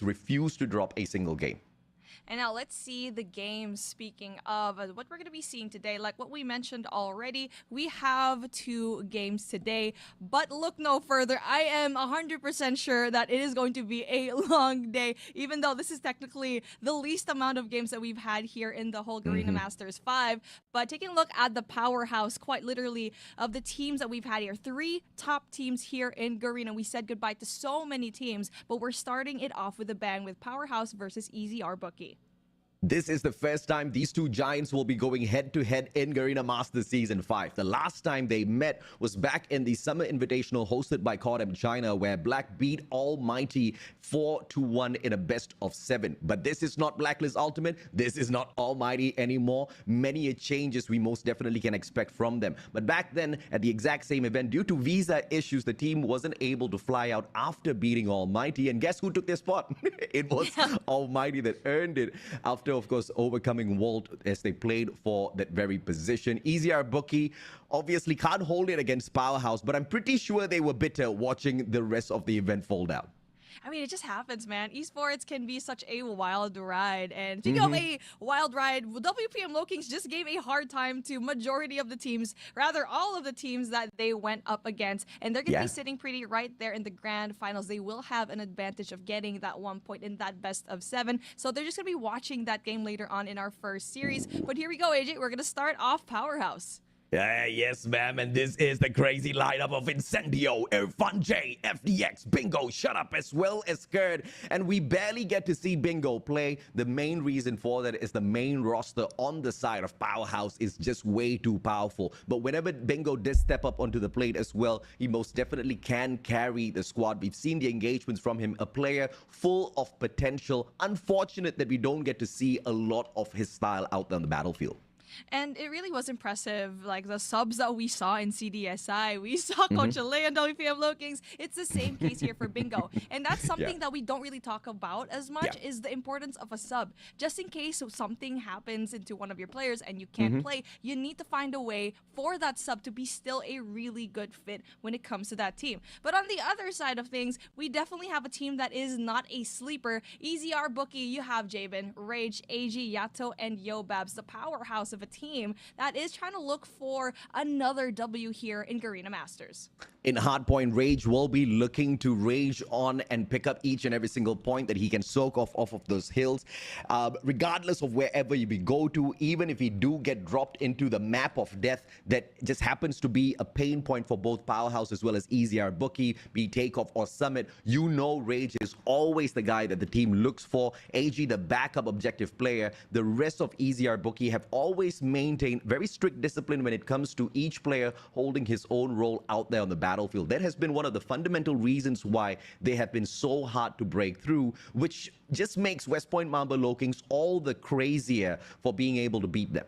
refused to drop a single game. And now let's see the games. Speaking of what we're going to be seeing today, like what we mentioned already, we have 2 games today. But look no further. I am 100% sure that it is going to be a long day, even though this is technically the least amount of games that we've had here in the whole Garena Masters 5. But taking a look at the powerhouse, quite literally, of the teams that we've had here. 3 top teams here in Garena. We said goodbye to so many teams, but we're starting it off with a bang with Powerhouse versus Easy R Bookie. This is the first time these 2 giants will be going head-to-head in Garena Masters Season 5. The last time they met was back in the Summer Invitational hosted by codm China, where Black beat Almighty 4-1 in a best-of-7. But this is not Blacklist Ultimate. This is not Almighty anymore. Many changes we most definitely can expect from them. But back then, at the exact same event, due to visa issues, the team wasn't able to fly out after beating Almighty. And guess who took their spot? It was Almighty that earned it after, of course, overcoming Walt as they played for that very position. Easy R Bookie obviously can't hold it against Powerhouse, but I'm pretty sure they were bitter watching the rest of the event fold out. I mean, it just happens, man. Esports can be such a wild ride. And speaking of a wild ride, WPM Lokings just gave a hard time to majority of the teams, rather all of the teams that they went up against. And they're going to be sitting pretty right there in the grand finals. They will have an advantage of getting that 1 point in that best-of-7. So they're just going to be watching that game later on in our first series. But here we go, AJ. We're going to start off Powerhouse. Yes, ma'am, and this is the crazy lineup of Incendio, Irfan J, FDX, Bingo, Shut Up, as well as Kurd. And we barely get to see Bingo play. The main reason for that is the main roster on the side of Powerhouse is just way too powerful. But whenever Bingo does step up onto the plate as well, he most definitely can carry the squad. We've seen the engagements from him, a player full of potential. Unfortunate that we don't get to see a lot of his style out there on the battlefield. And it really was impressive, like the subs that we saw in CDSI. We saw Coach Ale and WPM Lokings. It's the same case here for Bingo. And that's something that we don't really talk about as much is the importance of a sub. Just in case something happens into one of your players and you can't play, you need to find a way for that sub to be still a really good fit when it comes to that team. But on the other side of things, we definitely have a team that is not a sleeper. Easy R Bookie, you have Jabin, Rage, AG, Yato, and Yobabs, the powerhouse of a team that is trying to look for another W here in Garena Masters. In Hardpoint, Rage will be looking to rage on and pick up each and every single point that he can soak off of those hills. Regardless of wherever you go to, even if he do get dropped into the map of death, that just happens to be a pain point for both Powerhouse as well as Easy R Bookie, be Takeoff or Summit. You know Rage is always the guy that the team looks for. AG, the backup objective player. The rest of Easy R Bookie have always maintained very strict discipline when it comes to each player holding his own role out there on the battlefield. That has been one of the fundamental reasons why they have been so hard to break through, which just makes West Point Mamba Lokings all the crazier for being able to beat them.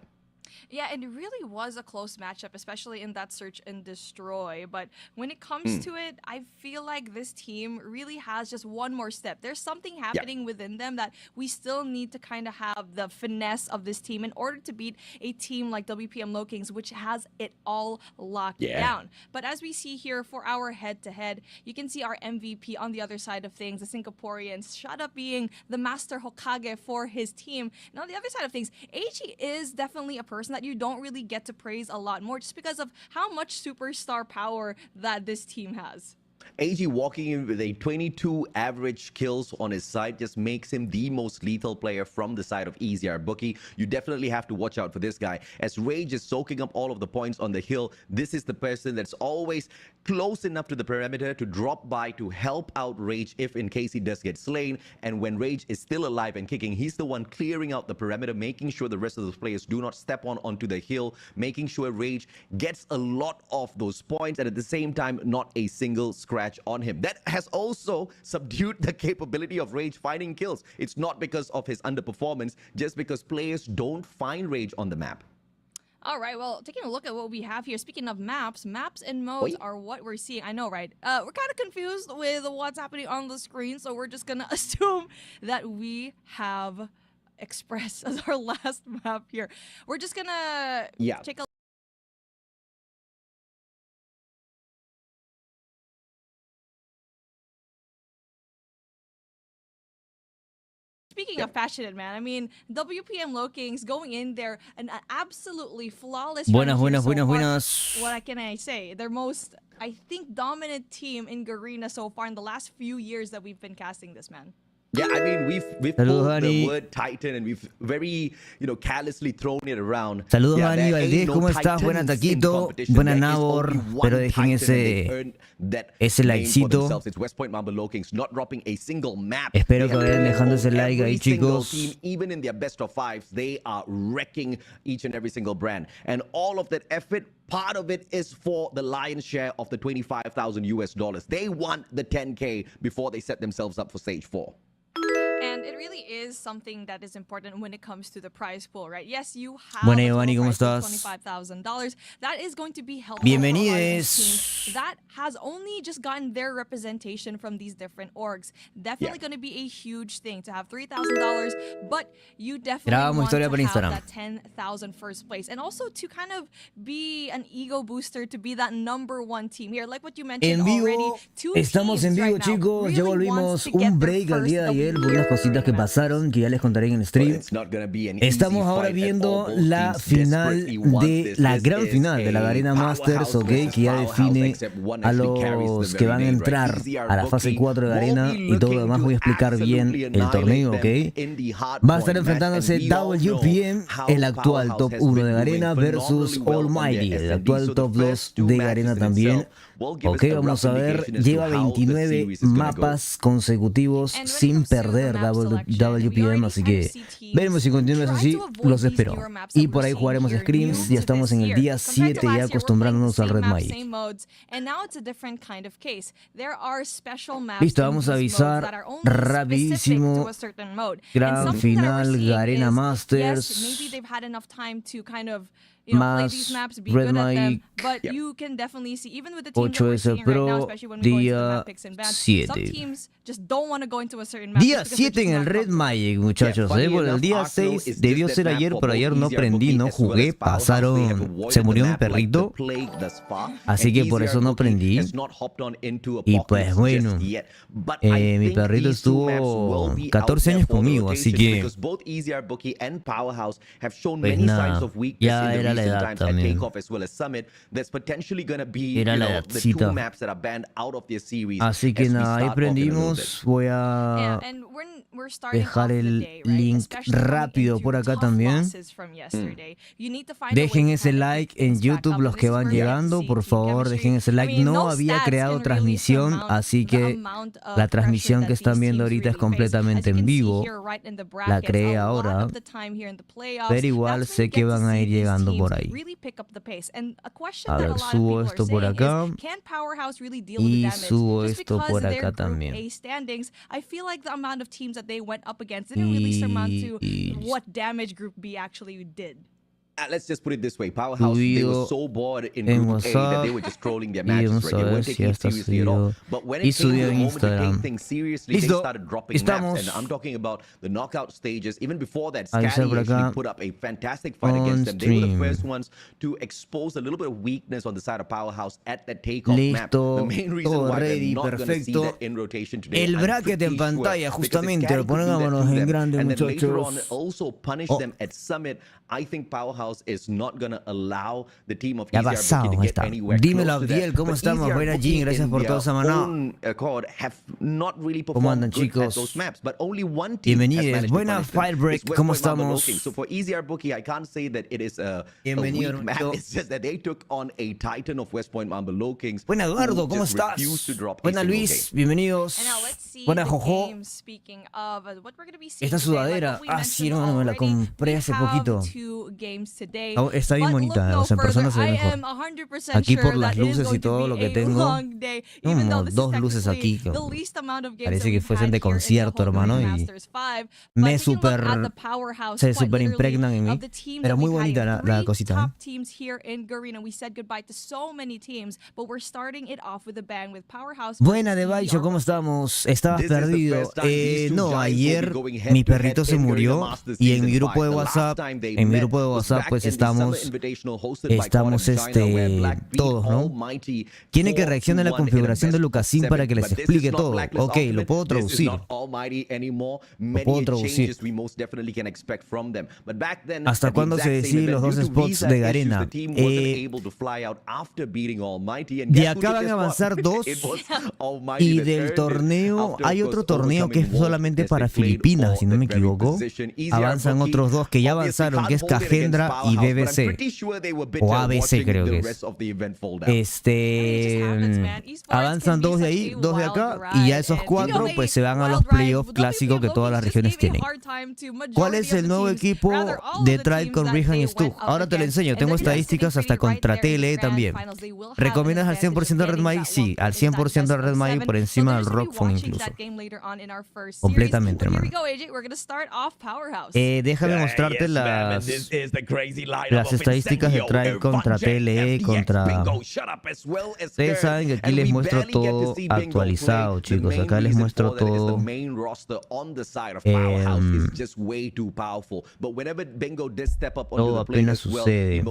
Yeah, it really was a close matchup, especially in that search and destroy. But when it comes to it, I feel like this team really has just one more step. There's something happening within them that we still need to kind of have the finesse of this team in order to beat a team like WPM Lokings, which has it all locked down. But as we see here for our head-to-head, you can see our MVP on the other side of things, the Singaporeans, shut up being the Master Hokage for his team. And on the other side of things, AG is definitely a person that you don't really get to praise a lot more just because of how much superstar power that this team has. AG walking in with a 22 average kills on his side just makes him the most lethal player from the side of Easy R Bookie. You definitely have to watch out for this guy. As Rage is soaking up all of the points on the hill, this is the person that's always close enough to the perimeter to drop by to help out Rage if in case he does get slain. And when Rage is still alive and kicking, he's the one clearing out the perimeter, making sure the rest of those players do not step onto the hill, making sure Rage gets a lot of those points and at the same time not a single scratch on him. That has also subdued the capability of Rage finding kills. It's not because of his underperformance, just because players don't find Rage on the map. All right, well, taking a look at what we have here, speaking of maps and modes are what we're seeing. I know, right? We're kind of confused with what's happening on the screen, so we're just going to assume that we have Express as our last map here. We're just going to take a speaking of passionate, man, I mean, WPM Lokings going in there and an absolutely flawless run here so far. What can I say? Their most, I think, dominant team in Garena so far in the last few years that we've been casting this, man. Yeah, I mean, we've pulled the word Titan and we've very, carelessly thrown it around. Saludos, Dani Valdés, ¿cómo estás? Buenas, Taquito, buenas, Nabor, pero dejen ese likecito. Espero que vayan dejando ese like ahí, chicos. Even in their best of fives, they are wrecking each and every single brand. And all of that effort, part of it is for the lion's share of the $25,000. They want the 10K before they set themselves up for stage 4. And it really is something that is important when it comes to the prize pool, right? Yes, you have Bueno, Giovanni, ¿cómo estás? $25,000. That is going to be helpful. Bienvenidos. That has only just gotten their representation from these different orgs. Definitely going to be a huge thing to have $3,000, but you definitely want to have that 10,000 first place. And also to kind of be an ego booster, to be that #1 team here. Like what you mentioned already. Estamos en vivo, chicos. Ya volvimos un break al día de ayer por unas cositas que pasaron, que ya les contaré en el stream. Estamos ahora viendo la final de la gran final de la Garena Masters, ok, que ya define a los que van a entrar a la fase 4 de Garena y todo lo demás. Voy a explicar bien el torneo, ok. Va a estar enfrentándose WPM, el actual top 1 de Garena, versus Almighty, el actual top 2 de Garena también. Ok, vamos a ver, lleva 29 mapas consecutivos sin perder WPM, así que veremos si continúa así, los espero. Y por ahí jugaremos scrims, ya estamos en el día 7 ya acostumbrándonos al Red Magic. Listo, vamos a avisar rapidísimo, gran final, Garena Masters, más Red Magic 8S Pro, día 7. Día 7 en el Red Magic, muchachos. Bueno, el día 6 debió ser ayer, pero ayer no prendí, no jugué. Se murió mi perrito, así que por eso no prendí. Y pues bueno, mi perrito estuvo 14 años conmigo, así que pues nada, ya era la edad también. Era la edadcita. Así que nada, ahí prendimos. Voy a dejar el link rápido por acá también. Dejen ese like en YouTube los que van llegando, por favor, dejen ese like. No había creado transmisión, así que la transmisión que están viendo ahorita es completamente en vivo. La creé ahora, pero igual sé que van a ir llegando por ahí. A ver, subo esto por acá y subo esto por acá también. Let's just put it this way, Powerhouse, they were so bored in Group A that they were just trolling their matches, right? They weren't taking it seriously at all. But when it came to the moment to take things seriously, they started dropping maps. And I'm talking about the knockout stages. Even before that, Scatty actually put up a fantastic fight against them. They were the first ones to expose a little bit of weakness on the side of Powerhouse at that takeoff map. The main reason why they're not going to see that in rotation today. El bracket en pantalla, justamente. Pongámonos en grande, muchachos. Later on, also punish them at Summit. I think Powerhouse is not going to allow the team of Easy Arbookie to get anywhere. Dímelo, Abdiel, ¿cómo estamos? Buena, Jean, gracias por toda esa mano. ¿Cómo andan, chicos? Bienvenidos. Buena, Firebreak, ¿cómo estamos? So for Easy Arbookie, I can't say that it is a weak map. It's just that they took on a Titan of West Point Mamba Lokings. Buena, Eduardo, ¿cómo estás? Buena, Luis, bienvenidos. Buena, Jojo. Esta sudadera, sí, no, me la compré hace poquito. Está bien bonita, o sea, en persona se ve mejor. Aquí por las luces y todo lo que tengo, como 2 luces aquí, parece que fuesen de concierto, hermano, y se super impregnan en mí, pero muy bonita la cosita, Buena, de Baixo, ¿cómo estamos? ¿Estabas perdido? No, ayer mi perrito se murió y en mi grupo de WhatsApp pues estamos todos, ¿no? ¿Quieren que reaccione a la configuración de Lucasín para que les explique todo? Ok, lo puedo traducir. ¿Hasta cuándo se deciden los dos spots de Garena? De acá van a avanzar dos. Y del torneo, hay otro torneo que es solamente para Filipinas, si no me equivoco. Avanzan otros dos que ya avanzaron, que es Cagendra y BBC. O ABC creo que es. Avanzan dos de ahí, dos de acá, y ya esos cuatro pues se van a los playoffs clásicos que todas las regiones tienen. ¿Cuál es el nuevo equipo de Tribe con Bryan y Stu? Ahora te lo enseño, tengo estadísticas hasta contra TLE también. ¿Recomiendas al 100% Red Mike? Sí, al 100% Red Mike por encima del Rockfon incluso. Completamente, hermano. Déjame mostrarte las estadísticas de Tribe contra TLE, contra... Ustedes saben que aquí les muestro todo actualizado, chicos. Acá les muestro todo. Todo apenas sucede.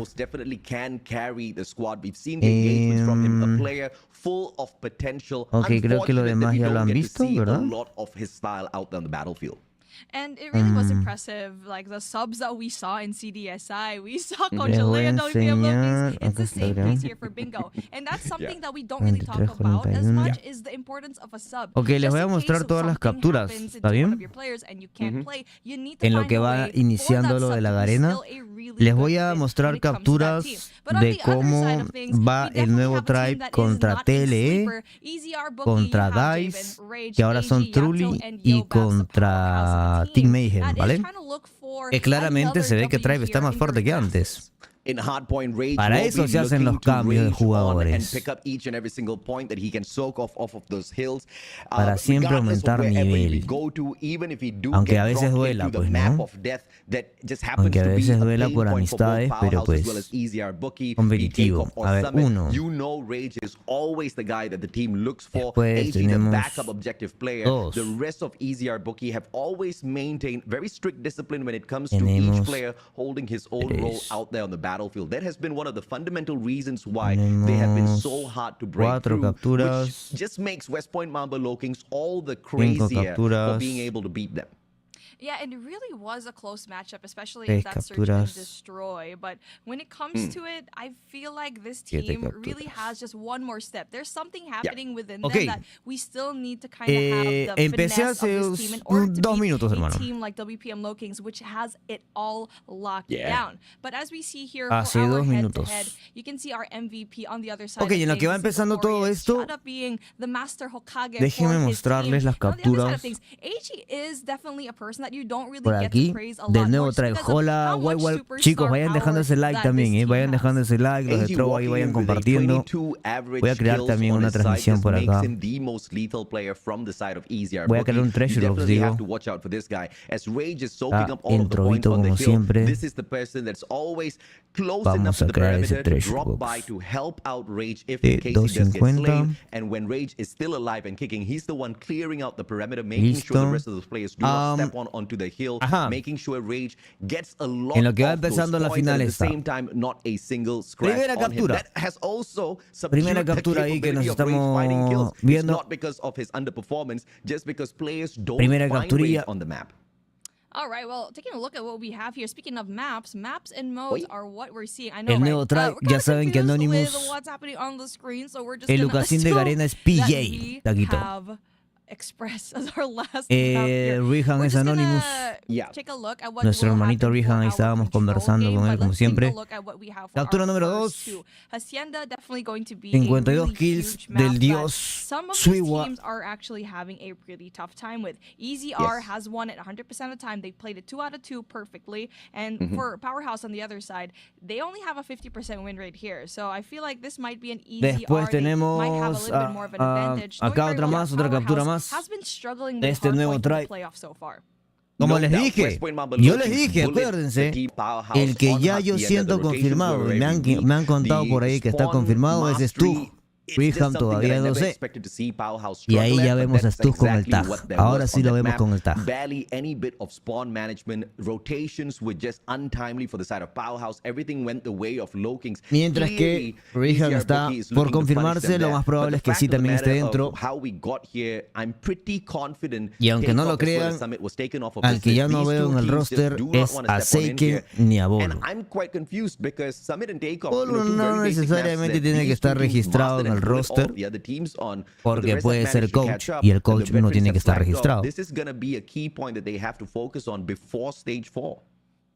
Ok, creo que lo demás ya lo han visto, ¿verdad? And it really was impressive, like the subs that we saw in CDSI. We saw Congelea, WPM Lokies. It's the same case here for Bingo. And that's something that we don't really talk about as much, is the importance of a sub. Ok, les voy a mostrar todas las capturas, ¿está bien? En lo que va iniciando lo de la Garena, les voy a mostrar capturas de cómo va el nuevo Tribe contra TLE, contra DICE, que ahora son Truly, y contra Team Mayhem, ¿vale? Que claramente se ve que Tribe está más fuerte que antes. Para eso se hacen los cambios de jugadores. Para siempre aumentar nivel. Aunque a veces duela, pues, ¿no? Aunque a veces duela por amistades, pero pues competitivo. A ver, uno. Después tenemos dos. Tenemos tres. That has been one of the fundamental reasons why they have been so hard to break through, which just makes West Point Mamba Lokings all the crazier for being able to beat them. Yeah, it really was a close matchup, especially in that search and destroy. But when it comes to it, I feel like this team really has just one more step. There's something happening within them that we still need to kind of have the finesse of this team in order to beat a team like WPM Lokings, which has it all locked down. But as we see here for our head-to-head, you can see our MVP on the other side. Ok, en lo que va empezando todo esto, déjenme mostrarles las capturas. Por aquí, del nuevo Tribe. Hola, chicos, vayan dejando ese like también, vayan dejando ese like, los de Trovo ahí vayan compartiendo. Voy a crear también una transmisión por acá. Voy a crear un treasure, os digo. Introvito como siempre. Vamos a crear ese treasure box. 250. Listo. Ajá. En lo que va empezando la final está. Primera captura. Primera captura ahí que nos estamos viendo. Primera capturilla. All right, well, taking a look at what we have here. Speaking of maps and modes are what we're seeing. I know, el nuevo Tribe, ya saben que Anonymous, el Lucasín de Garena es PJ, taquito. Express as our last Rihan es Anonymous. Nuestro hermanito Rihan, ahí estábamos conversando con él como siempre. Captura número 2. 52 kills del dios Suiwa. EZR has won it 100% of the time. They played it 2 out of 2 perfectly. And for Powerhouse on the other side, they only have a 50% win rate here. So I feel like this might be an EZR. Después tenemos acá otra más, otra captura más. De este nuevo Tribe. Como les dije, yo les dije, acuérdense, el que ya yo siento confirmado, me han contado por ahí que está confirmado, es Stu. Riham todavía no sé. Y ahí ya vemos a Stu con el tag. Ahora sí lo vemos con el tag. Barely any bit of spawn management. Rotations were just untimely for the side of Powerhouse. Everything went the way of Low Kings. Mientras que Riham está por confirmarse, lo más probable es que sí también esté dentro. Y aunque no lo crean, al que ya no veo en el roster es a Seiken ni a Bolu. Bolu no necesariamente tiene que estar registrado en el roster, porque puede ser coach y el coach no tiene que estar registrado.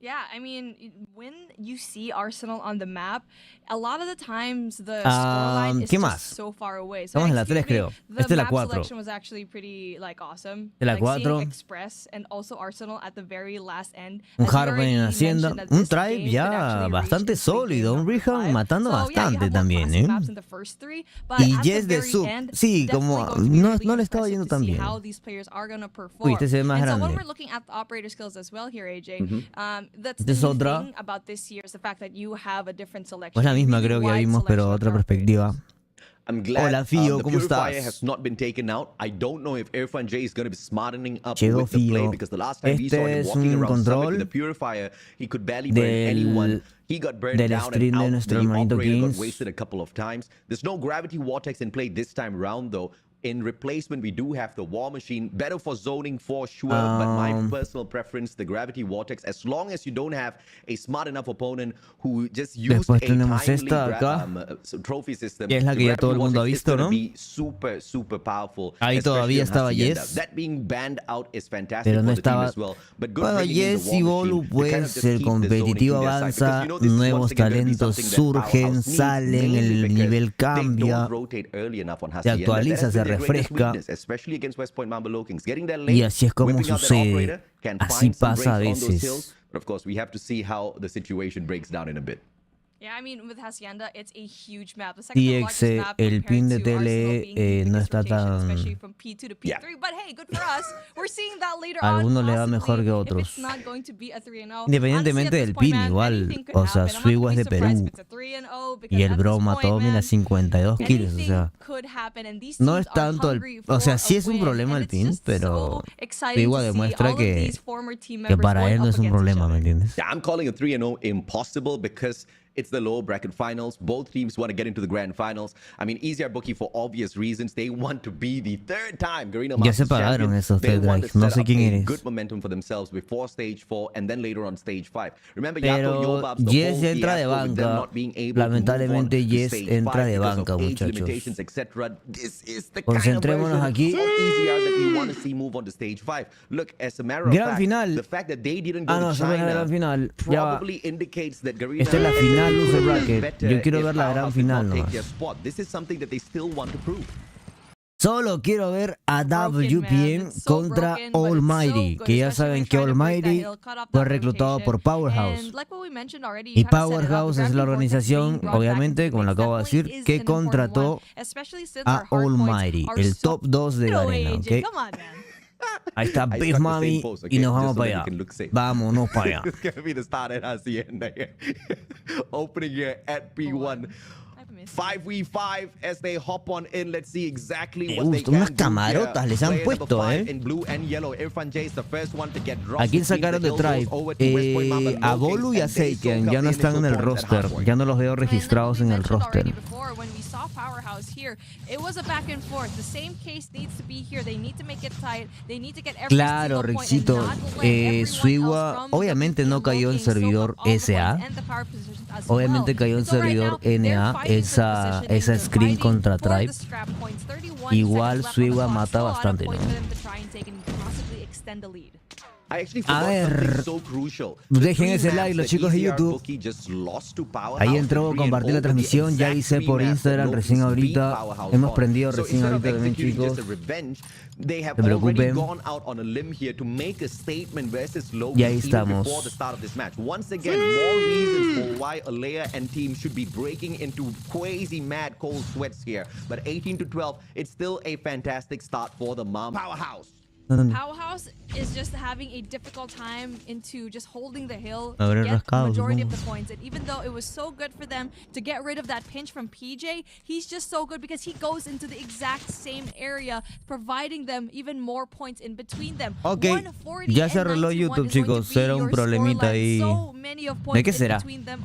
Yeah, I mean, when you see Arsenal on the map, a lot of the times the scoreline is just so far away. So estamos en la 3, creo. Esta es la 4. The map selection was actually pretty awesome. De la 4. Express and also Arsenal at the very last end. Un Harvey en Hacienda, un drive ya bastante sólido, un Riham matando bastante también, ¿eh? Y Jess de sub, sí, como no le estaba yendo tan bien. Uy, este se ve más grande. Esta es otra. Pues la misma creo que ya vimos, pero otra perspectiva. Hola Fio, ¿cómo estás? Llegó Fio. Este es un control del stream de nuestro hermanito Kings. There's no gravity vortex in play this time round though. In replacement, we do have the War Machine. Better for zoning for sure, but my personal preference, the Gravity Vortex, as long as you don't have a smart enough opponent who just used a timely trophy system. Que es la que ya todo el mundo ha visto, ¿no? Super, super powerful. Ahí todavía estaba Yes. That being banned out is fantastic pero no for the team estaba... as well. But Bueno, Yes y Bolu, pues el competitivo avanza, nuevos talentos surgen, salen, el nivel cambia, se actualiza, se refresca, y así es como sucede, así pasa a veces. TX, el pin de tele no está tan... Algunos le va mejor que otros. Independientemente del pin, igual. O sea, Suiwa es de Perú. Y el bro mató, mira, 52 kills. O sea, no es tanto el... O sea, sí es un problema el pin, pero Suiwa demuestra que para él no es un problema, ¿me entiendes? I'm calling a 3-0 impossible because it's the lower bracket finals. Both teams want to get into the grand finals. I mean, easier bookie for obvious reasons. They want to be the third time Garena ya se pagaron esos tres drives. No sé quién eres. Good momentum for themselves before stage 4 and then later on stage 5. Remember, pero Yes entra de banca. Lamentablemente Yes entra de banca, muchachos. Concentrémonos aquí. Gran final. Ah, no, esa es la gran final. Ya va. Esta es la final. Loser bracket. Yo quiero ver la gran final nomás. Solo quiero ver a WPM contra Almighty, que ya saben que Almighty fue reclutado por Powerhouse. Y Powerhouse es la organización, obviamente, como lo acabo de decir, que contrató a Almighty, el top 2 de Garena, ¿ok? Ahí está Big Mami y nos vamos para allá. Vámonos para allá. Opening here at P1. 5v5 as they hop on in. Let's see exactly what they can unas camarotas les han puesto, ¿A quién sacaron de Tribe? A Bolu y a Seiken ya no están en el roster. Ya no los veo registrados en el roster. Claro, Rixito. Suiwa obviamente no cayó en servidor SA. Obviamente cayó en servidor NA. Esa screen contra Tribe. Igual Suiwa mata bastante, ¿no? A ver, dejen ese like los chicos de YouTube. Ahí entró, compartí la transmisión, ya hice por Instagram recién ahorita. Hemos prendido recién ahorita también, chicos. No se preocupen. Y ahí estamos. Powerhouse is just having a difficult time into just holding the hill to Habré get the rascado, majority of supongo. the points. And even though it was so good for them to get rid of that pinch from PJ, he's just so good because he goes into the exact same area, providing them even more points in between them. Ok, 140 ya se and arregló 91 YouTube, is going to chicos. be Era un your problemita scoreline. ahí. So many of ¿De points qué in será? between them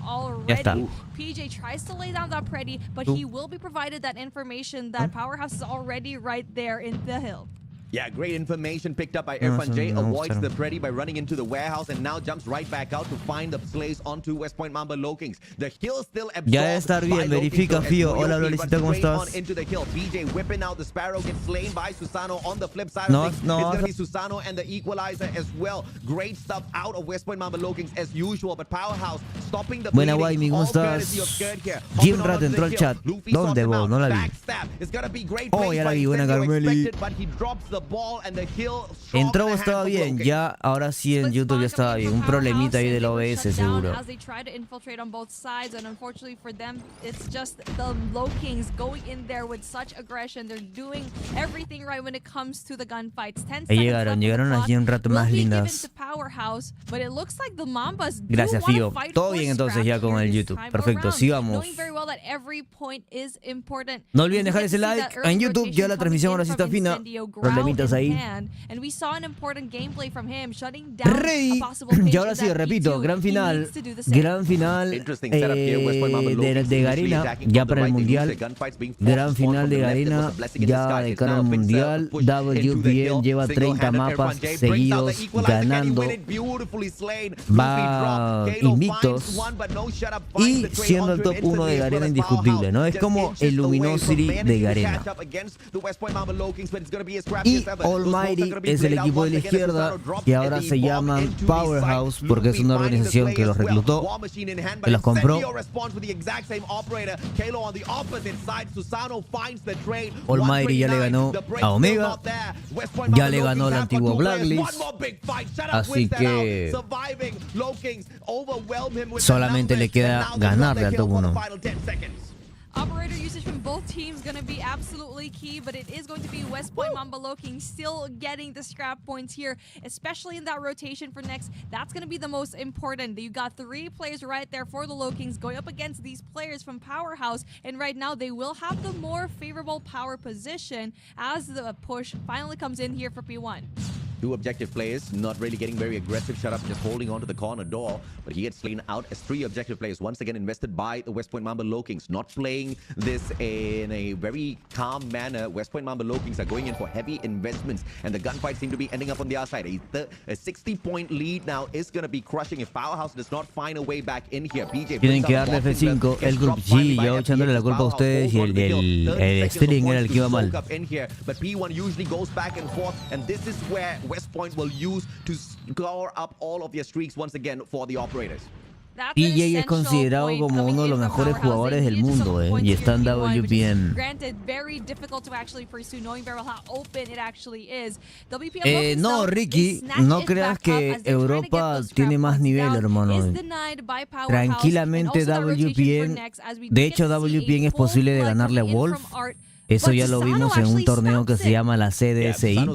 Ya está. already. PJ tries to lay down that Preddy, but he will be provided that information that Powerhouse is already right there in the hill. Yeah, great information picked up by No, Irfan J. no, Avoids no. the Preddy by running into the warehouse and now jumps right back out to find the slays onto West Point Mamba Lokings. The hill still absorbed. Ya debe estar bien, verifica, Fío. Hola, Lolicita, ¿cómo estás? Into the hill. PJ whipping out the Sparrow, gets slain by Susano on the flip side No, of things. no. It's going to be Susano and the Equalizer as well. Great stuff out of West Point Mamba Lokings as usual, but Powerhouse stopping the Buena, bleeding. Waymi, ¿cómo All estás? courtesy of Gerd here. Jim Hopping Rat onto entró the al hill. chat. Luffy ¿Dónde, sorts him vos? out. No la vi. Backstab. It's going to be great Oh, play ya la by vi, buena, Incendio Garmeli. expected, but he drops the ball and the hill strong Entró, in the estaba hands of bien. Lokings. Ya, ahora sí en Split YouTube ya spawn estaba coming bien. from Un problemita ahí Powerhouse, del and they were OBS, shut down seguro. as they try to infiltrate on both sides, and unfortunately for them, it's just the Lokings going in there with such aggression. They're doing everything right when it comes to the gunfights. 10 Ahí seconds llegaron, left on the llegaron clock. allí un rato Will más be given lindas. to Powerhouse, but it looks like the Mambas do Gracias, wanna Fío. fight Todo for bien entonces scrap ya con here el this YouTube. time Perfecto, around, sigamos. knowing very well that every point is important. No olviden We dejar get ese to see that like early en YouTube. Ya rotation la coming transmisión in ahora sí from está fina. Incendio, growl Problemitas in ahí. hand, and we saw an important gameplay from him, shutting down Ready. a possible pinch Y ahora in sí, that repito, P2. gran He final. needs to do the same. Gran final Interesting setup here. West Point Mamba Lokings de initially Garena, attacking ya from the para el right. They lose Mundial. their gunfights being forced Gran to spawn final from de the left. It was Garena, a blessing in ya disguise. de It's cara now al a big Mundial. push into the hill. WPM lleva 30 Single-handed mapas Irfan J brings out the seguidos equalizer. Can he ganando. win it? Beautifully slain. Va Luffy drop. Kalo invictos. finds one, but no shut up. Finds Y the trade siendo el onto top it 1 de instantly as Garena well as indiscutible, ¿no? Powerhouse. Es Just como inches el away from Luminosity de managing to Garena. catch up against the West Point Mamba Lokings, but it's gonna be as scrappy Y as ever. Those smokes are Almighty gonna be es el played out equipo de la once again as izquierda, Susano drops que ahora the se bomb llaman into the Powerhouse, site. porque es Luffy una finding the organización slay que los as well. reclutó, War machine in hand, but que los compró. Incendio responds with the exact same operator. Kalo on the opposite side. Susano finds the trade. Almighty ya le 129. ganó The break a still Omega. not there. West Point Ya Mamba le ganó Lokings al have got antiguo two players. Blacklist. One more big fight. Shut up, Así wins that que out. Surviving Lokings overwhelm him with solamente the le numbers, queda and now they ganarle want al the top kill for the 1. final 10 seconds. Operator usage from both teams going to be absolutely key, but it is going to be West Point Mamba Lokings still getting the scrap points here, especially in that rotation for next. That's going to be the most important. You got 3 players right there for the Lokings going up against these players from Powerhouse, and right now they will have the more favorable power position as the push finally comes in here for P1. 2 objective players, not really getting very aggressive. Shut up, just holding on to the corner door. But he gets slain out as 3 objective players, once again invested by the West Point Mamba Lokings. Not playing this in a very calm manner. West Point Mamba Lokings are going in for heavy investments, and the gunfights seem to be ending up on their side. A 60-point lead now is going to be crushing if Powerhouse does not find a way back in here. PJ Tienen que darle F5, el grupo. Sí, yo echándole la culpa a ustedes y el Sterling era el que iba mal. But P1 usually goes back and forth, and this is where West Point will use to score up all of their streaks once again for the operators. PJ es considerado como uno de los mejores jugadores del mundo, y está en WPM. No, Ricky, no creas que Europa tiene más nivel, hermano. Tranquilamente WPM, de hecho WPM es posible de ganarle a Wolf. Eso ya lo vimos en un torneo que se llama la CDSI.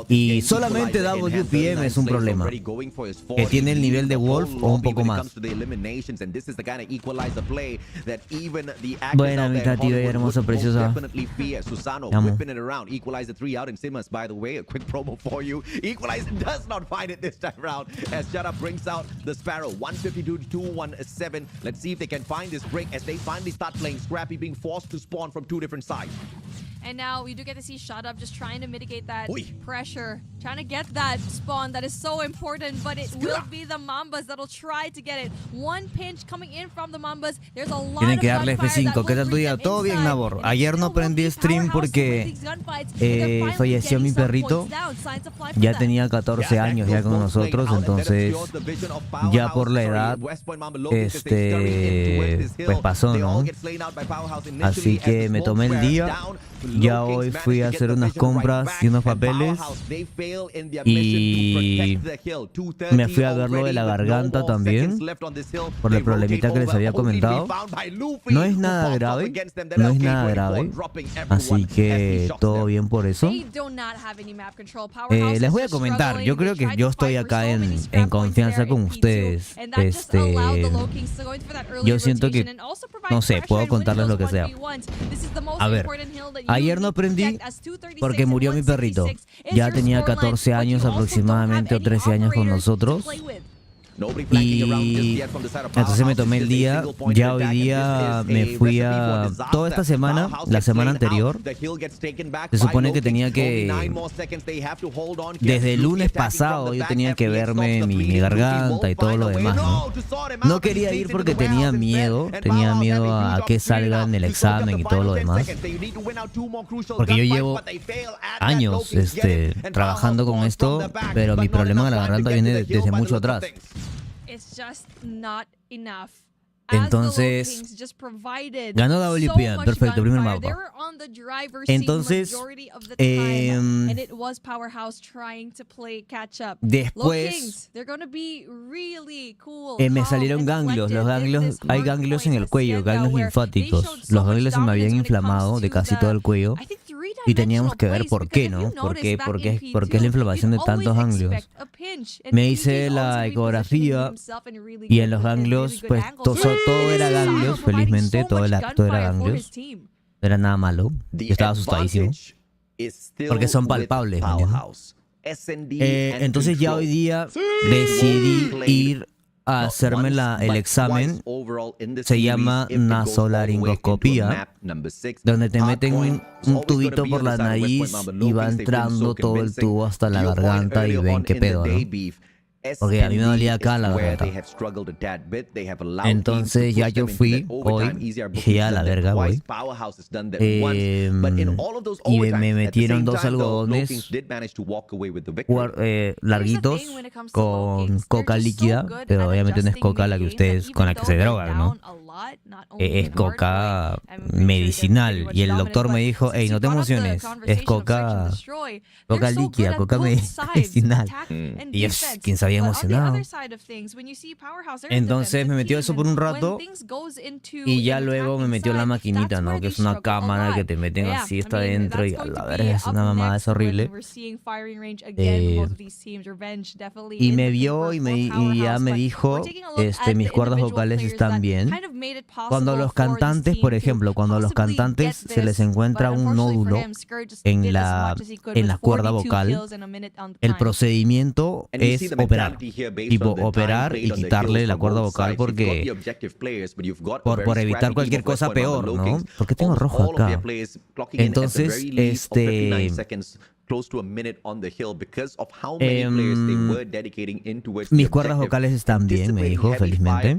Y solamente WPM es un problema, que tiene el nivel de Wolf o un poco más. Buena mitad, tío, hermosa, preciosa. Amo. Let's see if they can find this break as they finally start playing Scrappy, being forced to spawn from 2 different sides. And now we do get to see Shut Up just trying to mitigate that pressure, trying to get that spawn that is so important, but it will be the Mambas that'll try to get it. One pinch coming in from the Mambas. There's a lot Tienen que of darle gunfire F5. that ¿Qué tal will tu día? bring them Todo bien, inside, Nabor. and it Ayer no still will prendí be stream Powerhouse porque with these gunfights, but they're finally falleció getting mi some perrito. points down. Signs of life for Ya them. tenía 14 años ya con nosotros, entonces ya por la edad, pues pasó, ¿no? Así que me tomé el día ya hoy fui a hacer unas compras y unos papeles y me fui a ver lo de la garganta también por el problemita que les había comentado. No es nada grave, no es nada grave, así que todo bien por eso. Les voy a comentar, yo creo que yo estoy acá en confianza con ustedes. Yo siento que, no sé, puedo contarles lo que sea. A ver, ayer no aprendí porque murió mi perrito. Ya tenía 14 años aproximadamente o 13 años con nosotros. Y entonces me tomé el día, ya hoy día me fui a... Toda esta semana, la semana anterior, se supone que tenía que... Desde el lunes pasado yo tenía que verme mi garganta y todo lo demás, ¿no? No quería ir porque tenía miedo a que salga en el examen y todo lo demás. Porque yo llevo años trabajando con esto, pero mi problema en la garganta viene desde mucho atrás. Entonces, ganó WPM, perfecto, primer mapa. Entonces, después me salieron ganglios. Los ganglios, hay ganglios en el cuello, ganglios linfáticos. Los ganglios se me habían inflamado de casi todo el cuello y teníamos que ver por qué, ¿no? ¿Por qué es la inflamación de tantos ganglios? Me hice la ecografía y en los ganglios, pues todo era ganglios, felizmente, todo era ganglios. No era nada malo. Yo estaba asustadísimo. Porque son palpables, ¿no? Entonces ya hoy día decidí ir a hacerme el examen. Se llama nasolaringoscopía, donde te meten un tubito por la nariz y va entrando todo el tubo hasta la garganta y ven qué pedo, ¿no? Porque a mí me dolía acá la garganta. Entonces ya yo fui hoy, dije ya a la verga, güey. Y me metieron 2 algodones larguitos con coca líquida, pero obviamente no es coca la que ustedes, con la que se drogan, ¿no? Es coca medicinal. Y el doctor me dijo, hey, no te emociones, es coca líquida, coca medicinal. Y yo, quién sabía emocionado. Entonces me metió eso por un rato y ya luego me metió la maquinita, ¿no? Que es una cámara que te meten así hasta adentro y a la verga es una mamada, es horrible. Y me vio y ya me dijo, mis cuerdas vocales están bien. Cuando los cantantes, por ejemplo, cuando a los cantantes se les encuentra un nódulo en la cuerda vocal, el procedimiento es operar. Tipo, operar y quitarle la cuerda vocal porque por evitar cualquier cosa peor, ¿no? Porque tengo rojo acá. Entonces, mis cuerdas vocales están bien, me dijo, felizmente.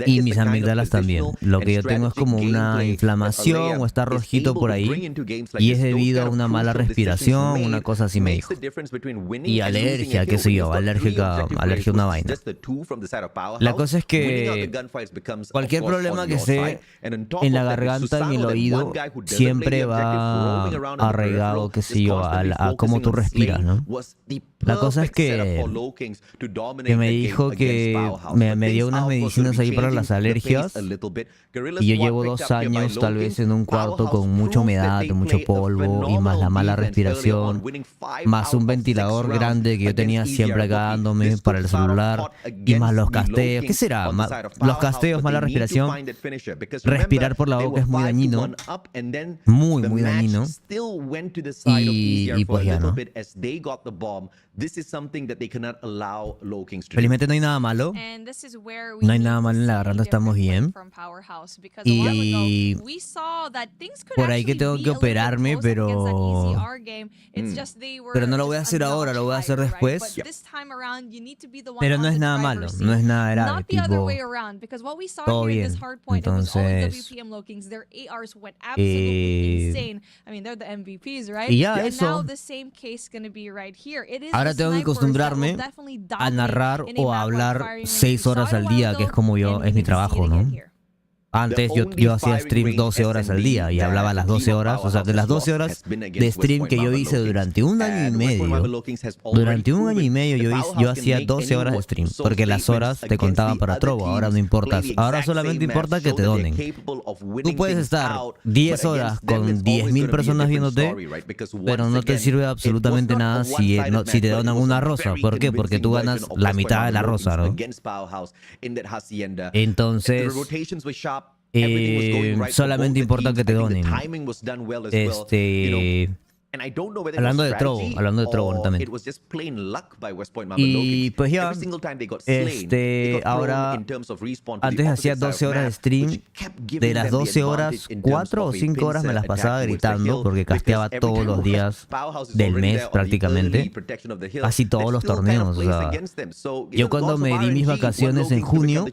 Y mis amígdalas también. Lo que yo tengo es como una inflamación o está rojito por ahí. Y es debido a una mala respiración, una cosa así me dijo. Y alergia, qué sé yo, alergia a una vaina. La cosa es que cualquier problema que esté en la garganta, en el oído, siempre va arraigado, qué sé yo, a cómo tú respiras, ¿no? La cosa es que me dijo que me dio unas medicinas ahí para las alergias y yo llevo 2 años tal vez en un cuarto con mucha humedad, mucho polvo y más la mala respiración, más un ventilador grande que yo tenía siempre acá dándome para el celular y más los casteos. ¿Qué será? Los casteos, mala respiración. Respirar por la boca es muy dañino, muy dañino. Y pues ya, ¿no? Felizmente no hay nada malo. No hay nada malo en la garganta, estamos bien. Y por ahí que tengo que operarme, pero no lo voy a hacer ahora, lo voy a hacer después. Pero no es nada malo, no es nada grave, tipo, todo bien. Entonces, y ya eso. Ahora tengo que acostumbrarme a narrar o a hablar 6 horas al día, que es como yo, es mi trabajo, ¿no? Antes yo hacía stream 12 horas al día y hablaba las 12 horas, o sea, de las 12 horas de stream que yo hice durante un año y medio, yo hacía 12 horas de stream, porque las horas te contaban para Trovo, ahora no importa, ahora solamente importa que te donen. Tú puedes estar 10 horas con 10.000 personas viéndote, pero no te sirve absolutamente nada si te donan una rosa. ¿Por qué? Porque tú ganas la mitad de la rosa, ¿no? Entonces, solamente importa que te donen. Hablando de Trovo también. Y pues ya, ahora, antes hacía 12 horas de stream, de las 12 horas, 4 o 5 horas me las pasaba gritando, porque casteaba todos los días del mes prácticamente, casi todos los torneos. O sea, yo cuando me di mis vacaciones en junio,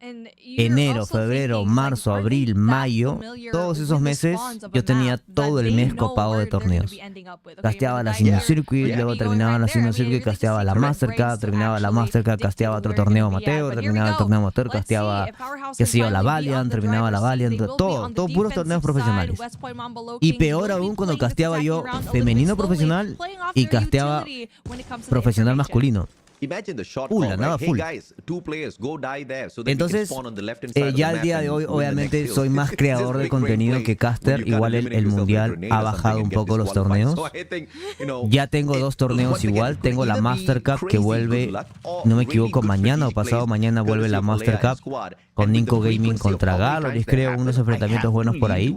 enero, febrero, marzo, abril, mayo, todos esos meses yo tenía todo el mes copado de torneos. Casteaba la Senior Circuit, luego terminaba la Senior Circuit, casteaba la Mastercard, terminaba la Mastercard, casteaba otro torneo amateur, terminaba el torneo amateur, casteaba, qué sé yo, la Valiant, terminaba la Valiant, todo puros torneos profesionales. Y peor aún cuando casteaba yo femenino profesional y casteaba profesional masculino. Nada full. Entonces, ya al día de hoy, obviamente, soy más creador de contenido que caster. Igual el mundial ha bajado un poco los torneos. Ya tengo 2 torneos igual. Tengo la Master Cup que vuelve, no me equivoco, mañana o pasado mañana vuelve la Master Cup con Ninco Gaming contra Galoris, creo, unos enfrentamientos buenos por ahí.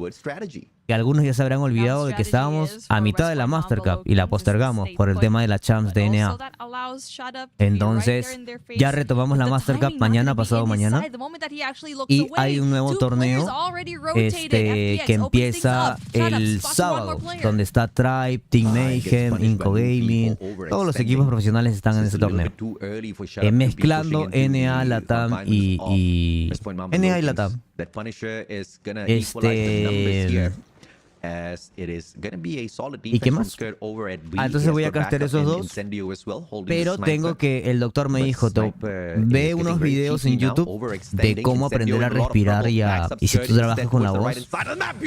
Que algunos ya se habrán olvidado de que estábamos a mitad de la Master Cup y la postergamos por el tema de la Champs de NA. Entonces, ya retomamos la Master Cup mañana, pasado mañana. Y hay un nuevo torneo que empieza el sábado, donde está Tribe, Team Mayhem, Inco Gaming. Todos los equipos profesionales están en ese torneo. Mezclando NA, Latam y NA y Latam. ¿Y qué más? Entonces voy a castear esos 2. Pero tengo que, el doctor me dijo, ve unos videos en YouTube de cómo aprender a respirar y si tú trabajas con la voz,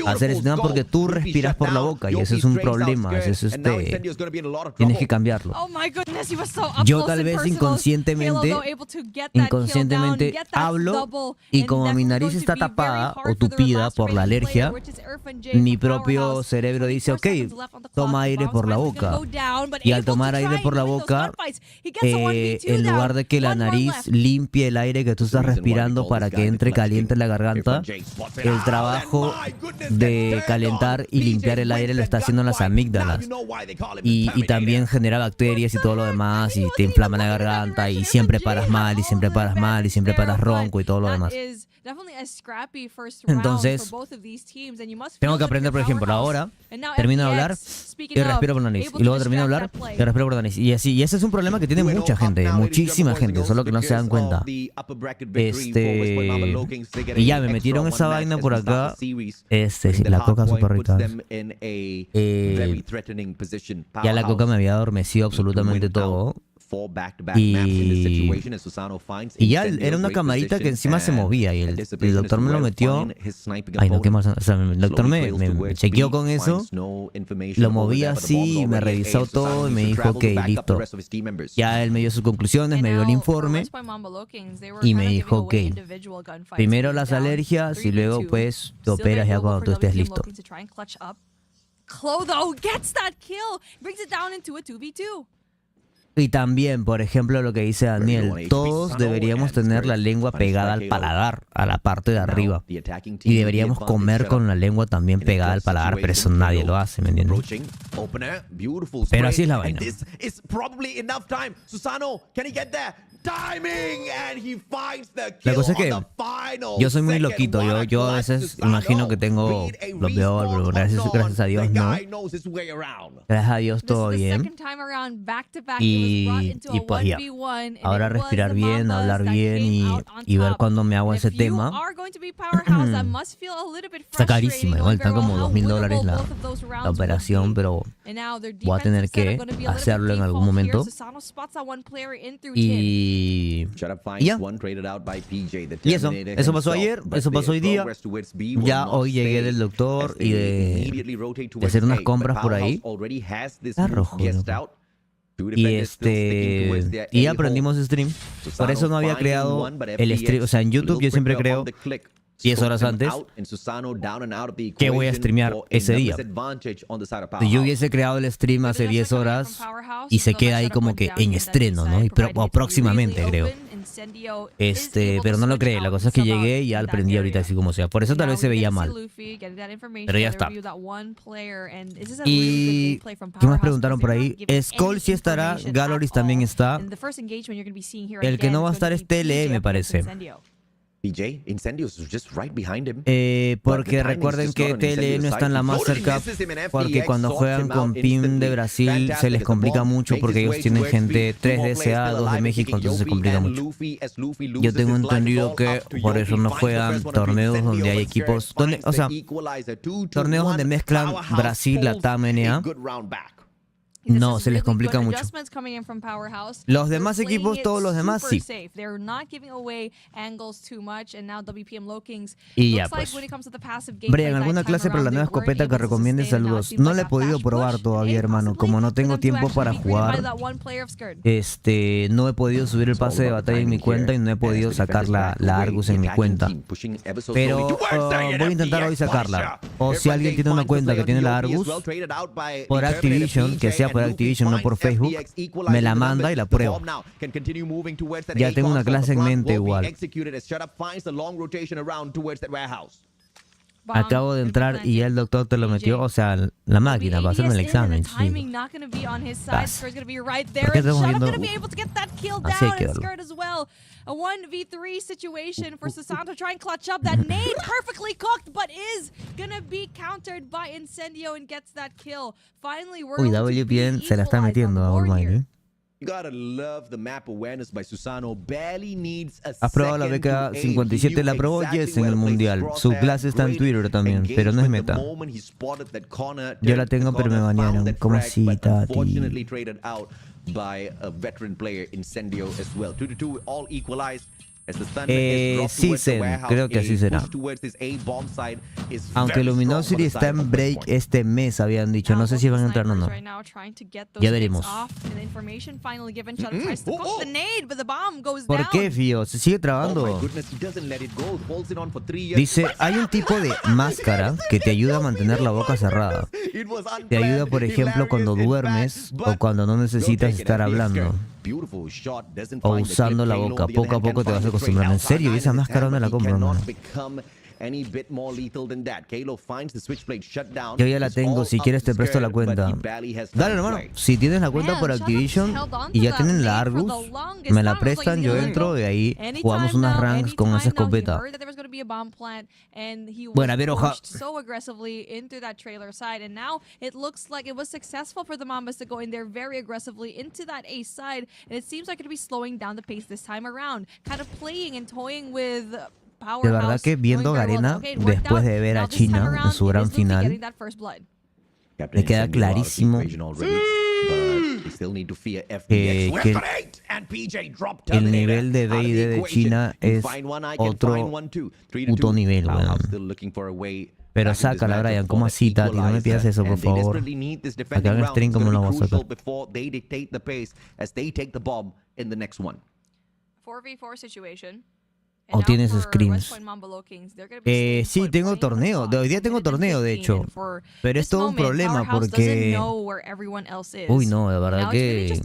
hacer este tema, porque tú respiras por la boca y ese es un problema. Eso es tienes que cambiarlo. Yo tal vez inconscientemente hablo y como mi nariz está tapada o tupida por la alergia, mi propio cerebro dice, ok, toma aire por la boca. Y al tomar aire por la boca, en lugar de que la nariz limpie el aire que tú estás respirando para que entre caliente en la garganta, el trabajo de calentar y limpiar el aire lo está haciendo las amígdalas. Y también genera bacterias y todo lo demás, y te inflama la garganta, y siempre paras mal, y siempre paras mal, y siempre paras ronco y todo lo demás. Entonces, tengo que aprender, por ejemplo, ahora termino de hablar y respiro por la nariz. Y luego termino de hablar y respiro por la nariz. Y así. Y ese es un problema que tiene mucha gente, muchísima gente, solo que no se dan cuenta. Y ya me metieron esa vaina por acá. La coca súper rica. Ya la coca me había adormecido absolutamente todo. Y ya era una camarita que encima se movía y el doctor me lo metió. Ay, no, qué más. O sea, el doctor me chequeó con eso, lo movía así y me revisó todo y me dijo, ok, listo. Ya él me dio sus conclusiones, me dio el informe y me dijo, ok, primero las alergias y luego pues te operas ya cuando tú estés listo. Y también, por ejemplo, lo que dice Daniel, todos deberíamos tener la lengua pegada al paladar, a la parte de arriba. Y deberíamos comer con la lengua también pegada al paladar, pero eso nadie lo hace, ¿me entiendes? Pero así es la vaina. La cosa es que yo soy muy loquito. Yo a veces imagino que tengo lo peor, pero gracias a Dios no. Gracias a Dios todo bien. Y pues ya. Ahora respirar bien, hablar bien y ver cuándo me hago ese tema. Está carísima, igual está como $2.000 la operación, pero voy a tener que hacerlo en algún momento. Y Y ya. Y eso pasó ayer, eso pasó hoy día. Ya hoy llegué del doctor y de hacer unas compras por ahí. Está rojo, ¿no? Y ya aprendimos stream. Por eso no había creado el stream. O sea, en YouTube yo siempre creo 10 horas antes que voy a streamear ese día. Si yo hubiese creado el stream hace 10 horas y se queda ahí como que en estreno, ¿no? O próximamente, creo. Pero no lo creé. La cosa es que llegué y ya lo aprendí ahorita así como sea. Por eso tal vez se veía mal. Pero ya está. Y ¿qué más preguntaron por ahí? Skull sí estará, Galoris también está. El que no va a estar es TLE, me parece. Porque recuerden que TLE no está en la Master Cup, porque cuando juegan con PIM de Brasil se les complica mucho porque ellos tienen gente 3 de SA, 2 de México, entonces se complica mucho. Yo tengo entendido que por eso no juegan torneos donde hay equipos, o sea, torneos donde mezclan Brasil, Latam, NA. No, se les complica mucho. Los demás equipos, todos los demás, sí. Y ya, pues. Bryan, ¿alguna clase para la nueva escopeta que recomiendes? Saludos. No la he podido probar todavía, hermano. Como no tengo tiempo para jugar, no he podido subir el pase de batalla en mi cuenta y no he podido sacar la Argus en mi cuenta. Pero voy a intentar hoy sacarla. O si alguien tiene una cuenta que tiene la Argus, por Activision, que sea por Activision, no por Facebook, me la manda y la pruebo. Ya tengo una clase en mente igual. Acabo de entrar y ya el doctor te lo metió, o sea, la máquina para hacerme el examen. Sí. ¿Por qué estamos viendo? Así hay que verlo. A 1v3 situation for Susanto to try and clutch up that nade, perfectly cooked, but is gonna be countered by Incendio and gets that kill. Finally, we're Uy, WPN se la está metiendo a Allmine, ¿eh? ¿Has probado la beca 57? La probó Yes en el mundial. Su clase está en Twitter también, pero no es meta. Yo la tengo, pero me banearon. ¿Cómo así, Tati? Sí, Zen, creo que así será. Aunque Luminosity está en break este mes, habían dicho. No sé si van a entrar o no. Ya veremos. ¿Por qué, Fío? Se sigue trabando. Dice, hay un tipo de máscara que te ayuda a mantener la boca cerrada. Te ayuda, por ejemplo, cuando duermes o cuando no necesitas estar hablando o usando la boca. Poco a poco te vas acostumbrando. En serio, ¿y esa máscara dónde la compro, no? Yo ya la tengo, si quieres te presto la cuenta. Dale, hermano, si tienes la cuenta por Activision y ya tienen la Argus, me la prestan, yo entro y ahí jugamos unas ranks con esa escopeta. Bueno, a ver, ojalá. De verdad que viendo Garena, después de ver a China en su gran final, me queda clarísimo que el nivel de D&D de China es otro puto nivel, weón. Pero sácala, Bryan, ¿cómo así, Tati? No me pidas eso, por favor. Acá en el stream, ¿cómo lo vas a sacar? 4v4 situation. ¿O tienes screens? Sí, tengo torneo. Hoy día tengo torneo, de hecho. Pero es todo un problema porque... Uy, no, de verdad que...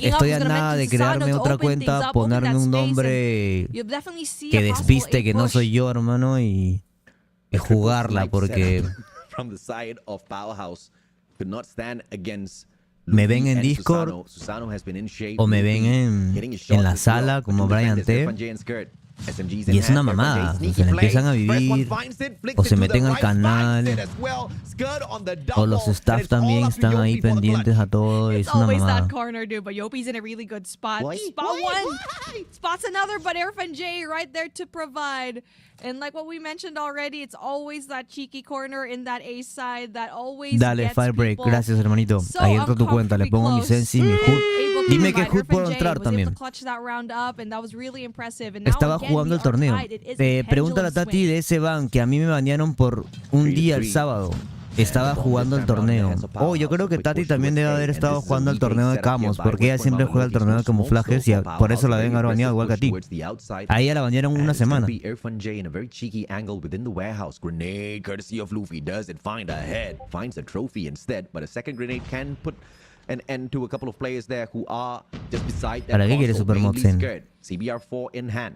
Estoy a nada de crearme otra cuenta, ponerme un nombre que despiste que no soy yo, hermano, y jugarla porque... Me ven en Discord o me ven en la sala como BryanT Y es una mamada, se la empiezan a vivir, o se meten al canal, o los staff también están ahí pendientes a todo, es una always mamada. that corner, dude, but Yopi's in a really good spot. Spot one, spots another, but Irfan J right there to provide. And like what we mentioned already, it's always that cheeky corner in that A side that always Dale, gets Firebreak, people gracias hermanito. so Ahí entra tu cuenta, le pongo mi uncomfortably sensi, mi close. hood. Able to Dime que provide. hood puedo Irfan J entrar was able también. to clutch that round up, and that was really impressive. And now Estaba again, jugando we el are torneo. tied. It is a Pregúntale a pendulum Tati swing. de ese ban que a mí me banearon por un día el sábado. Estaba jugando el torneo. Oh, yo creo que Tati también debe haber estado jugando el torneo de camos, porque ella siempre juega el torneo de camuflajes y por eso la deben haber baneado igual que a ti. A ella la banearon una semana. Irfan J in a very cheeky angle within the warehouse. Grenade, courtesy of Luffy, does it find a head? Finds a trophy instead, but a second grenade can put an end to a couple of players there who are just beside that ¿Para qué quiere console, Super mainly Moxen? scared. CBR4 in hand.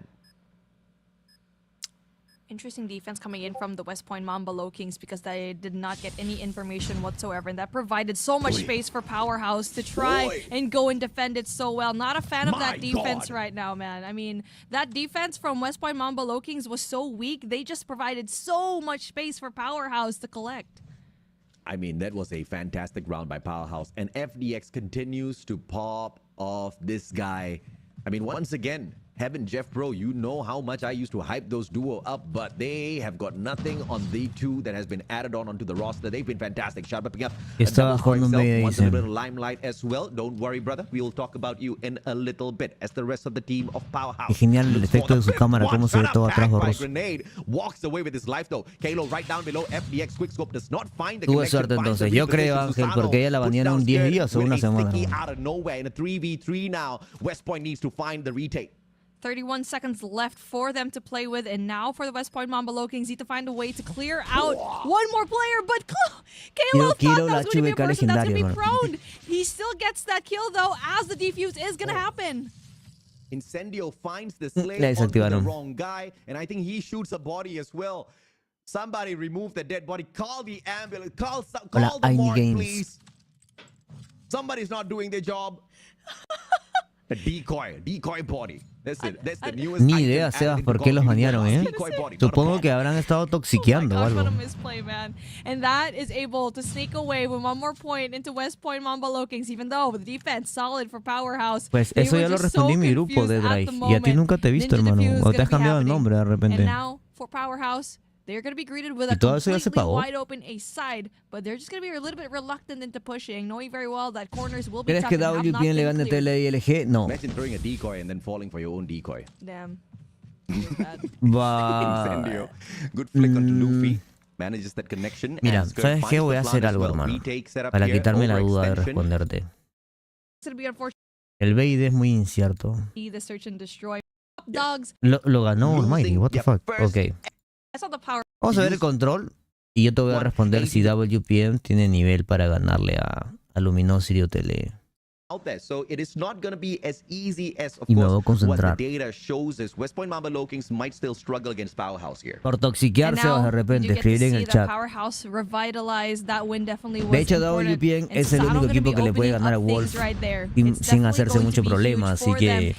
Interesting defense coming in from the West Point Mamba Low Kings because they did not get any information whatsoever, and that provided so much space for Powerhouse to try and go and defend it so well. Not a fan of that defense right now, man. I mean, that defense from West Point Mamba Low Kings was so weak. They just provided so much space for Powerhouse to collect. I mean, that was a fantastic round by Powerhouse, and FDX continues to pop off this guy. I mean, once again, Heaven, Jeff Bro, you know how much I used to hype those duo up, but they have got nothing on the two that has been added onto the roster. They've been fantastic. Shout out, picking up a double for himself, wants a little bit of limelight as well. Don't worry, brother. We will talk about you in a little bit as the rest of the team of Powerhouse. Es genial el efecto de su cámara, cómo se ve todo atrás borroso. Grenade walks away with his life though. Kalo right down below. FDX Quickscope does not find the Tuve connection. suerte entonces. Yo creo, Ángel, porque ella la banearon 10 días o una semana. Out of nowhere in a 3v3 now. West Point needs to find the retake. 31 seconds left for them to play with, and now for the West Point Mamba Low Kings need to find a way to clear out one more player, but Kalo thought that was going to be a person that's going to be prone. He still gets that kill, though, as the defuse is going to happen. Incendio finds the slave onto the wrong guy, and I think he shoots a body as well. Somebody remove the dead body. Call the ambulance. Call the morgue, please. Somebody's not doing their job. A decoy body. That's the newest. Ni idea, Sebas, por qué los banearon, Supongo que habrán estado toxiqueando o algo. What a misplay, man. And that is able to sneak away with one more point into West Point Mamba Low Kings, even though the defense solid for Powerhouse. Pues eso ya lo respondí en mi grupo de Drive. Y a ti nunca te he visto, hermano. O te has cambiado el nombre de repente. And now for Powerhouse, they're going to be greeted with a completely wide open A side, but they're just going to be a little bit reluctant into pushing, knowing very well that corners will be tough. ¿Crees que WPN le gane TL y LG? No. Imagine throwing a decoy and then falling for your own decoy. Damn. Va. Good flick onto Luffy. Manages that connection. Mira, ¿sabes qué? Voy a hacer algo, hermano, para quitarme la duda de responderte. El BID es muy incierto. Lo ganó Almighty, what the fuck. Ok. Vamos a ver el control y yo te voy a responder si WPM tiene nivel para ganarle a Luminosity o Tele. So it is not going to be as easy as, of Y me voy a course, what the concentrar. data shows is West Point Mamba Low Kings might still struggle against Powerhouse here. Por toxiquearse de repente, escribir en el chat. De hecho, WPN es el único equipo que le puede ganar a Wolf sin hacerse mucho problema, así que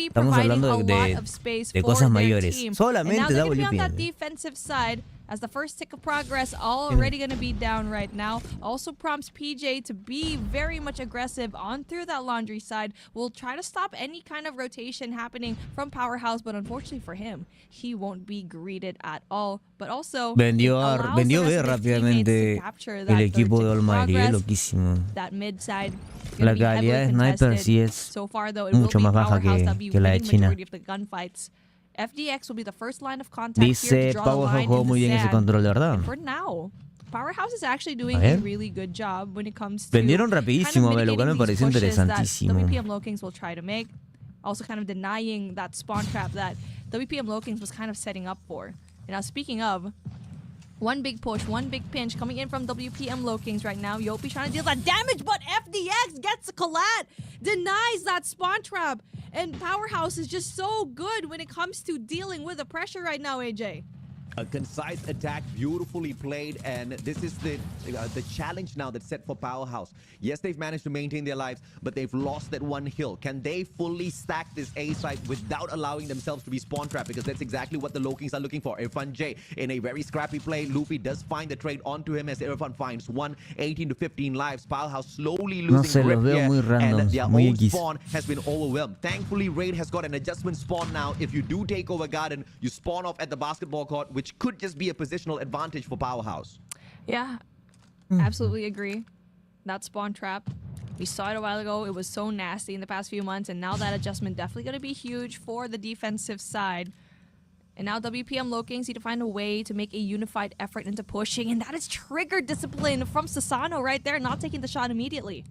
estamos hablando de cosas mayores. Solamente WPN. As the first tick of progress already going to be down right now. Also prompts PJ to be very much aggressive on through that laundry side. Will try to stop any kind of rotation happening from Powerhouse, but unfortunately for him, he won't be greeted at all. But also, vendió B rápidamente el equipo de Almighty, loquísimo. That mid side. La calidad de sniper sí es mucho más baja que la de China. FDX will be the first line of contact Dice here to draw the line jugó muy bien ese control, de verdad. For now, Powerhouse is actually doing a really good job when it comes to vendieron rapidísimo, lo cual me pareció interesantísimo. WPM Low Kings will try to make, also kind of denying that spawn trap that WPM Low Kings was kind of setting up for. And now speaking of, one big push, one big pinch coming in from WPM Low Kings right now. Yopi trying to deal that damage, but FDX gets a collat, denies that spawn trap. And Powerhouse is just so good when it comes to dealing with the pressure right now, AJ. A concise attack, beautifully played, and this is the challenge now that's set for Powerhouse. Yes, they've managed to maintain their lives, but they've lost that one hill. Can they fully stack this A site without allowing themselves to be spawn trapped? Because that's exactly what the Lokings are looking for. Irfan J, in a very scrappy play, Luffy does find the trade onto him as Irfan finds 18 to 15 lives. Powerhouse slowly losing grip here, and their own spawn has been overwhelmed. Thankfully, Raid has got an adjustment spawn now. If you do take over Garden, you spawn off at the basketball court, which could just be a positional advantage for Powerhouse. Yeah, absolutely agree. That spawn trap, we saw it a while ago. It was so nasty in the past few months, and now that adjustment definitely going to be huge for the defensive side. And now WPM Lokings need to find a way to make a unified effort into pushing, and that is triggered discipline from Susano right there, not taking the shot immediately.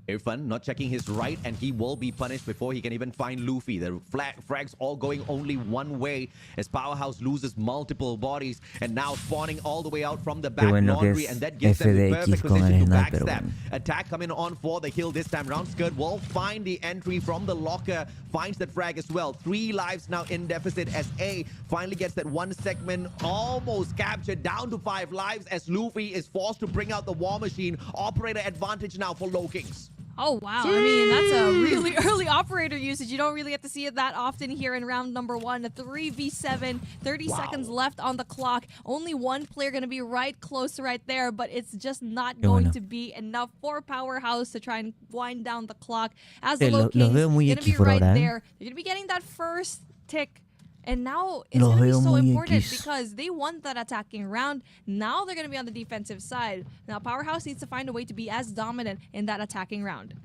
Irfan not checking his right, and he will be punished before he can even find Luffy. The frags all going only one way as Powerhouse loses multiple bodies, and now spawning all the way out from the back laundry, and that gives them the perfect position to backstab. Attack coming on for the kill this time round. Skirt will find the entry from the locker, finds that frag as well. 3 lives now in deficit as A finally gets that one segment almost captured, down to 5 lives as Luffy is forced to bring out the war machine. Operator advantage now for Lokings. Oh, wow. I mean, that's a really early operator usage. You don't really get to see it that often here in round number 1. A 3v7, 30 seconds left on the clock. Only one player going to be right close right there, but it's just not going to be enough for Powerhouse to try and wind down the clock. As the Lokings going to be right there. They're going to be getting that first tick. And now it's going to be so important because they won that attacking round. Now they're going to be on the defensive side. Now Powerhouse needs to find a way to be as dominant in that attacking round.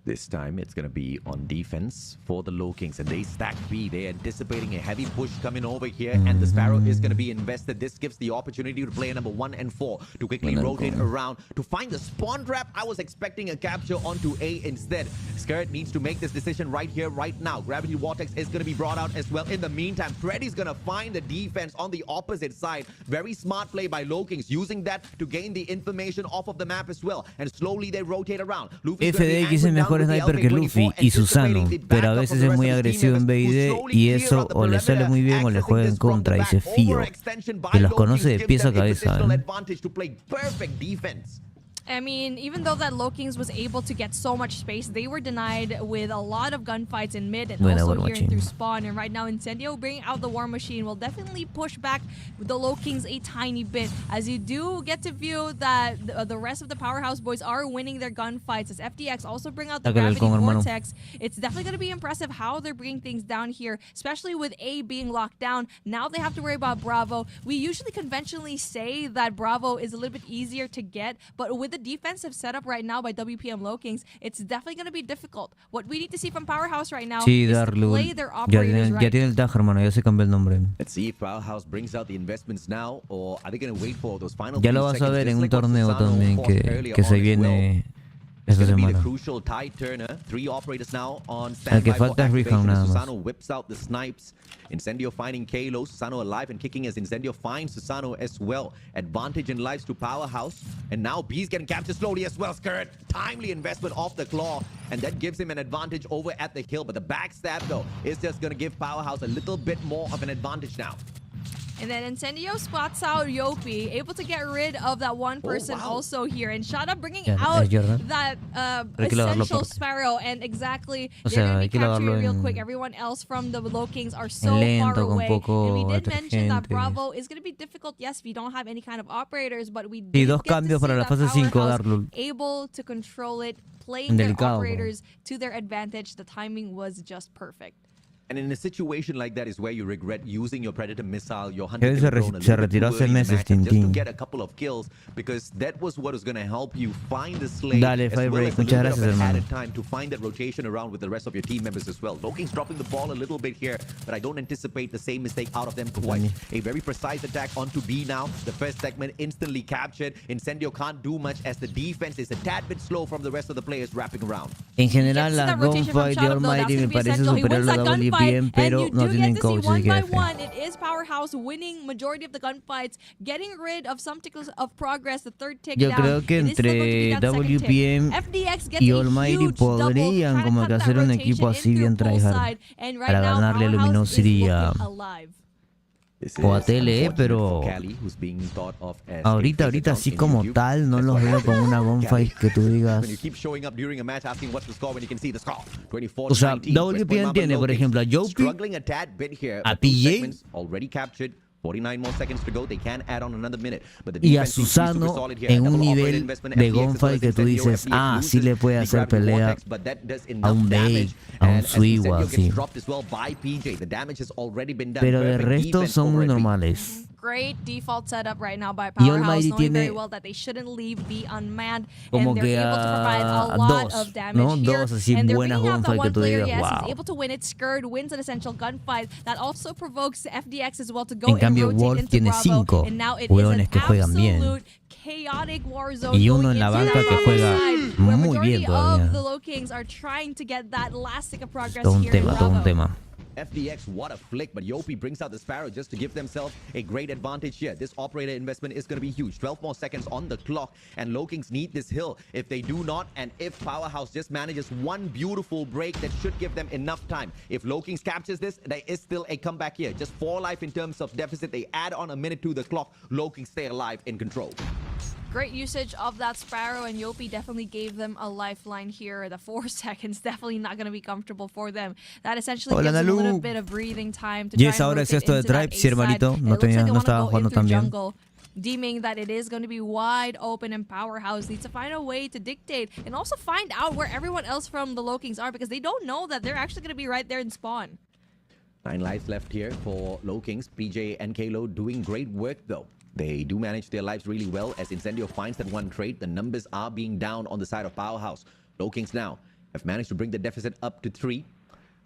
This time, it's going to be on defense for the Lokings, and they stack B. They're anticipating a heavy push coming over here, and the Sparrow is going to be invested. This gives the opportunity to play number 1 and 4 to quickly rotate around to find the spawn trap. I was expecting a capture onto A instead. Skirt needs to make this decision right here, right now. Gravity Vortex is going to be brought out as well. In the meantime, Freddy's going to find the defense on the opposite side. Very smart play by Lokings, using that to gain the information off of the map as well. And slowly they rotate around. FDX es mejor sniper que Luffy y Susano, pero a veces es muy agresivo en BID y eso o le sale muy bien o le juega en contra y se fío, que los conoce de pies a cabeza. I mean, even though that Lokings was able to get so much space, they were denied with a lot of gunfights in mid and also here through spawn. And right now, Incendio bringing out the war machine will definitely push back the Lokings a tiny bit, as you do get to view that the rest of the Powerhouse boys are winning their gunfights. As FDX also bring out the Gravity Vortex, it's definitely going to be impressive how they're bringing things down here, especially with A being locked down. Now they have to worry about Bravo. We usually conventionally say that Bravo is a little bit easier to get, but with the defensive setup right now by WPM Lokings, it's definitely going to be difficult. What we need to see from Powerhouse right now is to play their operators right. Ya tiene el tag, hermano, ya se cambió el nombre. Let's see if Powerhouse brings out the investments now, or are they going to wait for those final ya lo vas a ver en un torneo también que se viene esta semana. Crucial tide turner. 3 operators now on standby for activation. Susano whips out the snipes. Incendio finding Kalo. Susano alive and kicking as Incendio finds Susano as well. Advantage in lives to Powerhouse. And now B's getting captured slowly as well. Skirt. Timely investment off the claw. And that gives him an advantage over at the hill. But the backstab, though, is just going to give Powerhouse a little bit more of an advantage now. And then Incendio spots out Yopi, able to get rid of that one person also here. And Shada bringing out that essential Sparrow. And exactly, they're going to be capturing real quick. Everyone else from the Lokings are so far away. And we did mention that Bravo is going to be difficult. Yes, we don't have any kind of operators, but we did get to see that Powerhouse able to control it, playing their operators to their advantage. The timing was just perfect. And in a situation like that is where you regret using your Predator missile, your hunter drone a little bit just to get a couple of kills, because that was what was going to help you find the slave as well as a little bit of added time to find that rotation around with the rest of your team members as well. Lokings dropping the ball a little bit here, but I don't anticipate the same mistake out of them twice. A very precise attack onto B now. The first segment instantly captured. Incendio can't do much as the defense is a tad bit slow from the rest of the players wrapping around. En general, la gunfight de Almighty me parece superior a la WPM, pero no tienen coaches one by one. It is Powerhouse winning majority of the gunfights, getting rid of some tickles of progress. The third tick Yo creo que entre WPM y Almighty podrían como que hacer un equipo así bien tryhard para ganarle a Luminosity y a o a TLE, pero ahorita así como tal no los veo con una gunfight que tú digas. O sea, WPN tiene, por ejemplo, a Jopi, a PJ y a Susano en un nivel de gunfight que tú dices, sí le puede hacer pelea a un Bey, a un Sui o así. Pero de resto son muy normales. Great default setup right now by Powerhouse, knowing very well that they shouldn't leave B unmanned, and they're able to provide a lot of damage here. And they're bringing out that one player, yes, he's able to win it. Skurd wins an essential gunfight. That also provokes FDX as well to go and rotate into Bravo. And now it is an absolute chaotic war zone y uno en la banca que juega muy bien todavía. The Low Kings are trying to get that last stick of progress todo un here tema, in todo un Bravo. tema. FDX, what a flick, but Yopi brings out the Sparrow just to give themselves a great advantage here. This operator investment is going to be huge. 12 more seconds on the clock, and Low Kings need this hill. If they do not, and if Powerhouse just manages one beautiful break, that should give them enough time. If Low Kings captures this, there is still a comeback here. Just 4 life in terms of deficit. They add on a minute to the clock. Low Kings stay alive in control. Great usage of that Sparrow, and Yopi definitely gave them a lifeline here. The 4 seconds definitely not going to be comfortable for them. That essentially gives them a little bit of breathing time to try and rotate into that A side. It looks like they want to go in through jungle, deeming that it is going to be wide open, and Powerhouse needs to find a way to dictate and also find out where everyone else from the Low Kings are, because they don't know that they're actually going to be right there in spawn. 9 lives left here for Low Kings. PJ and Kalo doing great work though. They do manage their lives really well as Incendio finds that one trade. The numbers are being down on the side of Powerhouse. Low Kings now have managed to bring the deficit up to 3.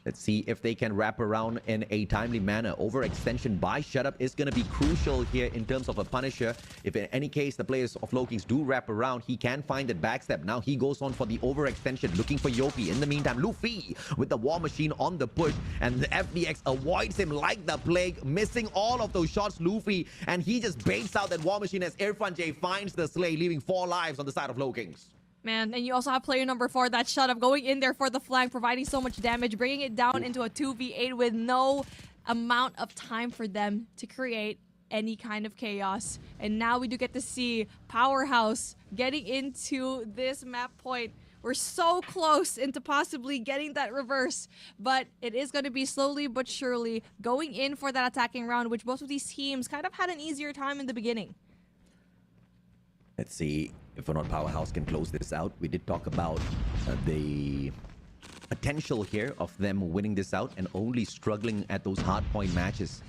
Let's see if they can wrap around in a timely manner. Overextension by Shutup is going to be crucial here in terms of a punisher. If in any case the players of Low Kings do wrap around, he can find that backstep. Now he goes on for the overextension, looking for Yopi. In the meantime, Luffy with the War Machine on the push, and the FDX avoids him like the plague, missing all of those shots, Luffy, and he just baits out that War Machine as Irfan J finds the Slay, leaving 4 lives on the side of Low Kings. Man, and you also have player number 4, that Shutup, going in there for the flank, providing so much damage, bringing it down into a 2v8 with no amount of time for them to create any kind of chaos. And now we do get to see Powerhouse getting into this map point. We're so close into possibly getting that reverse, but it is going to be slowly but surely going in for that attacking round, which both of these teams kind of had an easier time in the beginning. Let's see if or not Powerhouse can close this out. We did talk about the potential here of them winning this out and only struggling at those hardpoint matches.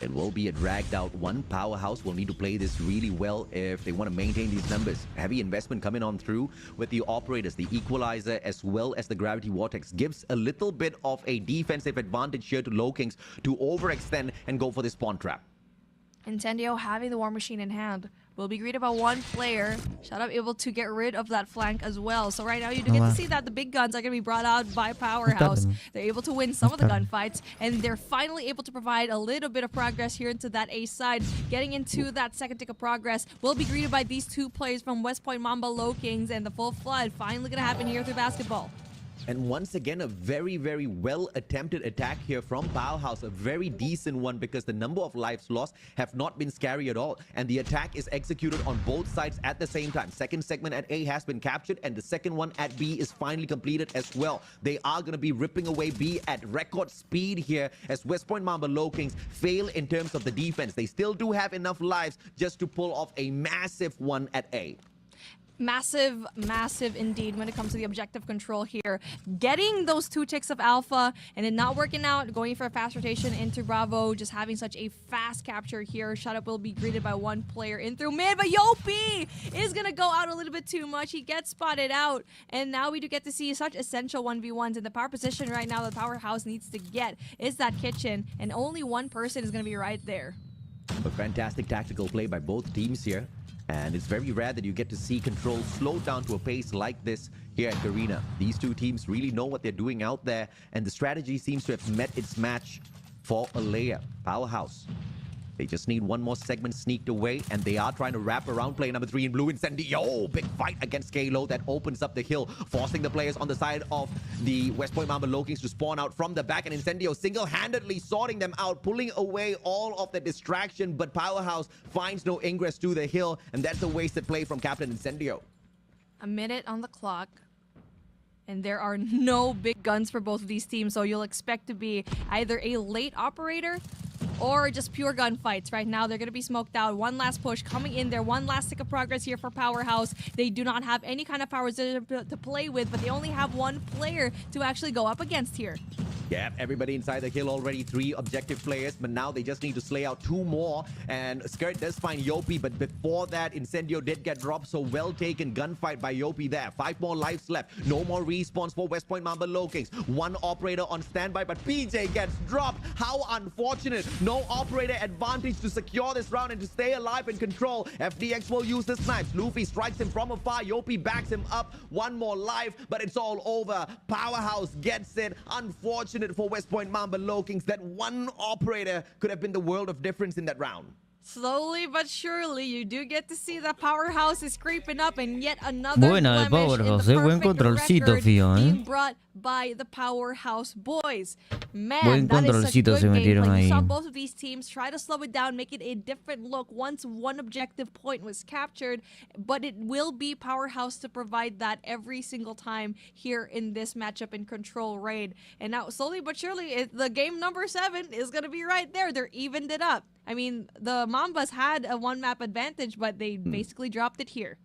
It will be a dragged out one. Powerhouse will need to play this really well if they want to maintain these numbers. Heavy investment coming on through with the operators, the equalizer, as well as the gravity vortex gives a little bit of a defensive advantage here to Low Kings to overextend and go for the spawn trap. Incendio having the War Machine in hand will be greeted by one player. Shutup able to get rid of that flank as well. So right now you do get to see that the big guns are going to be brought out by Powerhouse. They're able to win some of the gunfights, and they're finally able to provide a little bit of progress here into that A side. Getting into that second tick of progress will be greeted by these 2 players from West Point Mamba Low Kings, and the full flood finally going to happen here through basketball. And once again, a very, very well-attempted attack here from Powerhouse. A very decent one because the number of lives lost have not been scary at all. And the attack is executed on both sides at the same time. Second segment at A has been captured, and the second one at B is finally completed as well. They are going to be ripping away B at record speed here as West Point Mamba Low Kings fail in terms of the defense. They still do have enough lives just to pull off a massive one at A. Massive, massive indeed when it comes to the objective control here. Getting those 2 ticks of alpha and it not working out, going for a fast rotation into Bravo, just having such a fast capture here. Shutup will be greeted by one player in through mid, but Yopi is going to go out a little bit too much. He gets spotted out, and now we do get to see such essential 1v1s. In the power position right now that Powerhouse needs to get is that kitchen, and only one person is going to be right there. A fantastic tactical play by both teams here. And it's very rare that you get to see control slow down to a pace like this here at Garena. These 2 teams really know what they're doing out there, and the strategy seems to have met its match for Alea. Powerhouse They just need one more segment sneaked away, and they are trying to wrap around player number 3 in blue. Incendio, big fight against Kalo that opens up the hill, forcing the players on the side of the West Point Mamba Lokings to spawn out from the back, and Incendio single-handedly sorting them out, pulling away all of the distraction, but Powerhouse finds no ingress to the hill, and that's a wasted play from Captain Incendio. A minute on the clock. And there are no big guns for both of these teams, so you'll expect to be either a late operator or just pure gunfights. Right now, they're going to be smoked out. One last push coming in there. One last tick of progress here for Powerhouse. They do not have any kind of powers to play with, but they only have one player to actually go up against here. Yeah, everybody inside the hill already, 3 objective players, but now they just need to slay out 2 more. And Skirt does find Yopi, but before that, Incendio did get dropped, so well taken gunfight by Yopi there. 5 more lives left. No more respawns for West Point Mamba Lokings. 1 operator on standby, but PJ gets dropped. How unfortunate. No operator advantage to secure this round and to stay alive and control. FDX will use the snipes. Luffy strikes him from afar. Yopi backs him up. 1 more life, but it's all over. Powerhouse gets it. Unfortunate for West Point Mamba Lokings. That 1 operator could have been the world of difference in that round. Slowly but surely, you do get to see that Powerhouse is creeping up, and yet another blemish in the perfect record being brought by the Powerhouse boys. Man, that is a good gameplay. You saw both of these teams try to slow it down, make it a different look once one objective point was captured, but it will be Powerhouse to provide that every single time here in this matchup in Control Raid. And now, slowly but surely, the game number 7 is going to be right there. They're evened it up. I mean, the Mambas had a 1-map advantage, but they basically dropped it here.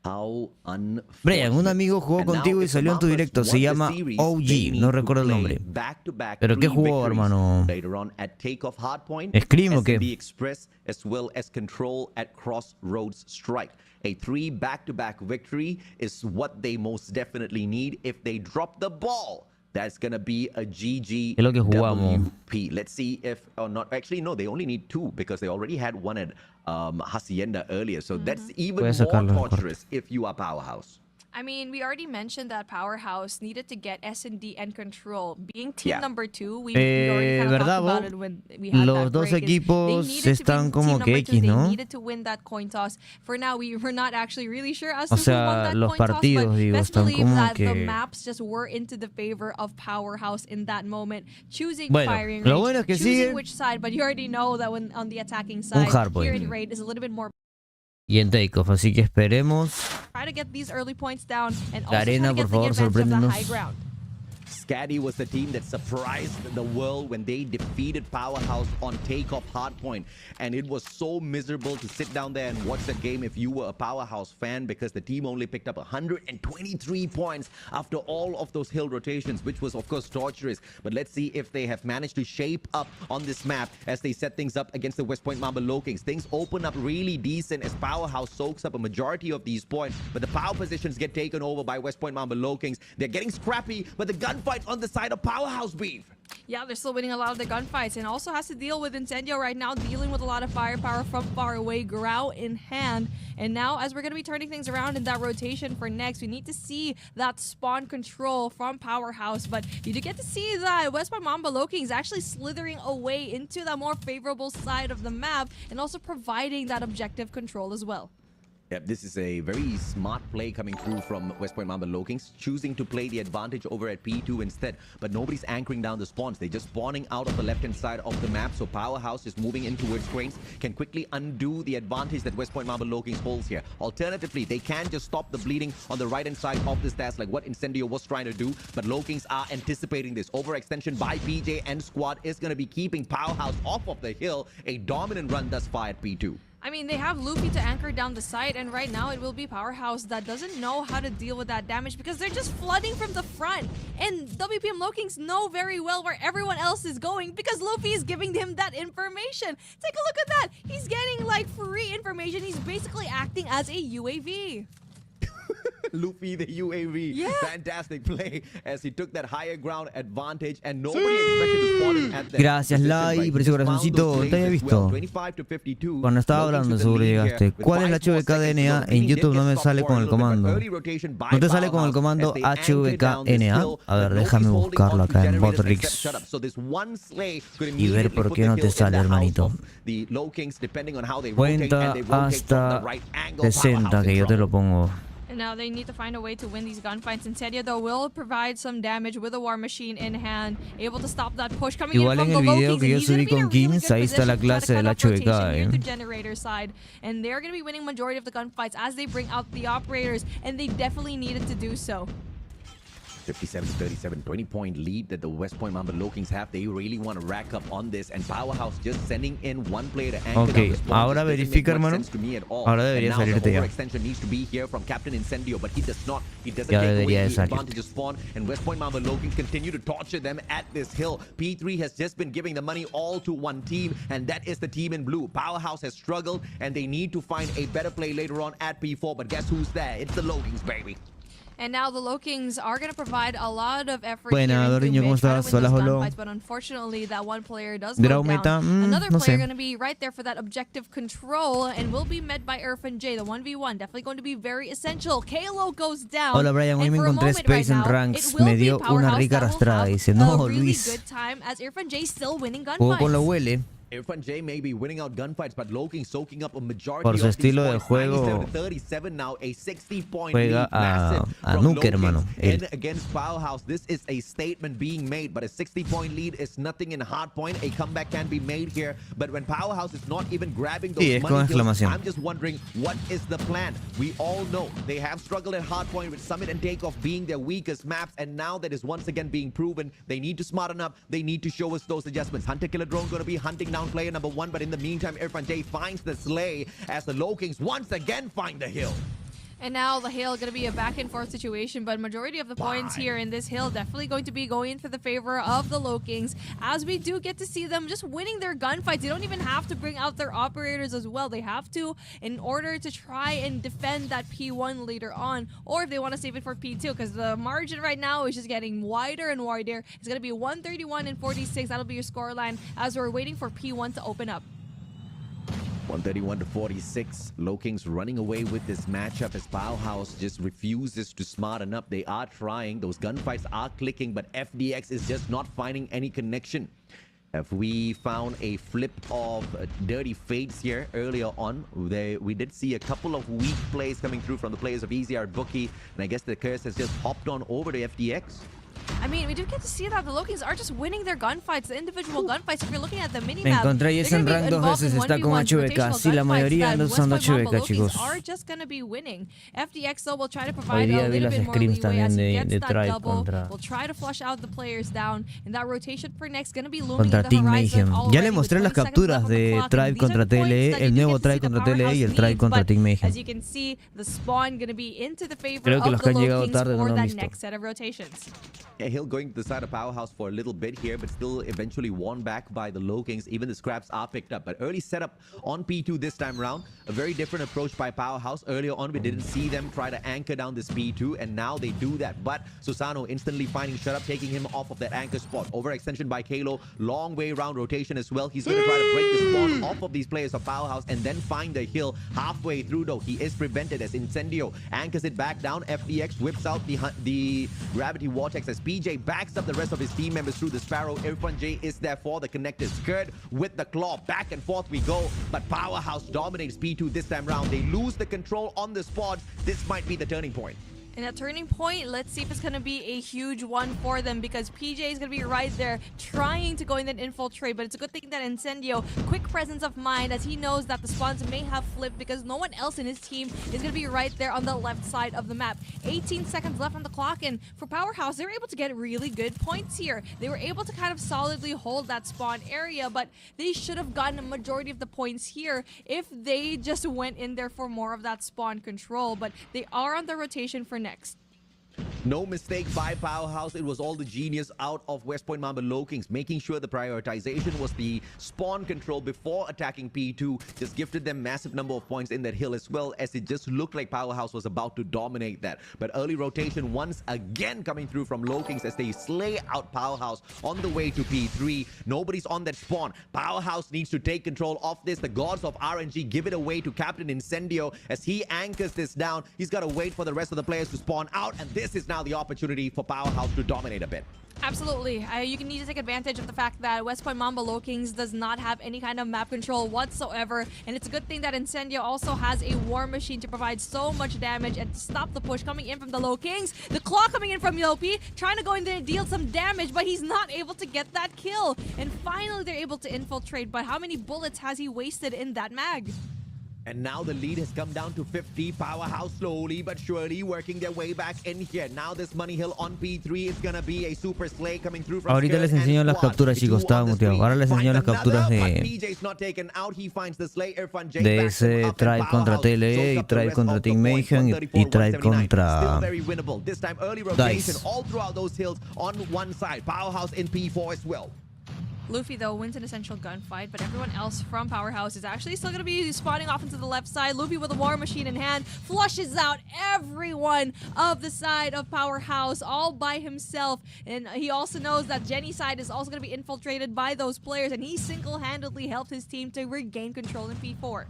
Brian, un amigo jugó contigo y salió en tu directo. Se llama OG, no recuerdo el nombre. ¿Pero qué jugó, hermano? ¿Scream o qué? As well as control at Crossroads Strike. A 3 back-to-back victory is what they most definitely need. If they drop the ball, that's going to be a GGWP. Let's see if or not. Actually, no, they only need 2 because they already had 1 at Hacienda earlier. So that's even more torturous if you are Powerhouse. I mean, we already mentioned that Powerhouse needed to get S&D and Control. Being team number 2, we already kind of talked about it when we had Los dos equipos están como que X, ¿no? They needed to win that coin toss. For now, we were not actually really sure as to who won that coin toss, but best believe that the maps just were into the favor of Powerhouse in that moment, choosing firing range, choosing which side, but you already know that when on the attacking side, here in Raid is a little bit more y en takeoff, así que esperemos. Try to get these early points down and also Garena, por favor, sorpréndenos. Scatty was the team that surprised the world when they defeated Powerhouse on takeoff hardpoint, and it was so miserable to sit down there and watch that game if you were a Powerhouse fan, because the team only picked up 123 points after all of those hill rotations, which was of course torturous. But let's see if they have managed to shape up on this map as they set things up against the West Point Mamba Lokings. Things open up really decent as Powerhouse soaks up a majority of these points, but the power positions get taken over by West Point Mamba Lokings. They're getting scrappy, but the gunfight on the side of Powerhouse beef. Yeah, they're still winning a lot of the gunfights, and also has to deal with Incendio right now, dealing with a lot of firepower from far away, Grau in hand. And now, as we're going to be turning things around in that rotation for next, we need to see that spawn control from Powerhouse. But you do get to see that West Point Mamba Lokings is actually slithering away into the more favorable side of the map, and also providing that objective control as well. Yep, this is a very smart play coming through from West Point Mamba Lokings, choosing to play the advantage over at P2 instead. But nobody's anchoring down the spawns. They're just spawning out of the left-hand side of the map. So Powerhouse is moving in towards cranes, can quickly undo the advantage that West Point Mamba Lokings holds here. Alternatively, they can just stop the bleeding on the right-hand side of the stairs, like what Incendio was trying to do. But Lokings are anticipating this. Overextension by PJ and squad is going to be keeping Powerhouse off of the hill. A dominant run thus far at P2. I mean, they have Luffy to anchor down the side, and right now it will be Powerhouse that doesn't know how to deal with that damage because they're just flooding from the front. And WPM Lokings know very well where everyone else is going because Luffy is giving them that information. Take a look at that. He's getting like free information. He's basically acting as a UAV. Luffy, the UAV. Yeah. Fantastic play as he took that higher ground advantage and nobody expected to spawn him at that Gracias, Lai, por ese corazoncito. Te había visto. Cuando estaba hablando seguro llegaste. ¿Cuál es la HVKDNA? En YouTube no me sale con el comando. ¿No te sale con el comando HVKNA? A ver, déjame buscarlo acá en Botrix y ver por qué no te sale, hermanito. Cuenta hasta 60 que yo te lo pongo. And now they need to find a way to win these gunfights. Incendio, though, will provide some damage with a war machine in hand, able to stop that push coming Igual in en from el the video Lokings. que yo subí con Kings, ahí está la clase del HVK, The generator side, and they're going to be winning majority of the gunfights as they bring out the operators, and they definitely needed to do so. 57-37, 20-point lead that the West Point Mamba Lokings have. They really want to rack up on this, and Powerhouse just sending in one player to anchor down the spawn. Ahora verifica, hermano. Ahora debería salirte ya. Extension needs to be here from Captain Incendio, but he does not. He doesn't Ya take debería away de the salir. advantage of spawn, and West Point Mamba Lokings continue to torture them at this hill. P3 has just been giving the money all to one team, and that is the team in blue. Powerhouse has struggled, and they need to find a better play later on at P4, but guess who's there? It's the Lokings, baby. And now the Lokings are going to provide a lot of effort Buena, here Doriño, ¿cómo estás? Hola, hola. but unfortunately that one player does go down. Another no player sé. going to be right there for that objective control and will be met by Irfan J. The 1v1 definitely going to be very essential. Kalo goes down. Hola, Brian, hoy and me for a encontré moment Space right and now, Ranks. it will Me be dio una Powerhouse rica that will arrastrada. have Dice, no, a really Luis. good time as Irfan J still winning Jugó con lo gunfights. huele. Irfan J may be winning out gunfights, but Loking soaking up a majority Por su of estilo these de points. juego, 97-37 now, a 60-point juega lead, massive a from Nuke, Lokings. hermano. And against Powerhouse, this is a statement being made, but a 60-point lead is nothing in hardpoint. A comeback can be made here, but when Powerhouse is not even grabbing those Sí, money kills, exclamación. I'm just wondering, what is the plan? We all know they have struggled at hardpoint with Summit and Takeoff being their weakest maps, and now that is once again being proven. They need to smarten up. They need to show us those adjustments. Hunter Killer Drone going to be hunting down player number 1, but in the meantime, Irfan J finds the slay as the Lokings once again find the hill. And now the hill going to be a back and forth situation, but majority of the points here in this hill definitely going to be going for the favor of the Lokings, as we do get to see them just winning their gunfights. They don't even have to bring out their operators as well. They have to in order to try and defend that P1 later on, or if they want to save it for P2, because the margin right now is just getting wider and wider. It's going to be 131-46. That'll be your scoreline as we're waiting for P1 to open up. 131-46. Lokings running away with this matchup as Powerhouse just refuses to smarten up. They are trying. Those gunfights are clicking, but FDX is just not finding any connection. If we found a flip of dirty fades here earlier on, we did see a couple of weak plays coming through from the players of EZR Bookie, and I guess the curse has just hopped on over to FDX. I mean, we do get to see that the Lokings are just winning their gunfights, the individual gunfights. If you're looking at the Me minimap, encontré y ese en rank dos veces está con HVK. Sí, la mayoría anda usando HVK, chicos. Are just going to be winning. FDX though will try to Hoy provide a día vi little las bit more scrims leeway as también he gets de that Tribe double. contra We'll try to flush out the players down, and that rotation for next going to be looming contra in the Team horizon Mayhem. already Ya le with mostré las 20 seconds left capturas on the de clock, Tribe and these are contra the points TLE, that el you nuevo get to see Tribe the contra TLE y Powerhouse el Tribe needs, contra but Team Mayhem. as you can see, the spawn going to be into the favor Creo que of los the que han llegado Lokings tarde no for lo han that visto. next set of rotations. Yeah, Hill going to the side of Powerhouse for a little bit here, but still eventually won back by the Lokings. Even the scraps are picked up, but early setup on P2 this time around. A very different approach by Powerhouse. Earlier on, we didn't see them try to anchor down this P2, and now they do that. But Susano instantly finding Shut Up, taking him off of that anchor spot. Overextension by Kalo. Long way around rotation as well. He's going to try to break the spawn off of these players of Powerhouse and then find the hill halfway through, though. He is prevented as Incendio anchors it back down. FDX whips out the gravity vortex as PJ backs up the rest of his team members through the Sparrow. Irfan J is there for the connected skirt with the claw. Back and forth we go, but Powerhouse dominates P2 this time round. They lose the control on the spot. This might be the turning point. And a turning point, let's see if it's going to be a huge one for them, because PJ is going to be right there trying to go in and infiltrate, but it's a good thing that Incendio, quick presence of mind, as he knows that the spawns may have flipped because no one else in his team is going to be right there on the left side of the map. 18 seconds left on the clock, and for Powerhouse, they were able to get really good points here. They were able to kind of solidly hold that spawn area, but they should have gotten a majority of the points here if they just went in there for more of that spawn control, but they are on the rotation for next. No mistake by Powerhouse. It was all the genius out of West Point Mamba Low Kings, making sure the prioritization was the spawn control before attacking P2. Just gifted them massive number of points in that hill as well, as it just looked like Powerhouse was about to dominate that. But early rotation once again coming through from Low Kings as they slay out Powerhouse on the way to P3. Nobody's on that spawn. Powerhouse needs to take control of this. The gods of RNG give it away to Captain Incendio as he anchors this down. He's got to wait for the rest of the players to spawn out, and this is now the opportunity for Powerhouse to dominate a bit. Absolutely. You can need to take advantage of the fact that West Point Mamba Low Kings does not have any kind of map control whatsoever. And it's a good thing that Incendio also has a War Machine to provide so much damage and stop the push coming in from the Low Kings. The Claw coming in from Yopi, trying to go in there and deal some damage, but he's not able to get that kill. And finally, they're able to infiltrate. But how many bullets has he wasted in that mag? And now the lead has come down to 50. Powerhouse slowly but surely working their way back in here. Now this Money Hill on P3 is gonna be a super slay coming through from Ahorita les enseño las capturas, chicos. Estaba muteado. Ahora les enseño las capturas de ese Tribe contra TLE y Tribe contra Team Mayhem y Tribe contra Dice. All throughout those hills on one side. Powerhouse in P4 as well. Luffy, though, wins an essential gunfight, but everyone else from Powerhouse is actually still going to be spawning off into the left side. Luffy with a War Machine in hand flushes out everyone of the side of Powerhouse all by himself. And he also knows that Jenny's side is also going to be infiltrated by those players, and he single-handedly helped his team to regain control in P4.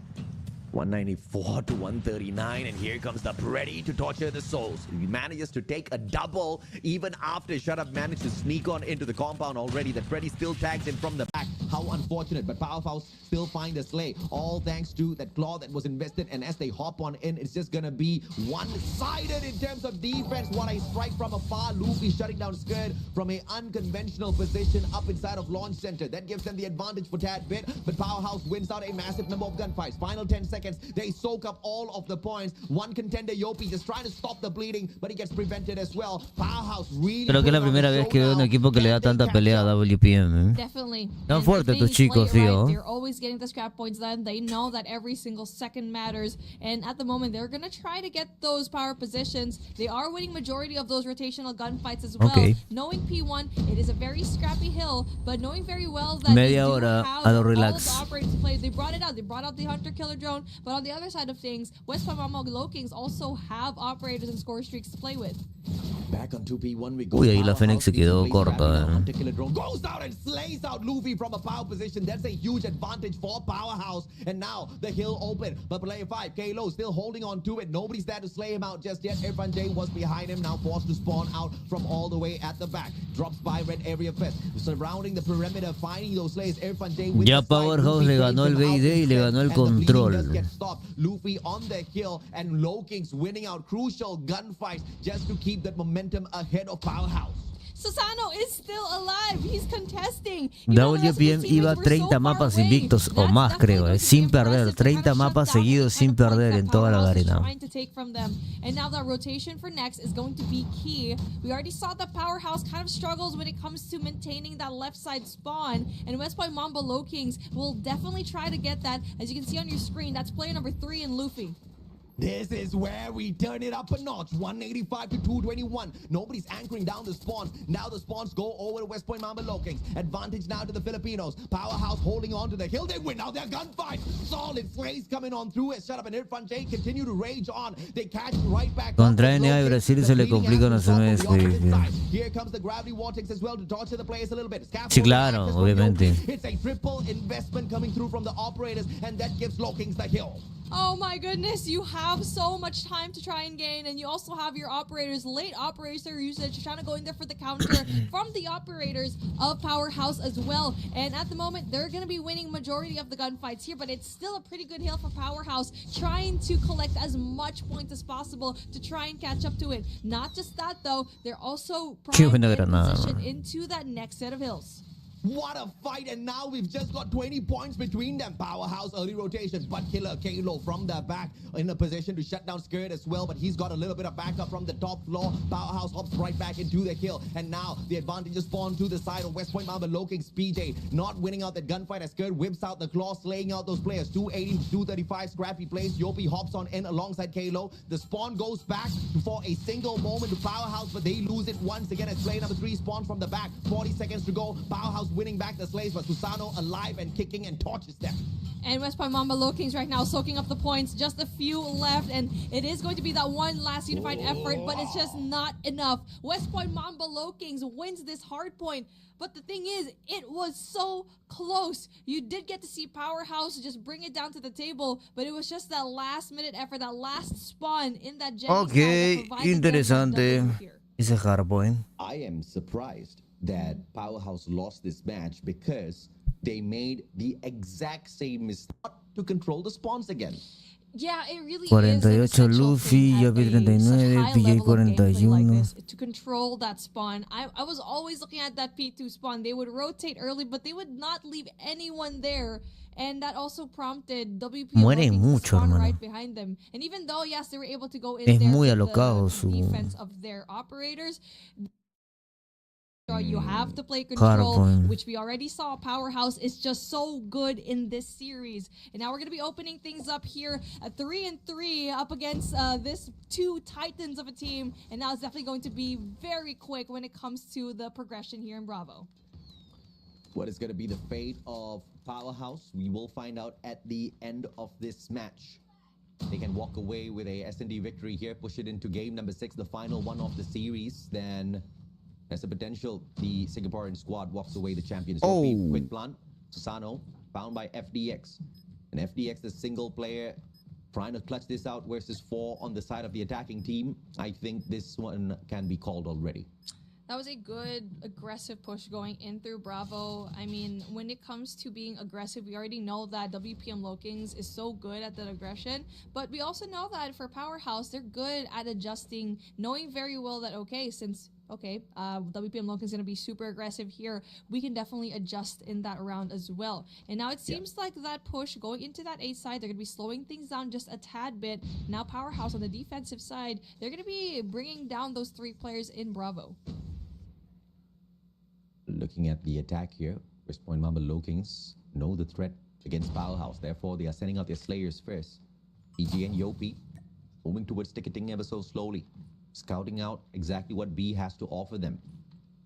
194 to 139, and here comes the Pretty to torture the souls. He manages to take a double even after Shut Up managed to sneak on into the compound already. The Pretty still tags in from the back. How unfortunate, but Powerhouse still find a slay. All thanks to that claw that was invested, and as they hop on in, it's just gonna be one-sided in terms of defense. What I strike from afar, Luffy shutting down Skirt from a unconventional position up inside of Launch Center. That gives them the advantage for tad bit, but Powerhouse wins out a massive number of gunfights. Final 10 seconds. They soak up all of the points. One contender, Yopi, just trying to stop the bleeding, but he gets prevented as well. Powerhouse really. Creo que es la primera vez que veo un equipo que le da tanta pelea a WPM. Definitely. Tan fuerte estos chicos, tío. They're always getting the scrap points done. They know that every single second matters, and at the moment they're gonna try to get those power positions. They are winning majority of those rotational gunfights as well. Okay. Knowing P1, it is a very scrappy hill, but knowing very well that Media they do hora have a lo all relax. of the operators to play. They brought it out. They brought out the Hunter Killer Drone. But on the other side of things, West Point Mamba Low Kings also have operators and score streaks to play with. Back on 2P1 we go. Uy, ahí la Fénix se quedó corta. Hunter Killer Drone goes out and slays out Luffy from a power position. That's a huge advantage for Powerhouse. And now the hill open. But player 5, Kalo, still holding on to it. Nobody's there to slay him out just yet. Irfan J was behind him, now forced to spawn out from all the way at the back. Drops by Red Area Fest. Surrounding the perimeter, finding those slays. Irfan J with ya Powerhouse le ganó el BID y le ganó el control. Luffy on the hill and Low Kings winning out crucial gunfights just to keep that momentum ahead of Powerhouse. Susano is still alive. He's contesting. WPM iba 30 mapas invictos o más, creo, sin perder. 30 mapas seguidos sin perder en toda la Garena. And now the rotation for next is going to be key. We already saw that Powerhouse kind of struggles when it comes to maintaining that left side spawn. And West Point Mamba Low Kings will definitely try to get that. As you can see on your screen, that's player number 3 in Luffy. This is where we turn it up a notch. 185 to 221. Nobody's anchoring down the spawns. Now the spawns go over to West Point Mamba Low Kings. Advantage now to the Filipinos. Powerhouse holding on to the hill. They win now their gunfight. Solid slays coming on through it. Shut up and Irfan J continue to rage on. They catch right back. Contra NA y Brasil se le complica no se me Here comes the gravity vortex as well to torture the players a little bit. Sí, claro, obviamente. It's a triple investment coming through from the operators, and that gives Low Kings the hill. Oh my goodness, you have so much time to try and gain, and you also have your operators, late operator usage, trying to go in there for the counter from the operators of Powerhouse as well. And at the moment, they're going to be winning majority of the gunfights here, but it's still a pretty good hill for Powerhouse, trying to collect as much points as possible to try and catch up to it. Not just that though, they're also prime position into that next set of hills. What a fight, and now we've just got 20 points between them. Powerhouse early rotation, but killer Kalo from the back in a position to shut down Skirt as well, but he's got a little bit of backup from the top floor. Powerhouse hops right back into the kill, and now the advantage is spawned to the side of West Point Mamba Loking's PJ, not winning out that gunfight as Skirt whips out the claw, slaying out those players. 280 to 235, scrappy plays. Yopi hops on in alongside Kalo. The spawn goes back for a single moment to Powerhouse, but they lose it once again as play number 3 spawns from the back. 40 seconds to go. Powerhouse winning back the slaves, but Susano alive and kicking and torches them. And West Point Mamba Lokings right now soaking up the points. Just a few left, and it is going to be that one last unified effort, but it's just not enough. West Point Mamba Lokings wins this hard point, but the thing is, it was so close. You did get to see Powerhouse just bring it down to the table, but it was just that last minute effort, that last spawn in that Jenny Okay, interesante ese hard point. I am surprised that Powerhouse lost this match because they made the exact same mistake to control the spawns again. Yeah, it really 48 Luffy, Yopi 39, PJ 41. To control that spawn. I was always looking at that P2 spawn. They would rotate early, but they would not leave anyone there. And that also prompted WP to spawn right behind them. And even though, yes, they were able to go in there with the defense of their operators, you have to play control, which we already saw. Powerhouse is just so good in this series. And now we're going to be opening things up here at 3-3 up against this 2 titans of a team. And now it's definitely going to be very quick when it comes to the progression here in Bravo. What is going to be the fate of Powerhouse? We will find out at the end of this match. They can walk away with a S&D victory here, push it into game number 6, the final one of the series. Then there's a potential the Singaporean squad walks away the champions. Quick plant, Susano, found by FDX. And FDX, the single player, trying to clutch this out versus 4 on the side of the attacking team. I think this one can be called already. That was a good, aggressive push going in through Bravo. I mean, when it comes to being aggressive, we already know that WPM Lokings is so good at that aggression. But we also know that for Powerhouse, they're good at adjusting, knowing very well that, okay, since WPM Lokings is going to be super aggressive here, we can definitely adjust in that round as well. And now it seems like that push going into that A side, they're going to be slowing things down just a tad bit. Now Powerhouse on the defensive side, they're going to be bringing down those 3 players in Bravo. Looking at the attack here, West Point Mamba Lokings know the threat against Powerhouse. Therefore, they are sending out their slayers first. PG and Yopi moving towards ticketing ever so slowly, scouting out exactly what B has to offer them.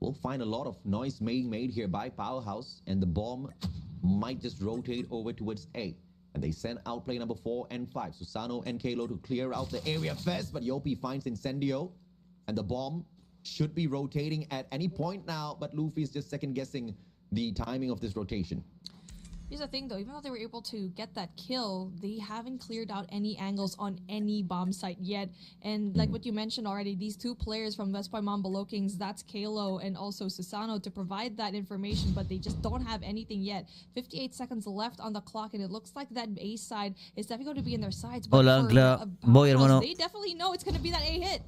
We'll find a lot of noise being made here by Powerhouse, and the bomb might just rotate over towards A. And they send out play number 4 and 5, Susano and Kalo, to clear out the area first, but Yopi finds Incendio, and the bomb should be rotating at any point now, but Luffy is just second guessing the timing of this rotation. Here's the thing though, even though they were able to get that kill, they haven't cleared out any angles on any bomb site yet. And like what you mentioned already, these 2 players from West Point Mamba Lokings, that's Kalo and also Susano, to provide that information, but they just don't have anything yet. 58 seconds left on the clock, and it looks like that A side is definitely going to be in their sides. But they definitely know it's going to be that A hit.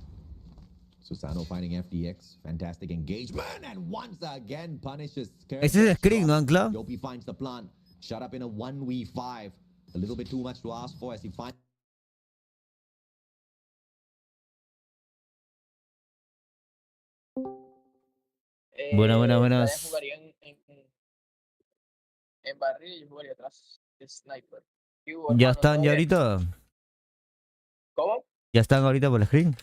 Susano finding FDX, fantastic engagement, and once again punishes. Ese es screen, ¿no, Ancla? Yopi finds the plant, shut up in a 1v5. A little bit too much to ask for as he finds. Buenas. En barril y yo jugaría atrás de sniper. ¿Ya están ya ahorita? ¿Cómo? ¿Ya están ahorita por el screen?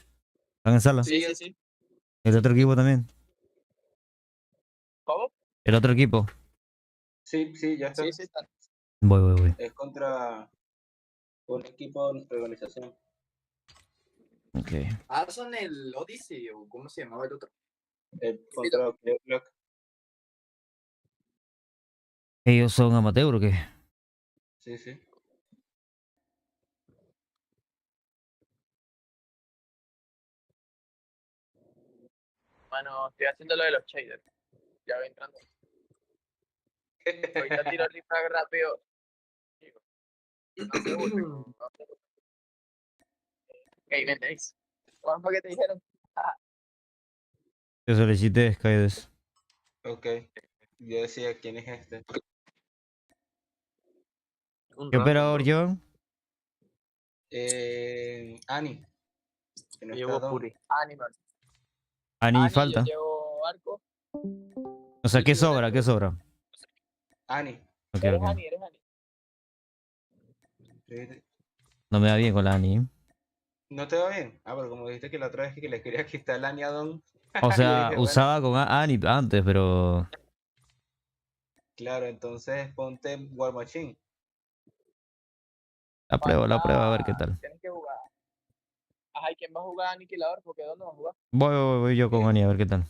¿Están en sala? Sí. ¿El otro equipo también? ¿Cómo? ¿El otro equipo? Sí, ya está. Sí, está. Voy. Es contra un equipo de nuestra organización. Ok. ¿Son el Odyssey o cómo se llamaba el otro? Contra Black. ¿Ellos son amateur o qué? Sí. Bueno, estoy haciendo lo de los shaders. Ya voy entrando. Ahorita tiro el refrag rápido. No se burlen. Ok, vendéis. ¿Cuál fue que te dijeron? Yo solicité Skydes. Ok. Yo decía, ¿quién es este? ¿Qué operador yo? Ani. Que no Llevo está Don. Puri. Animal. Ani Yo falta. llevo Arco. O sea, ¿qué sobra? ¿Qué sobra? Ani. Ok, Eres ok. Ani, eres Ani. No me da bien con la Ani. ¿No te va bien? Ah, pero como dijiste que la otra vez que le quería quitar el Ani a Don. O yo sea, dije, bueno, usaba con Ani antes, pero... claro, entonces ponte War Machine. La prueba, a ver qué tal. Tienes que jugar. Ajá, ¿y quién va a jugar Aniquilador? Porque ¿dónde va a jugar? Voy yo con Ani a ver qué tal.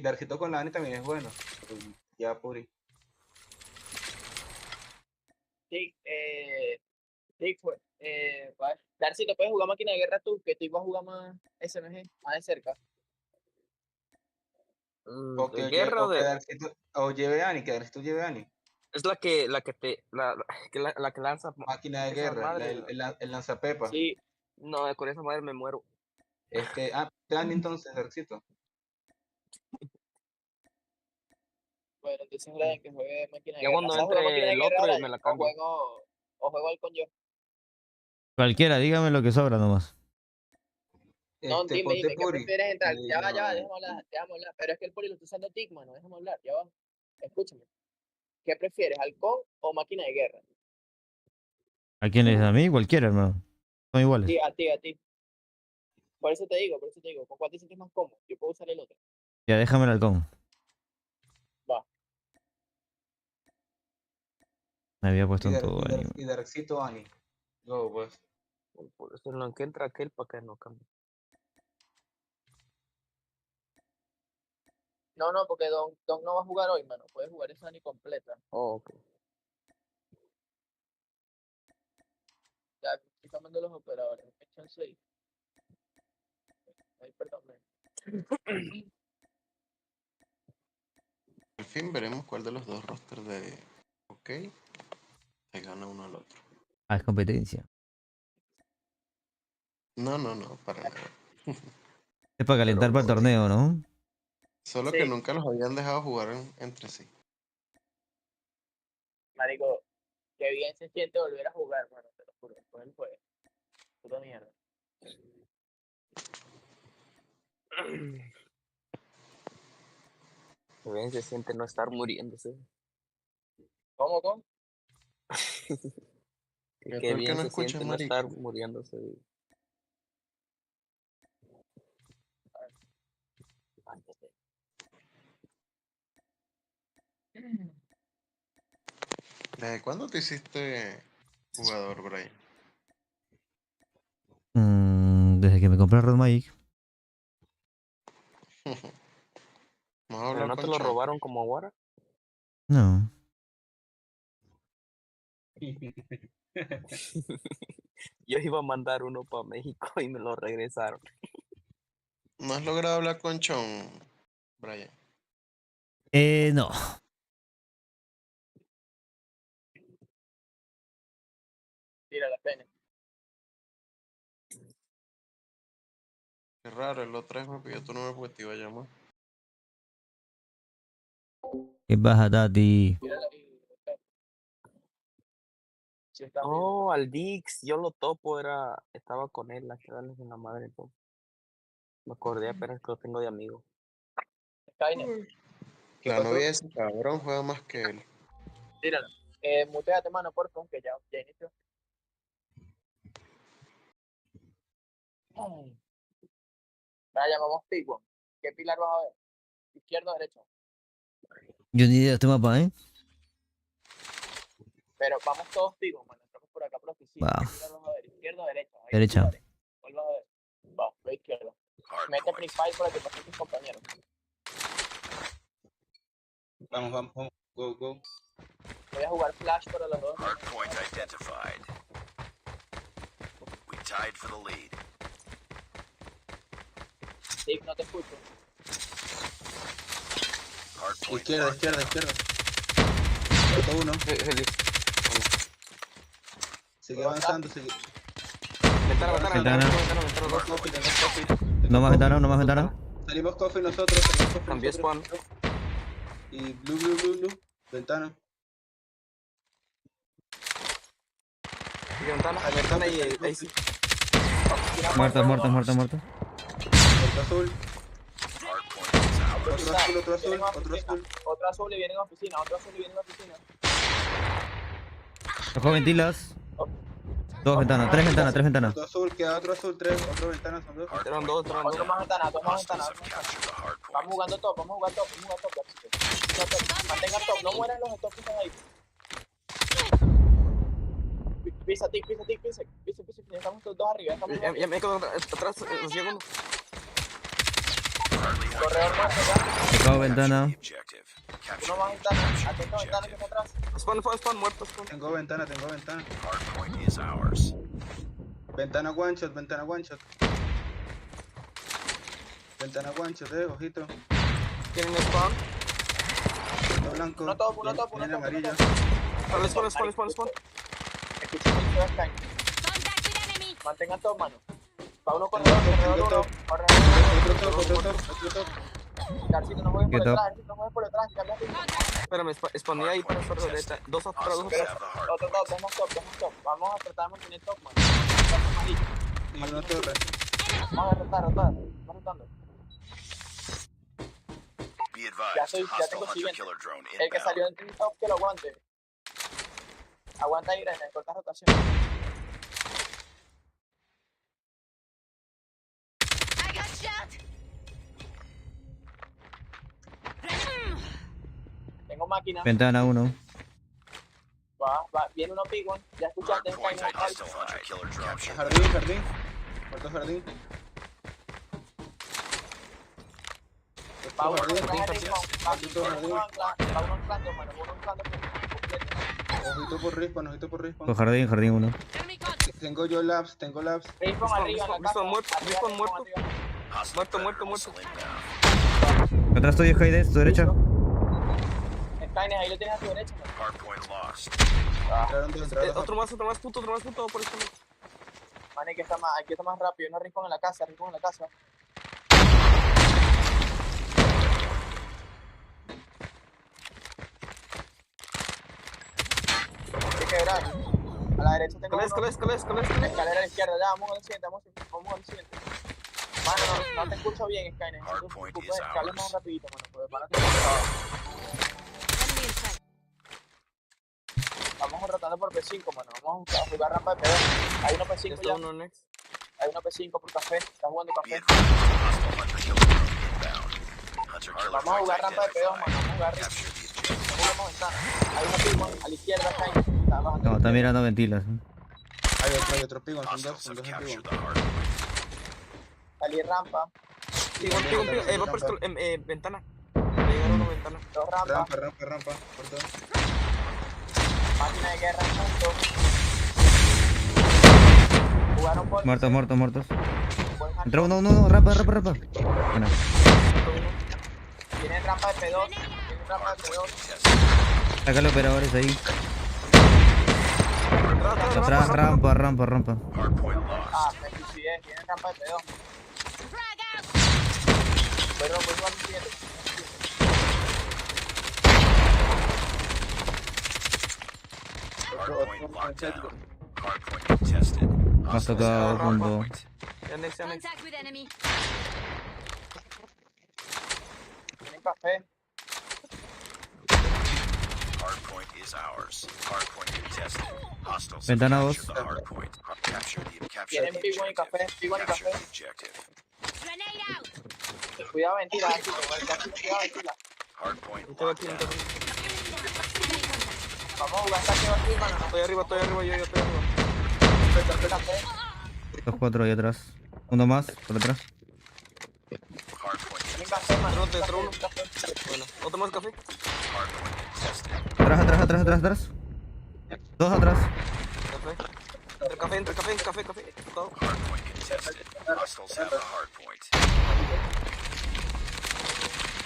Darcito con la Ani también es bueno. Ya, Puri. Sí, sí, pues. Darcito, ¿puedes jugar máquina de guerra tú? Que tú ibas a jugar más SMG, más de cerca. Porque, Guerra o que Darcito, o lleve Ani, que Darcito lleve Ani. es la que lanza Máquina de esa guerra, madre. el lanzapepa. Sí, no, con esa madre me muero. Te Ani entonces, Darcito. Bueno, entonces Brian que juegue máquina de Ya guerra. cuando ¿Sabes jugar máquina entre de el guerra, otro Brian? me la cambio. O juego al con yo. Cualquiera, dígame lo que sobra nomás. No, dime, Ponte ¿qué Puri. prefieres entrar? Y Ya va, no, déjame hablar. Pero es que el poli lo está usando Tigma, no déjame hablar, ya va. Escúchame. ¿Qué prefieres, halcón o máquina de guerra? ¿A quién es? ¿A mí? Cualquiera, hermano. Son iguales. Sí, a ti. Por eso te digo, ¿con cuál te sientes más cómodo? Yo puedo usar el otro. Ya, déjame el halcón. Va. Me había puesto en todo Ani. y Darcito Ani. Go, pues. Por eso en lo que entra aquel para que no cambie. No, porque Don no va a jugar hoy, mano. Puede jugar esa Ani completa. Oh, ok. Ya, estoy cambiando los operadores. Me echan 6. Ay, perdón. Al fin veremos cuál de los dos rosters de OK se gana uno al otro. Ah, es competencia. No, para nada. Es para calentar para el torneo, ¿no? Solo Sí. que nunca los habían dejado jugar entre sí. Marico, qué bien se siente volver a jugar, mano. Te lo juro. Con él fue puta mierda. Qué bien se siente no estar muriéndose. ¿Cómo? Qué bien se siente no estar muriéndose. ¿Desde cuándo te hiciste jugador, Brian? Desde que me compré el Red Magic. Vamos a ¿Pero hablar no te con lo Chon. robaron como Aguara? No. Yo iba a mandar uno para México y me lo regresaron. ¿No has logrado hablar con Chon, Brian? No. Tira la pena. Qué raro, el otro vez me pidió tu número porque te iba a llamar. ¿Qué pasa, Tati? Tírala ahí. Sí, está bien. Oh, al Dix, yo lo topo, estaba con él, la que en la madre. Pues. Me acordé apenas que lo tengo de amigo. Skynet. ¿Qué La pasó? novia de ese cabrón juega más que él. Tírala. Muteate, mano, por favor, que ya inició. Ahora llamamos Pico. ¿Qué pilar vas a ver? ¿Izquierda o derecha? Yo ni idea de este mapa, ¿eh? Pero vamos todos Pico, mano. Entramos por acá por la oficina. Va. ¿Qué pilar vas a ver? ¿Izquierda o derecha? Ahí Derecha. pilares. ¿Cuál vas a ver? Va, ve izquierda. Mete pre-fire para que pasen tus compañeros. Vamos. Go. Voy a jugar flash para los dos. Hardpoint identified. We tied for the lead. Sí, no te escucho. Hardpoint Izquierda. Falta uno. Sigue avanzando, sigue. Ventana. No más ventana. Salimos coffee nosotros. Cambié spawn. Y blue. Ventana. Y ventana y ahí sí. Muerto. Puerta azul. Otro azul. Otro azul y viene en oficina. Ojo, ventilas. Dos ventanas, tres ventanas. Otro azul, queda otro azul, tres. Otro ventana, son dos. Eran dos. Dos más ventanas. Vamos jugando top. Mantengan top, no mueran los top que están ahí. Pisa, estamos todos dos arriba. Ya me quedo atrás, nos llega uno. Correo muerto ya. Tocado ventana. Uno más ventana. Atento ventana que está atrás. Spawn, muerto. Tengo ventana. Hardpoint is ours. Ventana one shot. Ventana one shot, ojito. Tienen spawn. Punto blanco. Uno top. Viene amarillo. Spawn. Escuchen mucho Sky. Mantengan top, mano. Va uno corredor uno. Otro top. Garcito, no juegues por Quieto. detrás. Cambiaste. Espérame, spawné ahí para estar derecha. Dos atrás. Otro top, demos top. Vamos a tratar de mantener top, mano. Y una torre. Vamos a rotar. Vamos rotando. Be Ya advised, tengo hostile hunter siguiente. killer drone El que salió inbound. en top que lo aguante. Aguanta ahí, Grana, corta rotación. Tengo máquina. Ventana 1. Va. Viene uno P1. Ya escuchaste, Sky, Hardpoint no hostile hunter killer drone inbound. Jardín. Cuarto jardín. Va uno Jardín. detrás de Rincón. Va uno anclando, mano. Uno anclando completo. Ojito por respawn. Ojo, jardín 1. Tengo labs. Rincón arriba, en la casa. muerto. Arriba, Rincón Rincón muerto. arriba. Hostile Muerto. missile inbound. Atrás estoy, Sky, tu derecha. Skynet, ahí lo tienes a tu derecha, mano. Hardpoint lost. Entraron dos. Otro más puto por esto. Man, hay que estar más rápido. No Rincón en la casa. Hay que quebrar. A la derecha tengo uno. Escalera. Escalera a la izquierda. Ya, vamos al siguiente. Mano, no te escucho bien, Skynet. Hardpoint is Escales ours. más rapidito, mano. Porque para ti vamos rotando por P5, mano. Vamos a jugar rampa de P2. Hay uno P5 ya. Hay uno P5 por café. Está jugando Be café. advised, hostile hunter killer drone inbound. Hunter killer Vamos a drones jugar rampa de P2, mano. identified. Vamos a jugar Capture the objective. Jugamos ventana. Hay uno P1 a la izquierda, Skynet. Está bajando. No, está mirando ventilas. Hay otro pigón, son Hostiles dos have en captured pigón. the hardpoint. Salir rampa. Va por ventana. Llegaron una ventana. Dos rampas. Rampa. Por todo. Máquina de guerra juntos. Jugaron por... Muertos. Buen Entró uno, rampa. Bueno, Tienen rampa de P2. saca los operadores ahí. Atrás, rampa. Hardpoint lost. Me suicidé. Tienen rampa de P2. Pero voy a siguiente. Hardpoint locked down. Hardpoint contested. Más Hostiles tocado have the junto. hardpoint. Contact with enemy. Tienen café. Hardpoint is ours. Hardpoint contested. Hostiles have Ventana captured 2. the hardpoint. Capture the Tienen P1 y café. objective. P1 y Capture café. the objective. Grenade out. Cuidado, ventila. Cuidado, ventila. Hardpoint Estoy locked aquí. down. Vamos a jugar saqueo aquí, mano. Estoy arriba, yo estoy arriba. Café. 2-4 ahí atrás. Uno más, por atrás. Hardpoint Tienen contested. café, mano. Dentro uno. Café. Bueno, otro más café. Hardpoint contested. Atrás. Dos atrás. Entre café. Tocado. Hardpoint contested. Hostiles have the hardpoint.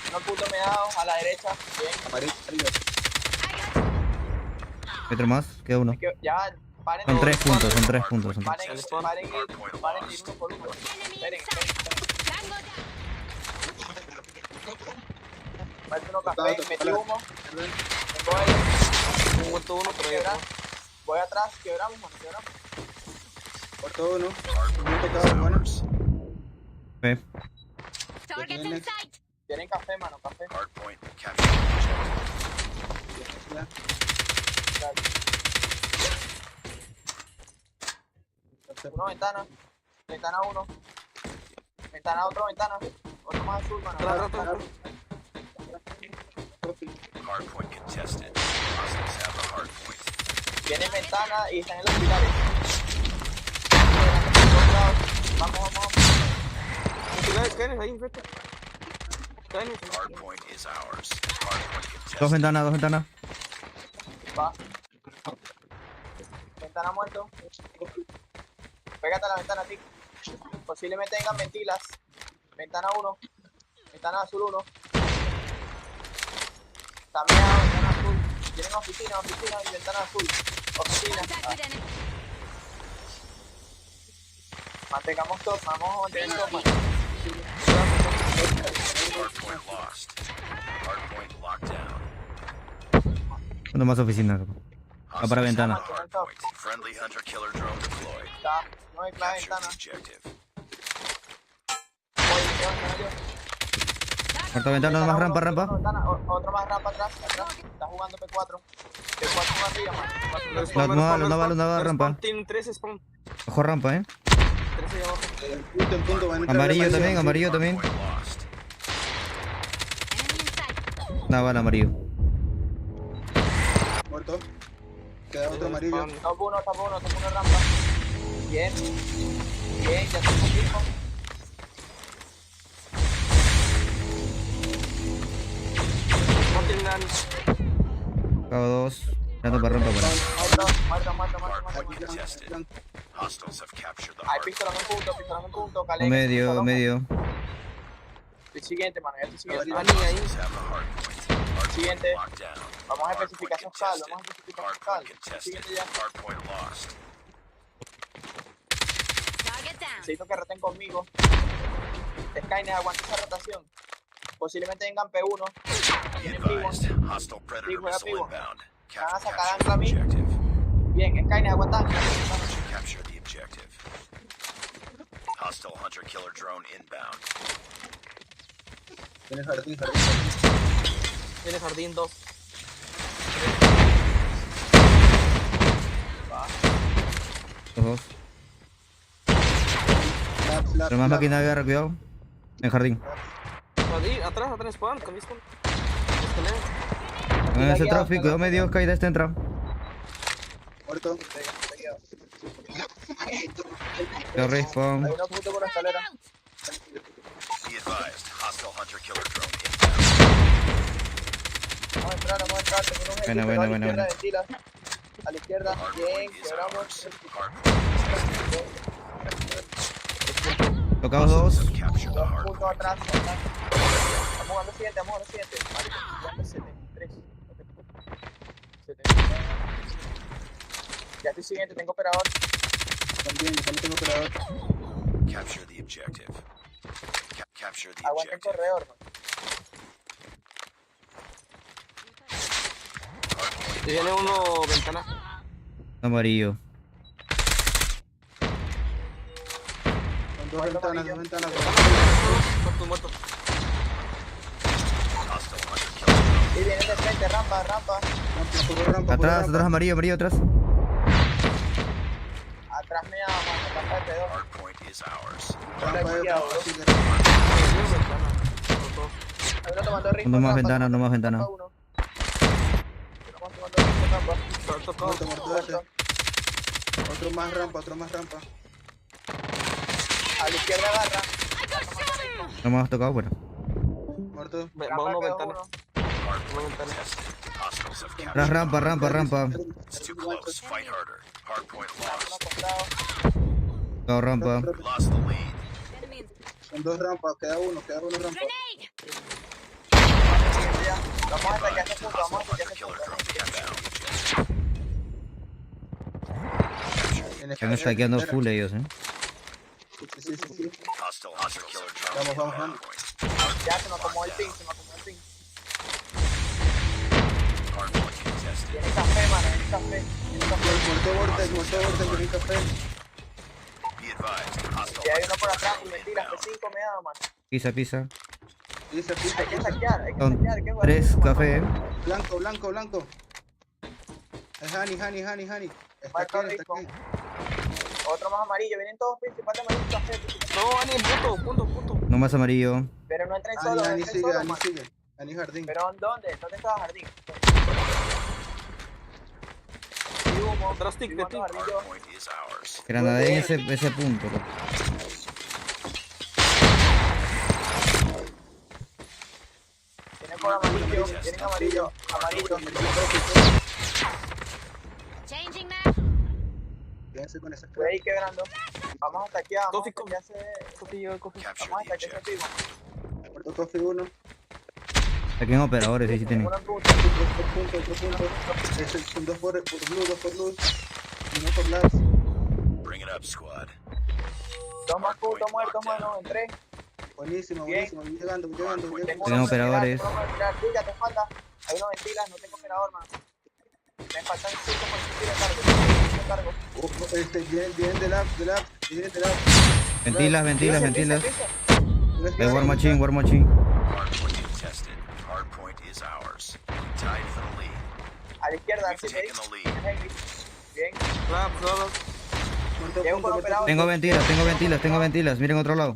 Uno puto meado a la derecha. Bien. Amarillo. Otro más, queda uno. Ya, paren. Son 3 puntos. Paren Hardpoint ir uno por uno. Enemy Esperen. inside. Tango down. Falta uno café, metí humo. Tengo él. Un muerto uno, pero Quebra. Voy atrás, quebramos, mano, quebramos. Muerto uno. Un tocado, bueno. Target in sight. Tienen café, mano, café. Hardpoint captured. Uno ventana. Ventana uno. Ventana otro, ventana. Otro más azul, mano. Hardpoint contested. Hostiles have the hardpoint. Tienen ventana y están en los pilares. Vamos, vamos, vamos. Caen ahí enfrente. Hardpoint is ours. Hardpoint contested. Dos ventanas. Va. Ventana muerto. Pégate a la ventana, Tic. Posiblemente tengan ventilas. Ventana 1. Ventana azul 1. También ventana azul. Tienen oficina y ventana azul. Oficina. Contact with enemy. Mantengamos top, vamos a mantener top, man. Hardpoint lost. Hardpoint locked down. Uno más oficina. Va para ventana. Hardpoint. Friendly hunter killer drone deployed. Está, no hay clave Capture the ventana. objective. Cuarta ventana, más rampa. Otro más rampa atrás. Está jugando P4. P4 arriba, man. No va rampa. Tienen 3 spawn. Ojo rampa, 3 ahí abajo. En punto, van a entrar Amarillo Batalla. también. Point lost. Enemy in sight. Nada, vale, amarillo. Muerto. Queda otro amarillo. Top 1 rampa. Bien, ya tengo tiempo. Cago 2. Dando para rampa para. Muerto. Hardpoint contested. Hostiles have captured the Hay hardpoint. pistolas en punto. Calé, Medio. El siguiente, mano, ya estoy siguiente. Hostiles have the hardpoint. Siguiente. Hardpoint locked down. Vamos a Hardpoint especificación cal, contested. Hardpoint contested. Siguiente ya. Hardpoint lost. Target down. Necesito que roten conmigo. Skynet, aguanta esa rotación. Posiblemente vengan P1. Be Tienen P1. advised. Hostile predator Sí, juega missile vivo. inbound. Van a sacar Capture ancla a the mí. objective. Bien, Skynet, aguanta ancla. Capture the objective. Hostile hunter killer drone inbound. Tiene jardín. Tiene jardín 2. Dos. Pero más máquina de guerra, cuidado. En jardín. Jardín, atrás spawn, con mis En ese tráfico, cuidado medio, caída esta entra. Muerto. Yo respawn. Hay uno punto por la escalera. Be advised. Hostile hunter killer drone inbound. Vamos a entrar. Tengo un Buena. a la izquierda, ventila. A la izquierda, bien, Hardpoint is quebramos. ours. Hardpoint contested. Tocados 2. Have captured the Dos hardpoint. puntos atrás. Vamos jugando siguiente. Vale, jugando 73. Ya estoy siguiente, tengo operador. También tengo operador. Capture the objective. Capture the Aguanta el objective. correo, hermano. Tiene uno ventana. Amarillo. Con dos ventanas. Muerto. Hostile hunter killer drone. Y viene de frente, rampa. Rampa. Atrás, amarillo atrás. Atrás me llama, mano, rampa de P2. Hardpoint is ours. Rampa Hay uno tomando riesgo. No más rampa, ventana. rampa uno. Estamos tomando riesgo, rampa. Muerto. Otro más rampa. A la izquierda agarra. No me has tocado, bueno. Muerto. Va uno ventana. Hardpoint contested. Hostiles have captured. Rampa. It's too close. Fight harder. Hardpoint Uno lost. acostado. Tocado rampa. We lost the lead. Enemy in Con dos rampas. Queda uno rampa. grenade. Ya. Vamos a sacar ese punto, Hostile hunter killer drone inbound. Están stackeando full ellos, Sí. Hostile hunter killer drone Vamos. inbound. Ya se me acomodó el ping, café. Tiene café. Muerto borde, viene café. Be advised, hostile Y hay uno hunter por killer atrás, drone mentiras, que inbound. 5 me ha dado, mano. Pisa. Pisa. Hay que saquear, Son ¿qué jugar 3 eso, mano? café. Blanco. Es Hani. Está Marco aquí. rico. Otro más amarillo, vienen todos principales amarillos café. No, Ani, punto. No más amarillo. Pero no entren solo, Hani entren solo, sigue, mano. Hani jardín. Pero ¿dónde? ¿Dónde está jardín? Y humo. Atrás, tic, Y humo, tic. jardín yo. Hardpoint is ours. Granada en ese punto. Tienen por amarillo, tienen amarillo. Changing map. Quédense con esa Voy a ir quebrando. Vamos a taquear, Coffee, vamos a taquear Capture Vamos a the taquear ese objective. pivo. Muerto coffee 1. Aquí en operadores, ahí sí tienen. Uno en punto. Otro punto. Son 2 por blue. 1 por labs. Bring it up, squad. 2 más puntos muertos, mano, en 3. Buenísimo. Bien. Voy llegando. Tienen operadores. Ya te falta. Hay uno ventilas, no tengo operador, mano. Me faltan 5 por cargo. Vienen de labs. Ventilas. De War Machine. Hardpoint contested. Hardpoint is ours. Tied for the lead. A la izquierda, We've así taken the lead. Bien. Muerto Llevo con punto. operador. Tengo ventilas. Miren otro lado.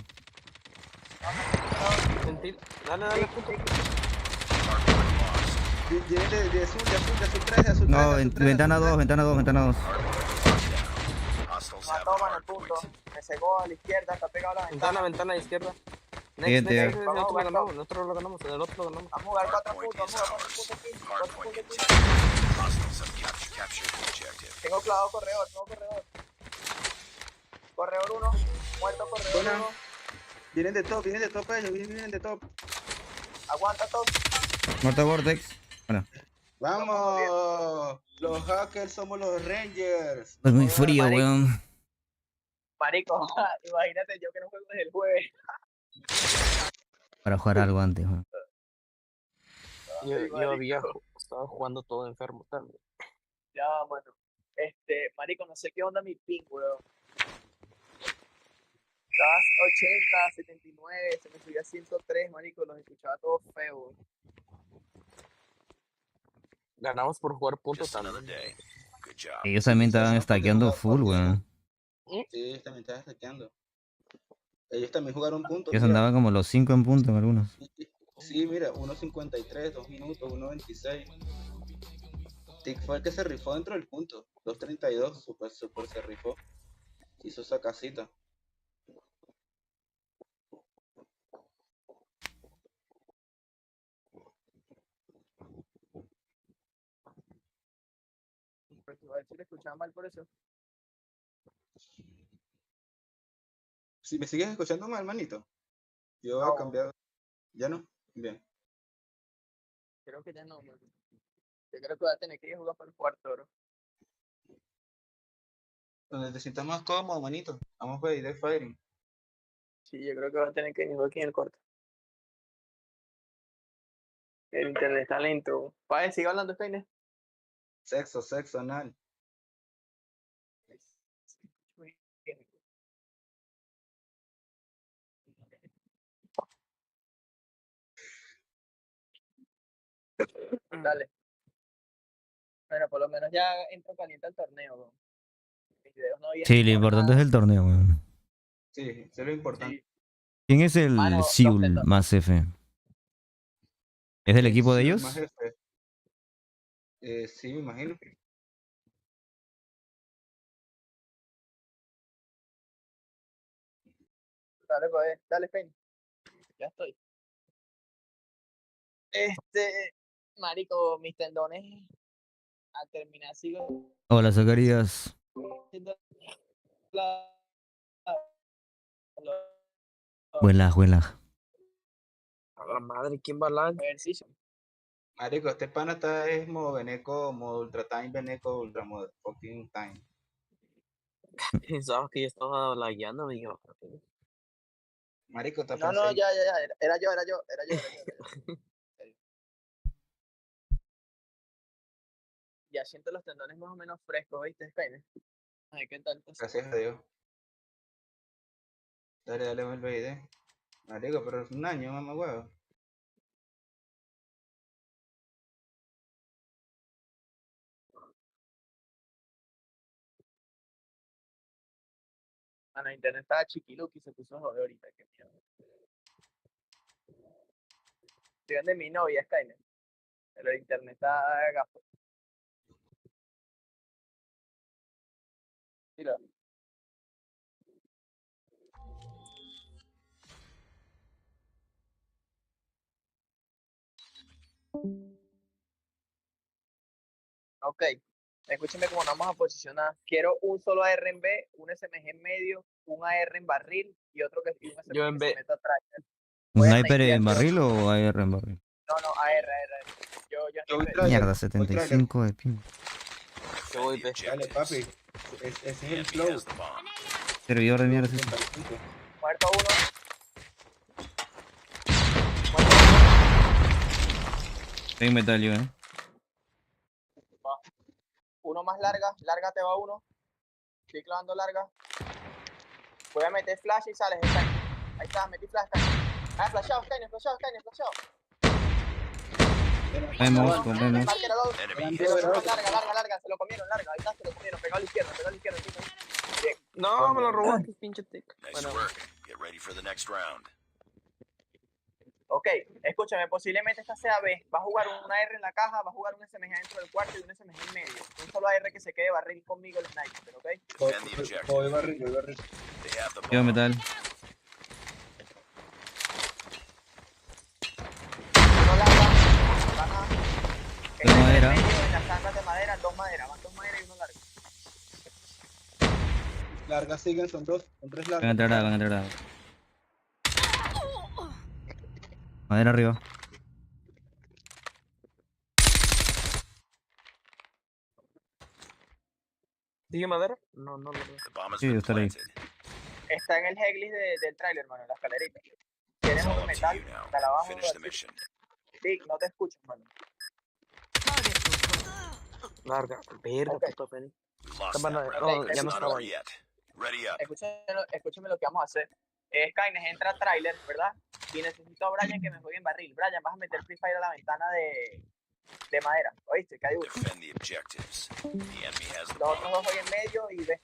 Dale, punto. Hardpoint lost. Vienen de azul 3, de azul 3. No, ventana 2. Hostiles have Mató, the mano, el punto. hardpoint. Me cegó a la izquierda, está pegado a la ventana. Ventana izquierda. Siguiente. Nosotros lo ganamos. Vamos a jugar 4 Hardpoint puntos, is vamos a jugar 4 ours. puntos aquí. 4 Hardpoint puntos aquí. contested. Hostiles have captured the objective. Tengo clavado corredor. Corredor 1, muerto corredor Buena. 1. Vienen de top ellos, vienen de top. Aguanta todo. Muerto Vortex. Bueno. ¡Vamos! Los hackers somos los Rangers. Es muy frío, marico. weón. Marico, imagínate yo que no juego desde el jueves. Para jugar algo antes, weón. Yo había estado jugando todo enfermo también. Ya, mano. Marico, no sé qué onda mi ping, weón. Estabas 80, 79, se me subía a 103, marico, los escuchaba todos feos. Ganamos por jugar puntos Just another también. day. Good job. Ellos también estaban stackeando full, weón. Sí, ellos también estaban hackeando. Ellos también jugaron puntos. Ellos andaban como los 5 en punto en algunos. Sí, mira, 1.53, 2 minutos, 1.26. Tick fue el que se rifó dentro del punto. 2.32, super se rifó. Hizo esa casita. A ver si le escuchaba mal por eso. Si me sigues escuchando mal, manito. Yo No. he cambiado. ¿Ya no? Bien. Creo que ya no, mano. Yo creo que voy a tener que ir a jugar para el cuarto, bro. Donde te sientas más cómodo, manito. Vamos a ir de firing. Sí, yo creo que voy a tener que ir aquí en el cuarto. El internet está lento. Padre, sigue hablando, Steiner. Sexo anal. Dale. Bueno, por lo menos ya entro caliente al torneo, bro. Mis videos no vienen Sí, lo por importante es nada. el torneo, weón. Sí, eso es lo importante. Sí. ¿Quién es el Mano, Seoul los más F? ¿Es del equipo de Sí, ellos? más jefe. Sí, me imagino. Dale, pues, dale, Steiner. Ya estoy. Marico, mis tendones al terminar sigo Hola, Zacarías. haciendo la- los Buenas. A la madre, ¿quién va a la? ejercicios. Marico, este pana está es modo Beneco, modo Ultra Time, Beneco, Ultra Modo fucking Time. Pensaba que yo estaba lagueando, me digo. Marico, está No, ya, era yo. ya siento los tendones más o menos frescos, ¿viste, Skynet? Ay, ¿qué tal? Gracias a Dios. Dale, vuelve ahí, de. Marico, pero es un año, mamá huevo. Mano, internet estaba chiquiluki y se puso a joder ahorita, qué mierda. Estoy de mi novia, Skynet. Pero el internet está gafo. Mira. Ok, escúcheme cómo nos vamos a posicionar. Quiero un solo AR en B, un SMG en medio, un AR en barril y otro que un SMG Yo en que se B. meta atrás. ¿Sniper en barril o AR en barril? No, AR. Yo Yo voy en B. trailer, Mierda, voy 75 de ping. Yo voy B. Dale, papi. Ese es el flow. Servidor de mierda. 75. Muerto uno. Estoy en metal yo, Uno más larga te va uno. Estoy clavando larga. Voy a meter flash y sales. Ahí está, metí flash. Ah, flashado. Vemos. Larga, se lo comieron, larga. Ahí está, se lo comieron. Pegado a la izquierda. Bien. No, me lo robaste, pinche tic. Nice work. Get ready for the next round. Ok, escúchame, posiblemente esta sea B. Va a jugar una R en la caja, va a jugar un SMG dentro del cuarto y un SMG en medio. Un solo AR que se quede barril conmigo el sniper, ¿ok? Defend the objective. Voy barril. They have the Yo bomb. metal. Uno larga, Gana. Dos madera. En medio, en las zanjas de madera, dos maderas. Van dos maderas y uno largo. Largas siguen, son tres largas. Van a entrar. Madera arriba. ¿Sigue madera? No lo veo. The bomb has Sí, been está ahí. planted. Está en el headlist del trailer, hermano, en la escalerita. Tienes It's all uno up to metal, you now. hasta abajo. Finish the mission. Sí, no te escucho, hermano. Larga. Verga, Ok. puta pena. We lost Está that bueno, round. no, It's ya no not estaba over ahí. yet. Ready up. Escúcheme lo que vamos a hacer. Skynet entra trailer, ¿verdad? Y necesito a Bryan que me juegue en barril. Bryan, vas a meter Free Fire a la ventana de madera. ¿Oíste? Que hay uno. Defend the objectives. The enemy has the Los otros bomb. dos jueguen en medio y ve.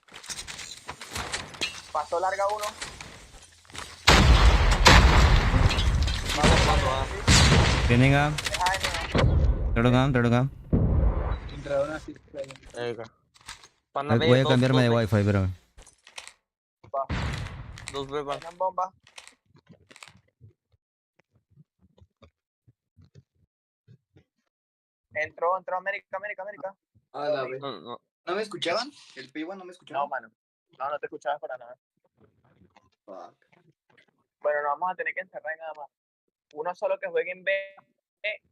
Pasó larga uno. Vienen A. Drogan. Entraron así. Verga. Pana B, Voy a dos, cambiarme de dos B. wifi, pero. Dos B van. Vengan bomba. Entró América. Ah, la vez. No. ¿No me escuchaban? ¿El pivo no me escuchaba? No, mano. No te escuchabas para nada. Fuck. Bueno, nos vamos a tener que encerrar en nada más. Uno solo que juegue en B,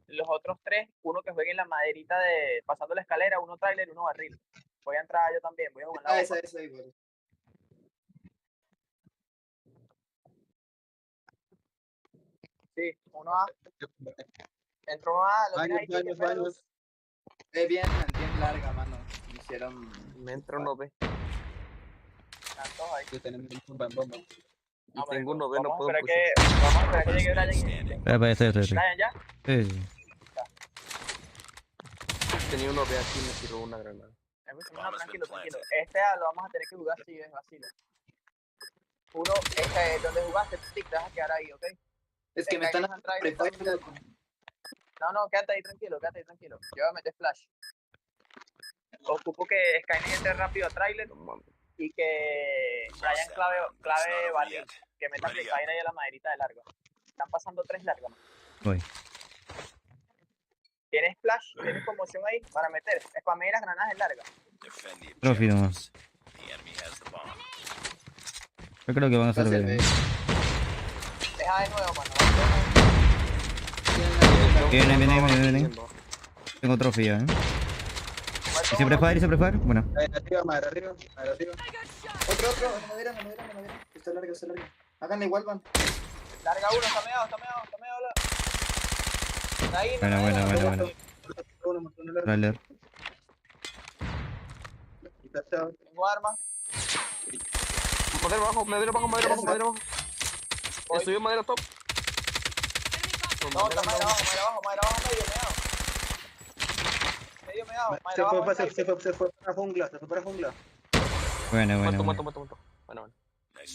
los otros tres, uno que juegue en la maderita de pasando la escalera, uno trailer y uno barril. Voy a entrar yo también, voy a jugar la bomba. Esa igual. Sí, uno A. Entró uno A, lo tienes ahí. Baños. Bien larga, mano. Hicieron. Me entra uno B. Todos ahí. Que tenemos bomba. Y tengo uno B, no Vamos puedo a pushar. esperar que llegue Bryan. Espera, estoy. Bryan, ¿ya? Sí. Tenía uno B aquí y me tiró una granada. Tranquilo. Este A lo vamos a tener que jugar si es vacilo. Uno, donde jugaste, te vas a quedar ahí, ¿ok? Es que me están preparando. No, quédate ahí tranquilo. Yo voy a meter flash. Ocupo que Skynet entre rápido a trailer y que Bryan clave barril. Que meta Free Fire ahí a la maderita de larga. Están pasando tres largas. Voy. ¿Tienes flash? ¿Tienes conmoción ahí para meter? Spamé las granadas en larga. Defend the Trophy nomás. objectives. The enemy has the bomb. Yo creo que van a ser B. Deja de nuevo, mano. Vienen. Tengo trophy ya, ¿Y se prepara? Bueno. Arriba. Otro. Madera. Está larga. Háganle igual, van. Larga uno, está meado. Está ahí, Bueno. Trailer. Tengo armas. Madera abajo, madera abajo, madera abajo, madera abajo. Subió madera top. No, está madera abajo, medio meado. Medio meado, Se fue para jungla, Bueno. Muerto. Bueno.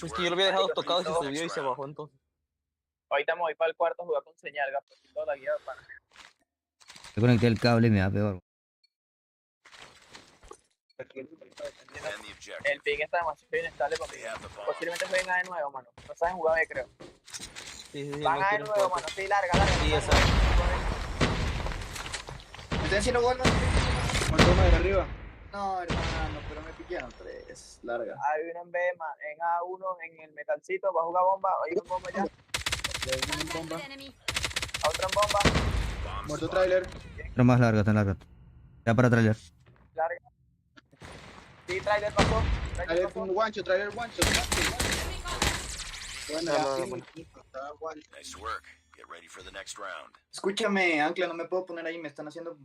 Pues que yo lo había dejado tocado y se subió y se bajó entonces. Ahorita me voy para el cuarto a jugar con señal, gasto. Toda la guía para. Yo conecté el cable y me da peor. El ping está demasiado inestable conmigo. Posiblemente se venga de nuevo, mano. No saben jugar B, creo. Sí, Van a de nuevo, mano. Sí, larga. Sí, esa. ¿Me están haciendo gol, man? Muerto madera arriba. No, hermano, pero me pillaron 3. Larga. Hay uno en B, man. En A1, en el metalcito. Va a jugar bomba. Hay un bomba ya. Contact enemy. Otra en bomba. Muerto trailer. Pero más larga, tan larga. Ya para trailer. Larga. Sí, trailer pasó. Trailer guancho. Bueno, Nice work. Get ready for the next round. Escúchame, Ancla, no me puedo poner ahí, me están haciendo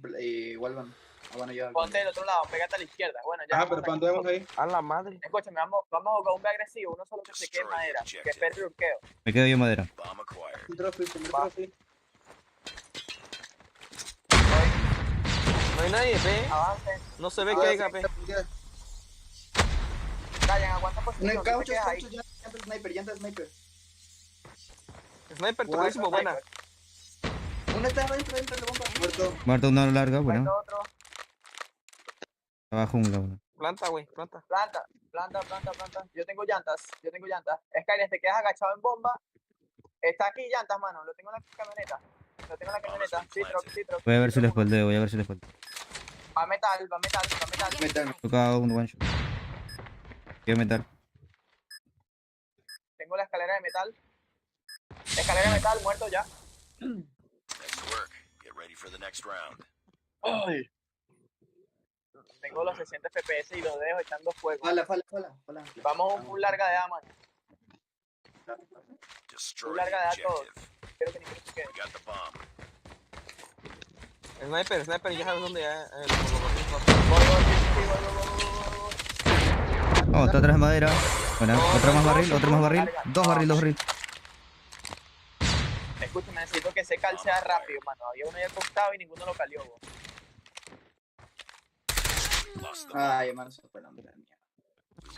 Walvan. Ah, bueno, ya. Ponte del otro lado, pégate a la izquierda. Bueno, ya. pero ¿cuándo vemos ahí? A la madre. Escúchame, vamos a jugar un B agresivo. Uno solo que se quede en madera. Que espere el urqueo. Me quedo yo madera. Bomb acquired. Un trofeo. No hay nadie, pe. Avance. No se ve que haya, pe. Brian, aguanta No posición. hay No te cauchos, quedes ahí. ya anda el sniper. Sniper, tocadísimo, buena. Uno está dentro de la bomba. Muerto una larga, bueno. Muerto otro. Abajo jungla, bueno. Planta, güey, planta. Planta. Yo tengo llantas. Skyler, te quedas agachado en bomba. Está aquí llantas, mano. Lo tengo en la camioneta. Citrox. Voy a ver si les espaldeo, Va metal. Metal. Tocado un one shot. Quiero metal. Tengo la escalera de metal. Muerto ya. Nice work. Get ready for the next round. Ay. Tengo los 60 FPS y los dejo echando fuego. Fala. Vamos a un full larga de A, man. Destroy Full the larga de A todos. objective. Quiero que ninguno se quede. We got the bomb. Sniper, ya sabes dónde ya. Oh, está atrás de madera. Bueno, otro más barril. Dos barril. Escúchame, necesito que ese cal sea rápido, mano. Había uno ahí al costado y ninguno lo calió. Lost the bomb. Ay, hermano, se fue la mierda. We lost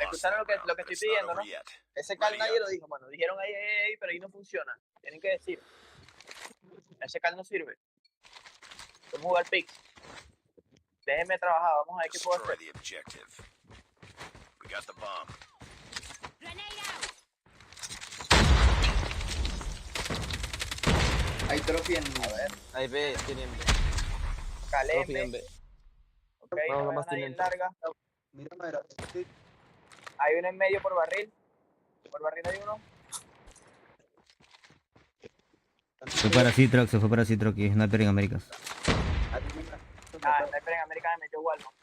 Escucharon that lo que round, estoy but it's pidiendo, not ¿no? over yet. Ese cal Ready nadie up. lo dijo, mano. Dijeron ahí, pero ahí no funciona. Tienen que decir. Ese cal no sirve. Vamos a jugar picks. Déjenme trabajar, vamos a ver qué puedo Destroy hacer. the objective. We got the bomb. Grenade out. Hay trophy en. A ver, Ahí ve, tienen B. caleme. B. Ok, No, no nomás más tienen tienen larga. Mira madera. Hay uno en medio por barril. Por barril hay uno. Se fue para Citrox y Sniper en Américas. Sniper en América me metió Walmart.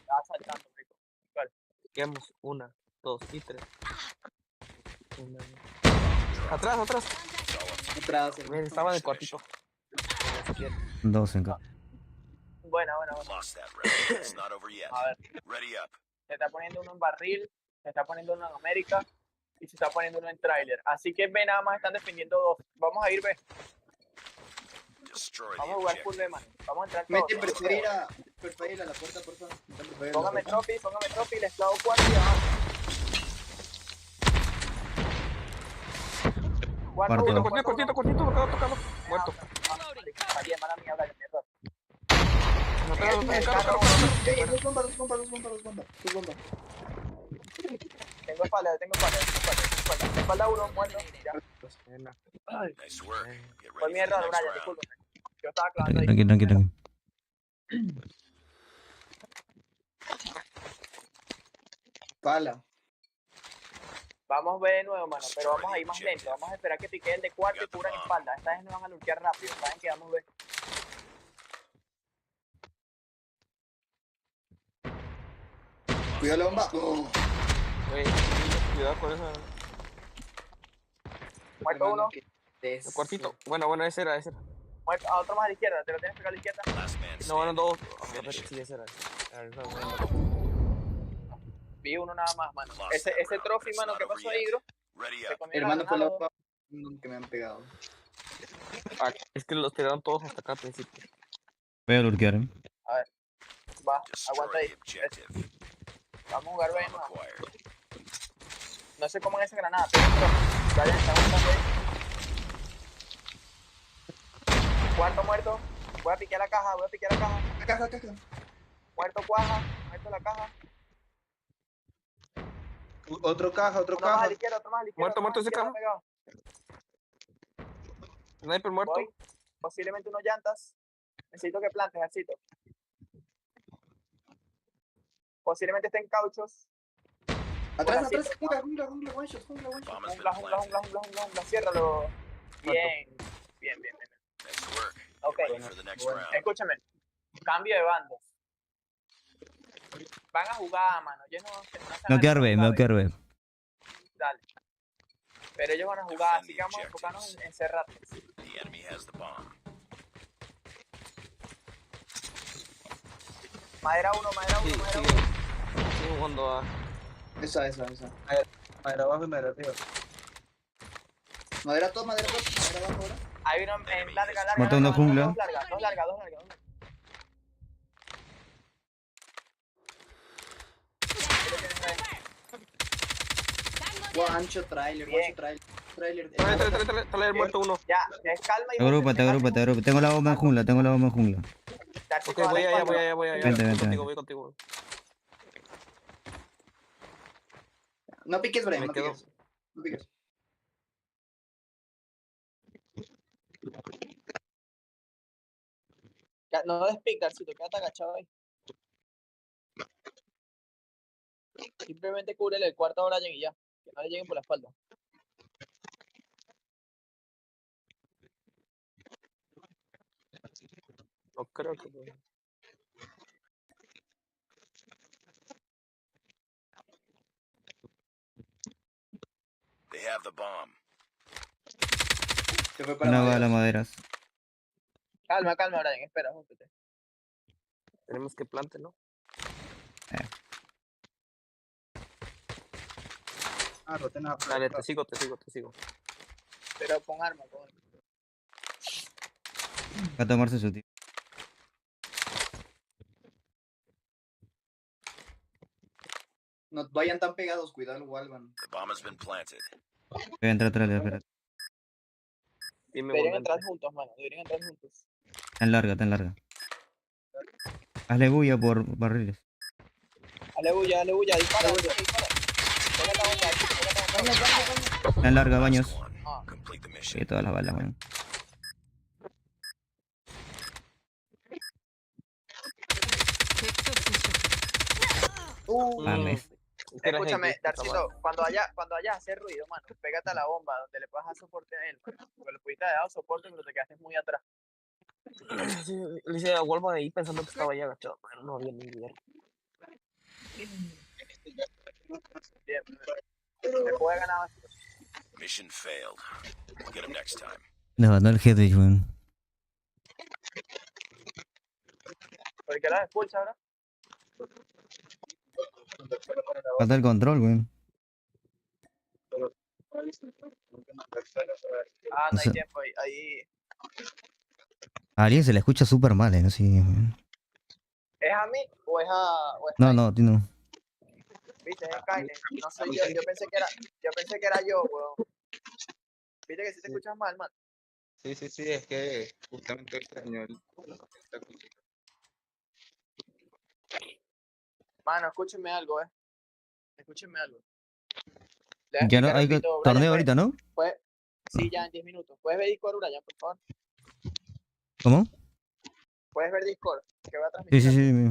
Estaba saltando, rico. Quedamos 1, 2 y 3. Atrás. Atrás, Estaba en el cuartito. Dos en cada. Buena. Lost that round. It's not over yet. A ver, Ready up. se está poniendo uno en barril, se está poniendo uno en América y se está poniendo uno en trailer. Así que B nada más están defendiendo dos. Vamos a ir B. Destroy Vamos a the jugar full objective. B, man. Vamos a entrar Mete todos. preferir a la puerta, por favor. Póngame trophy, les clavo cuarto y abajo. Cuarto. Cortito, me acabo tocando. Muerto. Mala mía, Brian, mi error. Dos bombas. Tengo espalda. Espalda uno, muerto. Ya. Nice work. Get Fue ready mi for the error, next Brian, round. discúlpame. Yo estaba clavando ahí. Tranquilo. Pala. Vamos B de nuevo, mano, pero vamos a ir más lento. Vamos a esperar que pique el de cuarto y cubran espalda. Esta vez no van a luchar rápido. Saben que vamos B. Cuidado la bomba. Güey, cuidado con eso. Muerto uno. El cuartito. Bueno, ese era. Muerto, a otro más a la izquierda. ¿Te lo tienes que pegar a la izquierda? Last man No, bueno, standing. dos. Sí, ese era. Vi uno nada más, mano. Ese trophy, mano, ¿qué pasó ahí, bro? Se comió la Hermano, fue la granada. que me han pegado. Es que los tiraron todos hasta acá al principio. Voy a lurkear. A ver, va, aguanta ahí. Vamos a jugar bien, mano. No sé cómo es esa granada, pero Brian está aguantando ahí. Cuarto muerto. Voy a piquear la caja, Caja. Muerto cuaja, muerto la caja. Otro caja. Otro más a la izquierda. Muerto ese caja. Sniper muerto. Voy. Posiblemente unos llantas. Necesito que plantes, Arcito. Posiblemente estén cauchos. Atrás. Jungla, one shot. Jungla, ciérralo. Bien. Ok, escúchame. Cambio de bandos. Van a jugar, mano. Yo Me voy a quedar B. Dale. Pero ellos van a jugar, así que vamos a enfocarnos en cerrarlos. Madera 1. Sí, jugando a... Esa. Madera abajo y madera arriba. Madera top, madera abajo ahora. Hay uno en larga. Mató una jungla. Dos largas. One shot trailer. Trailer muerto uno. Ya, calma y... Te Tengo la bomba en jungla. Ok, voy allá. Vente. Voy contigo. No piques, Brian, no piques. No despicas, si te quedas agachado ahí. Simplemente cúbrele el cuarto a Brian y ya. Que no le lleguen por la espalda. No creo que... They have the bomb. Se fue para Una bala maderas. Calma, Brian, espera, júntate. Tenemos que plante, ¿no? Rotena. Dale, te sigo. Pero con arma. Va a tomarse su tiempo. No vayan tan pegados, cuidado el Walvan. The bomb has been planted. Voy a entrar atrás, espérate. Deberían entrar juntos, mano. Está en larga. Hazle bulla por barriles. Hazle bulla. Dispara. Está en larga, baños. Complete the mission. Y todas las balas, man. Mames. Escúchame, Darcito, cuando haya hacer ruido, mano, pégate a la bomba donde le puedas dar soporte a él. Porque le pudiste haber dado soporte, pero te quedaste muy atrás. Sí, le hice a Walvan ahí pensando que estaba ahí agachado, pero no había ni idea. Bien, se puede ganar. Mission failed. We'll get him next time. Nos ganó el headage, weón. ¿Por qué la expulsa ahora? Falta el control, weón. No hay tiempo ahí. A alguien se le escucha súper mal, no sé. ¿Es a mí o es a No, a ti no. Viste, es Kaine. No soy yo. Yo pensé que era yo, weón. Viste que si te escuchas mal, man. Sí, es que justamente extraño esta cosita. Mano, escúchenme algo. Ya no, hay torneo ahorita, ¿no? Sí, ya en 10 minutos. ¿Puedes ver Discord, Brian, por favor? ¿Cómo? ¿Puedes ver Discord? Que voy a transmitir. Sí.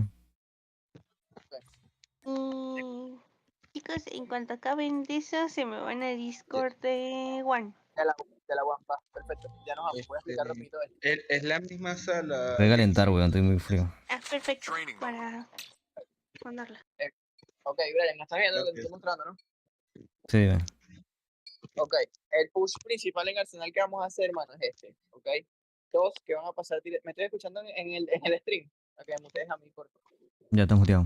Chicos, en cuanto acaben de eso, se me van a Discord de One. De la One, perfecto. Ya nos vamos. Voy a explicar rapidito esto. Es la misma sala. Voy a calentar, weón, estoy muy frío. Perfecto, para mandarla. Ok, Brian, ¿me estás viendo lo que te estoy mostrando, no? Sí, Ok, el push principal en Arsenal que vamos a hacer, hermano, es este, ok. Dos que van a pasar, me estoy escuchando en el stream, ok, me ustedes a mí, por favor. Ya estamos muteado.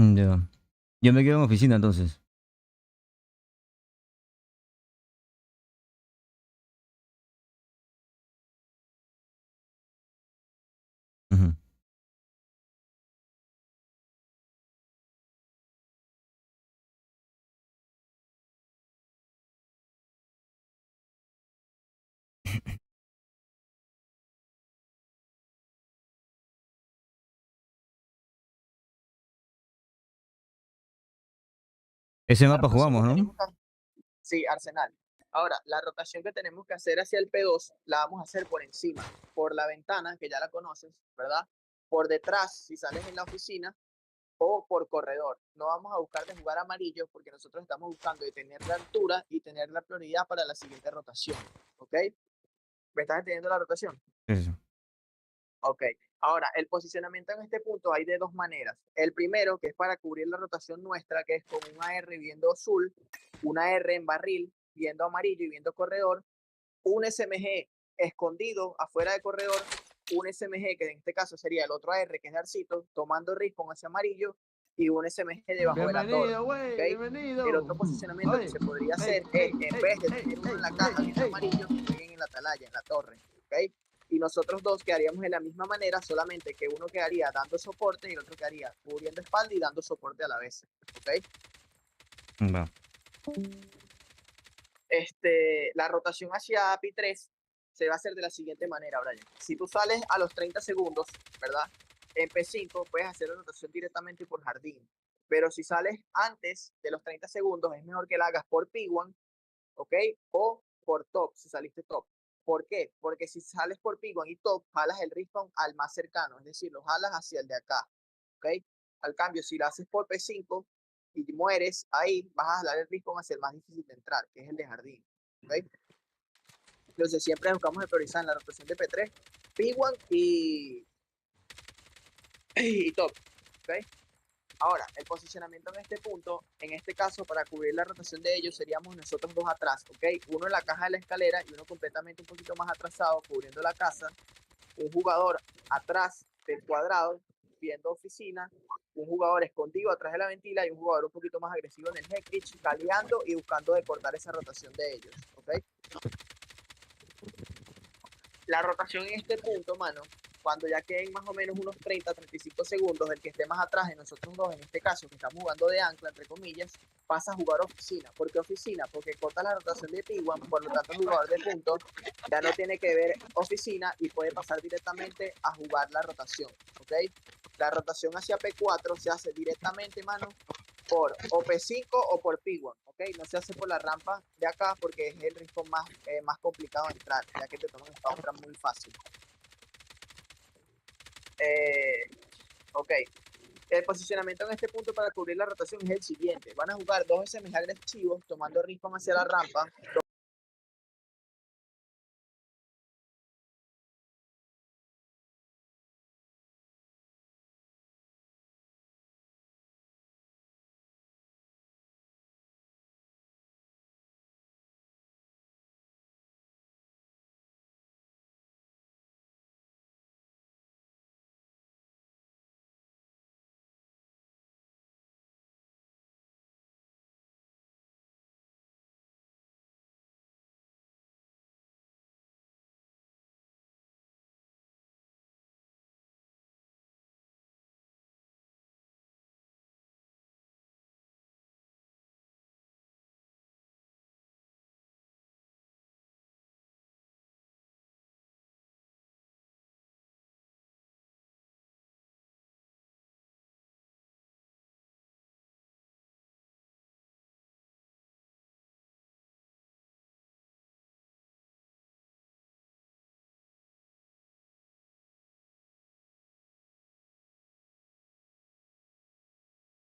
Ya. Yo me quedo en oficina entonces. Ujú. Ese La mapa rotación jugamos, que ¿no? tenemos que Sí, Arsenal. Ahora, la rotación que tenemos que hacer hacia el P2 la vamos a hacer por encima, por la ventana, que ya la conoces, ¿verdad? Por detrás, si sales en la oficina, o por corredor. No vamos a buscar de jugar amarillo porque nosotros estamos buscando de tener la altura y tener la prioridad para la siguiente rotación. ¿Ok? ¿Me estás entendiendo la rotación? Eso. Ok. Ahora, el posicionamiento en este punto hay de dos maneras. El primero, que es para cubrir la rotación nuestra, que es con una R viendo azul, una R en barril viendo amarillo y viendo corredor, un SMG escondido afuera de corredor, un SMG que en este caso sería el otro AR que es Darcito, tomando respawn hacia amarillo y un SMG debajo de la torre. ¿Okay? El otro posicionamiento que se podría hacer es, en vez de tener uno en la caja viendo amarillo, que jueguen en la atalaya, en la torre. ¿Okay? Y nosotros dos quedaríamos de la misma manera, solamente que uno quedaría dando soporte y el otro quedaría cubriendo espalda y dando soporte a la vez. ¿Okay? Va. La rotación hacia API 3 se va a hacer de la siguiente manera, Brian. Si tú sales a los 30 segundos, ¿verdad? En P5 puedes hacer la rotación directamente por jardín. Pero si sales antes de los 30 segundos, es mejor que la hagas por P1, ¿ok? O por top, si saliste top. ¿Por qué? Porque si sales por P1 y top, jalas el respawn al más cercano, es decir, lo jalas hacia el de acá, ¿ok? Al cambio, si lo haces por P5 y mueres ahí, vas a jalar el respawn hacia el más difícil de entrar, que es el de jardín, ¿ok? Entonces siempre buscamos de priorizar en la rotación de P3, P1 y top, ¿ok? Ahora, el posicionamiento en este punto, en este caso, para cubrir la rotación de ellos, seríamos nosotros dos atrás, ¿ok? Uno en la caja de la escalera y uno completamente un poquito más atrasado, cubriendo la casa. Un jugador atrás del cuadrado, viendo oficina. Un jugador escondido atrás de la ventila y un jugador un poquito más agresivo en el headcritch, caleando y buscando de cortar esa rotación de ellos, ¿ok? La rotación en este punto, mano, cuando ya queden más o menos unos 30-35 segundos, el que esté más atrás de nosotros dos, en este caso, que estamos jugando de ancla, entre comillas, pasa a jugar oficina. ¿Por qué oficina? Porque corta la rotación de P1, por lo tanto el jugador de punto ya no tiene que ver oficina y puede pasar directamente a jugar la rotación, ¿ok? La rotación hacia P4 se hace directamente, mano, por o P5 o por P1, ¿ok? No se hace por la rampa de acá porque es el riesgo más complicado de entrar, ya que te toman un counter muy fácil. Ok. El posicionamiento en este punto para cubrir la rotación es el siguiente. Van a jugar dos SMG agresivos tomando respawn hacia la rampa.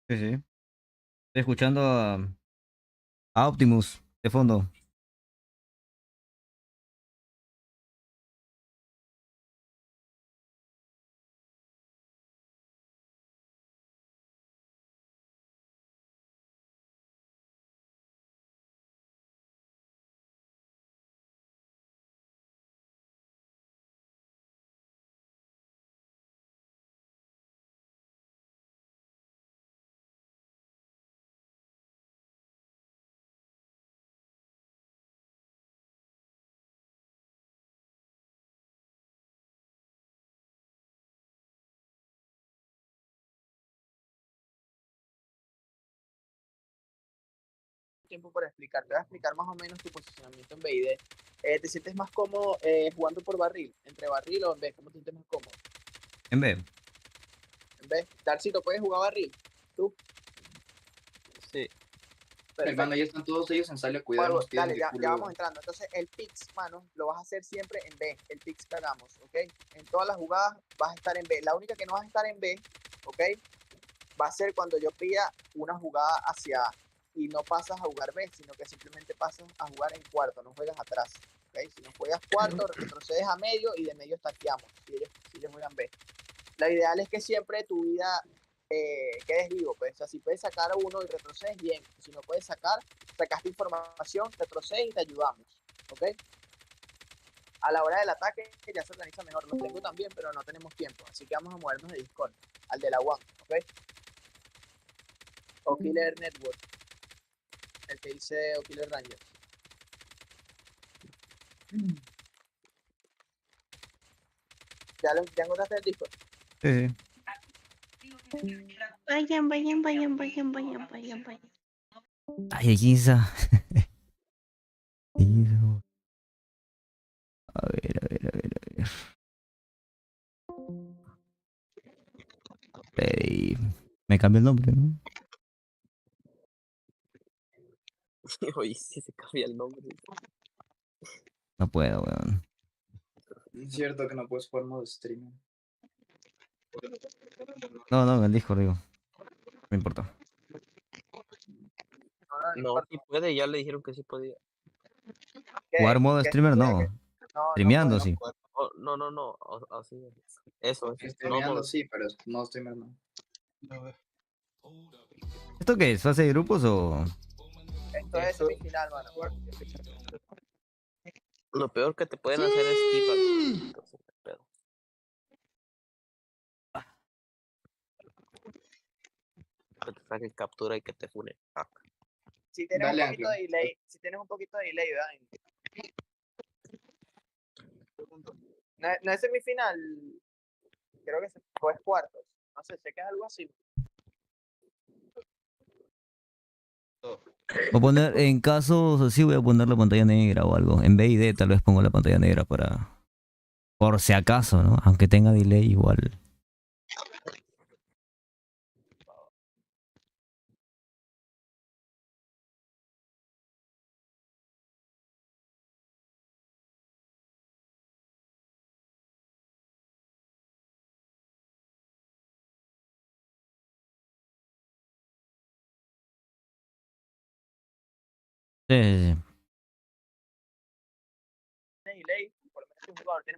Sí, sí. Estoy escuchando a Optimus de fondo. tiempo para explicar. Te voy a explicar más o menos tu posicionamiento en B y D. ¿Te sientes más cómodo jugando por barril? ¿Entre barril o en B? ¿Cómo te sientes más cómodo? En B. En B. Darcito, ¿puedes jugar barril? ¿Tú? Sí. Hermano, ya están todos ellos en sala, cuidado. Bueno, dale, ya vamos entrando. Entonces, el pix, mano, lo vas a hacer siempre en B, el pix que hagamos, ¿ok? En todas las jugadas vas a estar en B. La única que no vas a estar en B, ¿ok? Va a ser cuando yo pida una jugada hacia A y no pasas a jugar B, sino que simplemente pasas a jugar en cuarto, no juegas atrás, ¿ok? Si no juegas cuarto, retrocedes a medio y de medio stackeamos, si ellos juegan B. La ideal es que siempre tu vida quedes vivo, pues. O sea, si puedes sacar a uno y retrocedes, bien. Si no puedes sacaste información, retrocedes y te ayudamos, ¿ok? A la hora del ataque ya se organiza mejor. Los tengo también, pero no tenemos tiempo. Así que vamos a movernos de Discord al de la One, ¿ok? O Killer Network. El que dice O Killer Rangers. ¿Ya encontraste el Discord? Sí, sí. Vayan. Ay, Guisa. A ver. Ey, me cambió el nombre, ¿no? Oye, sí se cambia el nombre. No puedo, weón. Es cierto que no puedes jugar modo streaming. No, en el Discord, digo. No me importa. No, sí puede, ya le dijeron que sí podía. Jugar modo streamer, no. Streameando, sí. Oh, no, así es. Eso. Streameando sí, pero no streamer no. ¿Esto qué es? ¿Fase de grupos o...? Esto es semifinal, mano. Lo peor que te pueden hacer es skip. Entonces, pedo. Que te saquen captura y que te funen. Si tienes un poquito de delay, ¿verdad? No es semifinal, creo que es cuartos. No sé que es algo así. Voy a poner, en casos así, voy a poner la pantalla negra o algo. En B y D tal vez pongo la pantalla negra para... Por si acaso, ¿no? Aunque tenga delay igual. Sí.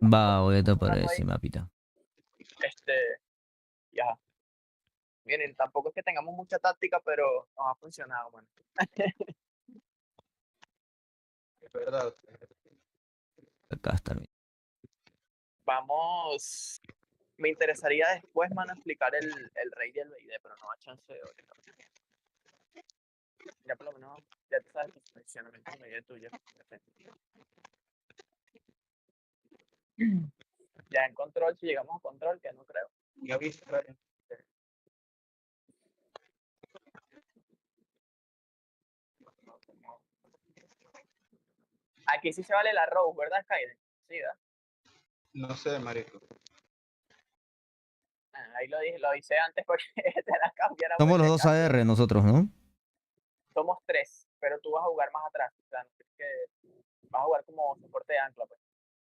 Va, voy a tapar ese mapita. Ya. Miren, tampoco es que tengamos mucha táctica, pero nos ha funcionado, man. Es verdad. Acá está. Vamos. Me interesaría después, man, explicar el rey del BID, pero no hay chance de hoy. Ya por lo menos, ya te sabes el posicionamiento medio tuyo. Ya en control, si llegamos a control, que no creo. Ya viste, Brian. Aquí sí se vale la Rose, ¿verdad, Kaiden? Sí, ¿verdad? No sé, marico. Ahí lo hice antes porque te la cambiaron. Somos los dos AR nosotros, ¿no? Somos 3, pero tú vas a jugar más atrás. O sea, no es que vas a jugar como soporte de ancla, pues.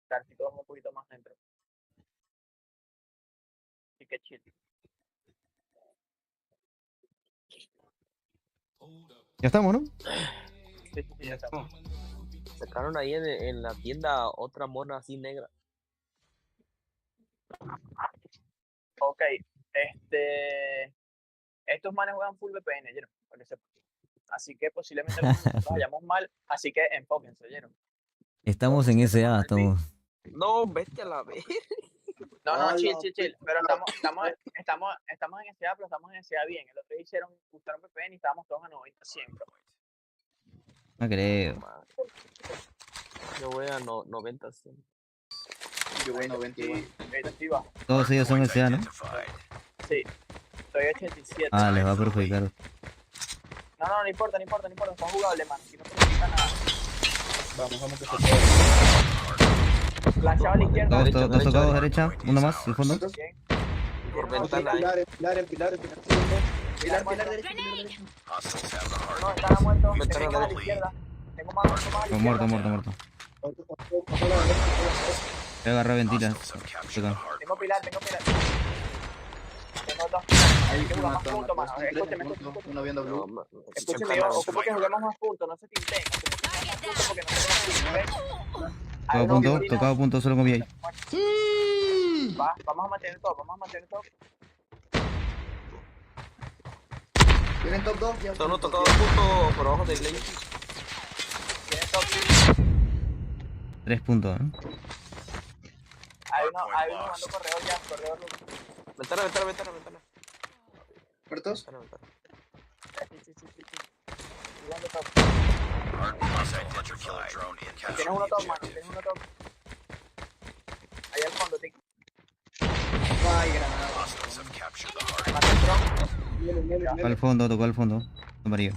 Casi todos un poquito más dentro. Así que chill. Ya estamos, ¿no? Sí, ya estamos. Sacaron ahí en la tienda otra mona así negra. Ok, estos manes juegan full VPN, ¿oyeron? Para que sepan. Así que posiblemente nos vayamos mal, así que enfóquense, ¿oyeron? Estamos en SA, estamos. No, vete a la vez. No, chill. Pero estamos en SA, pero estamos en SA bien. El otro día usaron VPN y estábamos todos a 90 siempre. No creo. Yo voy a 90 100. Yo voy a 90 igual. Todos ellos son SA, ¿no? Sí, estoy 87. Ah, les va a perjudicar. No importa, está jugable, mano. Si no significa nada. Vamos que se puede. Flashado a la izquierda. Dos tocados derecha, uno más, al fondo. Bien. Por ventana. Pilar derecho. No, estaba muerto. Ventana Tengo más a la derecha. izquierda. Tengo más a la izquierda. Muerto. Voy a agarrar ventilas. Tengo pilar. Tengo dos. Ahí Hay que jugar más mató, puntos, mató. mano. Son tres Escúcheme. puntos, uno viendo blue. Escúcheme, yo ocupo que juguemos más puntos, no se tinten. Ocupo que juguemos más puntos, ¿ok? Tocado punto, solo con VI. Vamos a mantener todo. Tienen top 2. Solo tocado punto por abajo del lane. Tienen top. 3 puntos, ¿eh? Hay uno jugando correo ya, correo. Ventana. ¿Muertos? Sí. Jugando top. Killer drone in capture Tienes uno the top, mano. objective. Tienes uno top. Ahí al fondo, tic. Ay, granada. Hostiles have captured the hard. Mano el drone. Tocó al fondo. Amarillo.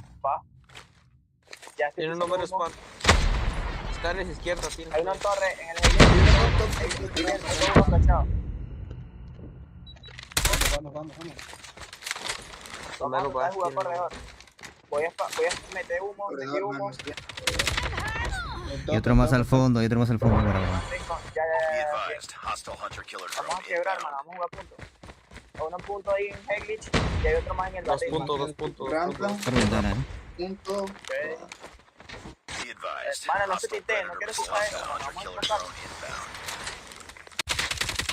Ya estoy Tiene un pisando número humo. spam. Está en la izquierda, tiene. Hay una torre en el helicóptero. Tengo uno flashado. Vamos. Vamos a jugar corredor. Voy a meter humo, sentir humo. Y otro más al fondo, para abajo. Ya. Be advised, hostile hunter killer Vamos drone a quebrar, inbound. mano. Vamos a jugar puntos. A uno punto ahí en Heglitch y hay otro más en el Dos Batalla. puntos. Rampa. Por ventana, ¿eh? Punto. Be advised, Mano, no se hostile tinteen, no predator quiero missile escuchar eso. hunter Vamos a killer empezar. drone inbound.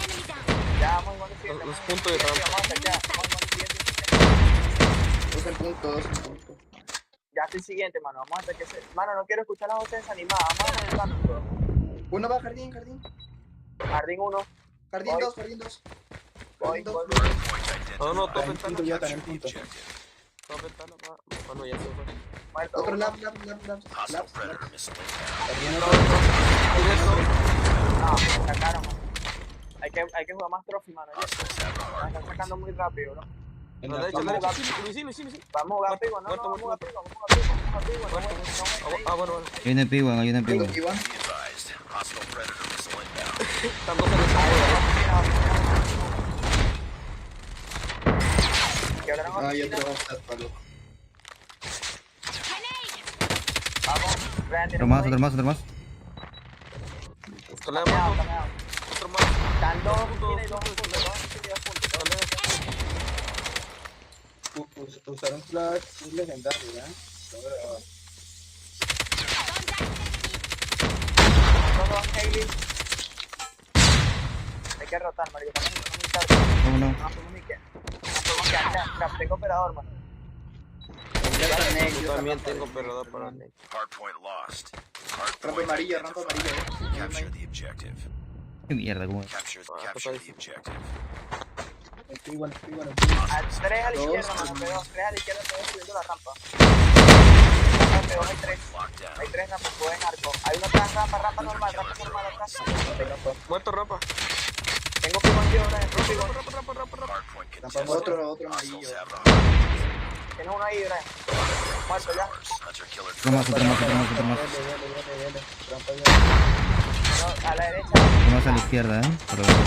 Enemy down. Ya, vamos igual que Los puntos de rampa. Vamos a tachar. Dos en punto. Ya estoy siguiente, mano. Vamos a hacer que se... Mano, no quiero escuchar las voces desanimadas. Vamos a comenzar, bro. Uno va, jardín. Jardín 1. Jardín Voy. 2, jardín 2. Voy. Hardpoint identified. No, top Punto ventana. ya, Capture también the punto. objective. Top ventana. Bueno, ya se fue. Muerto. Otro uno. lab. Hostile predator missile inbound. No, me sacaron, mano. Hay que jugar más trophy, mano. Ya. Hostiles have the Me hard. están sacando muy rápido, bro. En La la derecha, zona. sí. Vamos a jugar pigo, no, Muerto. vamos a jugar pigo. Bueno. Hay una en P1, Iván. Be advised, hostile predator missile inbound. Están dos en el fondo. Quebraron Ay, oficina. otro hostat, palo. Vamos. Gran, Otro más. Escalera Cameado, muerto. cameado. Otro más. Están dos Punto, oficinas y dos puntos. Usaron flash un legendario, ¿ya? Dos Hailey. Hay que rotar, marico. Estamos muy tarde. Vámonos. No podemos ni que. Tengo operador, mano. Yo también tengo operador para el Hardpoint lost. Rampa Hardpoint amarilla. identified. Capture the objective. Qué mierda, como. Capture the objective. Igual. Tres a la izquierda, mano. P2. Tres a la izquierda, P2 subiendo la rampa. P2 hay tres. Locked down. Hay tres rampas, pueden arco. Hay una atrás, rampa normal atrás. Muerto rampa. Tengo pigón yo ahora dentro, pigón. Hardpoint Rampa contested. otro amarillo. Hostiles have the hard. Tienes uno ahí, Brian. Muerto ya. Hunter killer Otro drone. más. Rampa ya. No, a la derecha. Otro más a la izquierda, ¿eh? Por favor.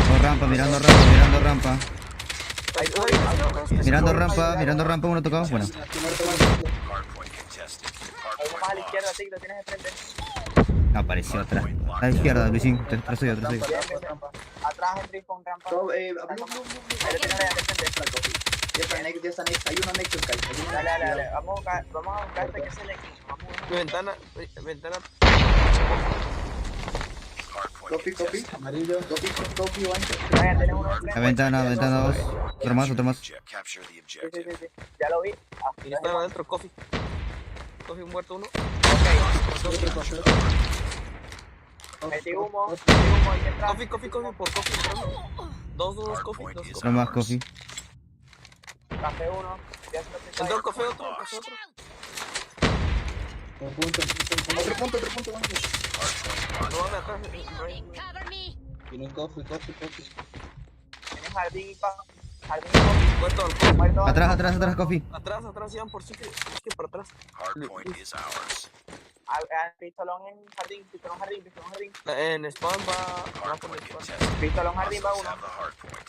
Oh, rampa, mirando rampa. Mirando rampa, uno tocado. Bueno. Hardpoint contested. Hay uno más a la izquierda, Tig, lo tienes enfrente. Apareció atrás. A la izquierda, Luisín. Tras yo. Bien. Atrás el drift con rampa. Blue. Ahí lo tienes de enfrente. Ya está next. Hay uno next, Sky. Dale. Vamos a buscar este que es el equipo. Vamos a buscar. Ventana. Hardpoint Copy. contested. Amarillo. Copy, Iván. Brian, tienes uno La enfrente. ventana 2. Otro más. Capture the Sí. objective. Ya lo vi. Y están adentro, Coffee. Coffee muerto uno. Metí humo. Ahí que entrar. Coffee, por Coffee entrando. Dos Coffee. Otro más, Coffee. Café uno. Ya se lo tengo Entró ahí. el café otro. Un punto. Otro punto, Iván. No van atrás. Cover me. Tiene un coffee. Tienes jardín y pa. Jardín, Coffee. Muerto al Muerto. Atrás, Coffee. Atrás, Ian, por sí que para atrás. Hardpoint is ours. Pistolón en jardín, pistolón jardín. En spawn va por el Hardpoint spawn. contested. Pistolón jardín va Hostiles uno. have the hardpoint.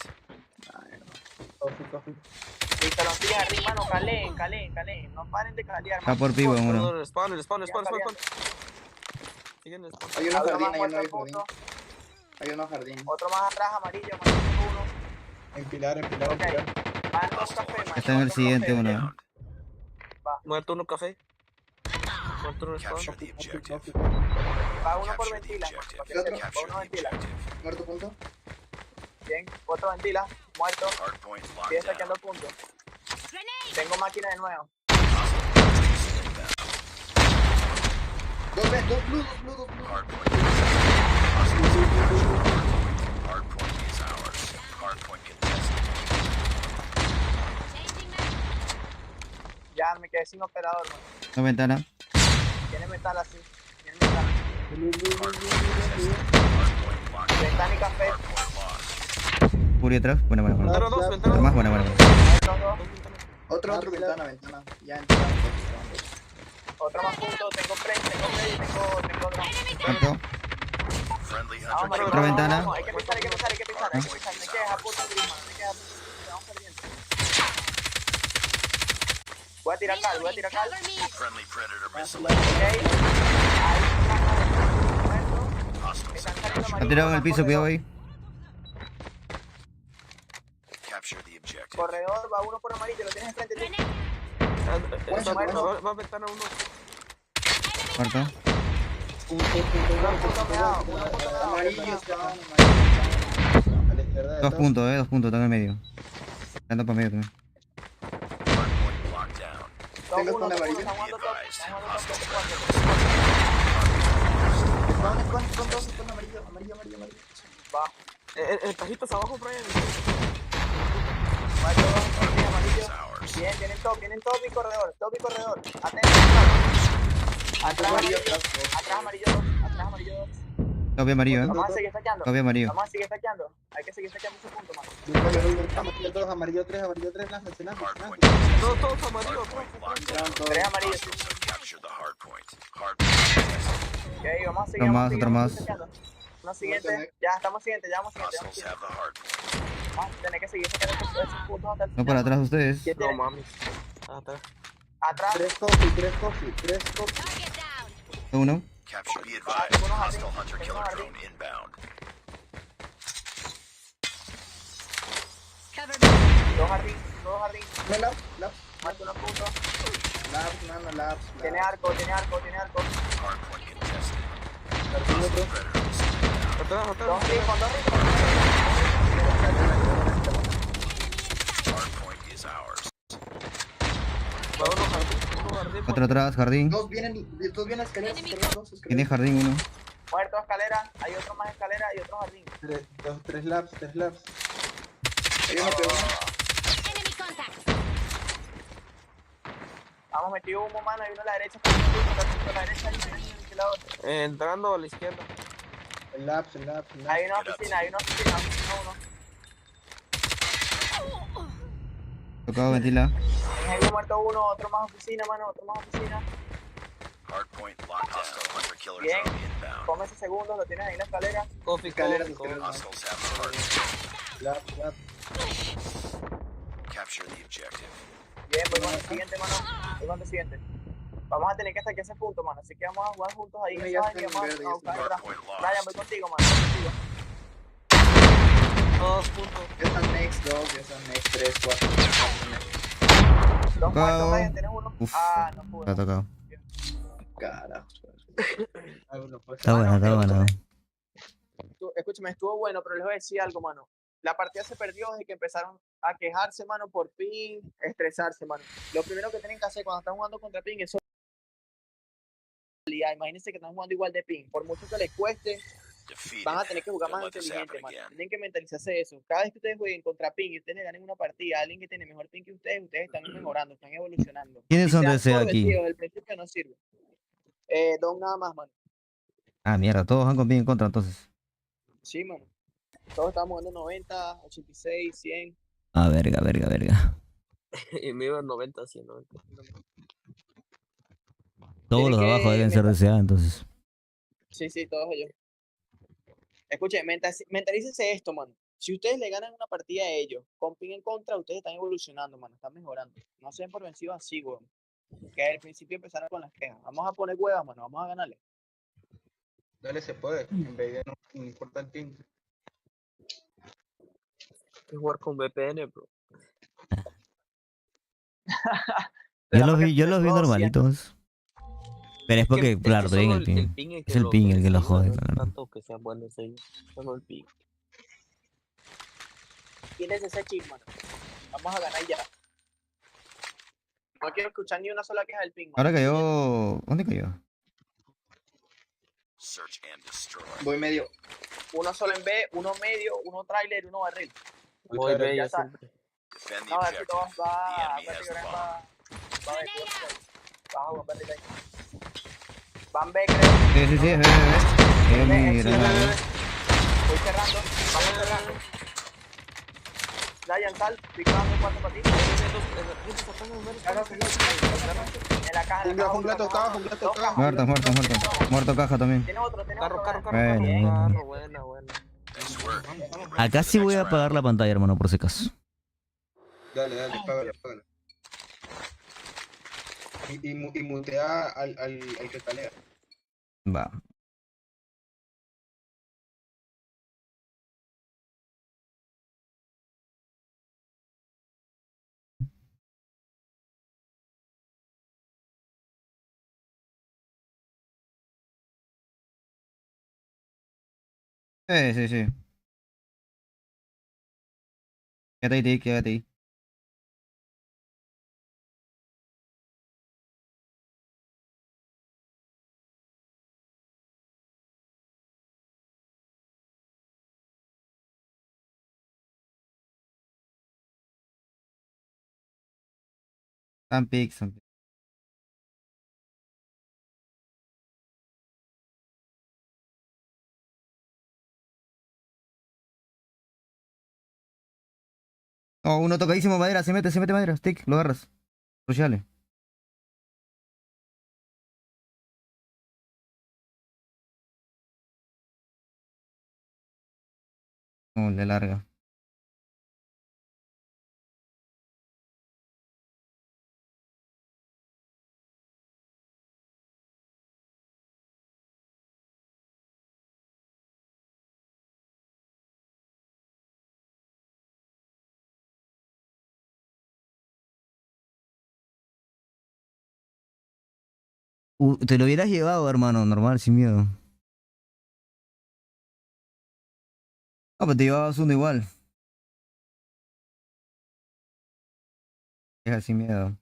Coffee. Pistolón sigue jardín, mano, caleen. No paren de calear, Va por vivo, uno. El spawn. Siguen el spawn. Hay uno Otro jardín, más hay muerto uno al jardín. punto. Hay uno jardín. Otro más atrás, amarillo uno. En pilar. Ok. Van dos cafés, man. Está en el siguiente uno. Muerto uno café. Muerto uno spawn. Capture the objective. Va uno por Capture the ventila. objective. Para que sepa, va Capture uno the ventila. objective. Muerto punto. Bien, otro ventila. Muerto. Hardpoint Sigue locked down. saqueando puntos. Tengo máquina de nuevo. Dos blue. Hardpoint is ours. Hardpoint contested. Ya me quedé sin operador, man. No ventana. Tiene metal así. Tiene metal. Hardpoint locked down. Ventana y café. Hardpoint lost. Furia atrás. Buena. Ventana dos. Otra más, buena. Muertos dos. Otro ventana. Ya entraron. Otro más punto. Tengo play y tengo drone. Muerto. Friendly Vamos, hunter marico, Otra vamos, ventana. vamos. Hay que pisar. Me queda punto gris, mano. Vamos perdiendo. Voy a tirar cal. Friendly predator missile. Ok. Ahí muerto. Hostiles Están have saliendo captured. Está tirado en el piso, cuidado ahí. Capture the objective. Corredor, va uno por amarillo, lo tienes enfrente tú. Va ventana uno. Muerto. Amarillo está. A la izquierda de Dos todos. puntos, están en el medio. Ando para medio también. Hardpoint locked down. Tengo con amarillo. Be advised. Hostile Con amarillo. Va. El cajitas abajo, Brian. Muerto, amarillo. is ours. Bien, tienen top y corredor. Atento. Atrás amarillo 2. Copia amarillo, Vamos a seguir saqueando. Copia amarillo. Hay que seguir saqueando ese punto, mano. Amarillo 2, amarillo 3, lánzate. Hardpoint Todos amarillos. Hardpoint locked down. Tres amarillos. Hostiles have captured the hardpoint. Hardpoint contested. Ok, vamos a seguir. Otro más, vamos a seguir, otro vamos a más. seguir saqueando. Uno siguiente. Ya, estamos siguiente. Hostiles have the hardpoint. Vamos a tener que seguir sacando esos puntos hasta el No para atrás ustedes. ¿Quién No tiene? mames. Atrás. Atrás. 3 coffee. Uno. Capture. Be advised. Hostile hunter killer drone inbound. Dos jardín. Labs. Muerto unos puntos. Labs. Tiene arco. Hardpoint contested. Jardín otro. Predator missile down. Dos ricos. Hardpoint is ours. Va uno jardín. Otro atrás, jardín. Dos vienen escaleras. Tiene jardín uno. Muerto escalera. Hay otro más escalera y otro jardín. 3 labs. Hay uno que Vamos metido humo, mano. Hay uno a la derecha. A la derecha y un ventilador. Entrando a la izquierda. El labs. Hay una oficina. Tocado ventila. En medio muerto uno. Otro más oficina, mano. Hardpoint locked down. Hostile hunter killer Bien. drone inbound. Come ese segundo. Lo tienes ahí en la escalera. Coffee. Escaleras. Hostiles have the hardpoint. Labs. Capture the objective. Bien, voy con el siguiente, mano. Vamos a tener que sacar ese punto, mano. Así que vamos a jugar juntos ahí. Uno En ya esa está área, en vamos verde, a buscar atrás. Hardpoint lost. Brian, voy contigo, mano. Dos puntos. Ya están next 3, 4. Dos muertos, Tocado. Brian. Tienes uno. Uf. No pude. Está tocado. Carajo. Está bueno. Escúchame, estuvo bueno, pero les voy a decir algo, mano. La partida se perdió desde que empezaron a quejarse, mano, por ping, estresarse, mano. Lo primero que tienen que hacer cuando están jugando contra ping es imagínense que están jugando igual de ping. Por mucho que les cueste, Defeated. van a tener que jugar Don't más let this inteligente, happen mano. again. Tienen que mentalizarse eso. Cada vez que ustedes jueguen contra ping y ustedes le ganen una partida a alguien que tiene mejor ping que ustedes están mejorando, están evolucionando. ¿Quiénes son Si de se ese dan aquí? desde el principio no sirve. Don nada más, mano. Ah, mierda, todos van con bien en contra entonces. Sí, mano. Todos estamos jugando 90, 86, 100. Verga, verga, verga. Y me iba 90, 100, 90. Todos los de abajo deben ser de CA, entonces. Sí, todos ellos. Escuchen, mentalícense esto, mano. Si ustedes le ganan una partida a ellos, compiten en contra, ustedes están evolucionando, mano, están mejorando. No se den por vencidos así, weón. Que al principio empezaron con las quejas. Vamos a poner huevas, mano, vamos a ganarle. Dale, se puede. En vez de no importa el ping. Hay que jugar con VPN, bro. Yo los vi normalitos. Pero es porque, claro, estoy en el ping. Es el ping el que lo jode, claro. Tanto que sean buenos ellos, solo el ping. Tienes ese chip, mano. Vamos a ganar ya. No quiero escuchar ni una sola queja del ping, mano. Ahora cayó... ¿Dónde cayó? Voy medio. Uno solo en B, uno medio, uno trailer, uno barril. Voy B, ya siempre. No, así todos va a jugar barril ahí. Van B, creo. Sí, es B. Voy cerrando, vamos cerrando. Bryan, sal, picando un cuarto para ti. En la caja, un plato caja. Muerto caja también. Tiene otro. Buena. Acá sí voy a apagar la pantalla, hermano, por si acaso. Dale, págala. Y mutea al que calea. Va. Sí. Quédate ahí. Están pics. Oh, uno tocadísimo madera, se mete madera, stick, lo agarras. Rushale. Oh, le larga. Te lo hubieras llevado, hermano, normal, sin miedo. Ah, pues te llevabas uno igual. Deja sin miedo.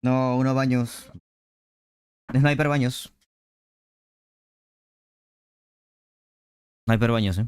No, uno baños. Sniper baños. Sniper baños,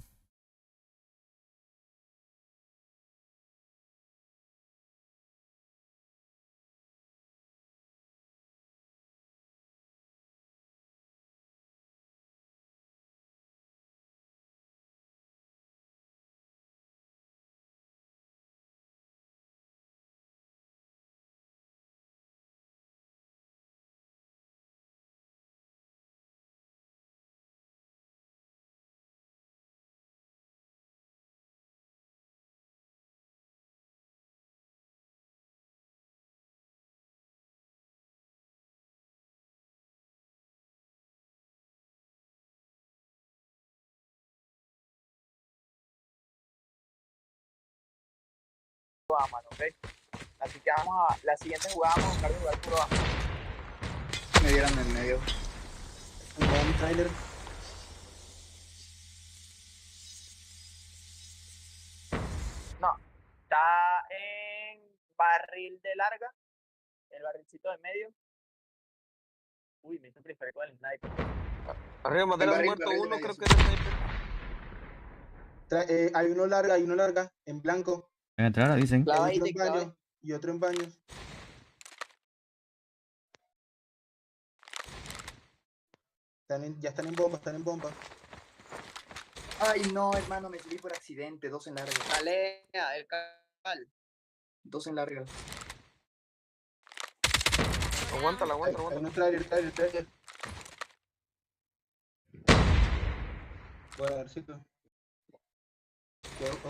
Mano, ¿okay? Así que vamos a la siguiente jugada, vamos a buscar de jugar puro A. Me dieron en medio. Un trailer. No, está en barril de larga, el barrilcito de medio. Uy, me hizo preferir con el sniper. Arriba madera barril, muerto barril de uno, medio, creo sí. que es el sniper. Hay uno larga, en blanco. En entrar, dicen. Clava Hay ahí, otro en Dick, clava baños y otro en baños. Ya están en bomba, Ay, no, hermano, me subí por accidente. 2 en larga. Calea, el cal. 2 en larga. Aguántala. Hay un trailer. Bueno, a ver si tú.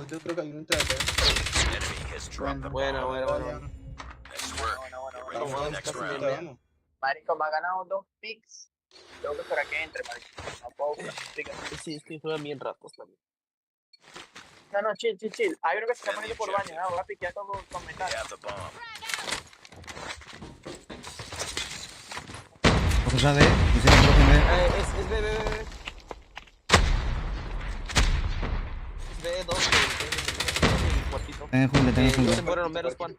Yo creo que hay un trailer. Enemy has dropped the Buena. bomb. Nice work. Get ready for the next round. Vamos. Marico, me ha ganado 2 picks. Tengo que esperar que entre, marico. No puedo jugar. Sí, juegan bien ratos también. No, chill. Hay uno que se está poniendo por baño, ¿no? Voy a piquear todo con metal. They have the bomb. Ojo, ya ve. Pusieron rojo en B. Es B. Es B2. El cuartito. Ten jungle. No se mueren meros, Juan.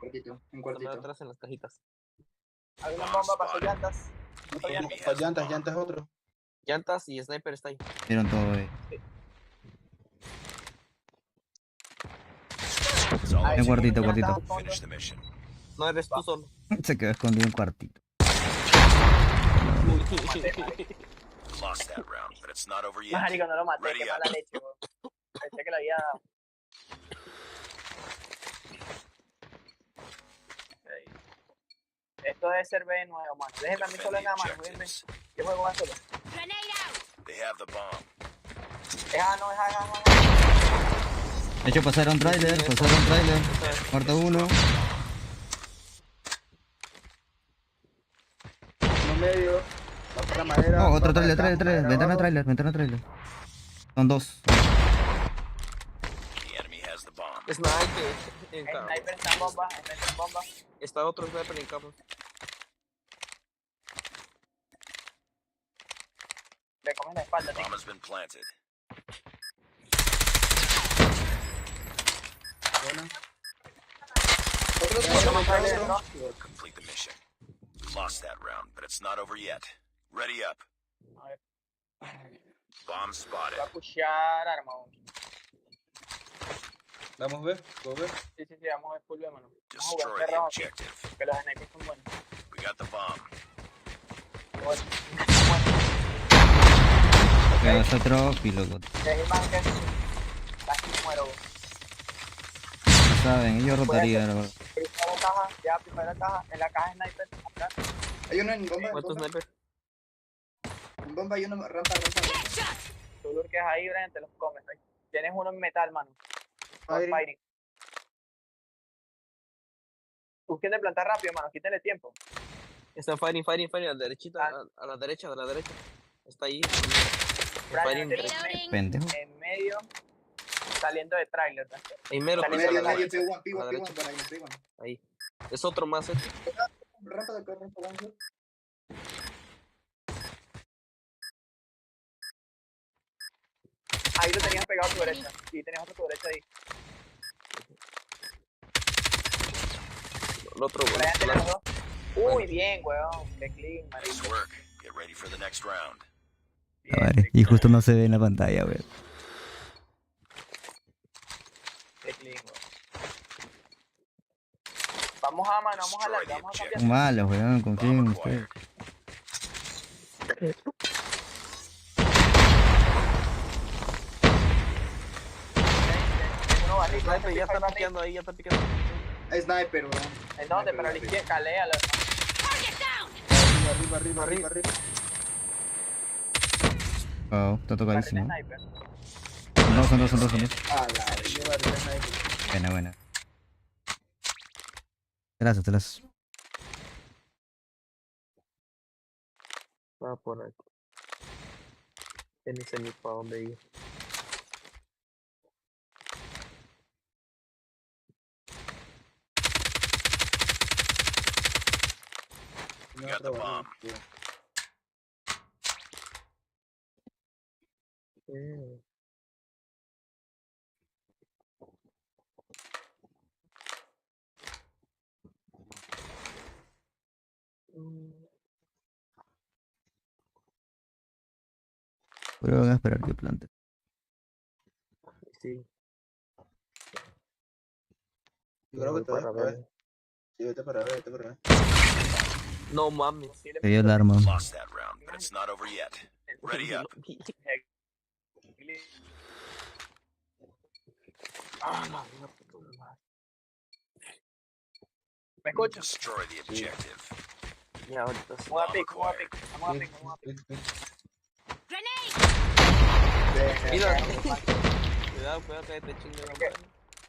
Un cuartito. Atrás en las cajitas. Hay una bomba para sus llantas. The enemy has the bomb. Llantas otro. Llantas y sniper está ahí. Dieron todo, It's all En cuartito. finish the mission. No eres tú solo. Se quedó escondido en cuartito. Lost that round, but it's not over yet. Marico, no lo maté, Ready qué up. mala leche, weón. Pensé que lo había dado. Okay. Esto debe ser B nuevo, mano. Déjenme a mí solo en la mano, cuídenme. Yo juego más solo. Grenade out. They have the bomb. De hecho, pasaron trailer. Muerto uno. Uno medio. Va para madera. Oh, otro va para trailer. acá, Ventana abajo. trailer. Son 2. The enemy has the bomb. Sniper en El cama. sniper está en bomba, Está otro sniper en cama. Le comen la espalda, tío. Bomb has been planted. Buena. Complete the mission. Lost that round, but it's not over yet. Ready up. Bomb spotted. Va a pushear arma, weón. Vamos a ver. Sí, vamos a ver full B, mano. Vamos a Destroy jugar the cerrado aquí, objective. que los snipers son buenos. We got the bomb. Bueno. Quedas otro piloto. Dejé más que casi muero. Saben, ellos rotarían. Primera caja, primera caja. En la caja sniper, acá. Hay uno en bomba. ¿Cuántos sniper? En bomba hay uno rampa. Tú lo que es ahí, Brian, te los comes. Ahí. Tienes uno en metal, mano. Fighting. Busquen de plantar rápido, mano. Quítenle tiempo. Está fighting, a la derechita, a la derecha. Está ahí. Brian, Fighting. Pendejo. en medio, saliendo de trailer. En mero. Saliendo Medio, de medio, trailer. P1 para ahí, P1. Ahí. Es otro más. Rampa de acá, rampa de acá. Ahí lo tenías pegado a tu derecha. Y tenías otro a tu derecha ahí. El otro, Brian, ¿tienes los dos? Uy, bien, weón. Qué clean, Nice marico. work. Get ready for the next round. Vale, y justo no se ve en la pantalla, weón. Qué clean, weón. Vamos a Destroy the vamos a cambiar. objective. Malos, weón, confíen en Bomb ustedes. acquired. Uno barril, Sniper ya está barril. piqueando ahí, Sniper, weón. ¿En dónde? Pero a la izquierda, caléalo. Arriba. Wow, está tocadísimo. Sniper. Son dos. Ah, la Buena. Gracias. Va por aquí. Ni sé ni para dónde ir. We got the bomb. Pero van a esperar que plante. Sí. Yo creo que Voy te voy para a ver. ver. Sí, vete para ver, vete para ver. No mames. Se dio el arma. Lost that round, but it's not over yet. Ready up. Ah, no, no, no. ¿Me escuchas? Destroy the objective. Ya, ahorita sí. Vamos a pick, vamos a pick, vamos a pick, vamos a pick. Cuidado, cuidado que te chingue la madre.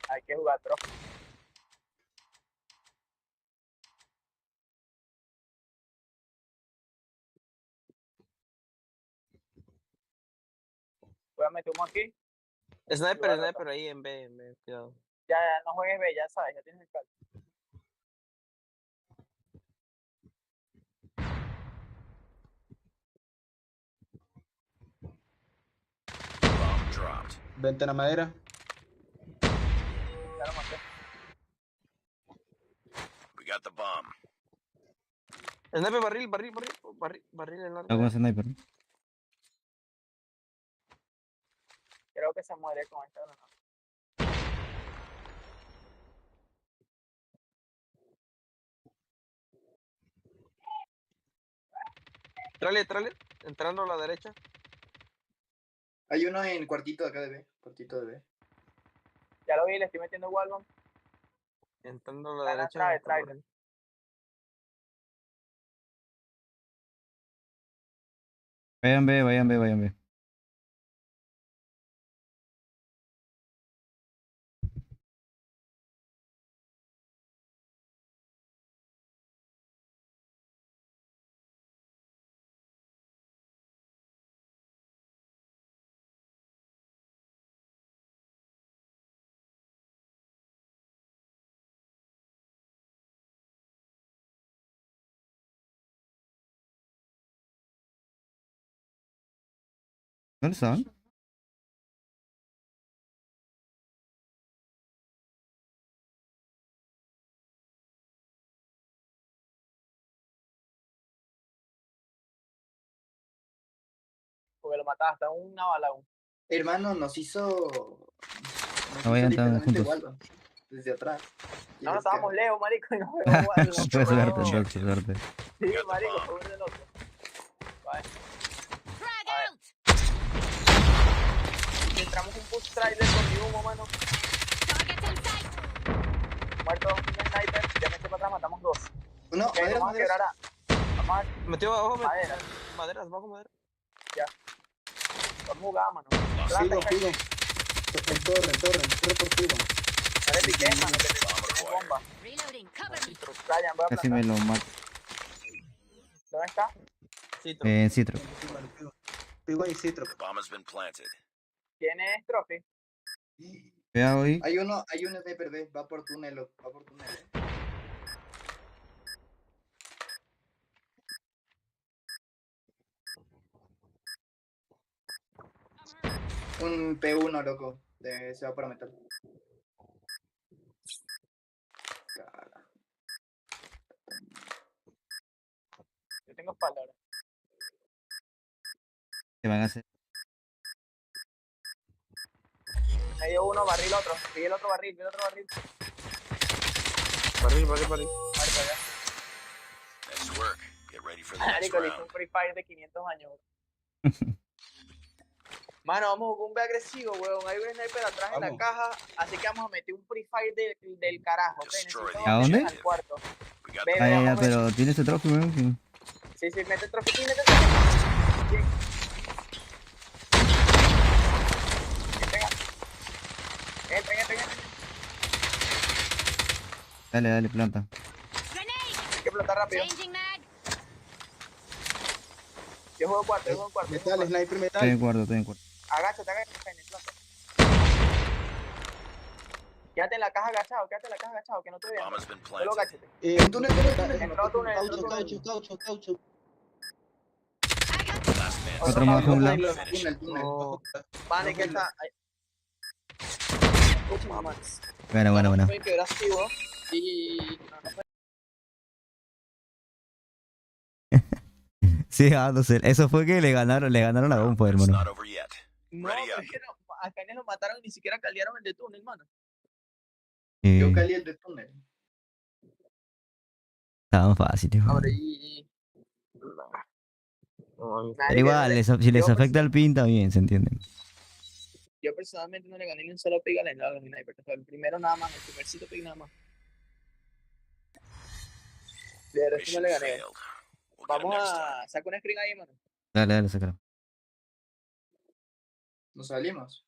Hay que jugar trof. Voy a meter uno aquí. Sniper ahí en B, cuidado. Ya, no juegues B, ya sabes, ya tienes el cal. Bomb dropped. Ventana madera. Ya lo maté. We got the bomb. Sniper, barril en Está con sniper. Creo que se muere con esta granada. Trale, entrando a la derecha. Hay uno en cuartito de acá de B. Cuartito de B. Ya lo vi, le estoy metiendo wallbang. Entrando a la Gana, derecha. trae. Vayan B. ¿Dónde están? Porque lo mataste, una bala aún. Hermano, nos hizo No vayan tan literalmente juntos. Walvan, desde atrás. No, estábamos lejos, marico, y no veo wallbang. Fue suerte, entonces, suerte. Sí, marico, fue uno del otro. Vale. Frag A ver. out! Entramos un push trailer con humo, mano. Target in sight! Muerto un sniper, ya me eché para atrás, matamos dos. No, Ok, vamos a quebrar a... Vamos a... Metió abajo, Madera. madera. Ya. Vamos a jugar, mano. Figo. En torre, corre por Figo. No le piqué, mano, que te bomba. Reloading, cover me! Brian, voy a Casi plantar. me lo mato. ¿Dónde está? Sí, En Citro. Figo y Citro. Bomb has been planted. ¿Tienes trophy? Cuidado ahí. Hay un sniper B, va por túnel. Un P1, loco. Se va para metal. Cara. Yo tengo espalda ahora. ¿Qué van a hacer? Me dio uno, barril otro. Vi el otro barril. Barril. Vale, para allá. Nice work. Get ready for the next Marico, le hice round. un Free Fire de 500 años. Mano, vamos a jugar un B agresivo, weón. Hay un sniper atrás en la Vamos. caja, así que vamos a meter un Free Fire del carajo, ¿ok? Destroy Necesito the ¿A dónde? al cuarto. We got Ve, the Ah, ya, vamos ya, a ver. pero tiene ese trofeo, weón. Sí, mete el trofeo, mete el trofeo. Bien. Entren. Dale, planta. Grenade! Hay que explotar rápido. Changing mag! Yo juego cuarto. Metal, sniper, Estoy en metal. cuarto. Agáchate, Jaime, planta. Quédate en la caja agachado, que no te vean. bomb has been Solo planted. agáchate. Un túnel. Entró túnel. Caucho. Last man Otro más jungla. Túnel. No. Vale, que está. Escucha, mamá. Buena. Fue que era activo y. Sí, no sé. Eso fue que le ganaron a Gunfire, It's hermano. not over yet. No, Ready pero up. es que no, a Kaines lo mataron y ni siquiera caldearon el de túnel, hermano. Yo Eh, calé el de túnel. estaban fáciles, Ahora, weón. y No, Pero igual, si les afecta el pin, está bien, ¿se entienden? yo personalmente no le gané ni un solo pick al Enlado ni Sniper. O sea, el primero nada más, el primercito pick nada más. De resto no Mission le gané. failed. We'll get 'em Vamos next time. a sacar un screen ahí, mano. Dale, sácalo. Nos salimos.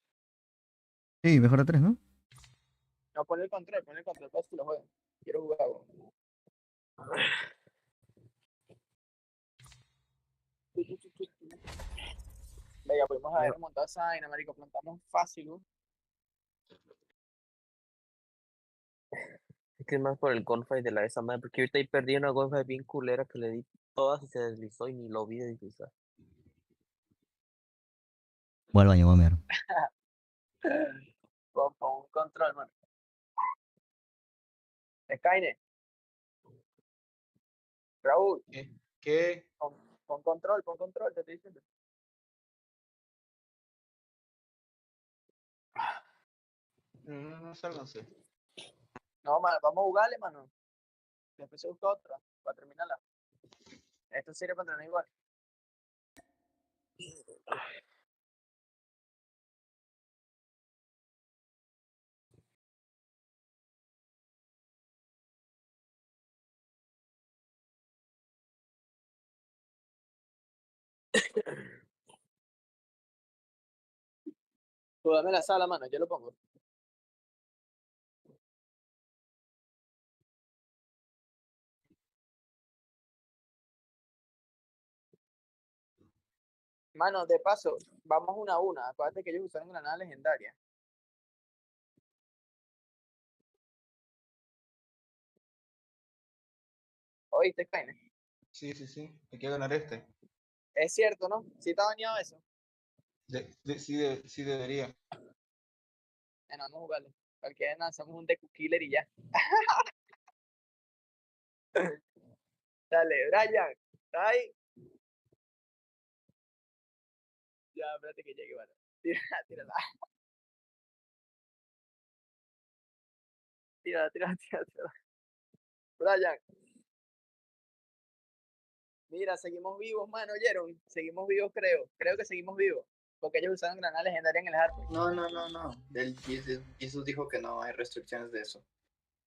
Sí, mejor a 3, ¿no? No, pon el control, para que lo jueguen. Quiero jugar, weón. Venga, podemos haber remontado esa vaina, marico. Plantamos fácil, weón. es que es más por el gunfight de esa madre, porque ahorita ahí perdí una gunfight bien culera que le di todas y se deslizó y ni lo vi deslizar. Voy al baño, voy a mirar. Pon un control, mano. Skynet. Raúl, ¿Qué? pon control, te estoy diciendo. No sálganse. No, mano, vamos a jugarle, mano. Después se busca otra, para terminarla. Esto sirve para entrenar igual. Tú dame la sala, mano, yo lo pongo. Mano, de paso, vamos 1 a 1. Acuérdate que ellos usaron granada legendaria. ¿Oíste, Skynet? Sí. Hay que ganar este. Es cierto, ¿no? ¿Sí está bañado eso? Sí debería. Bueno, vamos a jugarle. Cualquier lanzamos un deku killer y ya. Dale, Bryan. ¿Está ahí? Ya, espérate que llegue, vale. Tírala. Tírala. Bryan. Mira, seguimos vivos, mano, ¿oyeron? Seguimos vivos, creo. Creo que seguimos vivos. Porque ellos usaron granada legendaria en el hardware. No. Jesus dijo que no hay restricciones de eso.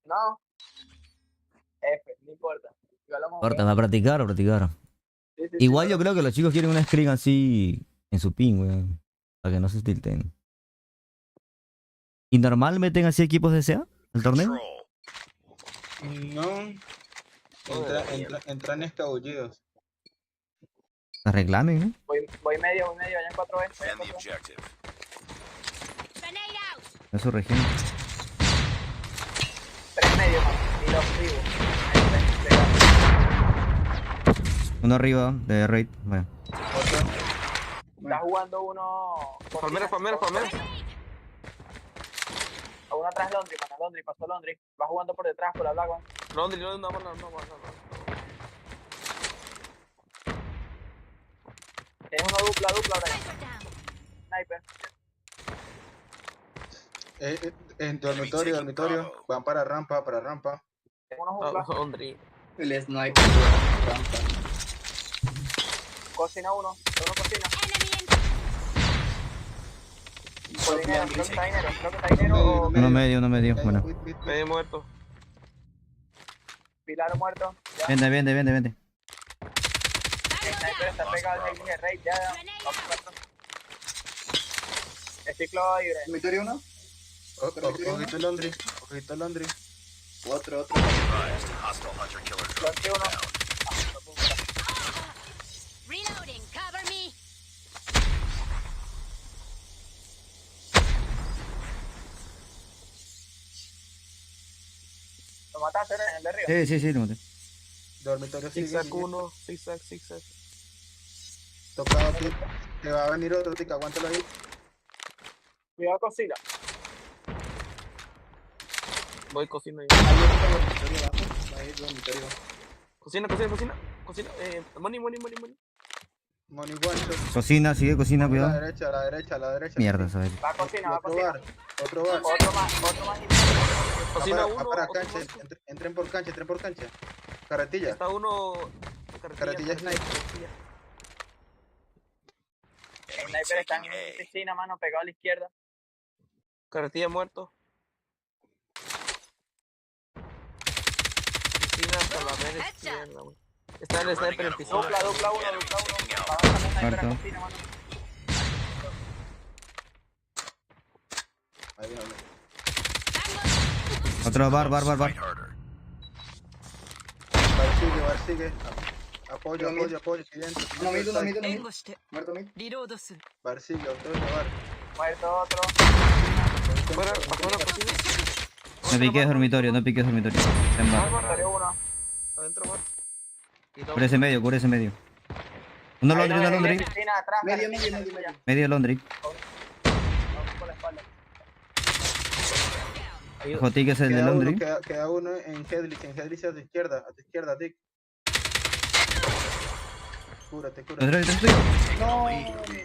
No. F, no importa. Corta, va a practicar. Sí, Igual yo creo que los chicos quieren una screen así en su ping, weón. Para que no se tilten. ¿Y normal meten así equipos de SA al torneo? No. Entran escabullidos. La reclamen, ¿no? Voy medio, vayan 4 veces. Defend the objective. Grenade out. Es su región. 3 medio, mano. Y los vivos. Uno arriba de raid. Bueno. Está jugando uno. Palmera. A uno atrás Laundry, mano. Laundry, pasó Laundry. Va jugando por detrás, por la black. Laundry, no. Es una dupla, Bryan. Sniper down. Sniper. En dormitorio. Van para rampa. Tengo unos jungla. Laundry. El sniper. Cocina uno. Cocina. Enemy in. Creo que está dinero. Uno medio. Bueno. Medio muerto. Pilar muerto. Ya. Vente. Sniper está pegado al de Rey. Ya. Estoy clavado libre. ¿Dormitorio 1? Ojito el Londres. Otro. Advised, hostile hunter killer drone Clock uno. inbound. Reloading. Cover me. ¿Lo mataste en el de arriba? Sí, lo maté. Dormitorio sigue. Zigzag 1. Zigzag. Tocado aquí. Te va a venir otro tic, aguántalo ahí. Cuidado, cocina. Voy cocina ahí. Hay otro dormitorio abajo. Va a ir dormitorio. Cocina. Money. Money guancho. Cocina, sigue, cocina, A la cuidado. derecha, a la derecha, a la derecha. Mierda, ¿sabes? Va a cocina, va a Otro cocina. bar, otro bar. Otro más. Cocina Va uno, para otro cancha, más. entren por cancha, Carretilla. Está uno. Carretilla sniper. El sniper está en piscina, mano, pegado a la izquierda. Carretilla muerto. Piscina hasta la mera izquierda, güey. Está el sniper en piscina. Dupla uno. Va a avanzar el sniper a Muerto. cocina, mano. Ahí viene. Otro bar. Bar sigue. Apoyo, siguiente. Uno mid. Muerto mid. Bar sigue, otro bar. Muerto otro. Fuera, afuera, cocina. No piques dormitorio, Está en bar. Dormitorio uno. Adentro, bar. Cubre ese medio. Uno Ahí laundry. en piscina, atrás. Medio. Medio laundry. Vamos por la espalda. Jotique es el de laundry. Queda uno en Headlich a tu izquierda, Dick. Cúrate. Detrás.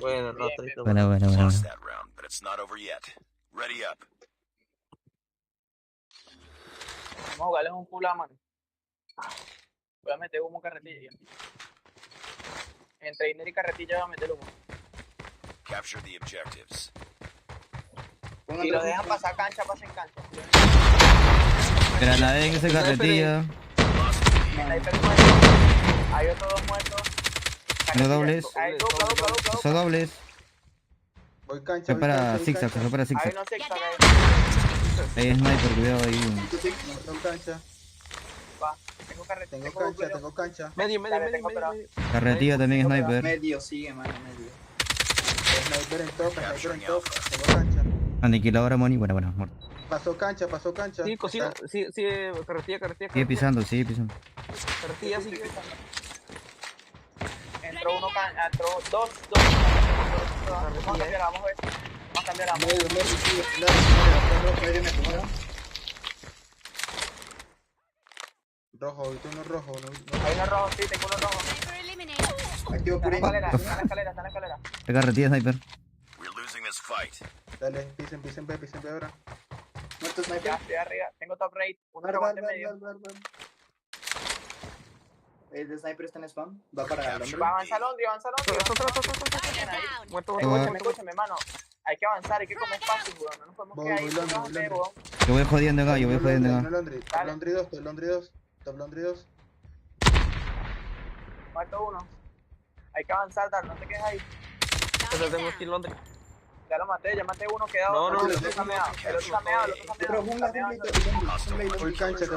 Bueno, Rostrito. Bueno. Lost that round, but it's not over yet. Ready up. Vamos a jugarles un full a mano. Voy a meter humo carretilla. En trainer y carretilla voy a meter humo. Capture the objectives. Si lo dejan pasar cancha, pasen cancha. Granada en esa carretilla. Sniper muerto. Hay otros dos muertos. No dobles. Hay dupla. Son dobles. Voy cancha. Fue para zigzag. Hay unos zigzag ahí. Ahí es sniper, cuidado ahí. Tengo cancha. Va. Tengo carretilla. Tengo cancha. Medio. Carretilla también es sniper. Medio, sigue, mano, medio. Sniper en top. Tengo cancha. Aniquiladora money. Bueno, muerto. Pasó cancha. Sí, cocina. Sí, carretilla. Sigue pisando. Carretilla, sigue. Entró dos. Vamos a cambiar, vamos a ver. Medio, sigue. Medio. Rojo, ahorita uno rojo. Hay uno rojo, sí, tengo uno rojo. Activo Está en por la ahí. escalera. La carretilla sniper. We're losing this fight. Dale, pisen B ahora. Muerto Ya sniper. estoy arriba, tengo top rate. Uno Bar. robante medio. El de sniper está en spam. Va para el hombre. Va a avanzar Londri. Muerto. Escúchame, mano. Hay que avanzar, hay que comer espacio, weón. No nos podemos quedar ahí. Yo voy jodiendo acá. Top Laundry 2. Muerto uno. Hay que avanzar, Dar, no te quedes ahí. Pero tengo aquí en Londres. Ya maté uno, quedado. No. El otro está meado. Otro jungla.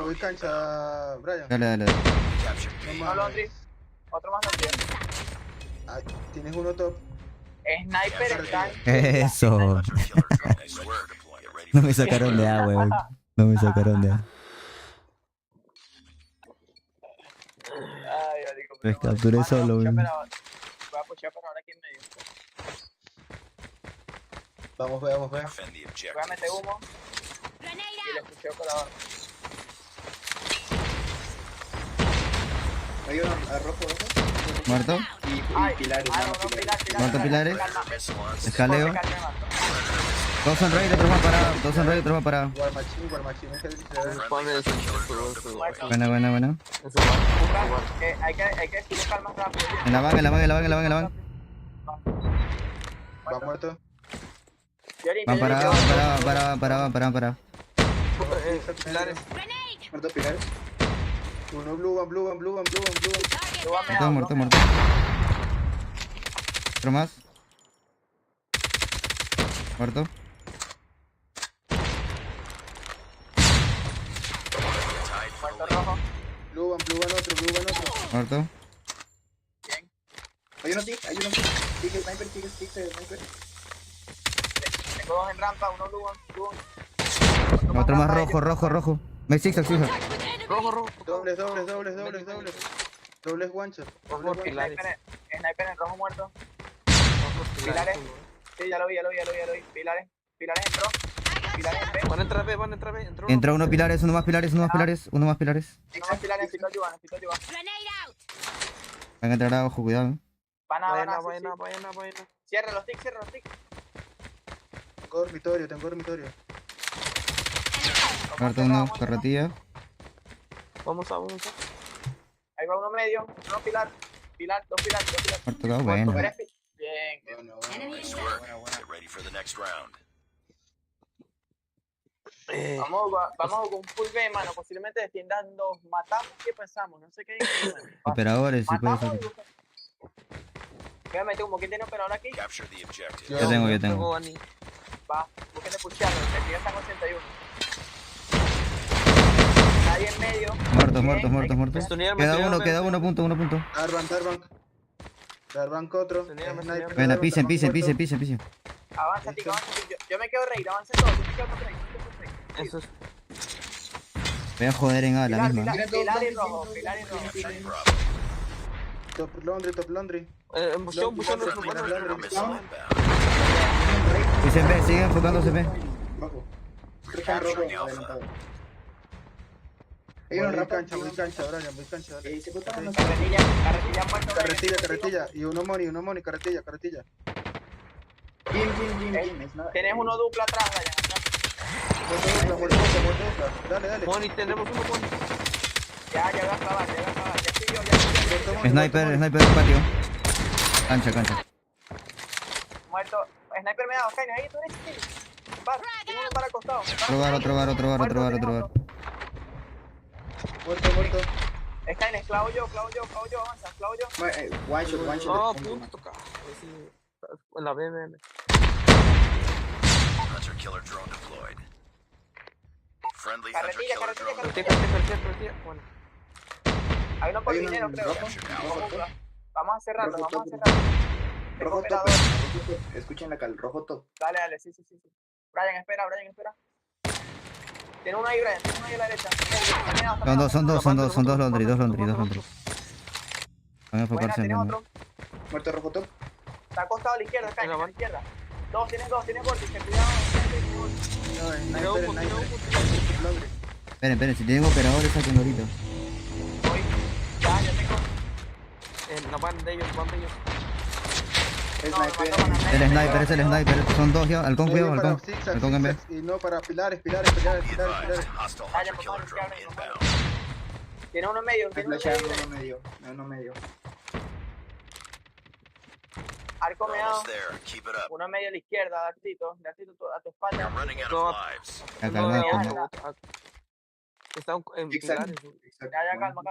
Voy cancha, Brian. Dale. No, Londri. Otro más Londri. Tienes uno top. Sniper está en... Eso. I swear, deploy. Get ready No for me sacaron de agua, weón. No me sacaron de agua. Ay, yo digo, Pues capturé solo, weón. weón. Voy a pushar por ahora aquí en medio. Vamos. defend the Voy a objectives. meter humo y le pusheo por ahora. Hay uno a rojo. Muerto. Y pilares. Muerto pilares. Missile on. Escaleo. Dos en raid, otro más parado. War Machine. Buena. Hay que buscar más rápido. En la van. Va muerto. Van parado. Pilares. Muerto pilares. Uno blue. Muerto. Otro más. Muerto. Muerto rojo. Blue van otro. Muerto. Bien. Hay uno tick. Tick sniper. Tengo dos en rampa, uno blue. Otro más rojo. Me zigzag. Rojo. Dobles. Dobles one shot. Pilares. Sniper en rojo muerto. Pilares. Sí, ya lo vi. Pilares entró. Van a entrar B. Entra uno pilares, uno más pilares. Tengo pilares, necesito ayuda. Van a entrar abajo, cuidado. Vaina. Vaina. Cierra los ticks. Tengo dormitorio. Muerto uno, carretilla. Vamos a. Ahí va uno medio, uno pilar, dos pilar. Muerto dos, bueno. Bien. Nice work. Get ready for the next round. Vamos con un full B, mano. Posiblemente defiendan dos. Matamos, ¿qué pensamos? No sé qué hay. Operadores, si puede ser. Voy a meter como quien tiene operador aquí. Capture the objective. Yo tengo. Va, busquen de pushearlo, que ya están 81. Nadie en medio. Muertos. Queda uno, punto. Darbank otro. Bueno, pisen. Avanza, Tico, yo me quedo reír, avanza todo. Yo me quedo con reír. Eso es. Voy a joder en A la misma. Pilar y rojo. Top laundry. Bushón. Dicen B, sigue enfocándose B. Rojo. Muy cancha, Brian, muy cancha. Se botaron los Carretilla. Y uno money, carretilla. Bien. Tienes uno dupla atrás, Ryan. Muerto dupla. Dale. Moni, tenemos uno Moni. Ya voy a clavar. Ya estoy yo. Sniper patio. Cancha. Muerto. Sniper me ha dado, Skyne, ahí tú eres. Va, tengo uno para el costado. Otro bar. Muerto. Skyne, clavo yo, avanza, clavo yo. One shot. No, punto. En la B. Hunter killer drone deployed. Friendly hunter killer drone Carretilla. deployed. Bueno. Hay uno por dinero, creo. Vamos a cerrarlo. Rojo top. Escuchen la cal, rojo top. Dale, sí. Bryan, espera. Tiene uno ahí, Bryan, a la derecha. Son dos laundry. Van a enfocarse en uno. Muerto rojo top. Está acostado a la izquierda, Skyne, a la izquierda. Tienes vórtice, cuidado. Esperen, si tienen operadores, saquen ahorita. Voy. Ya tengo. La van de ellos. El sniper, es el sniper. Son dos ya. Halcón, cuidado, halcón en B. Y no para pilares. Be advised, hostile hunter killer drone inbound. Tiene uno medio. Uno medio. Arco We're meado. almost there. Keep it up. Uno medio a la izquierda, Dartito a tu espalda. You're running out of lives. Están en pilares. Ya, calma.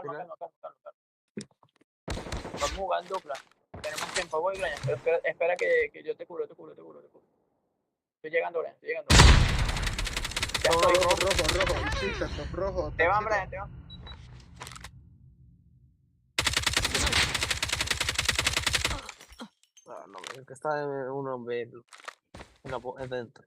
Vamos jugando dupla. Tenemos tiempo, voy, Brian. Espera que yo te cubro. Estoy llegando, Brian. Ya estoy. Rojo. Te van, Brian, te van. No, el que está en uno B. Es dentro.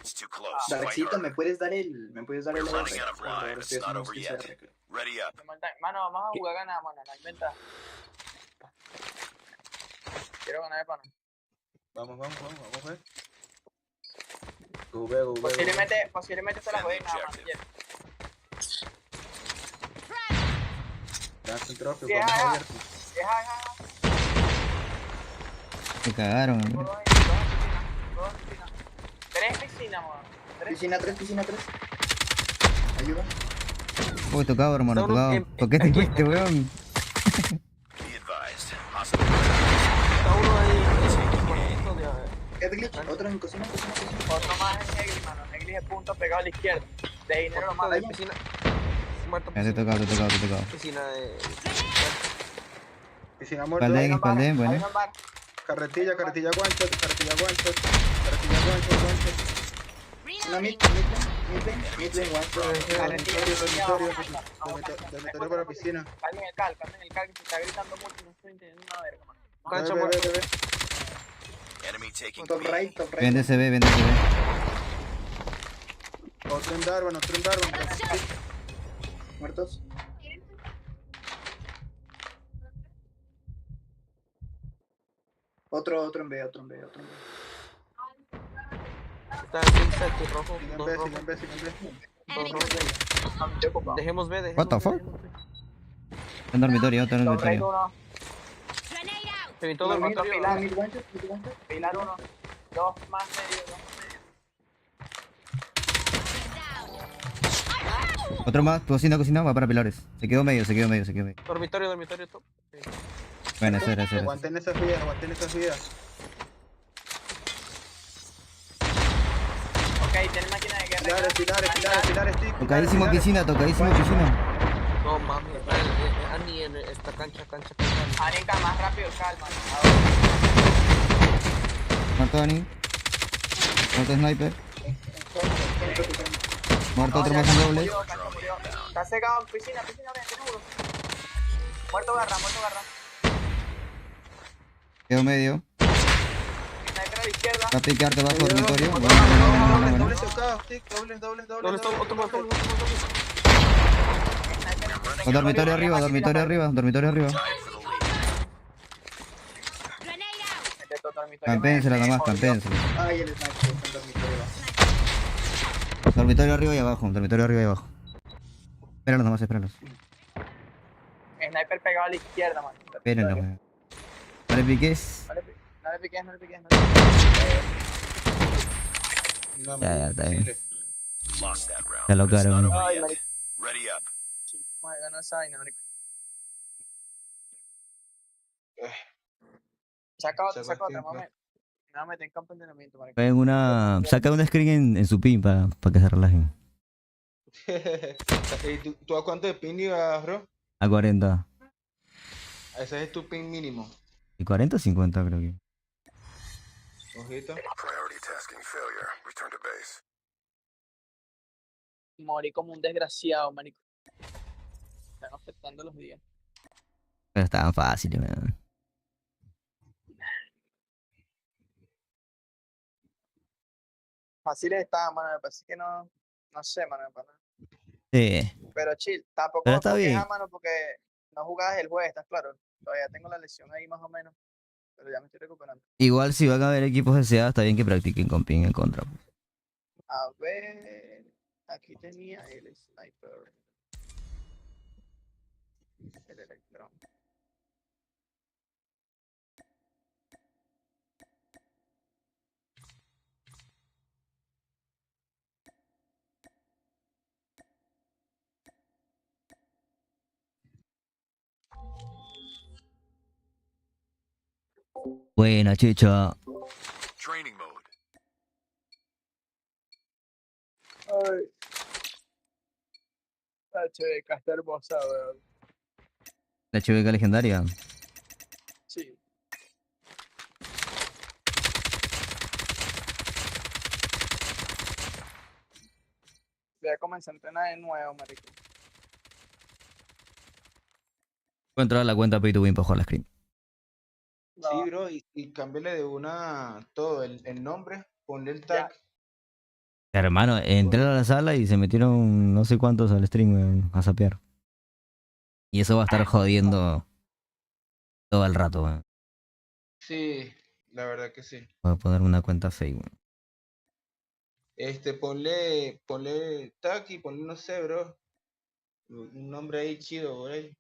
It's too close. Fight Darkcito, harder. ¿me puedes dar el We're running out of lives. It's not over yet. Ready up. Mano, vamos a jugar Gana, mano. No inventa. Quiero ganar de pana. Vamos, ver. Go. Posiblemente se la jueguen nada más. Dance el trofeo, Sí, vamos abierto. Se cagaron. Dos piscinas. Tres piscinas, mano. Piscina 3. Ayuda. Uy, tocado, hermano, tocado. ¿Por qué te fuiste, weón? Be advised. Hostile. Está uno ahí. Head glitch, otro en cocina. Otro más en Negri, mano. Negri es punto pegado a la izquierda. De dinero lo manda. Piscina. Muerto. Ya te he tocado. Piscina de. Piscina muerto. Espaldén, bueno. Hay un bar. Carretilla, one shot. Una mid lane, one shot. Dormitorio para piscina. Calmen el cal, que se está gritando mucho y no estoy entendiendo una verga, mano. Cancha muerta. Enemy taking Top B. right. Vende CB. Otro en Darwin. Muertos. Otro en B. Está en 6 rojo. Sigan Dos B. rojos. Dejemos B, What the fuck? Está en dormitorio, está en dormitorio. Se pintó dormitorio. Pilar 1. 2 más medio, 2 más medio. Otro más, cocina, va para pilares. Se quedó medio. Dormitorio top. Bueno, eso era. Aguanten esas vidas. Ok, tiene máquina de guerra. Pilares, tío. Tocadísimo piscina. No mames, Ani en esta cancha. Arenca más rápido, calma. Muerto Dani. Muerto Sniper. Muerto otro más en doble. Está cegado, piscina, tiene uno. Muerto garra. Quedó medio. Sniper a la izquierda. Va a piquearte bajo dormitorio. Bueno. Dobles tocados, tío. Dobles. Otro más. Con dormitorio arriba. Campénsela nomás. Ay, el sniper está en dormitorio. Dormitorio arriba y abajo. Espéralos nomás. Sniper pegado a la izquierda, man. Espérenlo. No le piques. No le piques. Ya, está bien. Lost that round. Ya lo but it's caro, not man. over yet. Ready up. Gana esa vaina, marico. Saca otra, mame. Me va a meter en campo de entrenamiento, marico. Saca una screen en su pin para que se relajen. ¿Tú a cuánto de ping ibas, bro? A 40. Ese es tu ping mínimo. Y 40 o 50 creo que. Ojito. Priority tasking failure. Return to base. Morí como un desgraciado, marico. Están afectando los días. Pero estaban fáciles, man. Fáciles estaban, mano. Me parece que no sé, mano. Sí. Pero chill, tampoco Pero está bien. mano, porque no jugabas el jueves, ¿estás claro? Todavía tengo la lesión ahí más o menos. Pero ya me estoy recuperando. Igual si van a haber equipos SA, está bien que practiquen con ping en contra. A ver. Aquí tenía el sniper. El electrón. Buena, chicha. Training mode. Ay. La checa está hermosa, weón. La chubeca legendaria. Sí. Voy a comenzar a entrenar de nuevo, marico. Voy a entrar a la cuenta Pay to Win para jugar la screen. Sí, bro, y cámbiale de una todo, el nombre, ponle el tag. Hermano, entré a la sala y se metieron no sé cuántos al stream, weón, a sapear. Y eso va a estar jodiendo todo el rato, weón. Sí, la verdad que sí. Voy a poner una cuenta fake, weón. Ponle tag y ponle, no sé, bro. Un nombre ahí chido, por ahí.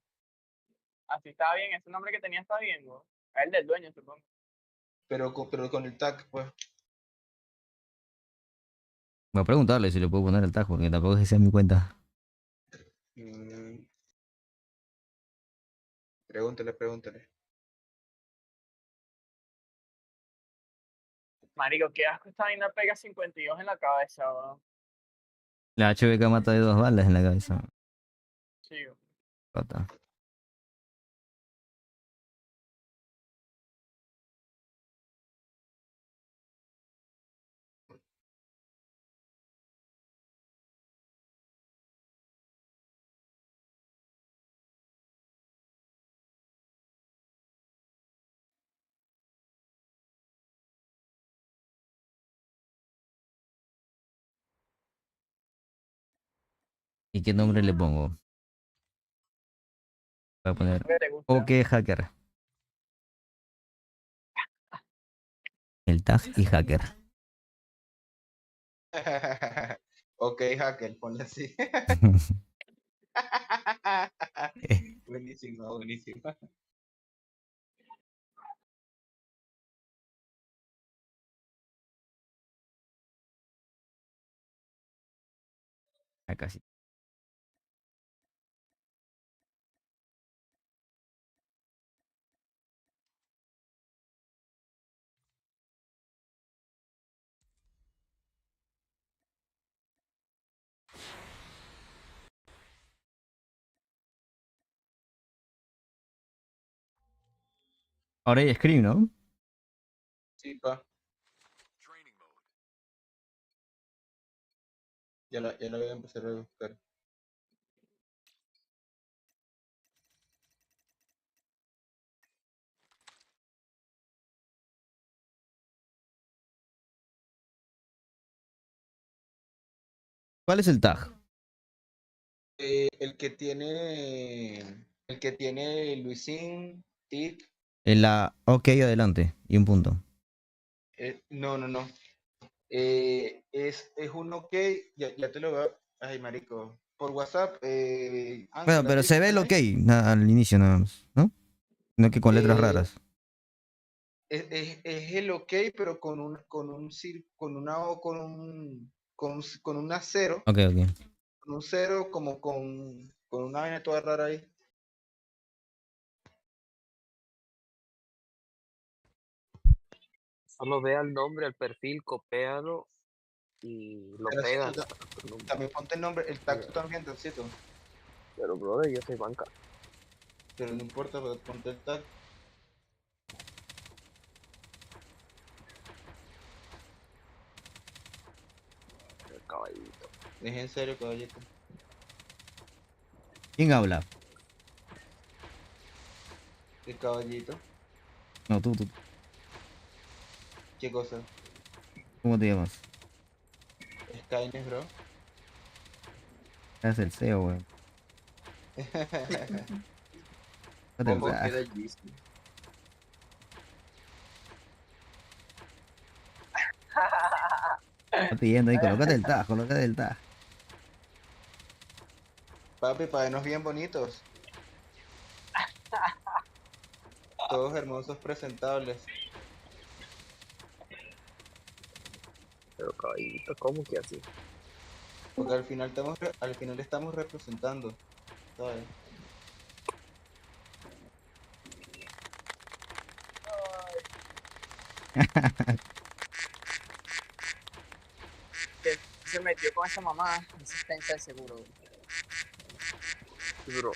Así está bien, ese nombre que tenía está bien, weón. Es el del dueño, supongo. Pero con el tag, pues. Voy a preguntarle si le puedo poner el tag, porque tampoco es que sea mi cuenta. Pregúntale. Marico, qué asco esta vaina pega 52 en la cabeza, weón. La HBK mata de 2 balas en la cabeza. Sí, weón. Rata. ¿Y qué nombre le pongo? Voy a poner OK Hacker. El tag y hacker. Ok, Ok, hacker, ponle así. Buenísimo, buenísimo. Acá sí. Ahora hay Scream, ¿no? Sí, pa. Ya la voy a empezar a buscar. ¿Cuál es el tag? El que tiene Luisín, Tic. En la OK adelante y un punto. No. Es un ok, ya te lo voy a... Ay, marico. Por WhatsApp, Bueno, Ángel, pero ¿has se visto ve el por OK ahí? al inicio nada más, ¿no? No que con letras Eh, raras. es el ok, pero con una O, con una cero, Ok. con un cero, como con una vaina toda rara ahí. Solo vea el nombre, el perfil, copéalo y lo Pero sí, pegas. también ponte el nombre, el tag tú también, Tancito. Pero brother, yo soy banca. Pero no importa, pero ponte el tag. El caballito. Es en serio, caballito. ¿Quién habla? El caballito. No, tú. ¿Qué cosa? ¿Cómo te llamas? Skynet, bro. Es el CEO, güey. ¿Cómo queda allí? Está pidiendo ahí, colócate el tag. Papi, para vernos bien bonitos. Todos hermosos, presentables. Pero caballito, ¿cómo que así? Porque al final estamos representando, ¿sabes? Que se metió con esa mamá, asistencia de seguro. Bro,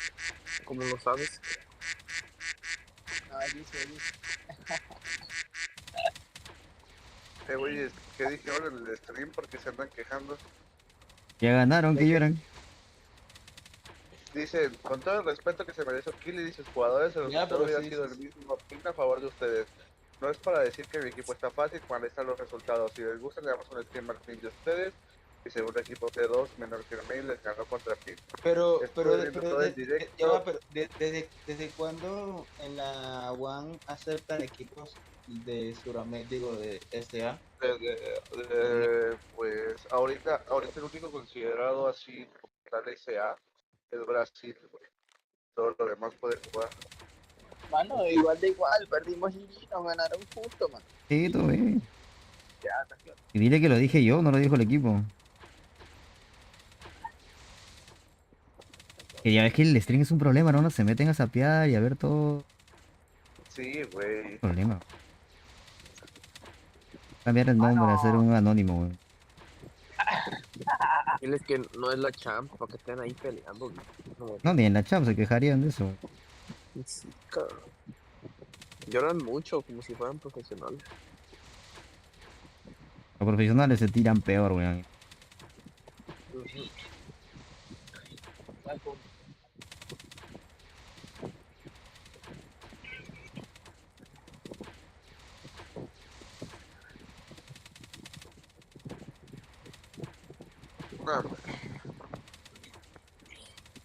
¿cómo lo sabes? No, dice. Güey, ¿qué dije ahora en el stream? Porque se andan quejando. Ya ganaron, que lloran. Dice, con todo el respeto que se merece Kill, y dice, jugadores, el resultado hubiera sido el mismo a favor de ustedes. No es para decir que mi equipo está fácil, cuando están los resultados. Si les gusta, le damos un stream al fin de ustedes. Y según el equipo T2, menor que el mail, les ganó contra Pit. ¿Desde cuándo en la One aceptan equipos de Sudamérica, digo, de SA? Pues ahorita el único considerado así tal SA es Brasil, güey. Todo lo demás puede jugar. Mano, igual de igual, perdimos y nos ganaron justo, mano. Sí, todo bien. Ya, Y dile que lo dije yo, no lo dijo el equipo. Que ya ves que el stream es un problema, ¿no? Se meten a sapear y a ver todo. Sí, güey. Problema. Cambiar el nombre, hacer un anónimo, güey. Diles que no es la champ, para que estén ahí peleando. No, ni en la champ se quejarían de eso. Sí, cabrón. Lloran mucho, como si fueran profesionales. Los profesionales se tiran peor, güey.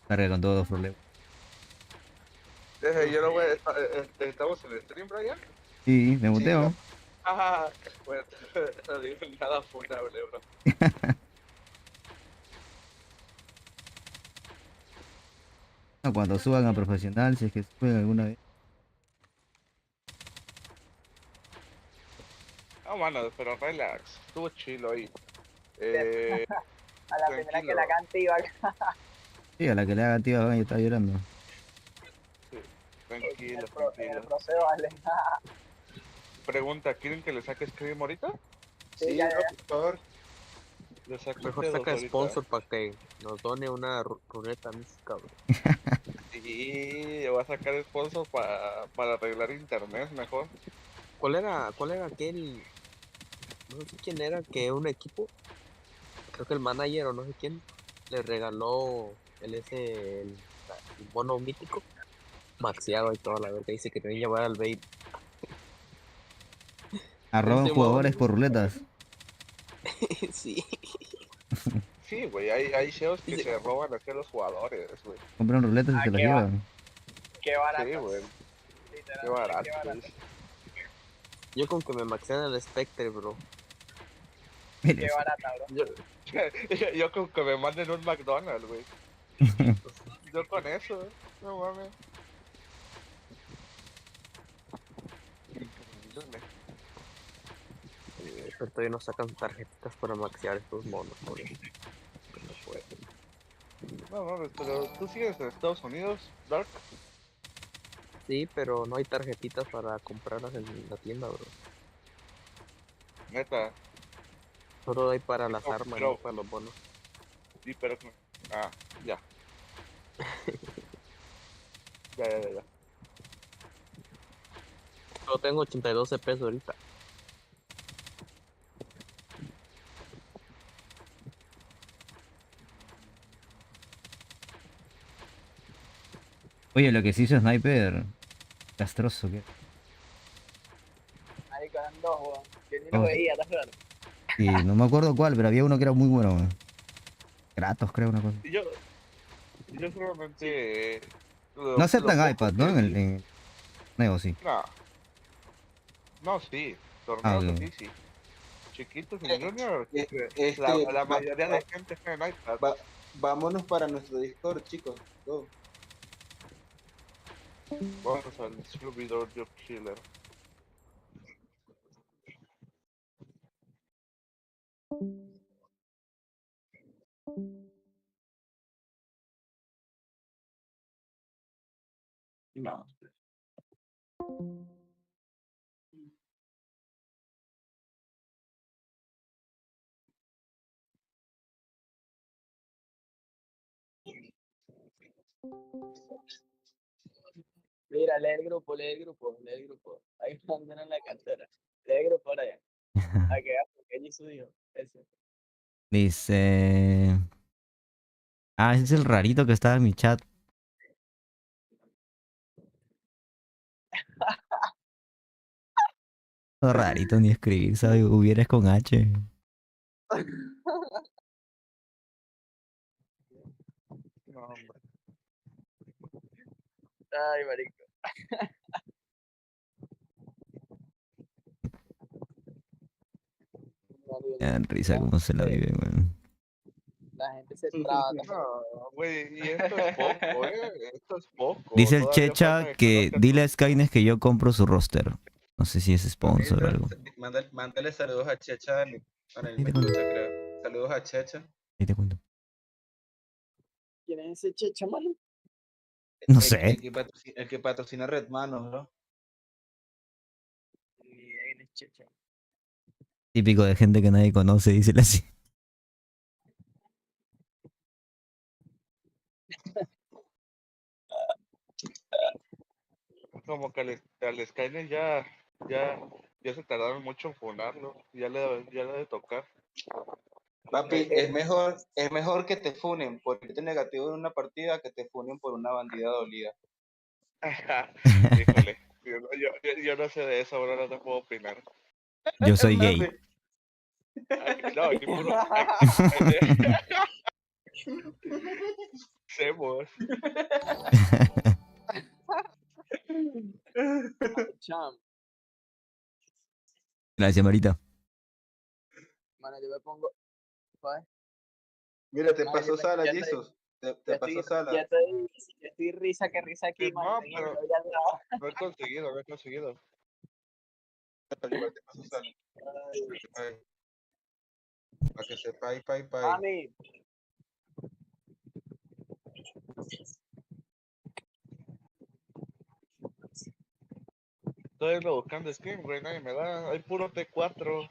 Carga con todos los problemas. Yo lo voy a... ¿Estamos en el stream, Brian? Sí, me muteo. Bueno, no digo nada funable, bro. No, cuando suban a profesional, si es que suben alguna vez. No, mano, pero relax. Estuvo chilo ahí. A la primera que la cante iba acá. Sí, a la que le haga tío van y está llorando. Sí, tranquilo, En el tranquilo. proceso, vale. Pregunta, ¿quieren que le saque Scream ahorita? Sí, ya, ya. Por favor. Le saco Mejor dedos saca ahorita. sponsor para que nos done una ruleta, mis cabrón. Sí, voy a sacar sponsor para arreglar internet mejor. ¿Cuál era aquel? No sé quién era, que un equipo, creo que el manager o no sé quién, le regaló el mono mítico, maxeado y toda la verga, dice que tenía que llevar al bait. Arroban Ese jugadores mono. por ruletas. Sí. Sí, güey, hay SEOs que se roban a los jugadores, güey. Compran ruletas y se las llevan. Qué barato. Sí, güey. Qué barato. Yo con que me maxean el Spectre, bro. Qué barata, bro. Yo con que me manden un McDonald's, güey. Yo con eso, no mames. Pero todavía no sacan tarjetitas para maxear estos monos, por eso. No puede. No mames, pero tú sigues en Estados Unidos, Dark. Sí, pero no hay tarjetitas para comprarlas en la tienda, bro. Neta. Solo hay para las armas, pero, no para los bonos. Sí, pero... Ah, ya. Ya. Solo tengo 82 pesos ahorita. Oye, lo que se hizo Sniper, castroso, ¿qué? Ahí quedan dos, weón. Yo ni lo veía, ¿estás claro? Sí, no me acuerdo cuál, pero había uno que era muy bueno, weón. Kratos, creo, una cosa. Yo solamente... No aceptan iPad, ¿no? En el torneo, sí. No, sí. Ah, Torneos ok. así, sí. Chiquitos en Junior, Este, la mayoría de gente está en iPad. Vámonos para nuestro Discord, chicos. Go. Vamos al servidor Job Killer. No. Mira, lee el grupo. Ahí mandan en la cartera. Lee el grupo ahora ya. A que veas por qué hizo dijo. Ese. Dice... Ah, ese es el rarito que estaba en mi chat. No, rarito ni escribir, ¿sabes? Hubieras con H. No, hombre. Ay, marico. Me dan risa cómo se la viven, weón. La gente se traba. No, güey, y esto es poco, Esto es poco. Dice el Todavía falta Checha que conozcan dile a Skynes que yo compro su roster. No sé si es sponsor o algo. Mándale saludos a Checha. Bueno, él Ahí me te cuento. escucha, creo. Saludos a Checha. Ahí te cuento. ¿Quién es ese Checha, mano? No sé. El que patrocina Red Manos, ¿no? ¿Quién es Checha? Típico de gente que nadie conoce, dice así. como que al Skynet ya se tardaron mucho en funarlo. Ya le de tocar. Papi, es mejor que te funen por irte negativo en una partida que te funen por una bandida dolida. Híjole, yo no sé de eso, ahora no te puedo opinar. Yo soy gay. No, ni puro. Semos. Cham. Gracias, Marita. Mano, yo me pongo. ¿sabes? Mira, te Mano, pasó Sala, Jesus. Te pasó sala. Ya estoy risa que risa aquí, man. No, pero no he conseguido. Igual te pasó sala. Para que sepáis, pai. Mami. Estoy buscando Steam, güey, nadie me da. Hay puro T4.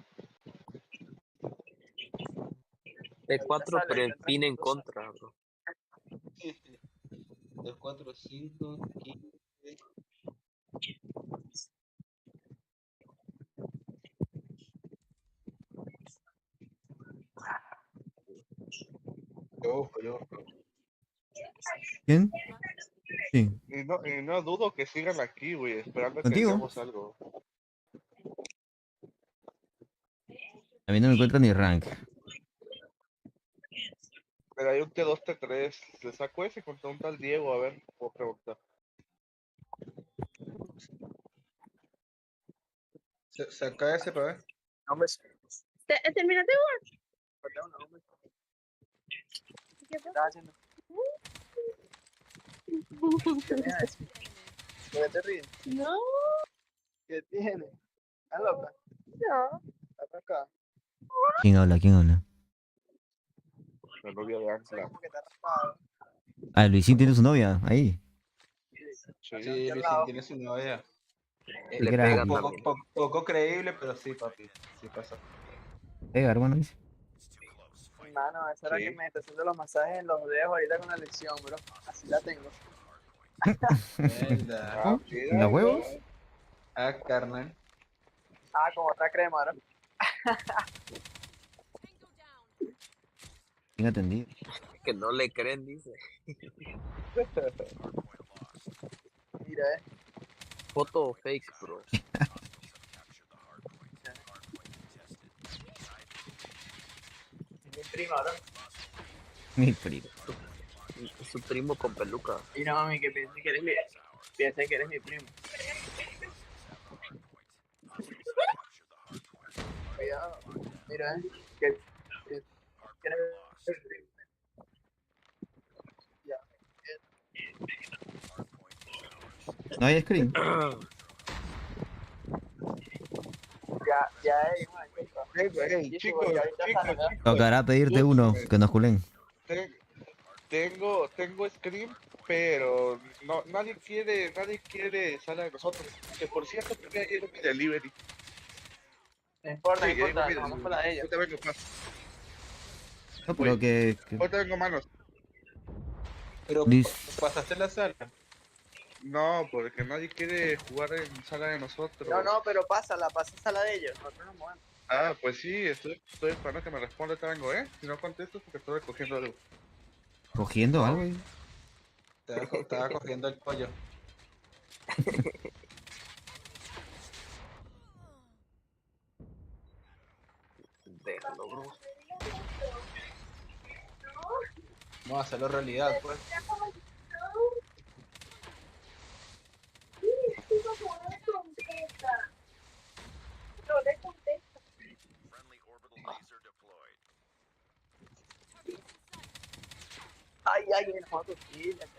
T4, pero el pin en contra, bro. T4, 5, 15. Yo. ¿Quién? Sí. Y no dudo que sigan aquí, güey, esperando ¿Contigo? que hagamos algo. A mí no me encuentra ni rank. Pero hay un T2, T3. Le saco ese contra un tal Diego, a ver, puedo preguntar. Saca ese para ver. Terminaste ¿Qué estás haciendo? ¿Qué te ríes? No. ¿Qué tiene? ¿Estás loca? No. ¿Estás acá? ¿Quién habla? La novia de Ancla. ¿Cómo que está raspado? Ah, Luisín tiene su novia, ahí. Sí, Luisín tiene su novia. Le pega Poco creíble, pero sí, papi. Sí pasa. Pega, hermano, dice. Mano, esa era que me está haciendo los masajes en los dedos ahorita con la lección, bro. Así la tengo. ¿Verdad? ¿En los huevos? Ah, carnal. Ah, con otra crema, bro. Bien atendido. Que no le creen, dice. Mira, Foto fake, bro. Mi prima, bro. Mi primo. Su primo con peluca. Y no, mami, que piense que eres mi primo. Cuidado. Mira, que eres mi primo. Ya. ¿No hay screen? Ya, Hey, chicos. Tocará pedirte uno, que nos culen. Tengo screen, pero no, nadie quiere sala de nosotros. Que por cierto, que ayer mi delivery. No importa, Sí, nos vamos con la de ellos. Yo te vengo, pa. No, pero que... Hoy te vengo, manos. Pero pasaste la sala. No, porque nadie quiere jugar en sala de nosotros. No, pero pasa a la de ellos. Nosotros nos movemos. Ah, pues sí, estoy esperando que me responda, te vengo, ¿eh? Si no contesto es porque estoy recogiendo algo. ¿Cogiendo algo? Estaba cogiendo el pollo. Déjalo, bro. Vamos a hacerlo realidad, pues. Ay, me dejó cosquillas,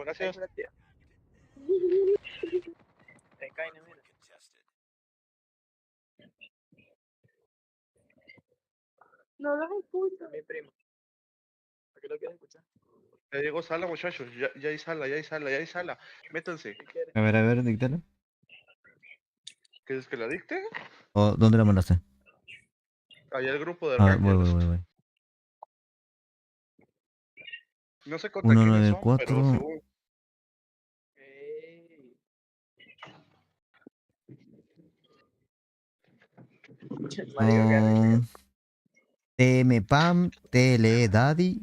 Gracias. Mira. No los escucho. Mi primo. ¿Por qué lo quieres escuchar? Ya llegó sala, muchachos. Ya hay sala. Métanse. A ver, dictala. ¿Quieres que la dicte? ¿O dónde la mandaste? Allá el grupo de Ah, Rankers. voy. No sé contra quiénes son, 194. pero según... TM Pam, TLE Daddy,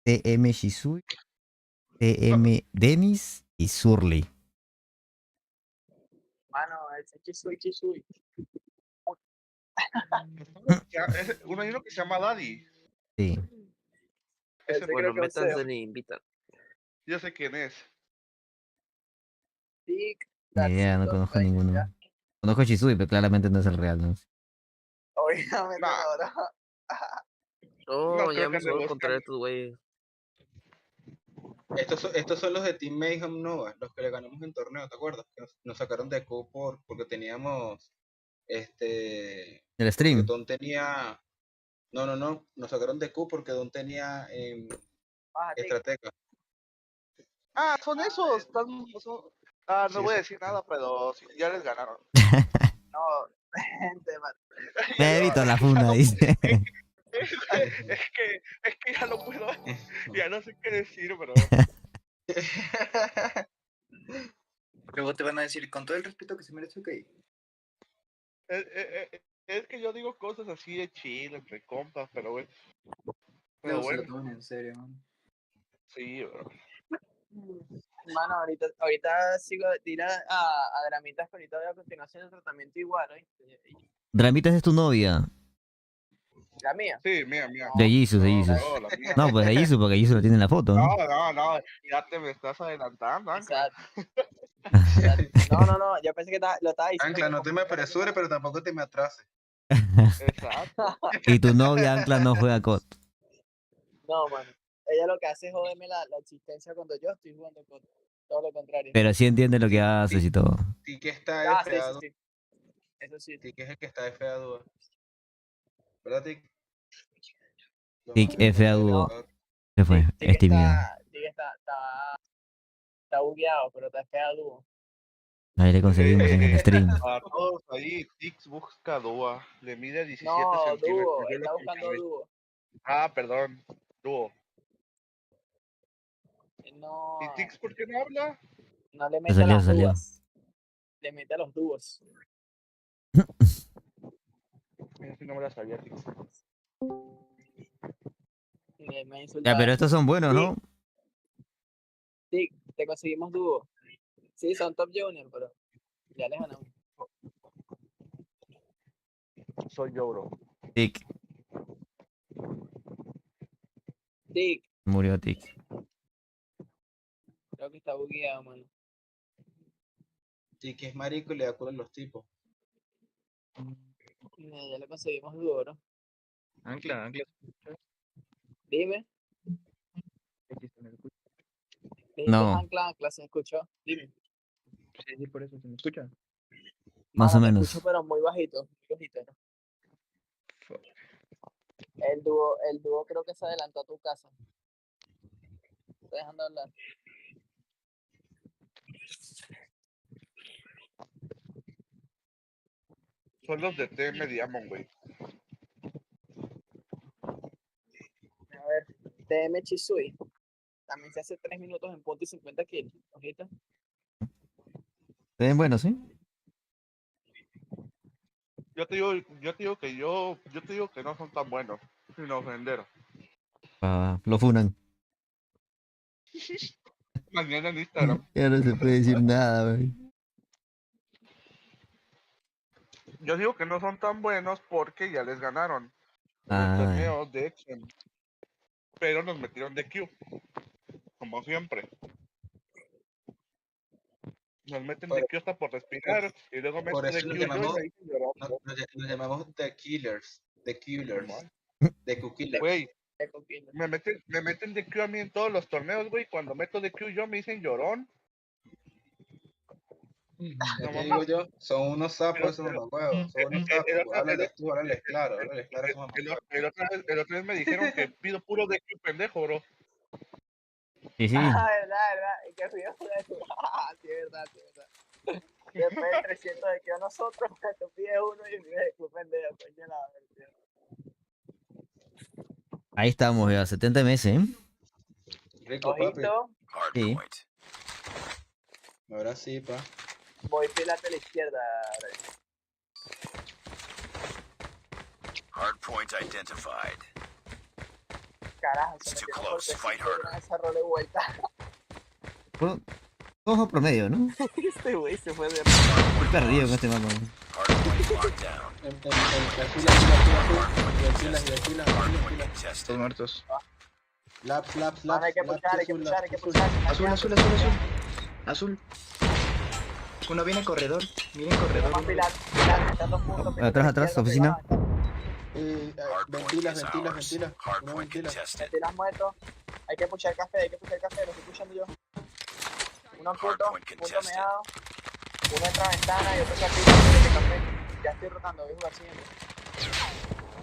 TM Shisui, TM Denis y Surly. Mano, ese Chisui. Hay uno que se llama Daddy. Sí. Bueno, métanse ni invitan. Ya sé quién es. Ni idea, no conozco ninguno. Conozco a Shisui, pero claramente no es el real, ¿no? Obviamente ahora. Oh, No, ya creo que me voy a ande encontrar estos güeyes. Estos son los de Team Mayhem Nova, los que le ganamos en torneo, ¿te acuerdas? Que nos sacaron de Q porque teníamos El porque stream. Don tenía. No, nos sacaron de Q porque Don tenía estratega. Ah, son esos. No voy a decir nada, pero sí, ya les ganaron. No, gente, Me evito la funda, dice. Es que ya no puedo, ya no sé qué decir, bro. Luego te van a decir, con todo el respeto que se merece, ok. Es que yo digo cosas así de chill, entre compas, pero güey. Luego se lo toman en serio, man. Sí, bro. Mano, ahorita sigo tira a Dramitas, que ahorita voy a continuación el tratamiento igual, ¿no? Dramitas es tu novia. ¿La mía? Sí, mía. De Jesus, de Jesus. No, la mía. No, pues de Jesus, porque Jesus lo tiene en la foto, ¿no? No, ya te me estás adelantando, Ancla. No, yo pensé que lo estaba diciendo. Ancla, no te me apresures, pero tampoco te me atrases. Exacto. Y tu novia Ancla no juega COD. No, mano. Ella lo que hace es joderme la existencia cuando yo estoy jugando COD. Todo lo contrario. Pero sí entiende lo que haces y todo. Sí que está FA2. Sí. Eso sí. Sí que es el que está FA2. ¿Verdad, Tic? Tic, FA2. ¿Qué fue? Es tímido. Tic está bugueado, pero está FA2. Ahí le conseguimos en el stream. A todos ahí, Tix busca Dúo. Le mide 17 No, centímetros. Dúo, está buscando Dúo. Ah, perdón, Dúo. No. ¿Y Tix por qué no habla? No le mete a las dúos. Le mete a los dúos. Mira, si no me la sabía, Tix. Ya, pero estos son buenos, ¿no? Sí, te conseguimos dúo. Sí, son top junior, pero ya les ganamos. Soy yo, bro. Tic. Tic. Murió Tic. Creo que está bugueado, mano. Tic es marico y le da culo a los tipos. Ya le conseguimos dúo, ¿no? Ancla. Dime. No. Ancla, se escuchó. Dime. Sí, por eso se me escucha. Más o Te menos. escucho, pero muy bajito, ¿no? El dúo creo que se adelantó a tu casa. Estoy dejando hablar. Son los de TM Diamond, güey. A ver, TM Chisui. También se hace 3 minutos en punto y 50 kills. Ojito. Se ven buenos, ¿sí? Yo te digo que no son tan buenos, sin ofender. Lo funan. Mañana en Instagram. Ya no se puede decir nada, güey. Yo digo que no son tan buenos porque ya les ganaron en el torneo de Exxon. Pero nos metieron de Q. Como siempre. Nos meten de Q hasta por respirar. Y luego meten de Q Nos llamamos The Killers. The Killers. The Q-Killers. Güey, me meten de Q a mí en todos los torneos, güey. Cuando meto de Q yo me dicen llorón. Ya te digo yo, son unos sapos esos mamahuevos. Son unos sapos. Háblales claro a esos mamahuevos. El otra vez me dijeron que pido puro de Q, pendejo, bro. Sí. Verdad. Y que río de eso. Sí, verdad. Después de 300 de que a nosotros, tú pides uno y pides de pendejo, coño la verdad. Ahí estamos, ya, 70 meses, ¿eh? Rico, papi. Sí. Ahora sí, pa. Voy pilate a la izquierda. Hardpoint identified. Carajo, It's too close. Fight harder. Esa rola de vuelta. Bueno, todos a promedio, ¿no? Este güey se fue de... Estoy perdido con este mapa. Hardpoint locked down. Todos muertos. Laps. Hay que puchar. Azul. Uno viene corredor. Atrás, oficina. Ventilas. Hardpoint Ventilas. contested. Ventilas muertos. Hay que pushar café, lo estoy pushando yo. Uno en punto meado. Uno entra a ventana y otro se aplica de café. Ya estoy rotando, voy a jugar siguiente.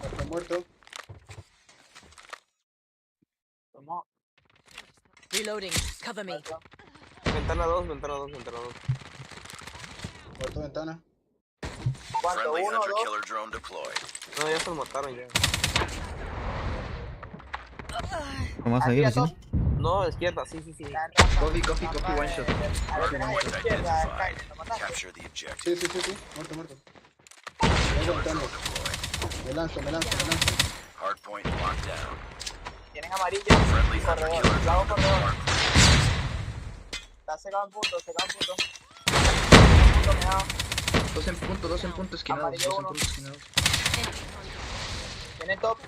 Está muerto. Vamos. Reloading. Cover me. Ventana 2. Muerto ventana. ¿Cuánto? Friendly 1, hunter 2. killer drone deployed. No, ya se mataron ya. ¿Cómo vas a ir, vecino? No, izquierda, sí. Coffee, one shot. Capture the objective. Sí. Muerto. Me lanzo. Hardpoint locked down. Tienen amarillo. Friendly hunter Corredor. killer Clavo drone corredor. deployed. Está secado en punto. Meado. Dos en punto, esquinados. Amarillo 1. Viene top.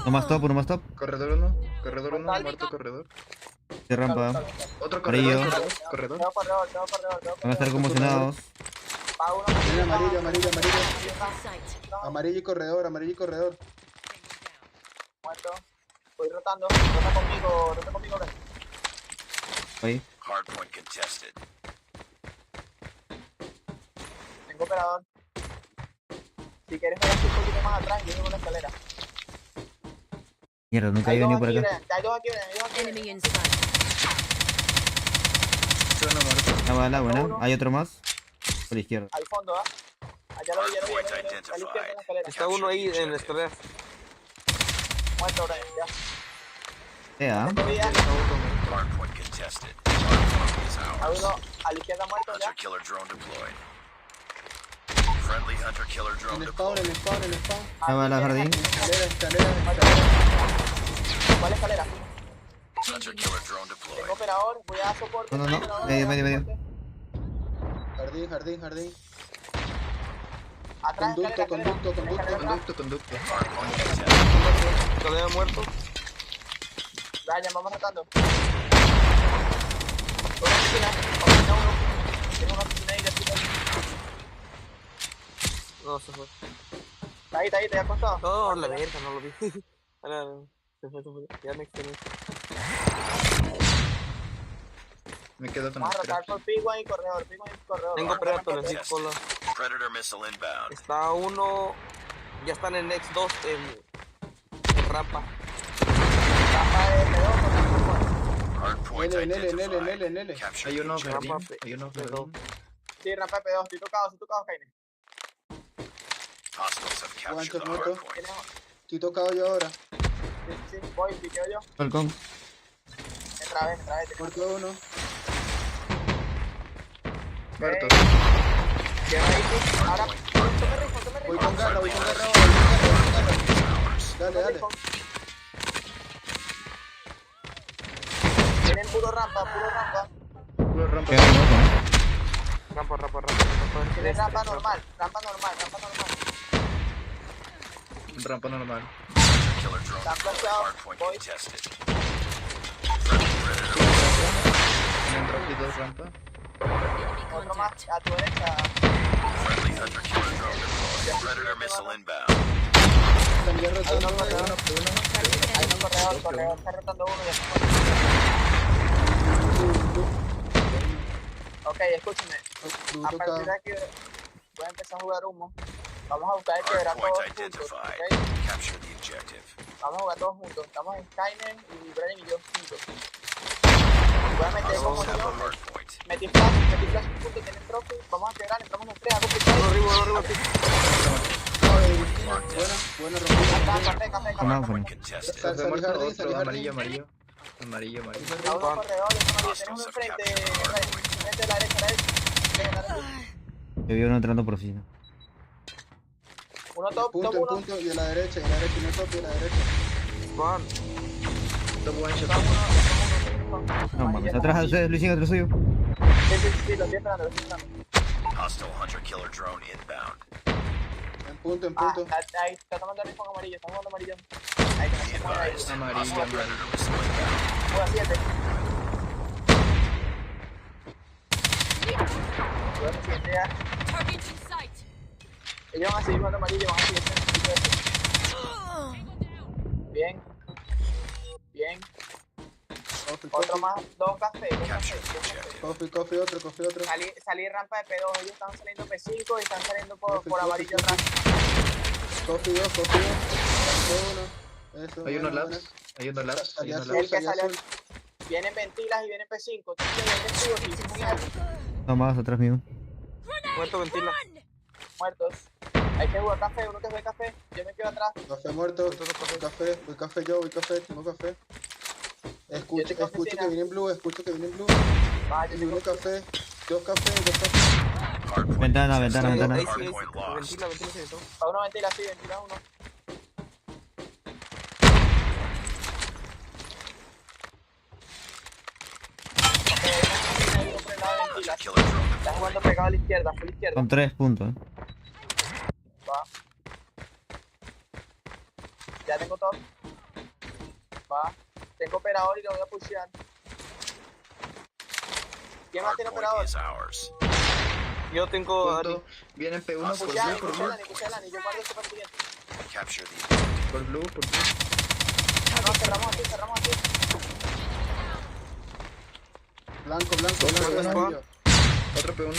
Uno más top. Corredor 1, muerto corredor. De rampa. Otro Amarillo. corredor. Tengo corredor. Van a estar conmocionados. Pago uno. Amarillo. Amarillo y corredor. Muerto. Voy rotando. Rota conmigo, Gran. Ahí. Hardpoint contested. Tengo operador. Si quieres ver un poquito más atrás, yo tengo una escalera. Mierda, nunca hay venido por acá. Hay dos aquí. Enemy inside. Una bala, buena. Hay otro más. Por la izquierda. Al fondo, allá lo vi. Hardpoint Está a la izquierda en la escalera. Está uno ahí en la escalera. Muerto, Brian, ya. Tengo vida. Hardpoint contested. Hardpoint is Hay ours. uno a la izquierda muerto, ya. Hunter killer drone deployed. Friendly hunter killer drone En spawn. deployed. Una bala, jardín. Escalera. ¿Cuál escalera? Hunter killer drone deployed. Tengo operador, voy a soporte. No. Medio. Jardín. Atrás, Conducto. Conducto. Hardpoint contested. Escalera muerto. Brian, vamos rotando. Una oficina 1. Tengo una oficina ahí, No, se fue. Está ahí, te ha costado. No, la verga, no lo vi. Se fue. Ya next. Me quedo con Vamos a el rotar por Pigua y corredor. Tengo Predator en cola. Predator missile inbound. Está uno. Ya están en Next 2 en rampa. Hardpoint identified. En L. Capture Hay the uno objective. jardín. Sí, rampa P2, estoy tocado, Kaine. Hostiles have captured the muerto. hardpoint. Estoy tocado yo ahora. Sí, voy, piqueo yo. Balcón. Entra vez. Muerto uno. Muerto. Lleva ahí, ahora, tome rico. Voy con garra. Dale. Tienen puro rampa. Puro rampa. Rampa. Tienen rampa normal. Rampa normal. Killer drone Está deployed. flasheado. Hardpoint Voy. contested. Friendly predator. Tienen rápido rampa. Otro más, a tu derecha. Friendly hunter killer drone deployed. Predator missile inbound. Están ya rotando. Hay un corredor, está rotando uno y está. Ok, escúchame. A partir de aquí voy a empezar a jugar humo. Vamos a buscar el quebrar todos Hardpoint juntos, identified. ¿ok? Capture the objective. Vamos a jugar todos juntos. Estamos en Skynet y Brian y yo juntos. Voy a meter como Hostiles have yo. the hardpoint. Metí flash un punto, tienen trophy. Vamos a quebrar, entramos en 3, hago picado. Arriba. Buena rompida. Café. Hardpoint contested. Salí Muerto jardín. otro amarillo. Amarillo. A uno corredor, tenemos uno enfrente de la derecha. Yo vi uno entrando por oficina. Uno top, En punto. Y a la derecha. No top y a la derecha. Juan. Top one shot. No mames, atrás de ustedes, Luisín, atrás suyo. Sí, lo estoy esperando. Hostile hunter killer drone inbound. En punto. Ahí está tomando el rincón amarillo, está jugando amarillo. Ahí que no Be se mueve ahí. advised. Amarillo. Hostile predator missile inbound. Juega 7. Juega 7 ya. Ellos van a seguir jugando amarillo, van a seguir. Bien. Bien. Otro más, dos cafés. Coffee, otro. Salí rampa de P2, ellos están saliendo P5 y están saliendo por amarillo atrás. Coffee 2, Eso, Hay unos buena. labs. Hay unos labs. Salía El que salía salió, azul. vienen ventilas y vienen P5. No más, atrás mío. Muerto ventila. Muertos. Hay que jugar café, uno que juegue café. Yo me quedo atrás. Café muerto. Voy café yo, tengo café. Escucho que viene en blue, Vaya, y uno café, dos cafés. Ventana. Ventila se quitó. A uno ventila, sí, ventila uno. Está jugando pegado a la izquierda, full izquierda. Son 3 puntos. Va. Ya tengo todo. Va. Tengo operador y lo voy a pushear. ¿Quién más tiene operador? Yo tengo Vienen P1 por Pushear, blue, pushear, yo guardo este para el siguiente. por blue. No, cerramos aquí. Blanco. Otro P1.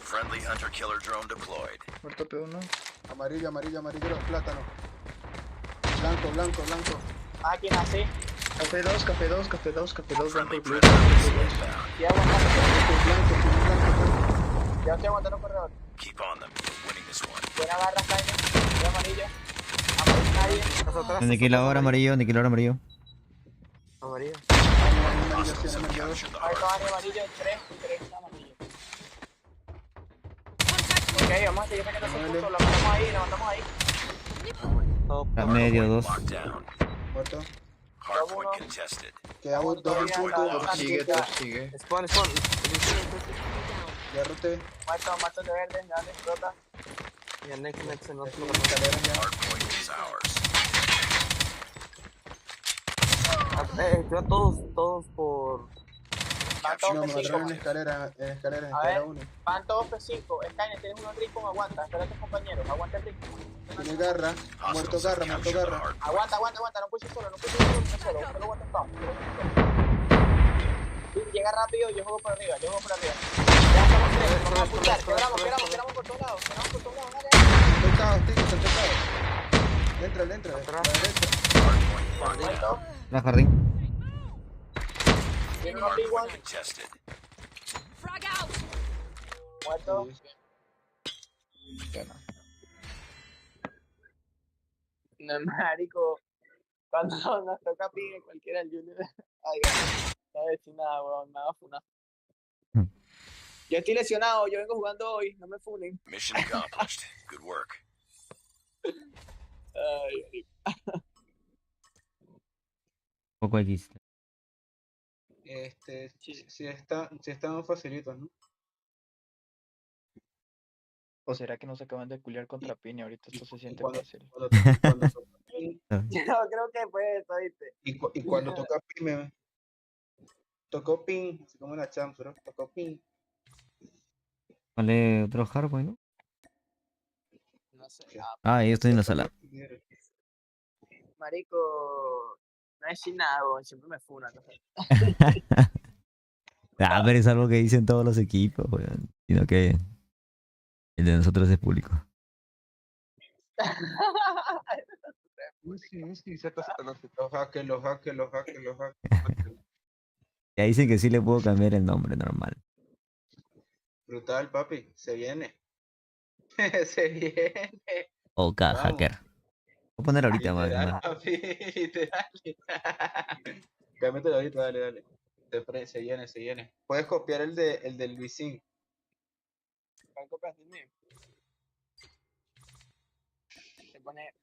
Friendly hunter killer drone deployed. Muerto P1. Amarillo, plátano. Blanco. Aquí nací. Café 2, blanco y blue. Ya aguantando. Ya estoy aguantando corredor. Keep on them. You're winning this one. Buena barra, Jaime. Voy amarillo. Amarillo nadie. Aniquilador amarillo. Amarillo. Ahí todos amarillo, 3 amarillo. Ok, vamos a seguir metiendo ese punto. Lo mandamos ahí. Medio 2. Muerto. Hardpoint contested. Quedamos 2 en punto. Sigue. Spawn. Ya roté. Muerto de verde, dale, rota. Y el next se nos lo Hardpoint is ours. todos por... Van todos No, me P5. mataron en escalera 1. Van todos P5. Skynet, tienes uno en rincón, aguanta. Espérate, compañeros. Aguanta el rincón. Tiene garra. Muerto garra. Aguanta. No pushes solo. Solo aguanta stop. Llega rápido, yo juego por arriba. Ya estamos 3. Vamos a puchar. Quebramos por todos lados. Dale. Estoy tocado. Entra. La derecha. Muerto. La jardín. Tiene unos big ones. Contested. Muerto. No, marico. Cuando nos toca ping cualquiera el junior. Ay, no voy a decir nada, weón. Me va a funar. Yo estoy lesionado. Yo vengo jugando hoy. No me funen. Mission accomplished. Good work. Ay, Poco X. Si están facilitos, ¿no? ¿O será que nos acaban de culiar contra Pini? Ahorita esto se siente fácil. yo creo que fue eso, ¿viste? Y cuando toca pin, tocó pin, así como la champs, ¿no? Tocó pin. Vale, otro hardware, ¿no? No sé. Yo estoy en la sala. Marico, no es sin nada, weón. Siempre me funan. Pero es algo que dicen todos los equipos, weón. Sino que el de nosotros es público. Sí, los hackers. Ya dicen que sí le puedo cambiar el nombre normal. Brutal, papi, se viene. Se viene. OK Hacker. Voy a poner ahorita más. Papi, literal. Cámbiatelo ahorita, dale. Se viene. Puedes copiar el del Luisín. ¿Cuál copias de mí?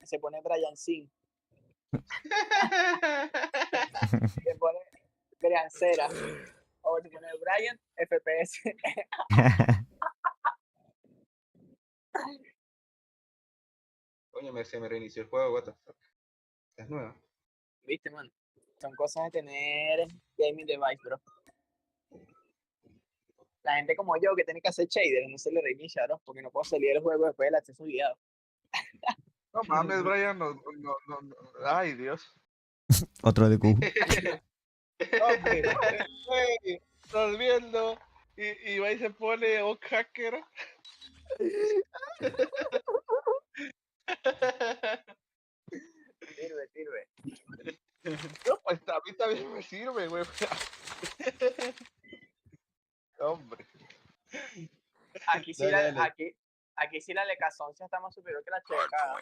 Se pone BryanT. Se pone Grancera. O se pone BryanT FPS. Coño, se me reinició el juego, what the fuck. Es nueva. Viste, man. Son cosas de tener gaming device, bro. La gente como yo que tiene que hacer shaders no se le reinicia, ¿no? Porque no puedo salir del juego después del acceso guiado. No mames, Brian, no. Ay, Dios. Otro de Q. Hombre, güey, estás viendo y va y se pone hacker. Sirve. No, pues a mí también me sirve, güey. Hombre. Aquí sí, aquí sí la lecazoncia está más superior que la checa.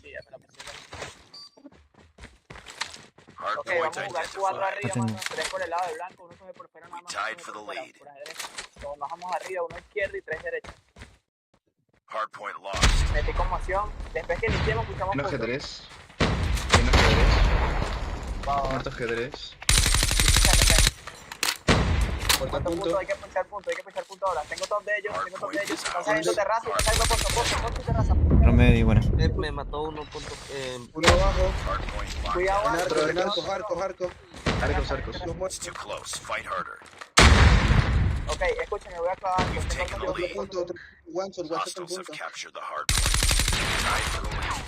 Sí, ya me la puse. Ok, vamos a jugar 4 arriba, mano. 3 por el lado de blanco, uno coge por fuera nada más. Por ajedrez. Nos bajamos arriba, uno izquierda y 3 derecha. Hardpoint lost. Metí conmoción. Después que iniciemos, escuchamos En puntos. ajedrez. En ajedrez. Muerto ajedrez. ¿Cuántos puntos? Hay que puchar puntos ahora. Tengo top de ellos. Están saliendo terraza y están saliendo posto y terraza. Promedio, bueno. Me mató uno punto. Uno abajo. Cuidado, arcos. It's too close. Fight harder. Ok, escúchame, voy a clavar. Hostiles have captured the hard point. Tied for the lead.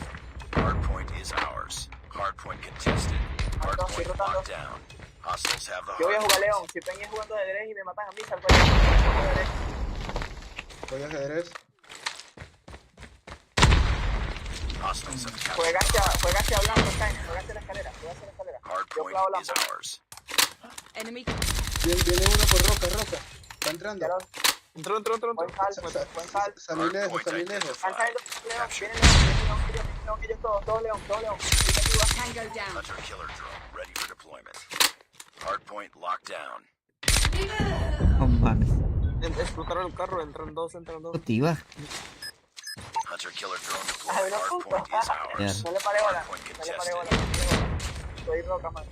Hard point is ours. Hard point contested. Hard point locked down. Hostiles have the Yo voy a hard jugar point. León. Si están jugando ajedrez y me matan a mí, salgo a Voy a ajedrez. Hostiles have captured Juega the hard point. hacia blanco, Skyne. Juega hacia la escalera. Hard Yo point clavo la is ours. Enemy. Viene uno por roca. Está entrando. Entró. Buen sal. Salí lejos. Están saliendo León. Vienen León. Ellos todos León. Tango down. Hunter killer drone ready for deployment. Hard point locked down. Oh, mames. Explotaron el carro, entran dos. Motiva. Hunter killer drone deployed. Hard point is ours. No le paré bola. Hard point contested. Soy roca, man.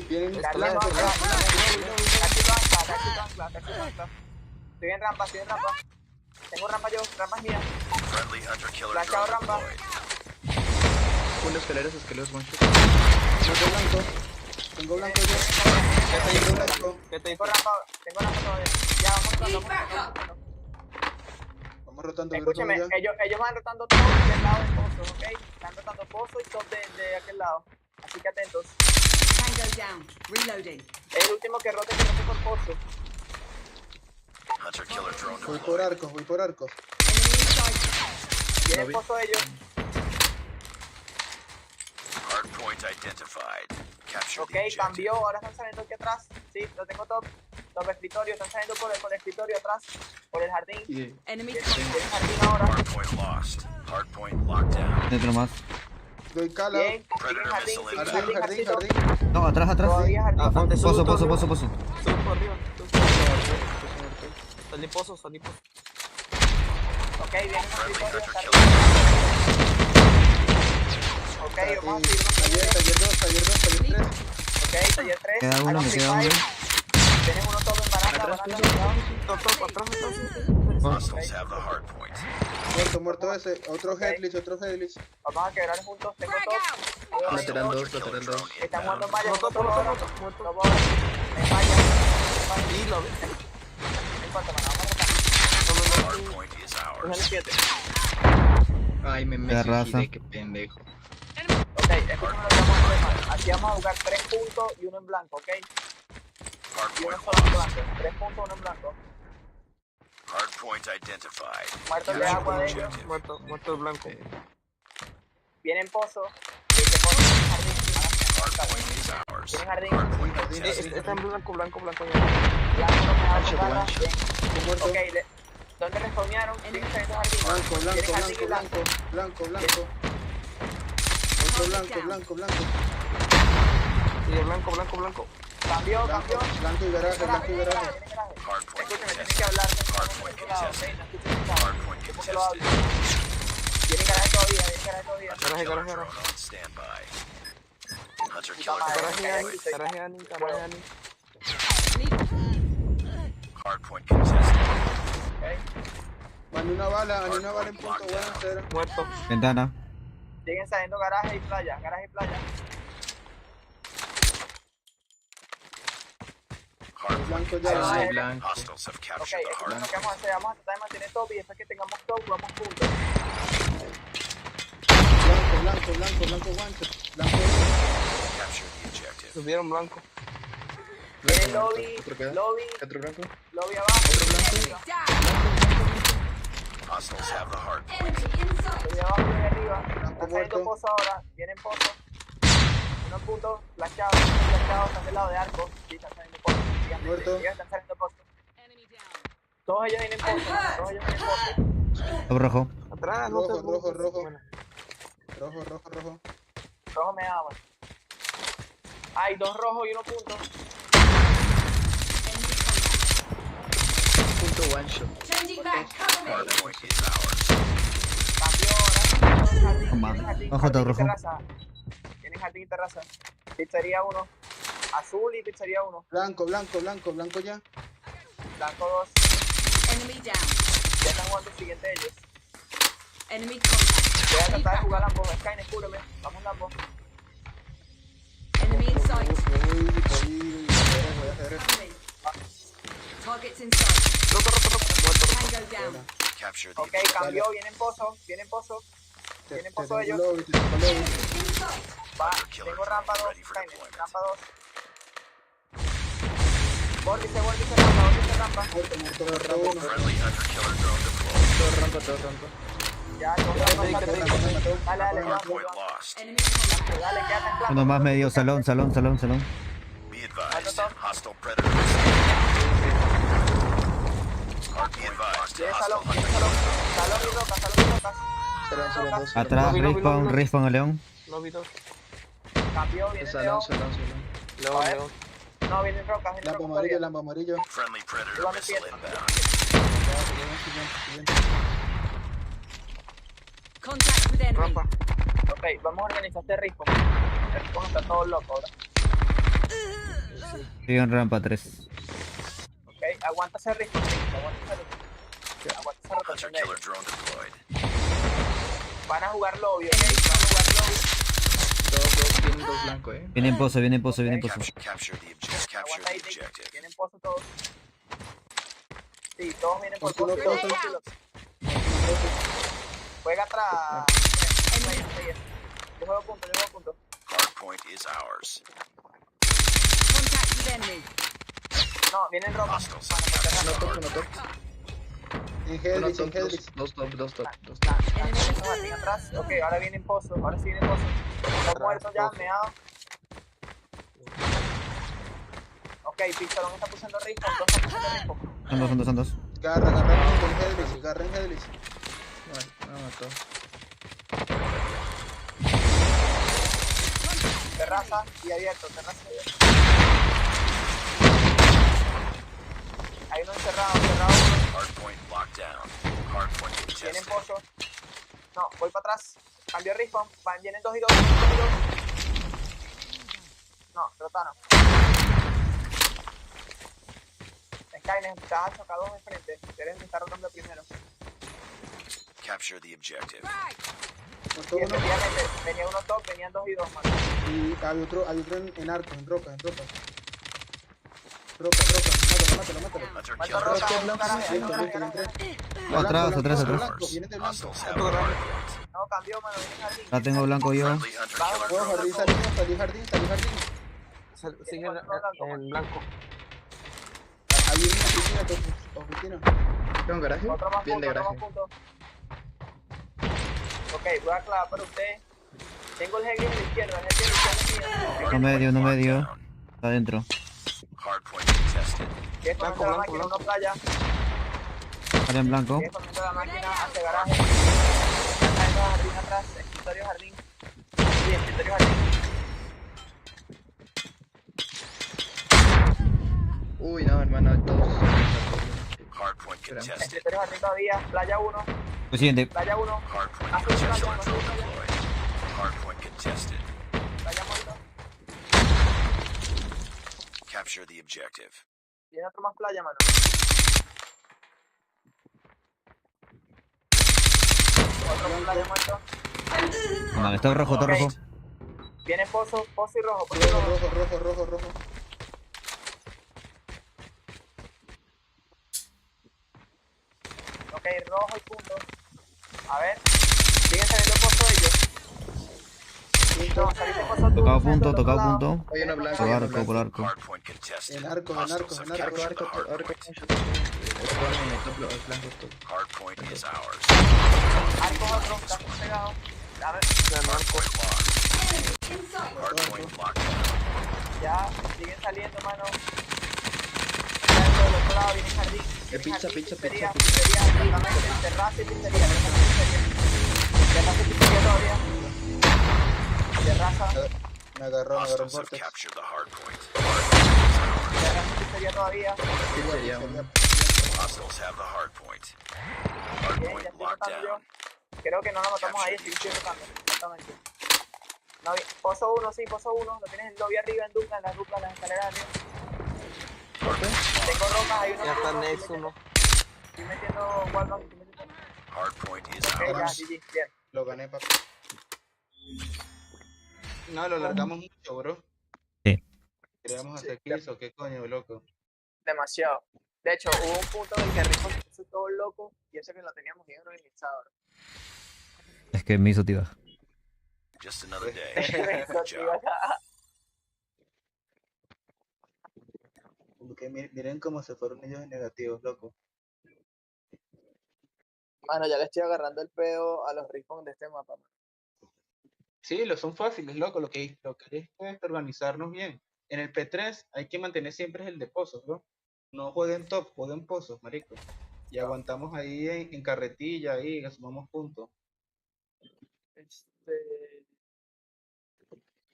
Vienen Taxi ancla. Estoy en rampa. Tengo rampa yo, rampa es mía. Friendly hunter killer Flashado drone rampa. deployed. con escaleras, one shot. Tengo blanco yo. Tengo rampa todavía. Ya, vamos rotando. Escúcheme, ellos van rotando todo del lado del pozo, ¿ok? Están rotando pozo y top de aquel lado. Así que atentos. Tango down. Reloading. El último que rote por pozo. Hunter killer drone Voy deployed. por arcos. Viene el pozo de ellos. Hard point identified. Capture Ok, the objective. cambió, ahora están saliendo aquí atrás. Sí, lo tengo top escritorio, están saliendo por el escritorio atrás, por el jardín. Enemy. El jardín ahora. Hard point lost. Hard point locked down. Dentro más. Doy cala. Bien, Predator jardín, missile jardín. No, atrás. Todavía jardín. Pozo. Subo arriba. Salí pozo. Ok, viene un Friendly escritorio. hunter jardín. killer. Ok, vamos a subir. Taller 2, taller 3. Ok, taller 3. Queda uno, me queda uno. Tienen uno todo en baranda, Atrás. Hostiles have the hard point. Muerto ese. Otro headlist. Vamos a quebrar juntos, tengo top. Lateral 2. Están jugando en malla, Muerto. en malla. Dilo. En cuanto, mano, vamos a rotar. Hard point is Cógele ours. 7. Ay, me suicidé, qué pendejo. Ok, escúchame lo que vamos a hacer, man. Aquí vamos a jugar 3 puntos y uno en blanco, ¿ok? Hard Y uno point solo en lost. blanco. 3 puntos, uno en blanco. Hard point identified. Muertos de agua de ellos. Muerto el blanco. Vienen pozo. Este pozo tiene jardín. Hard point is ours. Tienen jardín. Hard point contested. Está en blanco. Blanco no me da con garra. Bien. Muerto. Ok, ¿dónde respawnearon? Siguen saliendo jardín. Tienen jardín y blanco. Blanco. Otro blanco. Sí, blanco. Cambió. Blanco y garaje. Viene garaje. Hard point Escúchame, tienen contested. que hablar. Hard point contested. Hard point ¿Cómo que lo hablo? contested. Viene garaje todavía. Hunter killer Garaje. drone on standby. Hunter Puta killer madre, drone deployed. Garaje Ani. Hard point contested. Mano una bala en punto, buena cera. Muerto. Ventana. Siguen saliendo garaje y playa. Blanco ya. Ah, blanco. Hostiles have Ok, captured the esto es lo hard que vamos a hacer. Vamos a tratar de mantener top y después que tengamos top, vamos juntos. Blanco, guancho. Blanco. Capture the objective. Subieron blanco. Viene lobby, Otro queda. lobby, Otro blanco. lobby abajo. Arriba. Hostiles have the hard point. Lobby abajo, lobby arriba. Blanco Están saliendo muerto. pozo ahora. Vienen pozo. Unos puntos, flasheados, están del lado de arco. Sí, están saliendo pozo. Muerto. Están saliendo pozo. Todos ellos vienen pozo. Todos ellos vienen pozo. Top rojo. Atrás, no te Rojo. Bueno, Rojo. Rojo me ama. Hay 2 rojos y 1 punto. Punto one shot. Hard point is ours. Cambio ahora. Ojo, top rojo. Tienen jardín y terraza. Pizzería 1. Azul y pizzería 1. Blanco ya. Blanco 2. Enemy down. Ya están jugando el siguiente de ellos. Enemy contact. Voy a tratar de jugar Lambo. Skynet, cúbreme. Vamos Lambo. Enemy in sight. Voy a hacer. Targets in sight. Tango down. Capture the Ok, cambió. Vienen pozo. Vienen pozo ellos. Va, tengo rampa 2. Skynet. Rampa 2. Vórtice rampa. Muerto. friendly hunter killer drone deployed. Todo rampa. Ya, dos rampas. Dale, Hard vamos. point lost. Enemy contact. Dale, quédate en Uno más medio, salón. Be advised, hostile predator. Be advised, Tiene hostile salón y hunter. rocas. Salón, dos. Atrás, respawn a León. lobby 2. Cambio, viene León. Salón. León. No, vienen rocas. Lambo amarillo. Friendly predator Igual missile me inbound. Siguiente. Contact with enemy. Rampa. Ok, vamos a organizar este respawn. El respawn está todo loco ahora. Sigue en rampa 3. Ok, aguanta ese respawn. Aguanta esa Hunter rotación de killer ellos. drone deployed. Van a jugar lobby, ok. Van a jugar lobby. Dos tienen dos blancos, Viene en pozo. Capture the objective. Vienen pozo todos. Sí, todos vienen por Por pozo. culo, Todos. Juega atrás. Yo juego punto. Hard point is ours. Contact with enemy. No, vienen rocas. Hostiles have captured the Uno top. En Uno Helix. top, dos top. Enemy atrás. Ok, ahora vienen pozo. Ahora sí vienen pozo. Están muertos ya, meados. Ok, Pixelón está pusiendo respawn. Dos están pusiendo respawn. Son dos. Garra en Helix. No mató. Terraza y abierto. Hay uno encerrado. Hard point locked down. Hard point Vienen contested. pozo. No, voy para atrás. Cambio respawn. Vienen 2 y 2. No, trotano. Skynet, estás chocado enfrente. Eres el que está rotando primero. Capture the objective. Y efectivamente, venía uno top, venían 2 y 2, mano. Y hay otro en arco, en roca. Roca. Mátalo. Hunter Mata killer roca, drone. hay un garaje. Atrás. Blanco, viene de blanco. Hostiles have the hard point. No, cambió, mano, viene jardín. La tengo blanco yo. Friendly hunter killer drone Jardín, deployed. salió jardín. Sigue en blanco. Ahí viene una oficina. ¿Tengo un garaje? Otro más Bien de punto, garaje. Ok, voy a clavar para usted. Tengo el heavy en la izquierda, el heavy en la izquierda. No medio. Está adentro. Hard point contested. Sigue comiendo la máquina, uno playa. Sale en blanco. Sigue comiendo la máquina hacia garaje. Está en jardín atrás, escritorio jardín. Sí, escritorio jardín. Uy, no, hermano, todos. Hard point contested. Escritorio jardín todavía, playa 1. Lo siguiente. Playa 1. Hard point Azul hunter playa, killer azul drone playa. deployed. Hard point contested. Playa muerto. Capture the objective. Tiene otro más playa, mano. Otro más playa muerto. Vale, está rojo. Viene pozo y rojo. Pozo y rojo. Rojo. uno bajo el punto. A ver, siguen saliendo pozo ellos. No, saliste pozo tú. Tocado punto, tocado punto. Hay una blanca, Por hay una arco, blanca. por arco. Hardpoint contested. En arco, en arco, en arco, Arco, arco. Hardpoint is ours. Arco otro, estamos pegados. A ver, Hardpoint locked. Hardpoint locked down. ya, siguen saliendo, mano. Del otro lado viene jardín. Pizza, Pizzería, exactamente. Terraza y pizzería. Terraza y pizzería todavía. Terraza. Me agarró un Hostiles have porte. captured the hardpoint. Terraza y pizzería todavía. Pizzería. Hostiles have the hardpoint. Bien, ya Hardpoint estoy locked rotando yo. down. Creo que no nos matamos ahí, estoy rotando. Exactamente. No, pozo 1, sí, pozo 1. Lo tienes en el lobby arriba, en dupla, en las escaleras arriba. Tengo rocas, hay uno. Ya está next uno. Estoy metiendo wallbang, estoy metiendo. Hardpoint is Ok, ya, ours. GG, bien. Lo gané, papi. No, lo largamos mucho, bro. Sí. Queríamos hacer kills o qué coño, loco. Demasiado. De hecho, hubo un punto en el que Rico se puso todo loco y eso que lo teníamos bien organizado. Es que me hizo tiba. Just another day. Eso, Good tío, job. Porque miren cómo se fueron ellos en negativos, loco. Mano, ya le estoy agarrando el pedo a los Rifons de este mapa, mano. Sí, lo son fáciles, loco. Lo que es organizarnos bien. En el P3 hay que mantener siempre el de pozos, ¿no? No jueguen top, jueguen pozos, marico. Y aguantamos ahí en carretilla, ahí, que sumamos puntos.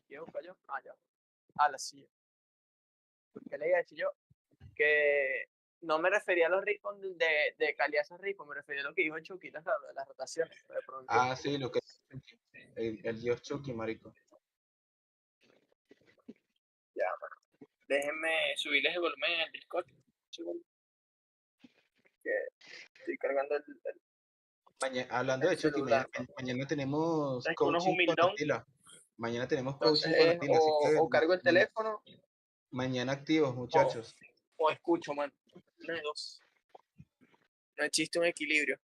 ¿Qué busco yo? Ah, ya. Ah, la silla. ¿Qué le iba a decir yo? Que no me refería a los Rifons de Caliazas Rifons, me refería a lo que dijo Chucky, de las rotaciones. Ah, sí, lo que el dios Chucky, marico. Ya, mano. Déjenme subirles el volumen en el Discord. Que estoy cargando el Hablando de Chucky, celular, mañana tenemos es que uno es coaching con humildón. Atila. Mañana tenemos Entonces coaching con es Atila, así que o cargo el teléfono mañana activos, muchachos. o escucho, man. Una de dos. No existe un equilibrio.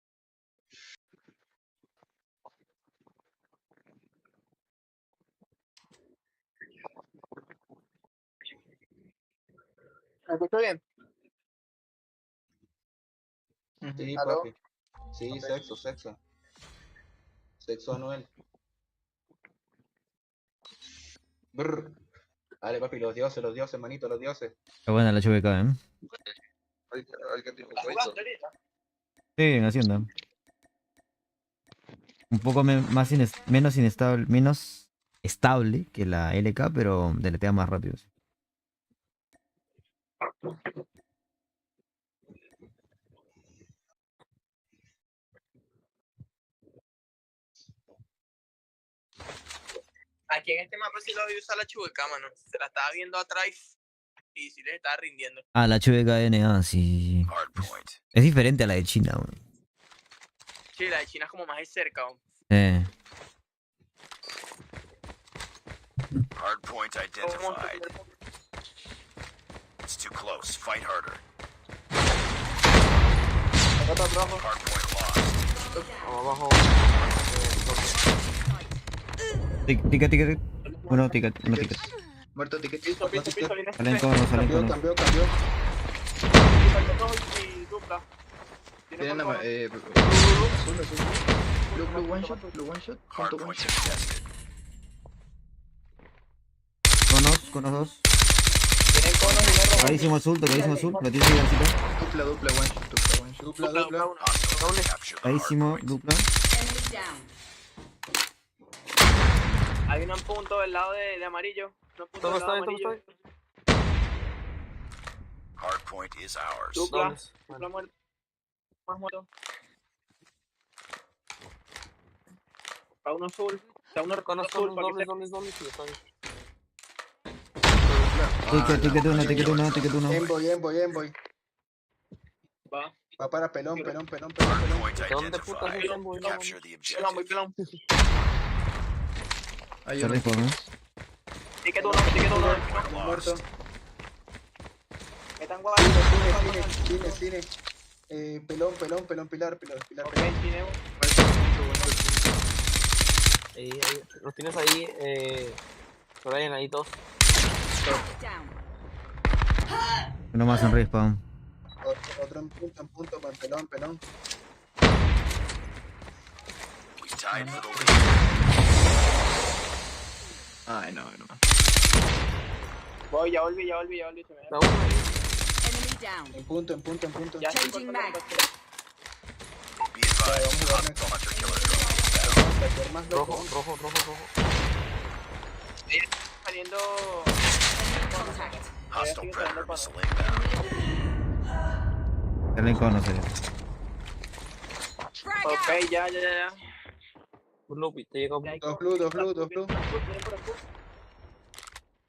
¿Me escucho bien? Sí, ¿Aló? papi. Sí, Ok. sexo. Sexo anual. Brr. Dale, papi, los dioses, manito, los dioses. Qué buena la HVK, ¿eh? Alguien dijo ¿Estás cuento. jugando ahorita? Sí, en Hacienda. Un poco menos inestable, menos estable que la LK, pero deletea más rápido. Sí. Aquí en este mapa sí lo vi usar la chubeca, mano. Se la estaba viendo atrás y sí les estaba rindiendo. Ah, la HVK sí. Hardpoint. Es diferente a la de China, weón. Sí, la de China es como más de cerca. Hardpoint identified. It's too close. Fight harder. Hardpoint lost. Abajo. Ticket. Uno ticket. Muerto ticket. Piso, viene Salen todos. Cambió. y dupla. Tienen Tiene azul. Blue one shot. Junto Hardpoint one contested. Conos dos. Tienen conos y me Tocadísimo azul. Lo tienes que ir Dupla one shot. Dupla. Hostiles captured the Tocadísimo, hardpoint. dupla. Enemy down. Hay un punto del lado de amarillo. ¿Dónde está? Hardpoint is ours. Dupla muerto. Más muerto. Está uno azul. Está uno azul. Dobles, sí, está bien. Ticket uno. Envoy. Va. Va para pelón. Hardpoint ¿Dónde putas identified. es Envoy? No, Capture the Pelón, voy objective. pelón. Hay Se uno. rifó, ¿no? Ticket uno. Hardpoint Muerto. lost. Metan guardia. Cine. Pelón, pilar. Ok, Cineo. Ahí, los tienes ahí, Bryan, ahí todos. Down. Uno más en respawn. Otro en punto, pelón. We tied for the lead. Ay, no. Voy, ya volví, se me Está uno ahí. Enemy down. En punto. Ya estoy Changing cortando, mag. Be advised, hostile hunter killer drone is down. Cualquier más loco. Rojo. saliendo. Contact. Hostile predator missile inbound. El icono sería. Frag Ok, out. ya. Un lobby, te llega un... Dos blue.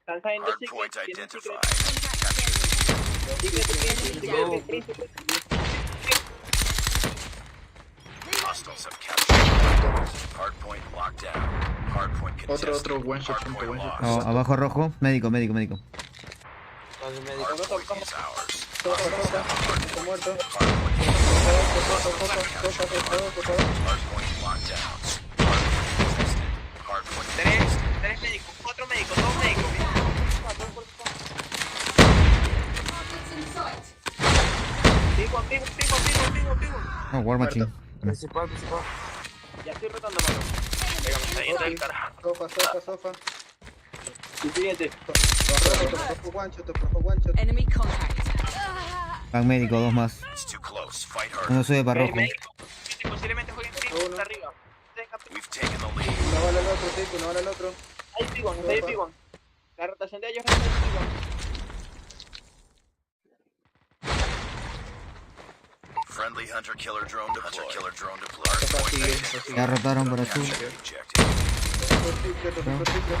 Están saliendo Hard secret, point tienen secret. identified. Capture Secret. hostiles have captured. Hard point locked down. Hard point contested. Otro one shot, Hard punto, point one shot. lost. Abajo rojo. Médico. Vale, médico. Hard point is ours. Muerto. Hard point locked down. Hard point contested. Tres médicos, 4 médicos, 2 médicos. Pico. Oh, War Machine. Principal. Ya estoy rotando, mano. Venga, me está yendo el carajo. Sofa. Y siguiente. Te projo guancho. Enemy contact. Van médico, dos más. It's too close. Fight hard. Uno sube para rojo. Posiblemente jueguen pico, está arriba. We've taken the lead. No vale el otro, Tico, no vale el otro. Hay pigón, está ahí pigón. La rotación de ellos es pigón. Friendly hunter killer drone deployed. Hard point identified. Ya rotaron por azul. Capture the objective.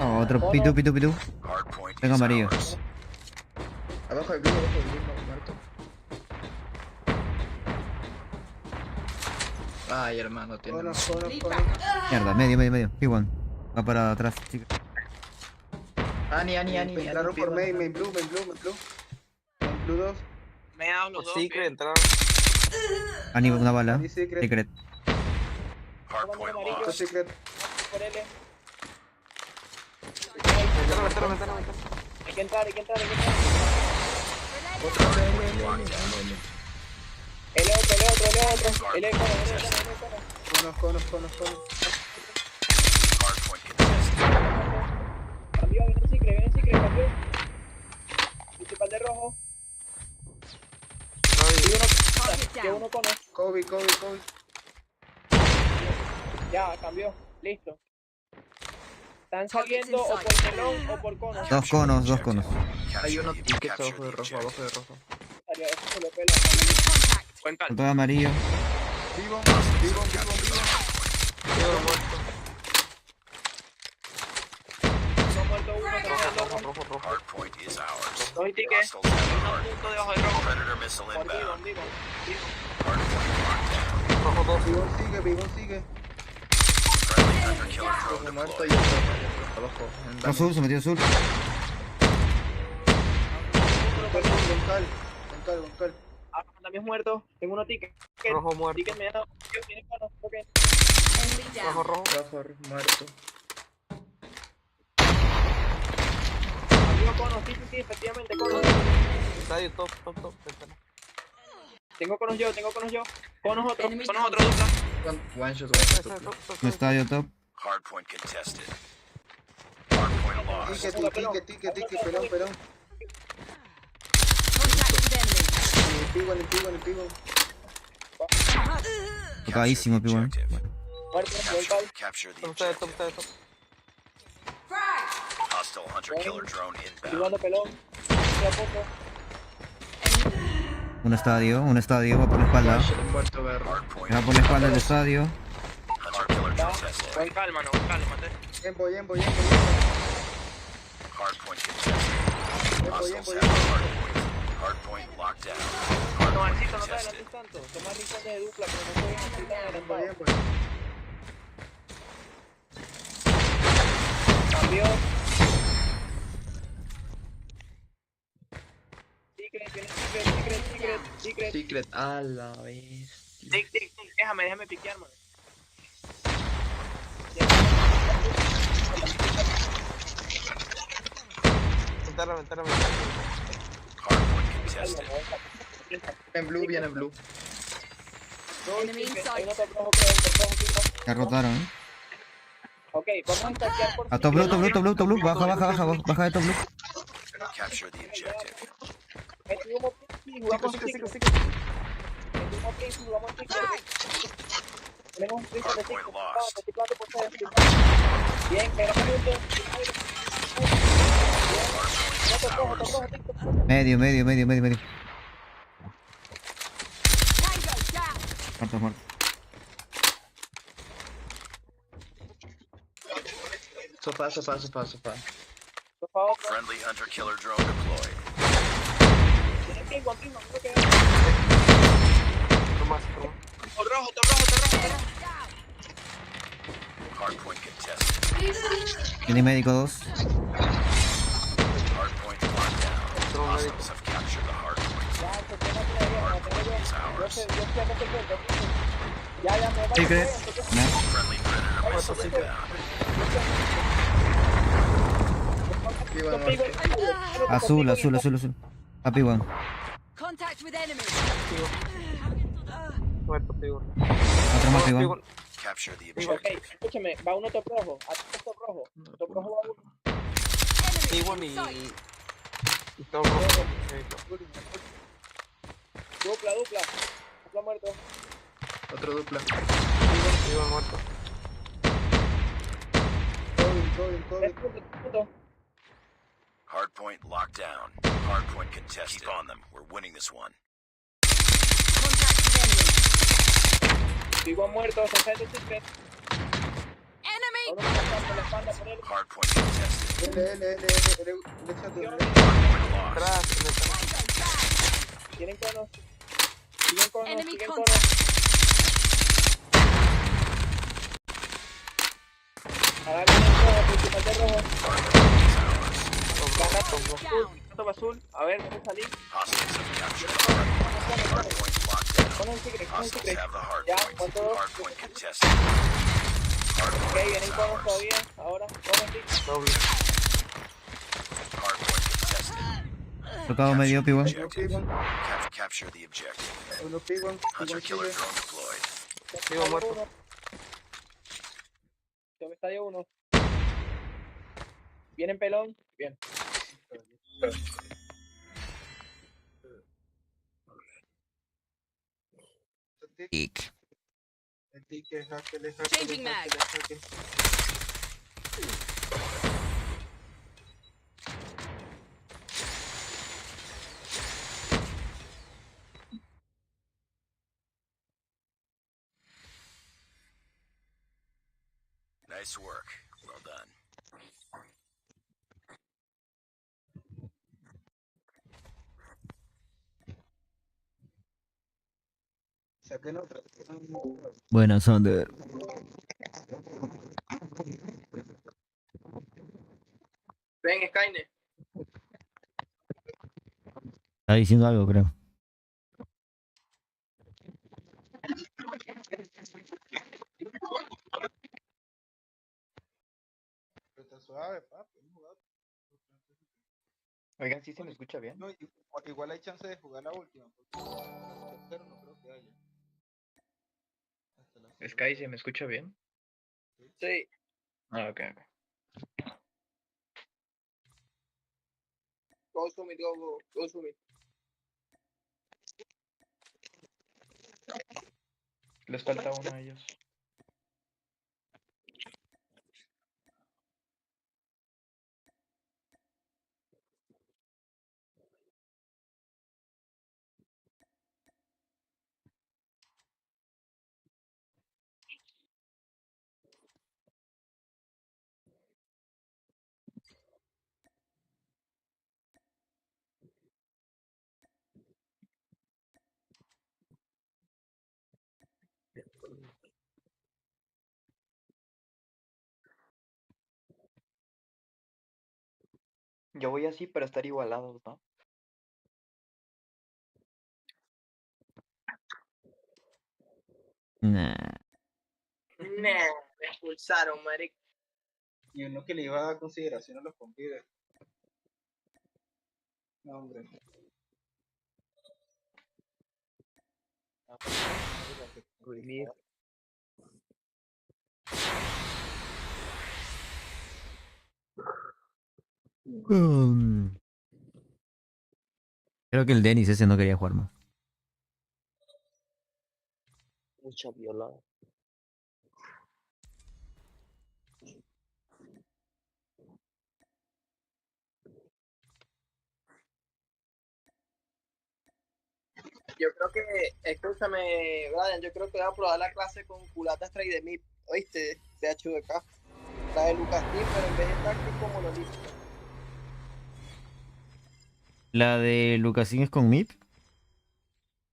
Oh, otro pitu. Hard point Tengo is amarillo. ours. Abajo del blue, muerto. Ay, hermano, tiene. Conos. Mierda, medio. P1. Va para atrás, chicos. Ani. Entraron por main blue. Main blue 2. Me he dado los dos. Secret, entraron. Ani, una bala. Ani secret. Secret. Hard point Amarillo. lost. Secret. Por L. Entraron. Hay que entrar. Hard point locked down. El otro. El otro. Conos. Hard point contested. Cambió, viene el secret, cambió. Principal de rojo. Target Que down. uno cono. Kobe. Ya, cambió. Listo. Están saliendo o por pelón o por cono. Dos conos. Hay uno Objective. tickets Capture abajo de the rojo, objective. Salió, eso se lo pela. Contact. Buen calma. Todo amarillo. Vivo. No muerto uno, Rojo. Hard point is ours. Dos y tickets. Hostiles have the hard Punto point. debajo del rojo. Predator missile Por inbound. vivo. Hard point locked down. Rojo 2. Vivo sigue. Friendly hunter killer drone Uno muerto y deployed. otro abajo. En Dani. Azul, se metió azul. Con cal. Ah, también es muerto. Tengo uno ticket. Rojo muerto. Ticket me ha dado. Tiene cono. Ok. Enemy down. Rojo. Rojo muerto. Cambió cono. Sí, efectivamente. Cono. Estadio top. Ventana. Tengo conos yo. Conos otro. Enemy Conos otro dupla. One shot. Un estadio top. Hard point contested. Hard point lost. Ticket, pelón. Contact with enemy. Pigo. Tocadísimo, P1. Objective. Muerto. Buen cal. Capture the Top. objective. Frag. Hostile hunter killer drone inbound. Jugando pelón. Poco a poco. Un estadio, va por la espalda. Muerto verde. Hard point. Va por la espalda del estadio. Hunter killer drone tested. Buen calma, no. Cálmate. Tiempo. Hard point contested. Hostiles have the hard point. Hard point locked down. Hard No, point Ancito, no te contested. adelantes tanto. Toma rincones de dupla, pero no puedes adelantar adelantado. Cambió. Secret. Secret, a la vez. Déjame piquear, man. Ventana. Hardpoint contested. En blue, viene en blue. Enemy in sight. Ya rotaron, ¿eh? Ok, vamos a stackear por A top blue. Baja de top blue. Capture the objective. Metimos y jugamos secret. Tenemos un triple de Hardpoint secret. lost. Multiplicando por 3. Bien, pegamos juntos. Medio. Tango down. Muerto. Sofá. Friendly hunter killer drone deployed. Rojo. Hardpoint contested. Tiene médico 2. Hardpoint locked down. Hostiles have captured the hardpoint. Hardpoint is ours. Secret. Friendly predator missile inbound. Azul. Papi, one. Contact with enemy. Muerto, Pigo. Otro más, Pigo. Capture the Ok, objective. escúchame, va uno top rojo. Top rojo. Top rojo va uno. Pigo Enemy in y sight. todo rojo. Dupla. Dupla muerto. Otro dupla. Pigo muerto. COVID. Hardpoint locked down. Hardpoint contested. Keep on them. We're winning this one. Contact with enemy. Vivo muerto, se de secret. Enemy. Hardpoint contested. L. Hardpoint lost. Atrás, Tienen conos. Siguen conos. Enemy Siguen contact. conos. Ahora viene el rojo, principal de rojo. Hardpoint is ours. Gana Down. top azul. A ver, ¿cómo salí? Hostiles have captured the hardpoint. Hardpoint locked down. Con el secret. Hostiles have the Ya, hardpoint. ¿cuánto? Hardpoint contested. Ok, Hardpoint vienen is conos ours. todavía. Ahora, conos secret. doble. Hardpoint contested. Tocado medio, Pigo. Objective. Capture the objective. Uno Pigo. Hunter killer drone deployed. Pigo muerto. Yo me estadio uno. Vienen pelón. Bien. Ick. Changing mag. Nice work. Well done. Buena, Sander. Ven, Skynet. Está diciendo algo, creo. Está suave, papi. Oigan, ¿sí se me escucha bien? No, igual hay chance de jugar la última. Porque tercero no creo que haya. Sky, ¿se me escucha bien? Sí. Ah, ok. Go Summit, go Summit. Les falta uno a ellos. Yo voy así para estar igualados, ¿no? Nah. Me expulsaron, marico. Y uno que le iba a dar consideración a los computers. No, hombre. Creo que el Dennis ese no quería jugar más. Mucha violada. Yo creo que, escúchame, Brian, yo creo que voy a probar la clase con culatas trade de mí, ¿oíste? CHVK. La de Lucas Team, pero en vez de táctico, monolítico. La de Lucasín es con MIP.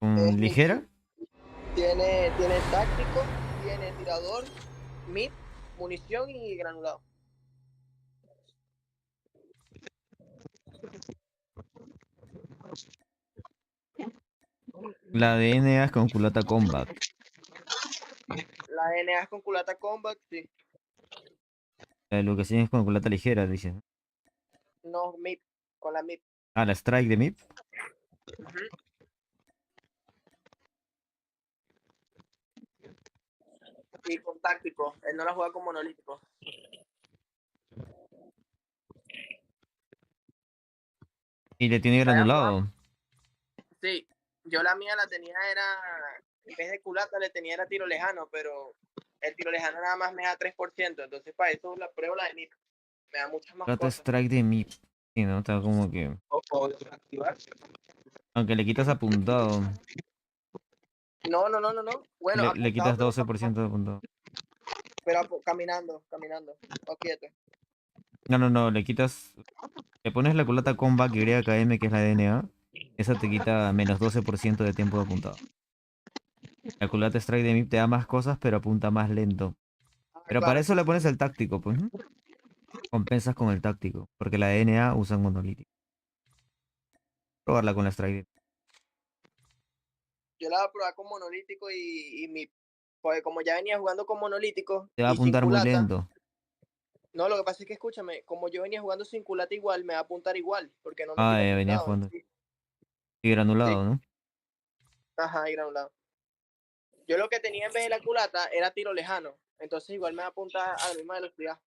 Con ligera. Tiene táctico, tiene tirador, mid, munición y granulado. La de NA es con culata combat. La NA es con culata combat, sí. La de Lucasín es con culata ligera, dice. No, mid, con la mid. Ah, la strike de MIP. Y con táctico, él no la juega con monolítico. Y le tiene granulado. Sí, yo la mía la tenía era, en vez de culata le tenía era tiro lejano, pero el tiro lejano nada más me da 3%, entonces para eso la pruebo la de mid. Me da muchas más Culata cosas. strike de MIP. Sí, ¿no? Está como que... Aunque le quitas apuntado. No. Bueno, Le quitas 12% de apuntado. pero caminando, o quieto. No, le quitas... Le pones la culata combat YKM, que es la DNA. Esa te quita menos 12% de tiempo de apuntado. La culata strike de MIP te da más cosas, pero apunta más lento. Pero claro, para eso le pones el táctico, pues. Compensas con el táctico, porque la DNA usa monolítico. Probarla con la strike. yo la voy a probar con monolítico y mi... Pues como ya venía jugando con monolítico Te va a y sin apuntar muy culata... lento. No, lo que pasa es que escúchame, como yo venía jugando sin culata igual, me va a apuntar igual, porque no me Ah, quita venía apuntado. jugando. Sí. Y granulado, ¿no? Ajá, y granulado. Yo lo que tenía en vez de la culata era tiro lejano, entonces igual me va a apuntar a la misma velocidad.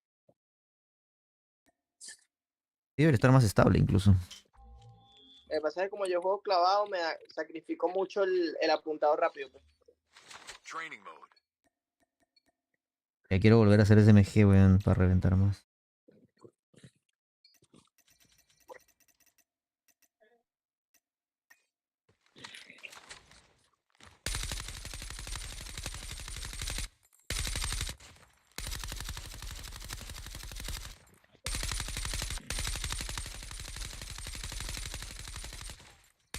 Debería estar más estable incluso. Lo que pasa es que como yo juego clavado, sacrifico mucho el apuntado rápido. Pues. Ya quiero volver a hacer SMG, weón, para reventar más.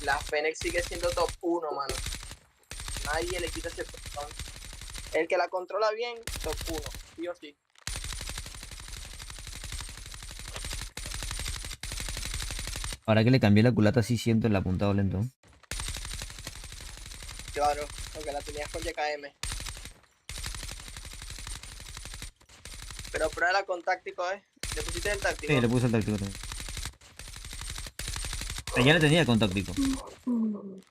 La Fennec sigue siendo top 1, mano. Nadie le quita ese puesto. El que la controla bien, top 1, sí o sí. Ahora que le cambié la culata sí siento el apuntado lento. Claro, porque la tenías con YKM. Pero pruébala con táctico, ¿eh? ¿Le pusiste el táctico? Sí, le puse el táctico también. Ya le tenía con táctico. O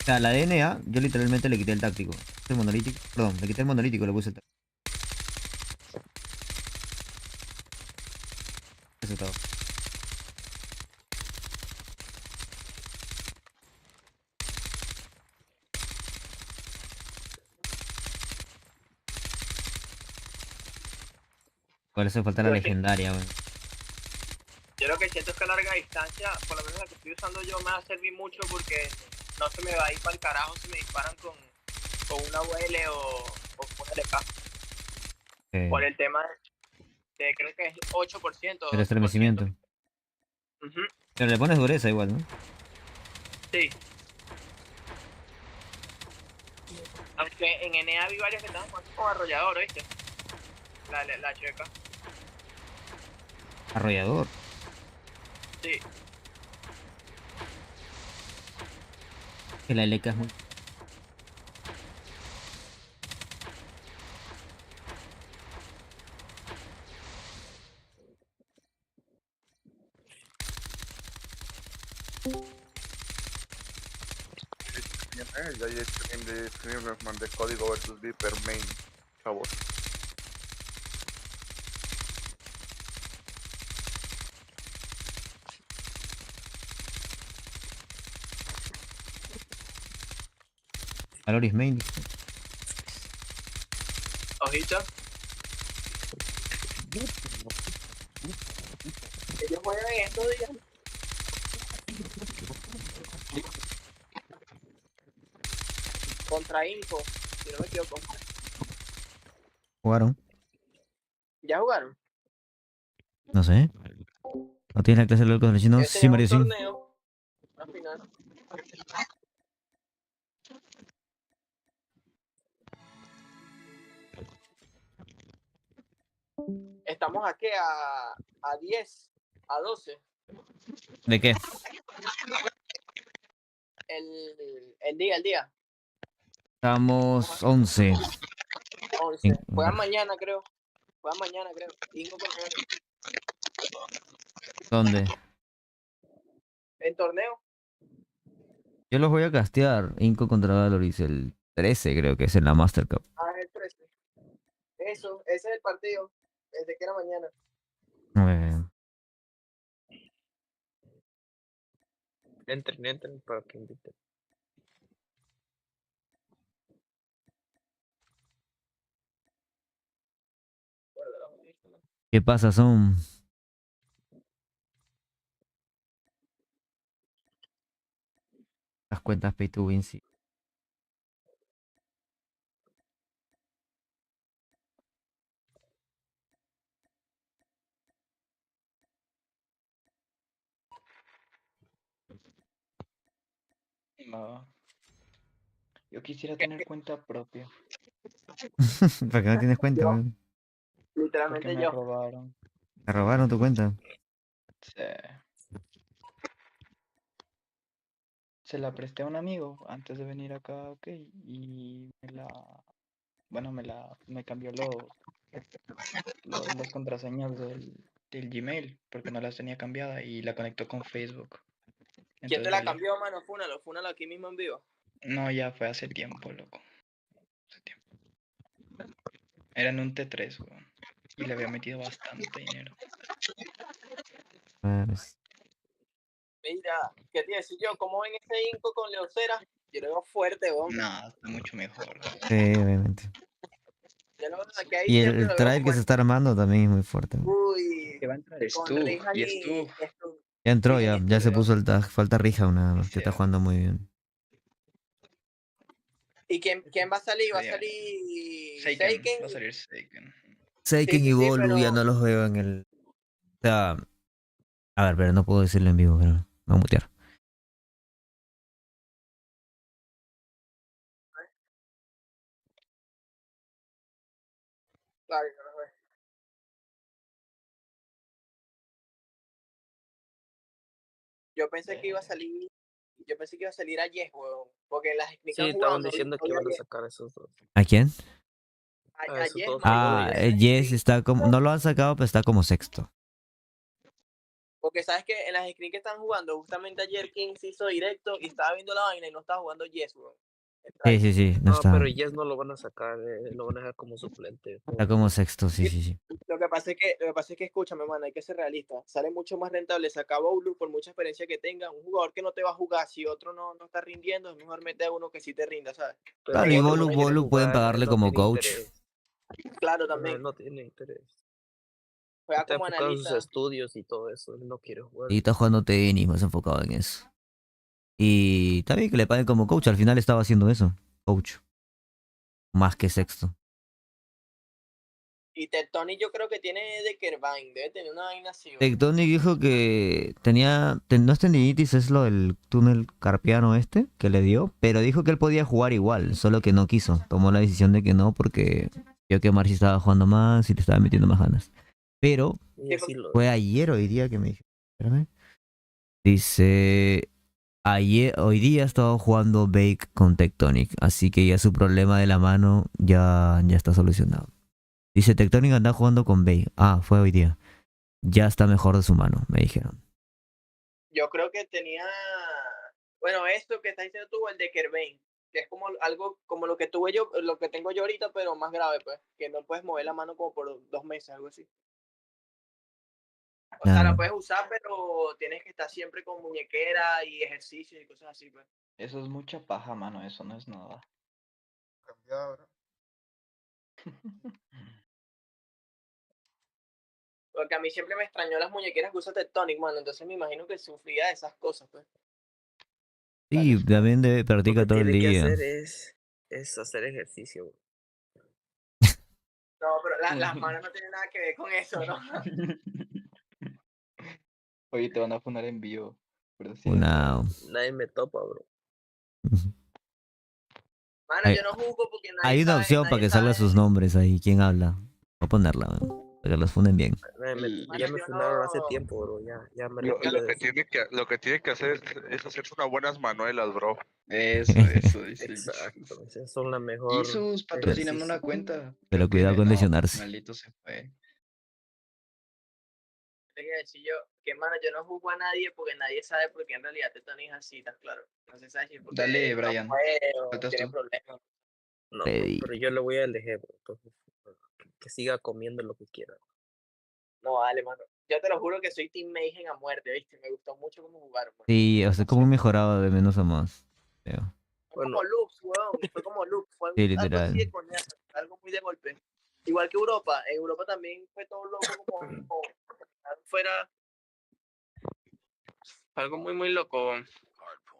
sea, la DNA, yo literalmente le quité el táctico. El monolítico, perdón, le quité el monolítico y le puse el táctico. Eso es todo. Por eso falta la legendaria, weón. Yo lo que siento es que a larga distancia, por lo menos la que estoy usando yo, me va a servir mucho porque no se me va a ir para el carajo si me disparan con una UL o con un LK. Por el tema de creo que es 8%. El estremecimiento. Pero le pones dureza igual, ¿no? Sí. Aunque en NA vi varios que estaban jugando con arrollador, ¿oíste? La checa. Arrollador. Sí. Que la LK es muy... Ya hay stream les mandé código versus Viper main, chavos. Aloris main. Ojito. Ellos juegan en estos días. Contra Info, si no me equivoco. ¿Jugaron? ¿Ya jugaron? No sé. ¿No tienes la clase de LOL con los chinos? Ellos Sí, tenían Mario, un sí. torneo, al final. Estamos aquí a 10, a 12. ¿De qué? El día. Estamos 11. 11. Juegan mañana, creo. Ingo contra Gana. ¿Dónde? En torneo. Yo los voy a castear. Inco contra Valoris el 13, creo que es en la Master Cup. Ah, el 13. Eso, ese es el partido. Desde que era mañana. Entren para que inviten. ¿Qué pasa, son? Las cuentas pay to win, sí. No. Yo quisiera tener cuenta propia. ¿Para qué no tienes cuenta? Yo, weón? literalmente Porque me yo. robaron. ¿Te robaron tu cuenta? Sí. Se la presté a un amigo antes de venir acá, ok, y me cambió las contraseñas del Gmail, porque no las tenía cambiada y la conectó con Facebook. ¿Quién te Entonces la valió. cambió, mano? Fúnalo aquí mismo en vivo. No, ya fue hace tiempo, loco. Era en un T3, weón. Y le había metido bastante dinero. Mira, ¿qué te iba a decir yo? ¿Cómo ven ese Inco con Leocera? Yo lo veo fuerte, weón. No, está mucho mejor. Sí, obviamente. Yo lo veo aquí ahí Y siempre el lo veo trail que se fuerte. está armando también es muy fuerte. Uy, Que va a entrar con Stu. Rijan Y Stu. Ya entró, ya Rijan se puso el tag. Falta Rija nada más, que está jugando muy bien. ¿Y quién va a salir? ¿Va a Sí, salir Seiken. Va a salir Seiken. Seiken Sí, y Bolu pero... ya no los veo en el... O sea... A ver, pero no puedo decirlo en vivo, pero me voy a mutear. Claro, yo lo veo. Yo pensé que iba a salir... Yo pensé que iba a salir a Yes, weón. Porque en las que Sí, han jugado estaban no diciendo que vi a iban a Yes. sacar esos dos. ¿A quién? A esos Yes, dos Ah, jugadores. Yes está como... No lo han sacado, pero está como sexto. Porque sabes que en las screens que están jugando, justamente ayer King se hizo directo y estaba viendo la vaina y no estaba jugando Yes, weón. Sí, no No, está. pero Yes no lo van a sacar, lo van a dejar como suplente. Está como sexto, sí. Lo que pasa es que, escúchame, mano, hay que ser realista. Sale mucho más rentable sacar a Bowlu por mucha experiencia que tenga. Un jugador que no te va a jugar, si otro no está rindiendo, es mejor meter a uno que sí te rinda, ¿sabes? Pero Claro, y Bolu no quiere Bolu pueden jugar, él pagarle no como tiene coach. interés. Claro, No, también. él no tiene interés. Juega Está como enfocado en sus analista. estudios y todo eso, él no quiere jugar. Y está jugando tenis, más enfocado en eso. Y está bien que le paguen como coach, al final estaba haciendo eso. Coach. Más que sexto. Y Tectonic yo creo que tiene de Kerbine, debe tener una vaina así. weón. Tectonic dijo que tenía... No es tendinitis, es lo del túnel carpiano este que le dio. Pero dijo que él podía jugar igual, solo que no quiso. Tomó la decisión de que no porque vio que Marcy estaba jugando más y le estaba metiendo más ganas. Pero fue ayer o hoy día que me dijo... Espérame. Dice... Hoy día he estado jugando Bake con Tectonic, así que ya su problema de la mano ya está solucionado. Dice Tectonic anda jugando con Bake. Ah, fue hoy día. Ya está mejor de su mano, me dijeron. Yo creo que tenía, bueno, esto que estás diciendo tú, el de Kerbein, que es como algo como lo que tuve yo, lo que tengo yo ahorita, pero más grave, pues, que no puedes mover la mano como por 2 meses, algo así. O sea, la puedes usar, pero tienes que estar siempre con muñequera y ejercicio y cosas así, pues. Eso es mucha paja, mano, eso no es nada. Cambiado, Porque a mí siempre me extrañó las muñequeras que usa Tectonic, mano, entonces me imagino que sufría de esas cosas, pues. Sí, también practica todo el Tiene que día. hacer es hacer ejercicio. No, pero las manos no tienen nada que ver con eso, ¿no? Oye, te van a poner en vivo. Nadie me topa, bro. Mano, yo no juzgo porque nadie Hay una sabe, opción para que salgan sus nombres ahí. ¿Quién habla? Voy a ponerla, para que los funden bien. Ya me fundaron hace tiempo, bro. Ya me Lo retiro de que tiene que hacer es hacerse unas buenas manuelas, bro. Eso. Exacto. Esas son las mejores. Jesús, patrocíname una cuenta. Pero cuidado con lesionarse. Maldito se fue. Tengo que decir yo que, mano, yo no juzgo a nadie porque nadie sabe por qué en realidad Tectonic es así, tan claro. No se sabe si es porque Dale, Brian. no puede o Faltas tiene tú. problemas. No, pero yo le voy a elegir, bro. Entonces, que siga comiendo lo que quiera. No, vale, mano. Yo te lo juro que soy Team Mayhem a muerte, ¿viste? Me gustó mucho cómo jugaron, mano. Sí, o sea, como mejorado de menos a más. Creo. Fue como Lux, weón. Fue como Lux. Fue Sí, algo literal. así de coñazo. Algo muy de golpe. Igual que Europa. En Europa también fue todo loco como fuera algo muy, muy loco.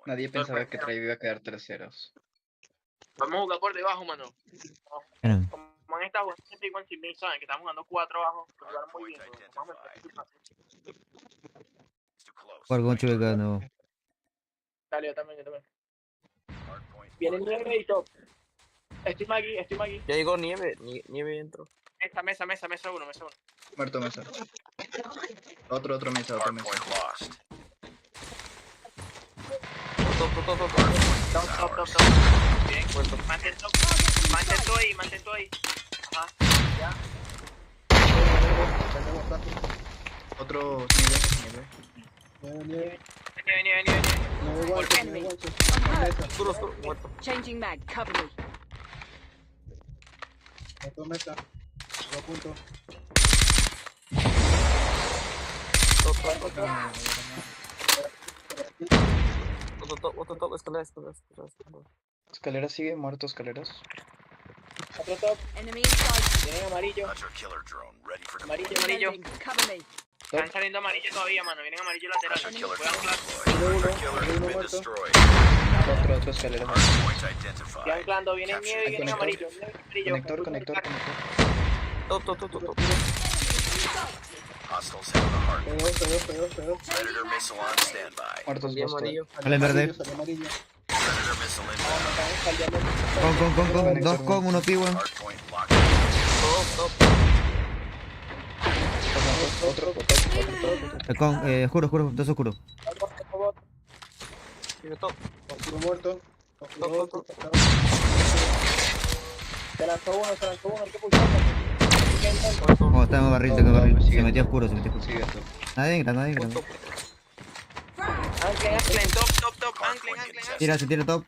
Nadie pensaba que Trae iba a quedar terceros. Vamos a jugar por debajo, mano. Claro. Como han estado jugando siempre igual sin mí, saben que estamos jugando 4 abajo. Jugaron muy bien, weón. Vamos a meter. Por Goncho de Gana. Dale, yo también. Viene nieve y top. Estoy Maggie. Ya llegó nieve entró. Mesa uno. Muerto mesa. Otro mesa. Top. Bien. Mantén tú ahí. Ajá. Ya. Otro nieve. Enemy. Muerto. Changing mag. Cover me. Otro mesa. 2 puntos. Otro top, escaleras. Escaleras sigue, muerto escaleras. Otro top. Enemy inside. Vienen amarillo. Amarillo. Cover me. Están saliendo amarillo todavía, mano. Vienen amarillo lateral. Otro escalera. Estoy anclando. Vienen nieve y vienen amarillo. Conector. Top. Hostiles have the hard point. Predator missile on standby. Muertos Bien dos. amarillo. Sale en verde. Predator missile inbound. Con. 2 con, 1 piwa. Hard point locked. Top. Con, oscuro, 2 oscuro. Tiene top. Oscuro muerto. Top. Se lanzó uno. ¿Qué pulsaste? Oh, está en barril. Se metió oscuro. Sigue esto. Nadie entra. Anclen, top. Anclen. Se tira top.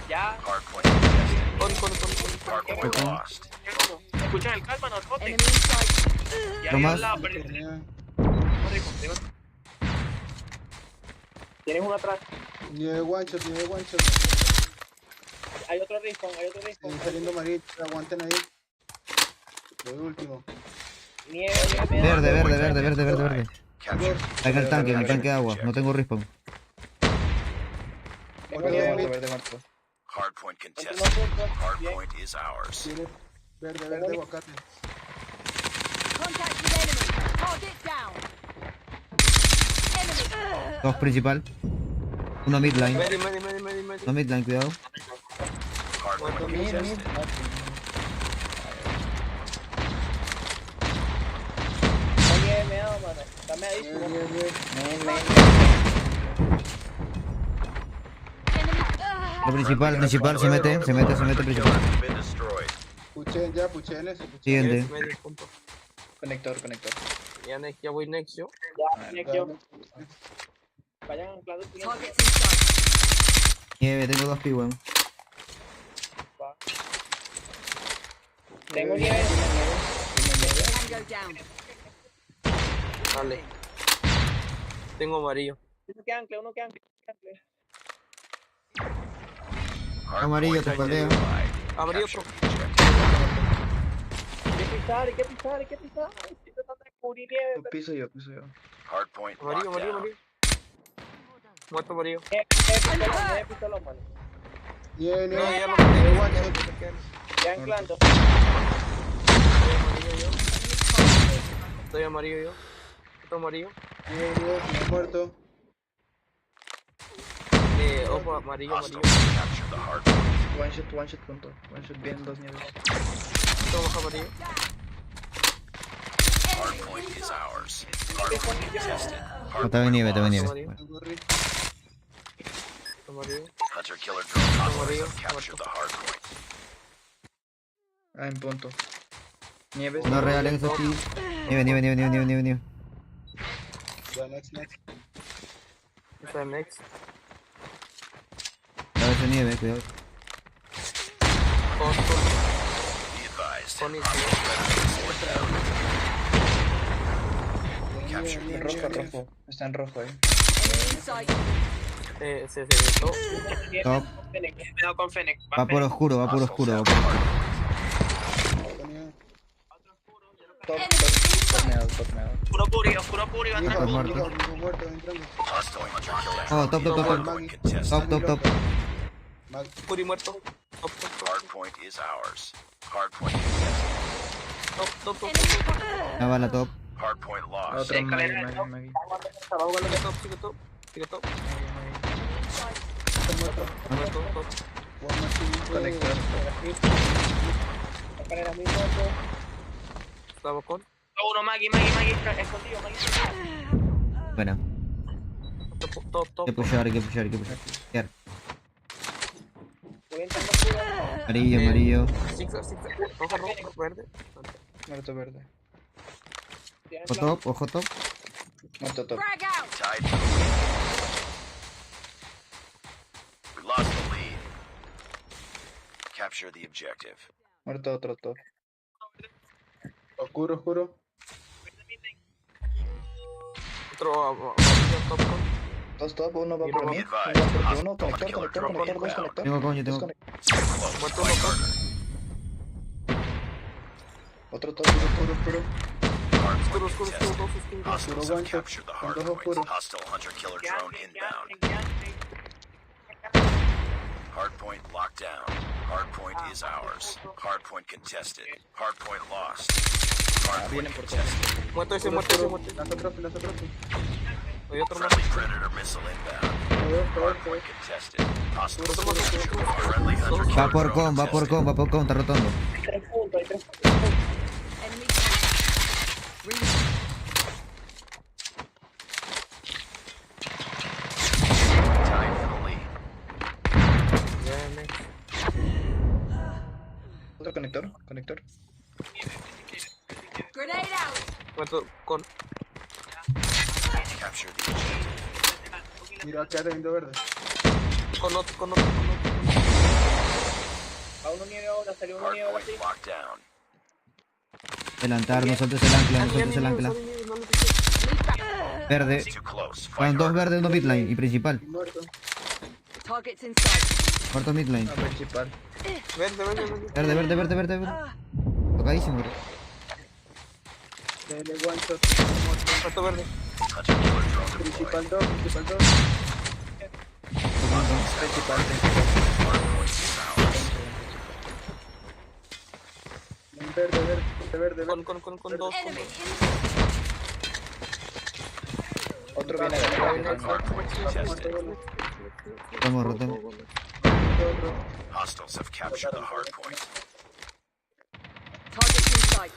Ya. Hard point contested. Con. Hard point lost. Escuchan el calma, no roten. Enemy inside. Ya ¿No había más? un lado, pero... Tienes uno atrás. Nieve guancho. Hay otro respawn. Están saliendo amarillo. Aguanten ahí. Lo último. Nieve. Verde. Está en el tanque de agua. No tengo respawn. Muerto. Hard point contested. Hard point is ours. Tiene verde, aguacate. Contact with enemy. Target down. Enemy. 2 principal. 1 midline. Medio. No midline, cuidado. Hard point contested. Oye, me da, mano. Dame ahí. Lo principal se mete principal. Been destroyed. Puchen ese. Siguiente. Medio punto. Conector. Ya voy next yo. Ya, next yo. Vayan anclados. Nieve, tengo 2 pi, weón. Tengo nieve. Dale. Tengo amarillo. Uno que ancle. Amarillo, te paleo. Amarillo otro. Hay que pisar. Estoy tratando de cubrir nieve. Yo piso yo. Hardpoint Amarillo, locked down. amarillo. Muerto amarillo. Pistola, mano. Nieve, No, nieve. ya lo maté. Ya anclando. Estoy amarillo yo. Otro amarillo. Nieve, nieve, muerto. Ojo, amarillo. Hostiles captured the hardpoint. One shot, punto. One shot, bien, 2 nieves. Otro ojo amarillo. Hardpoint is ours. Hardpoint contested. Te ve nieve. Amarillo. Hunter killer drone hostiles have captured the hardpoint. En punto. Nieves. No regalen esos pi. Nieve. Ya, next. Está next. A veces nieve, cuidado. Be advised. Con Capture the objective. Rojo. Está en rojo, se Top. Cuidado con Fennec. Va por oscuro. Torneo. Oscuro puri, va a Top entrar. muerto. Muerto, entrando. Hostile hunter killer Oh, top. hardpoint contested. Top. Puri muerto. Hardpoint is ours. Hardpoint contested. Top. Una bala top. Hardpoint lost. Otro Maggie. Sigue top. Muerto. Conector. Estamos con. Uno, Maggie, escondido, Maggie. Buena. Top. Hay que pushar. Quedar. Voy entrando oscuro. Amarillo. Zigzag. Rojo, verde. Muerto verde. Ojo top. Muerto top. Frag out. Tied for the lead. We lost the lead. Capture the objective. Muerto otro top. Oscuro. Otro amarillo top con. 2 top, uno va Be por mí. advised. Uno, Hostile conector, killer drone 2 inbound. conector. Tengo coño. Close. Muerto Fight uno top. harder. Otro top, oscuro. Hardpoint Oscuro. contested. Dos oscuros. Hostiles One have shot. captured the Con dos hardpoint. oscuros. Hostile hunter killer drone inbound. Hardpoint locked down. Hardpoint is ours. Hardpoint contested. Hardpoint lost. Hardpoint contested. Muerto ese. Lanza profe. Hay otro más. Friendly predator missile inbound. Hardpoint contested. Hostiles friendly hunter killer Va por drone con, está rotando. 3 puntos, Enemy tied for the lead. Otro conector. grenade out. Muerto con. Capture the objective. Mira, quédate viendo verde. Con otro. A uno nieve ahora, salió uno nieve ahora sí. Hardpoint locked down. Adelantar, no sueltes el ancla. Verde. Too close. Van Fight 2 harder. verdes, 1 midline y principal. Muerto. Targets inside. Cuarto midline. Principal. Verde. Tocadísimo. Dale one shot. Muerto verde. Hunter killer drone deployed. Principal 2. Principal. Hardpoint is ours. Verde. Con dos. Enemy Otro viene de Hardpoint contested. Rotamos. Hostiles have captured the hardpoint. targets in sight.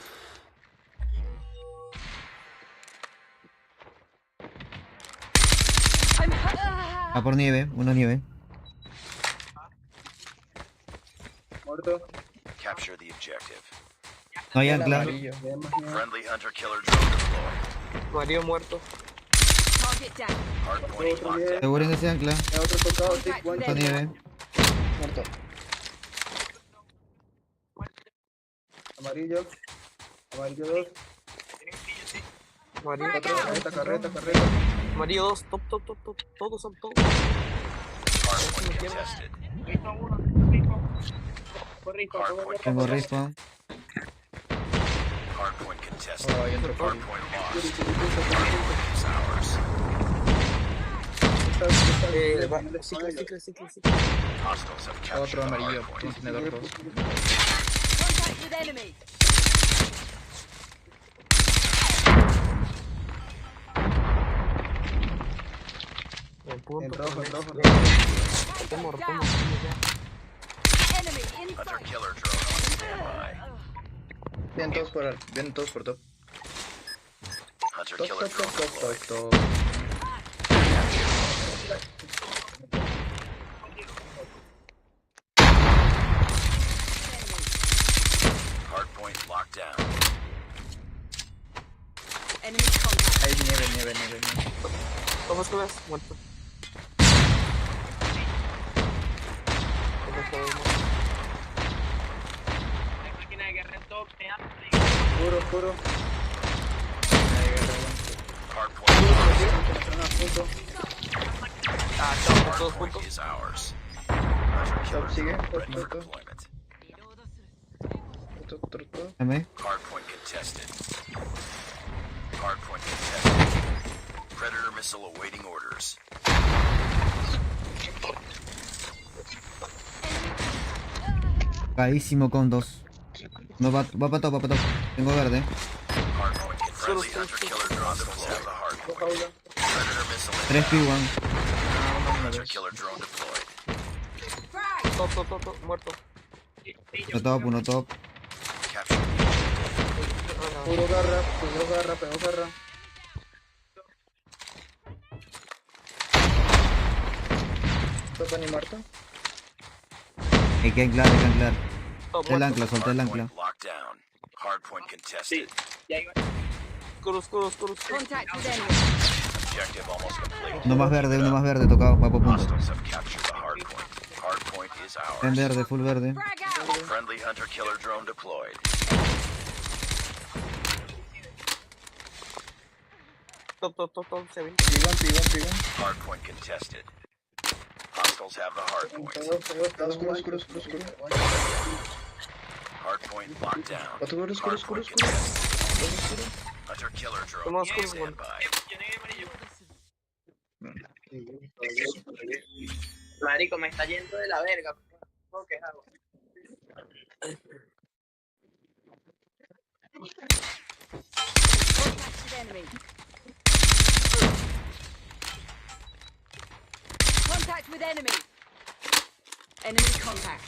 Va por nieve, uno nieve. Muerto. Capture the objective. No hay ancla. Friendly hunter killer drone deployed. Mario muerto. Target down. Hardpoint locked down. Aseguren ese ancla. Otro tocado, sí, Contact with Muerto enemy. nieve. muerto. Amarillo. Amarillo 2. Mario. Otro, carreta. Mario 2, top. Todos son todos. Hardpoint contested. Hardpoint Tengo contested. respawn. Hardpoint contested. Oh, ahí entró Fabi. Hardpoint lost. Hardpoint is ours. Cicle. Hostiles have captured Otro the amarillo, hardpoint. contenedor 2. Contact with enemy. En punto. En rojo. Rotomo ya. Enemy in Hunter sight. killer drone on standby. Vienen todos por top. Hunter Top. killer drone deployed. Hardpoint locked down. Enemy contact. Hay nieve. Todos curas, muerto. Puro. Hardpoint lost. Todos juntos. Hardpoint is ours. Hunter killer Top sigue, drone ready for muerto. deployment. Otro. M. Hardpoint contested. Hardpoint contested. Predator missile awaiting orders. Caísimo con 2. No va para top. Tengo verde. Hardpoint friendly hunter killer drone hostiles have the hardpoint. Predator missile 3 inbound. P1. Hunter killer drone deployed. Top, muerto. Uno top. Capture Puro garra. Pegó garra. Top ni muerto. Hay que anclar. Solté el ancla. hardpoint locked down. Hardpoint contested. Cruz. Contact with enemy. Objective almost complete. Uno más verde, tocado, va por punto. Hostiles have captured the hardpoint. Hardpoint is En ours. verde, full verde. Frag out. Friendly hunter killer drone deployed. Top, se ven. Pigón. Hardpoint contested. Hostiles have the hardpoint. Oscuro. Hardpoint locked down. Otro oscuro. Hardpoint contested. Hunter killer drone Tomás, on oscuro, standby. Marico, me está yendo de la verga. ¿Cómo que hago? Contact with enemy. Contact with enemy. Enemy contact.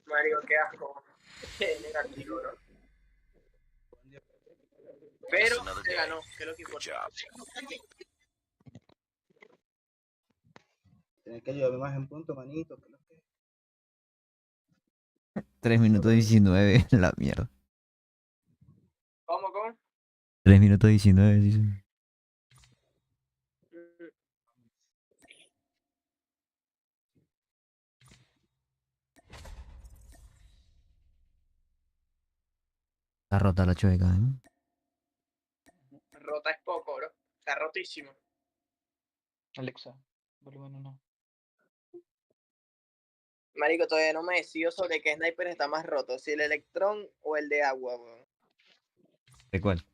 Marico, qué asco. Qué negativo, ¿no? Pero se ganó, que es lo que Good importa. job. Tienes que ayudarme más en punto, manito. 3 minutos 19, la mierda. ¿Cómo? 3 minutos 19, dice. Está rota la chueca, ¿eh? Rota es poco, bro. Está rotísimo. Alexa, volumen 1. Marico, todavía no me decido sobre qué sniper está más roto, si el electrón o el de agua, weón. ¿De cuál?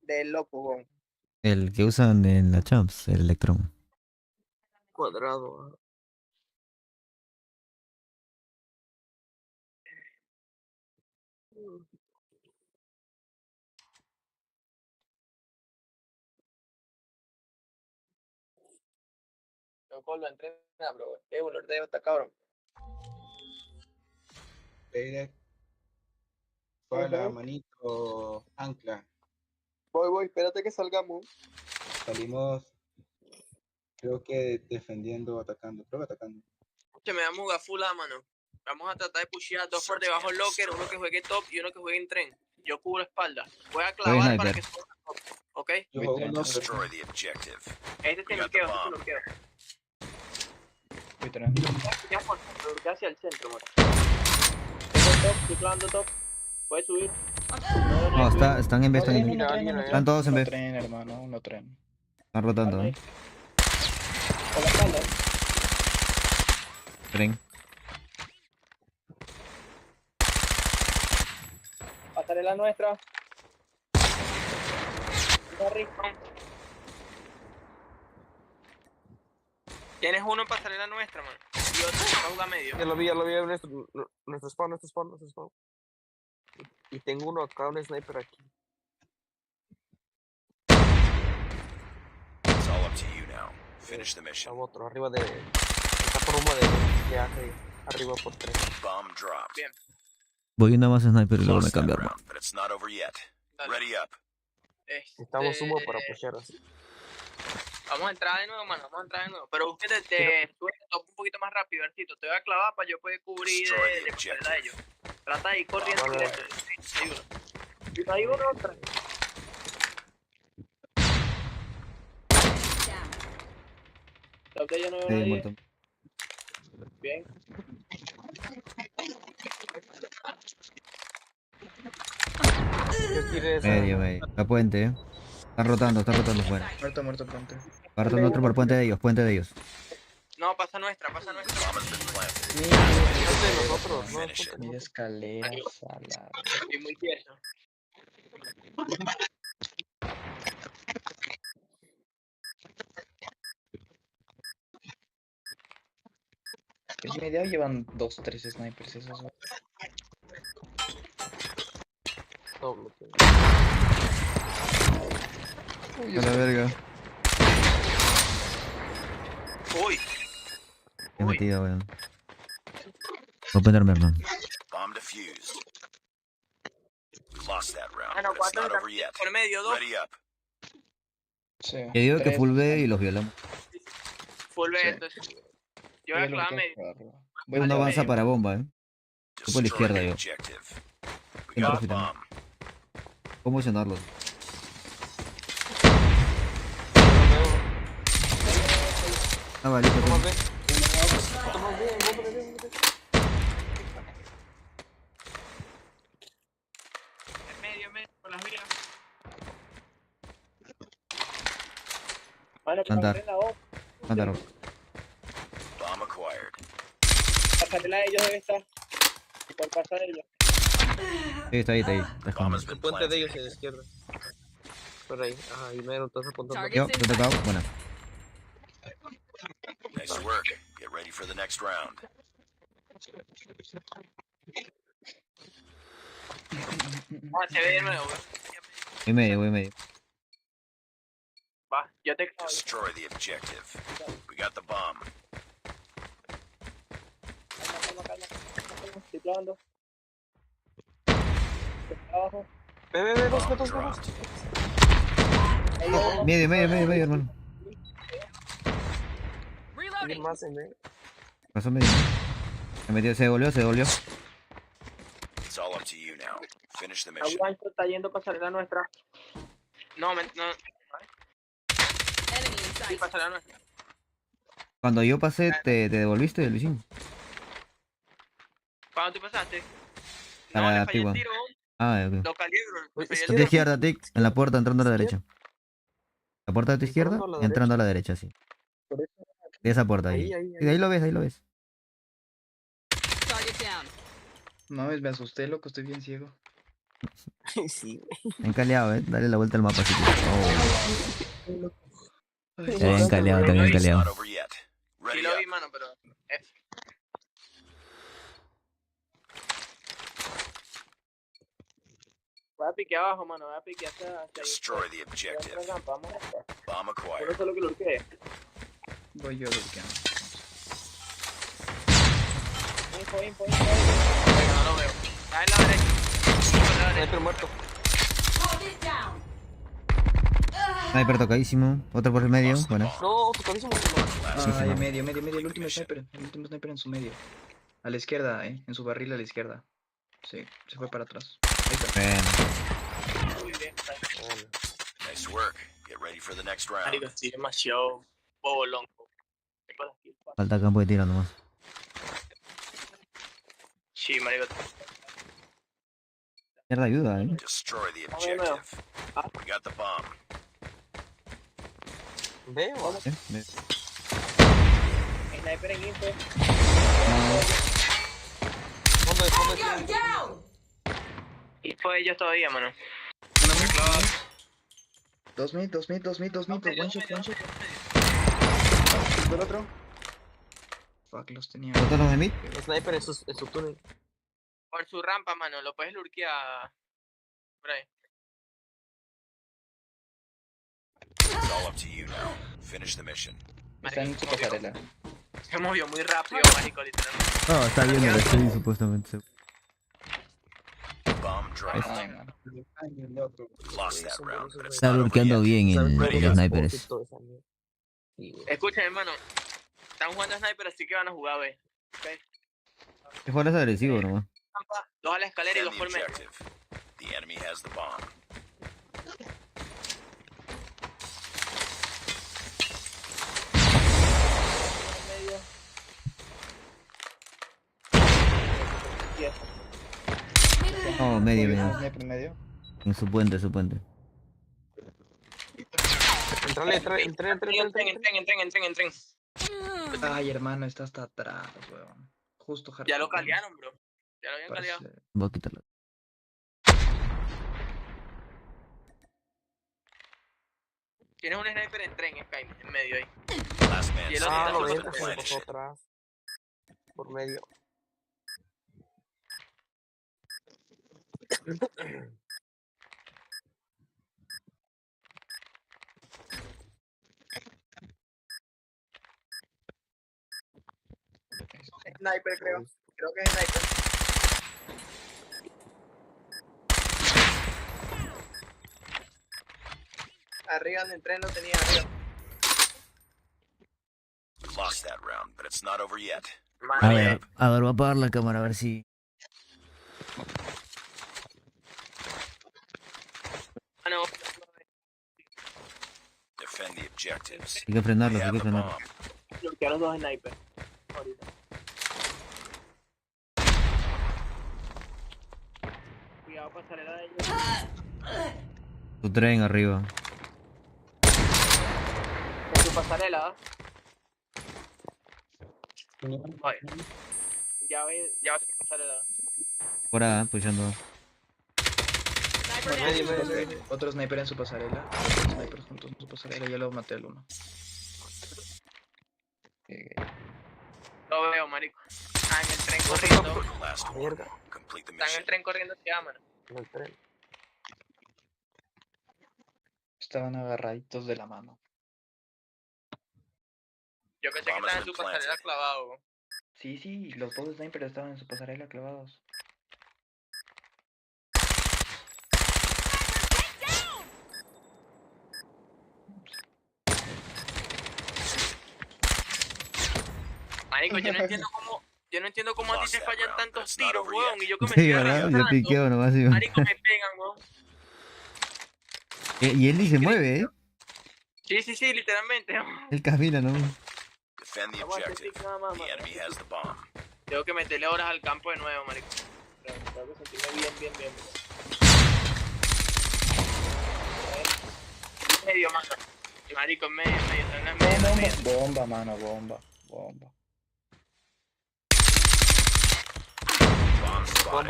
Del loco, weón. El que usan en la Champs, el Electron. Cuadrado. Loco, lo entrena, bro. Qué dolor de está cabrón. Peide. Pala, manito, ancla. Voy, espérate que salgamos. Salimos, creo que defendiendo, atacando. Creo que atacando. Que me da muga full a mano. Vamos a tratar de pushear 2 por debajo del locker, uno que juegue top y uno que juegue en tren. Yo cubro espalda. Voy a clavar para que suba top, ¿ok? Destroy the objective. Este se bloqueo, este se bloqueo. Ya por bloqueo hacia el centro, mano. Tengo top, estoy clavando top. Puedes subir. No, están en B, están en B. Están todos en B. No tren, hermano, no tren. Están rotando, ¿eh? Por la espalda. Tren. Pasarela nuestra. Tienes uno en pasarela nuestra, man. Y otro que va a jugar medio. Ya lo vi, nuestro spawn. Y tengo uno acá, un sniper aquí. It's all up to you now. Finish the mission. Está otro, arriba de... Está por uno de viaje, arriba por 3. Bomb dropped. Bien. Voy una más sniper y luego me Lost that cambio arma. round, but it's not over yet. Ready up. Necesitamos humo para pushear así. Vamos a entrar de nuevo, mano. Vamos a entrar de nuevo. Pero usted te sube el top un poquito más rápido, Bertito. Te voy a clavar para yo poder cubrir de pasarela a ellos. Trata de ir corriendo directo. Hay uno. Y hay uno, otra. Top de ellos no veo nadie. Muerto. Bien. Medio. La puente, Están rotando fuera. Muerto, ponte. Va rotando otro por puente de ellos. No, pasa nuestra. Mira escaleras a la... Estoy muy tieso. Es medio llevan 2 o 3 snipers esos. A la verga. Uy. Qué metida, weón. Voy a ponerme, hermano. Bomb defused. We lost that round, Bueno, but it's 4 not over yet. por medio, 2. Ready up. Sí. Yo digo que full B y los violamos. Full B, entonces. Yo voy a clavar medio. Uno avanza para bomba, Yo por la izquierda, yo. Objective. We Quiero got a profitar. bomb. ¿Cómo accionarlo? Ah, vale, Medio, por las vías. Mano, Andar. Andar. Bomb acquired. Pasarela de ellos debe estar. Por pasar ellos. Sí, está ahí. Bomb has El been puente de planted. ellos en la izquierda. Por ahí. Ajá, y mero, entonces apuntando. Yo, te he tocado. Buena. Nice work. Get ready for the next round. Se ve de nuevo, Voy medio. Va, yo te clavo. Destroy the objective. We got the bomb. Calma. Estoy clavando. Abajo. Ve, dos. Medio, hermano. Alguien más en medio. Pasó medio. Se devolvió. It's all up to you now. Finish the mission. Aguanto, está yendo pasarela nuestra. No. Sí, pasarela nuestra. Cuando yo pasé, te devolviste, Luisín. ¿Cuándo tú pasaste? A No, la le fallé pigua. el tiro. Ah, ok. Lo calibro. Le fallé el A tu tiro. izquierda, Tic, en la puerta, entrando a la derecha. La puerta de tu izquierda, Entrando a la entrando a la derecha, sí. De esa puerta ahí. Ahí. Sí, ahí lo ves. Target down. Mames, me asusté, loco, estoy bien ciego. Sí, Bien caleado, dale la vuelta al mapa si quieres. Está bien caleado. It's not over yet. Sí Ready lo vi, up. mano, pero... F. Voy a piquear abajo, mano. Voy a piquear hacia ahí. Destroy the objective. Vamos. Bomb Por acquired. eso es lo que lo urqué. Voy yo bloqueando. Info. Venga, no lo veo. Está en la derecha. Sniper muerto. Sniper tocadísimo. Otro por el medio. Bueno. No, tocadísimo. Ay, medio. El último sniper en su medio. A la izquierda, en su barril a la izquierda. Sí, se fue para atrás. Ahí está. Muy bien, Nice work. Get ready for the next round. marico, estoy demasiado bobolón. Falta campo de tiro nomás. Sí, marico. Mierda, ayuda, Destroy the objective. We got the bomb. Veo. Sniper en info. Y fue ellos todavía, mano. Dos mid, one shot. ¿El otro? Fuck, los tenía. ¿Otros de mí? Sniper en su túnel. Por su rampa, mano, lo puedes lurkear por ahí. It's all up to you now. Finish the mission. Está en su pasarela. Se movió muy rápido, marico, literalmente. No, está viendo el stream supuestamente. Bomb drop. Lost that round, but it's Está not over bloqueando yet. bien el sniper. Escuchen, hermano. Están jugando sniper, así que van a jugar, ve. ¿Okay? Es jugar agresivo nomás. Rampa, 2 a la escalera y 2 Defend the por medio. objective. The enemy has the bomb. No, medio. Medio. En su puente. Entren. Ay, hermano, está hasta atrás, weón. Justo hard. Ya lo calearon, bro. Ya lo habían caleado. Voy a quitarlo. Tienes un sniper en tren, Sky, en medio ahí. Last man Y el otro standing. está Se pasó atrás. Por medio. Sniper, creo. Creo que es sniper. Arriba en el tren lo tenía arriba. We lost that round, but it's not over yet. A ver, voy a apagar la cámara a ver si. Ah, no. Defend the objectives. Hay que frenarlo, They hay have que the frenarlo. bomb. Bloquearon 2 snipers. Ahorita. Cuidado, pasarela de ellos. Tu tren arriba. En su pasarela, Oye. Ya va a su pasarela. Por ahí, pushando. Otro sniper en su pasarela. Otro sniper juntos en su pasarela. Ya lo maté al uno. Lo veo, marico. Está en el tren corriendo. Last one. Complete the Está en el mission. tren corriendo hacia allá, mano. En el tren. Estaban agarraditos de la mano. Yo pensé que Bomb has estaba en been su pasarela planted. clavado. Sí, los dos snipers estaban en su pasarela clavados. Marico, yo no entiendo cómo a ti te fallan tantos tiros, weón. Y yo que me Sí, estoy ¿verdad? Yo arrastrando. piqueo nomás. Sí. Marico, me pegan, weón. Y él ni se mueve, ¿eh? Sí, literalmente. Él camina, ¿no? Defend the objective. The enemy has the bomb. Tengo que meterle horas al campo de nuevo, marico. Tengo que sentirme bien. Medio, mano. Marico, en medio. Bomba, mano, bomba. Bomba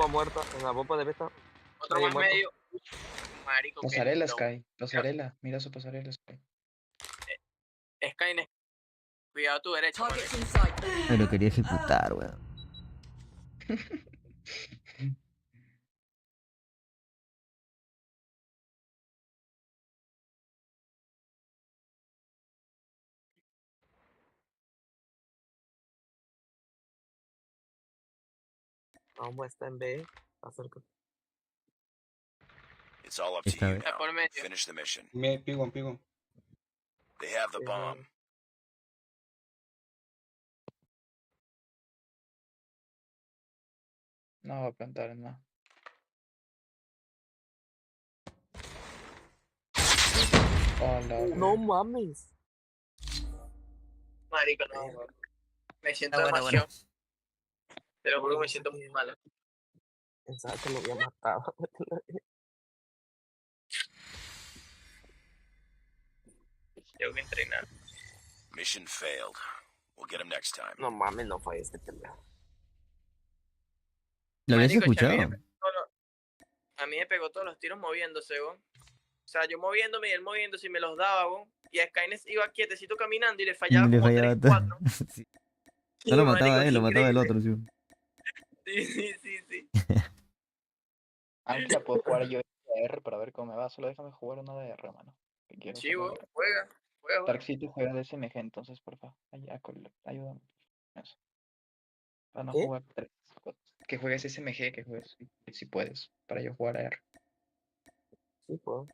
muerta. En la bomba de beta. Otro más medio. Marico, Pasarela, Sky. Pasarela. Mira su pasarela, Sky. Skynet. Cuidado a tu derecha, Targets marico. in sight. Me lo quería ejecutar, weón. La bomba está en B. Acerca. It's all up to Esta you vez. now. Por medio. Finish the mission. Pigo. They have the bomb. No va a plantar nada. No mames. Marico, no, weón. Me siento demasiado. Te lo juro que me siento muy malo. Pensaba que lo había matado. Tengo que entrenar. Mission failed. We'll get him next time. No mames, no fue este pendejo. Lo habías Marico, escuchado. A mí me pegó todos los tiros moviéndose, weón. O sea, yo moviéndome y él moviéndose y me los daba, weón. Y a Skynet iba quietecito caminando y le fallaba Le como fallaba 3, 4. Sí. Sí, No lo marico, mataba él, lo mataba el increíble. otro. Sí. Sí. Aunque la puedo jugar yo de R para ver cómo me va. Solo déjame jugar una de R, mano. Que quiero Sí, weón, saber. juega. Dark City juega de SMG, entonces, por favor. Ayúdame. Eso. Para no ¿Qué? jugar 3. Que juegues SMG, que juegues si puedes. Para yo jugar a R. Sí, pues.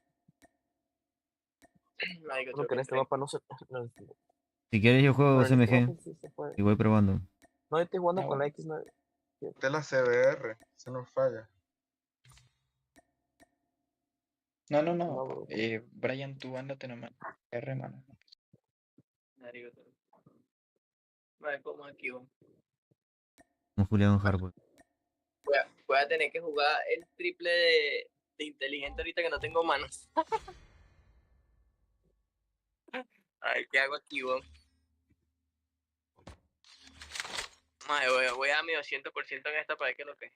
Marico, Bueno, que en este mapa no se... No, Si quieres yo juego bueno, en este SMG mapa sí se puede. y voy probando. No, yo estoy jugando Ah, con la bueno. X9. Esta es la CBR, se nos falla. No. bro. Brian, tú ándate nomás. R, mano. Marico, vale, ¿cómo es aquí, weón? Un Julián Hardware. Voy a tener que jugar el triple de inteligente ahorita que no tengo manos. A ver qué hago aquí, weón. Madre, voy a mi 200% en esta para ver qué es lo que es.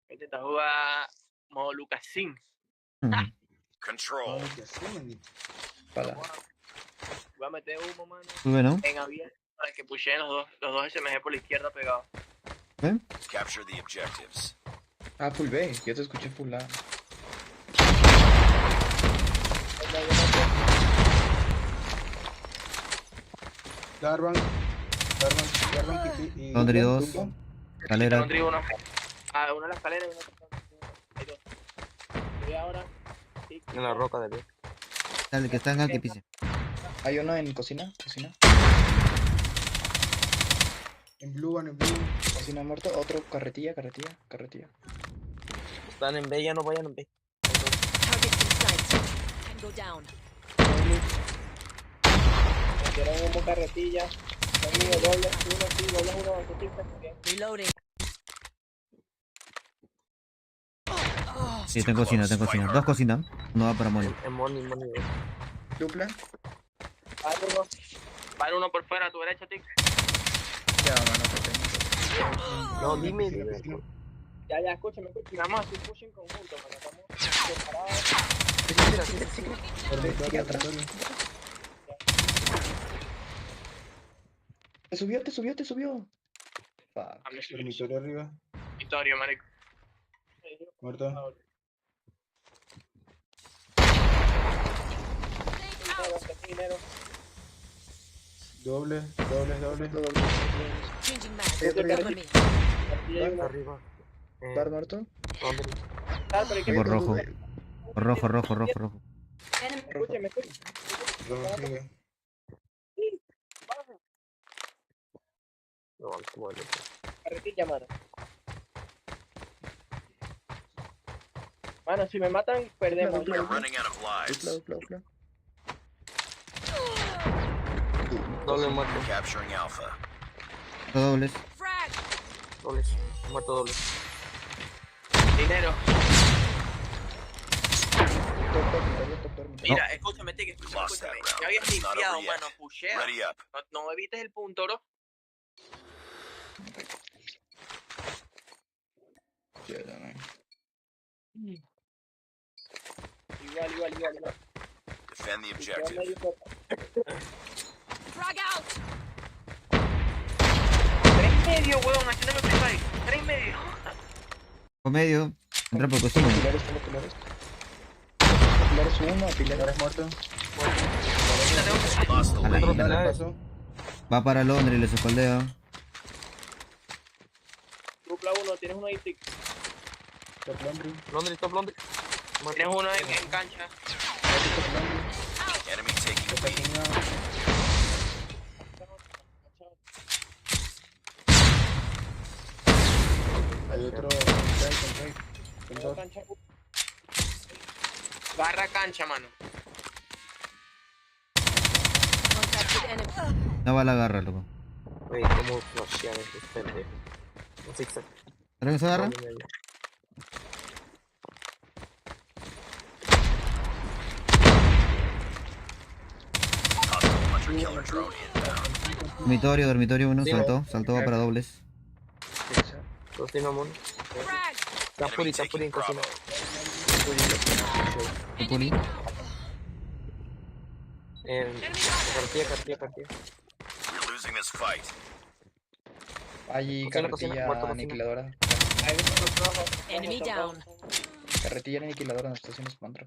Voy a intentar jugar modo Lucasín. Control. Voy a meter humo, mano. Sube, ¿no? En abierto para que pusheen los dos SMG por la izquierda pegados. ¿Eh? Capture the objectives. Ah, full B. Yo te escuché full A. Garban y Laundry 2. Escalera. Laundry 1. Ah, una en la escalera y una hay dos. Voy ahora. Sí. En la roca de bien. Dale, que está en que pise. Hay uno en cocina. en blue. Cocina muerto. Otro carretilla. Están en B, ya no vayan en B. Target in sight. Tango down. Metieron humo carretilla. Conmigo, doble uno, autopista. Reloading. Sí, tengo cocina. Dos cocinas. No va para morir. En money. Dupla. Vale uno por fuera a tu derecha, Tic. Ya, mano, No, dime. Ya, escúchame. Vamos a hacer push en conjunto, mano. Estamos separados. Sigue atrás. Te subió. Fuck. Dormitorio arriba. Victorio, marico. Muerto. Doble. Changing mag. Otro Cover me. Arriba. Bar muerto. ¿Dónde? Tengo rojo. Rojo. Escúchame. Sigue. No, como el otro. Carretilla, mano. Mano, si me matan, perdemos. We are running out of lives. Dupla. Doble muerto. Capturing Alpha. Dobles. Frag. Dobles. Muerto doble. Dinero. Top. Mira, escúchame. Lost that round. Ya habías It's not limpiado, over yet. mano. Pushea. Ready up. No evites el punto, bro. Igual. Defend the objective. Frag out. 3,5, huevón, haciéndome precise. 3,5. Por medio. Entra por cocina. Pilares 1, pilares muerto. Lost the lead. Va para Londres y les espaldea. Dupla 1, tienes uno ahí, Tic. Top laundry. Top laundry. Tienes uno en cancha. Enemy taking B. Barra cancha, mano. No va a la garra, loco. Oye, cómo flashear esos pendejos. Un zigzag. ¿Para que se agarra? Dormitorio uno, Sí, saltó para dobles. Cocina, mono. Está puri en cocina. Puli. Cartilla. We're losing this fight. Hay carretilla aniquiladora. Enemy down. Carretilla aniquiladora, nos está haciendo sponsor.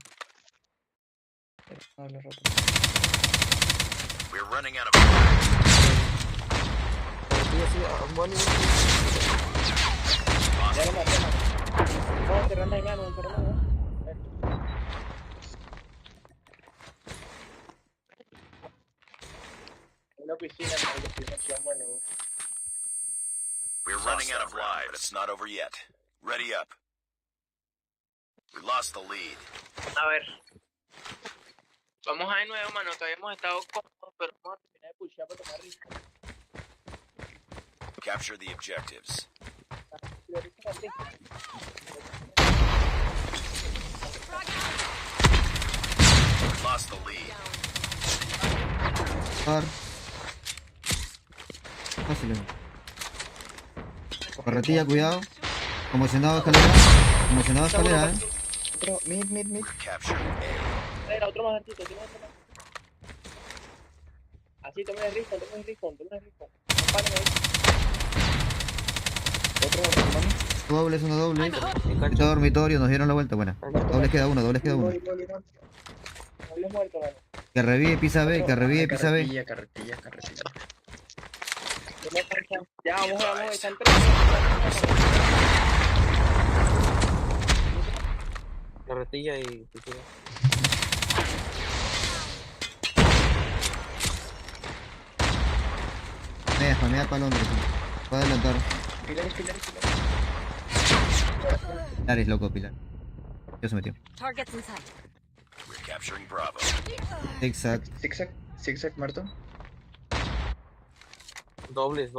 We're running out of Ya lo maté, mano. Vamos a cerrar la gana, en la piscina, bueno. We're running out of lives, but it's not over yet. Ready up. We lost the lead. A ver. Vamos a de nuevo, mano, que habíamos estado cómodos, pero vamos a terminar de pushear para tomar risco. Capture the objectives. Lost the lead. Fácil. Carretilla, cuidado. Conmocionado escalera, Otro, mid. Era otro más altito, tiene otro más. Así, tomen el riffon. No paren ahí. Otro, hermano. Uno doble. Mucho dormitorio, nos dieron la vuelta, buena. Dobles queda uno. No hables muerto, mano. Que revive, pisa B. Carretilla. Ya, vamos, están tres. Carretilla y piscina. Spamea para Londres. Puede adelantar. Pilares. Pilares, loco, Pilar. Ya se metió. Targets in sight. We're capturing Bravo. Zigzag, muerto. Dobles.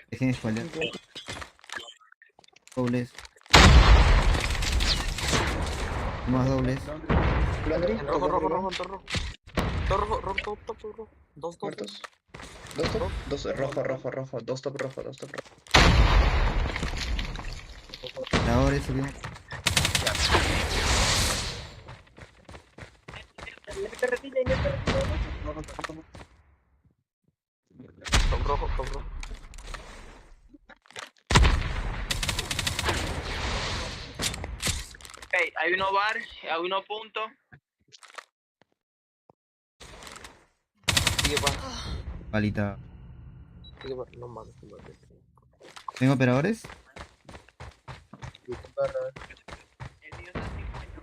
Dejen espalda. Dobles. Más dobles. Rojo. Dos muertos. Dos rojo. Dos top rojo. Ahora subió. Top rojo. Ok, hay uno bar, hay uno punto. Sigue pa. Palita. Sigue pa. No mames. ¿Tengo operadores? El mío está 50.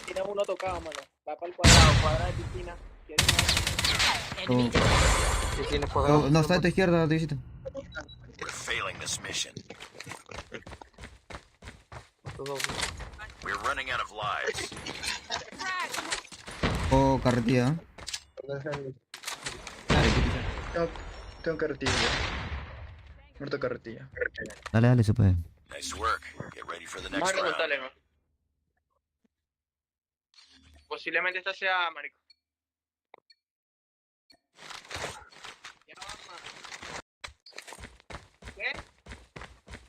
Tiene uno tocado, mano. Va para el cuadrado de piscina. Enemy down. No, está a tu izquierda, a tu visita. We're failing this mission. We're running out of lives. Carretilla. Tengo carretilla. Muerto carretilla. Dale, se puede. Nice work. Get ready for the next Más round. remontales, ¿no? Posiblemente esta sea, marico. ¿Qué?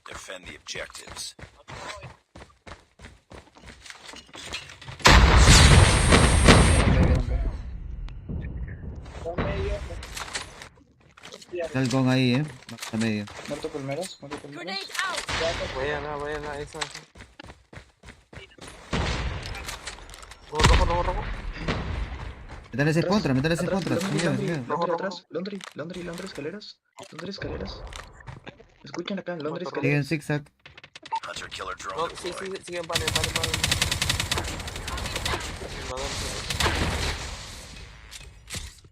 Defend the objectives. Está el con ahí, a medio. Muerto palmeras. Grenade out. Vayan a esa. Rojo. Métale ese contra. Londres, escaleras. Escuchen acá, Londres, Siguen escaleras. zigzag. Hunter killer drone Sí, deployed. siguen vale.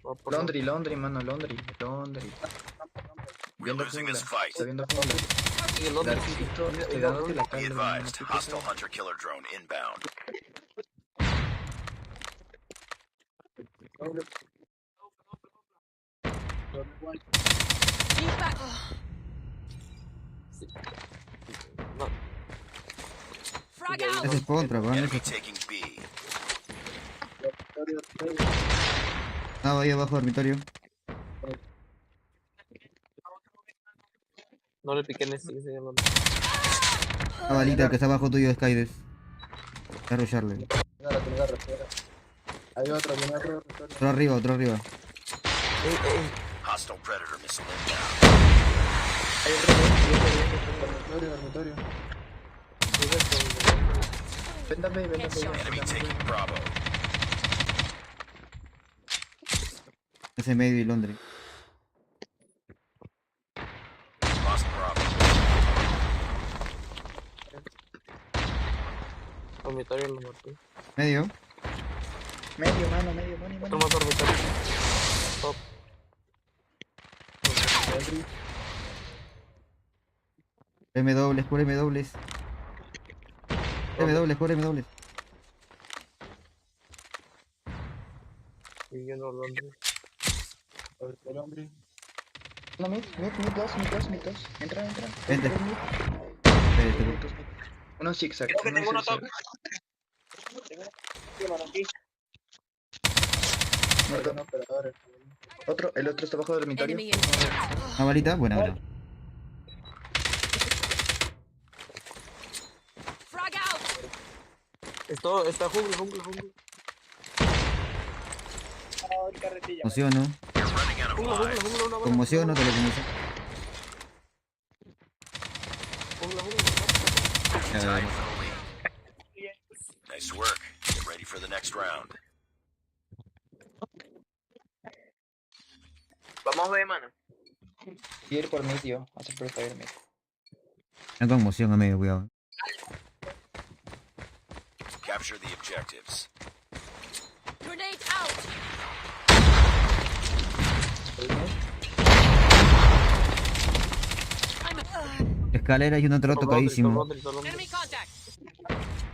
Laundry, mano, laundry. We're losing this fight. Está viendo jungla. Darcito, estoy dándote la Be calma, hermano. advised, hostile hunter-killer drone inbound. Frag out. Ese es contra, weón. Enemy taking B. Estaba ahí abajo, dormitorio. No le piqué en este que se llama. La balita que está abajo tuyo de Skydes. Voy a rusharle. Hay otro. Otro arriba. Hostile predator missile inbound. Dormitorio. Véndame. Enemy taking Bravo. Ese medio y Londres. Lost Bravo. Dormitorio lo maté. Medio. Medio, mano. Otro más dormitorio. Top. M dobles, por M dobles. Por M dobles. Y yo no lo ando. El hombre. No, mid dos. Entra. Vente. Uno zigzag. Creo que tengo uno top. El otro está abajo del dormitorio. Enemy in sight. Una balita, buena. Frag out. Esto está jungla. Conmociono. You're running out of Jungla, lives. una bola. Conmociono, te lo conmociono. Jungla. Ya, Tied for the lead. Nice work. Get ready for the next round. Vamos a ver, mano. Ir por medio. Hacer prefire mid. Una conmoción a medio, cuidado. Capture the objectives. Grenade out. Escalera y un otro tocadísimo. Enemy contact.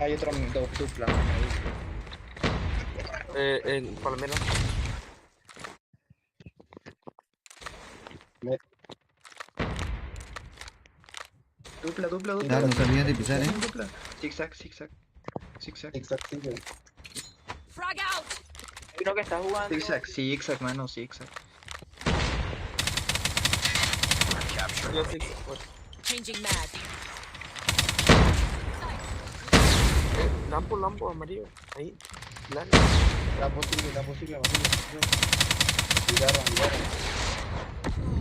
Hay otro dupla. En palmera. Dupla. Claro, no se olviden de pisar, Dupla. Zigzag. Frag out. Hay uno que está jugando. Zigzag, mano, zigzag. Capture Yo A. sí. Changing mag. Lampo amarillo. Ahí. Claro. Lampo sigue, amarillo.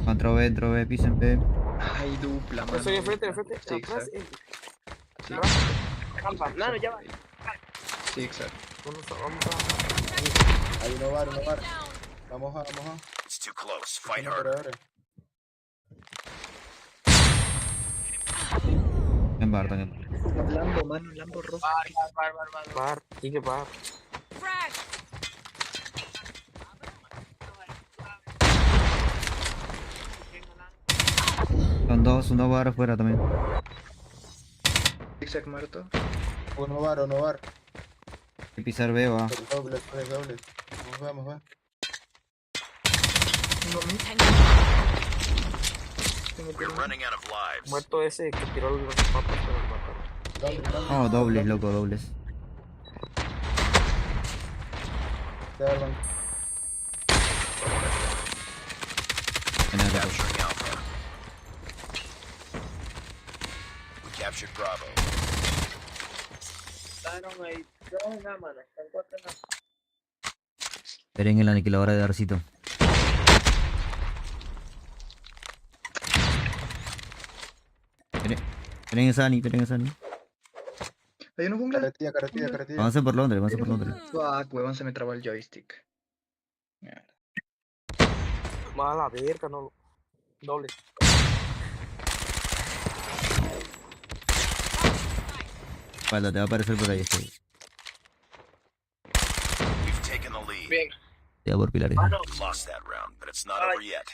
Entro B, pisen B. Ay, dupla, mano. Estoy enfrente. Zigzag. Atrás. Rampa. No, ya va. Zigzag. Vamos a. Hay uno bar. Vamos a. It's too close. Fight harder. En bar también. Lambo rojo. Bar. Sigue bar. Frag. Son dos, uno bar afuera también. Zigzag muerto. Uno bar. Hay que pisar B, va. Doble. Vamos, va. We're running out of lives. Muerto ese que tiró los papas para matar. No, dobles, loco, dobles. Capturing Alpha. We captured Bravo. Estaron ahí. Dos en A, mano. Están 4 en A. Esperen en la aniquiladora de Darcito. Esperen en Sani. Hay uno jungla. Carretilla. Avancen por Londres. Fuck, huevón, se me trabó el joystick. Mierda. Más a la verga, no. Doble. Espalda, te va a aparecer por ahí este. We've taken the lead. Bien. Ya por pilares. Mano, Lost that round, but it's not over yet.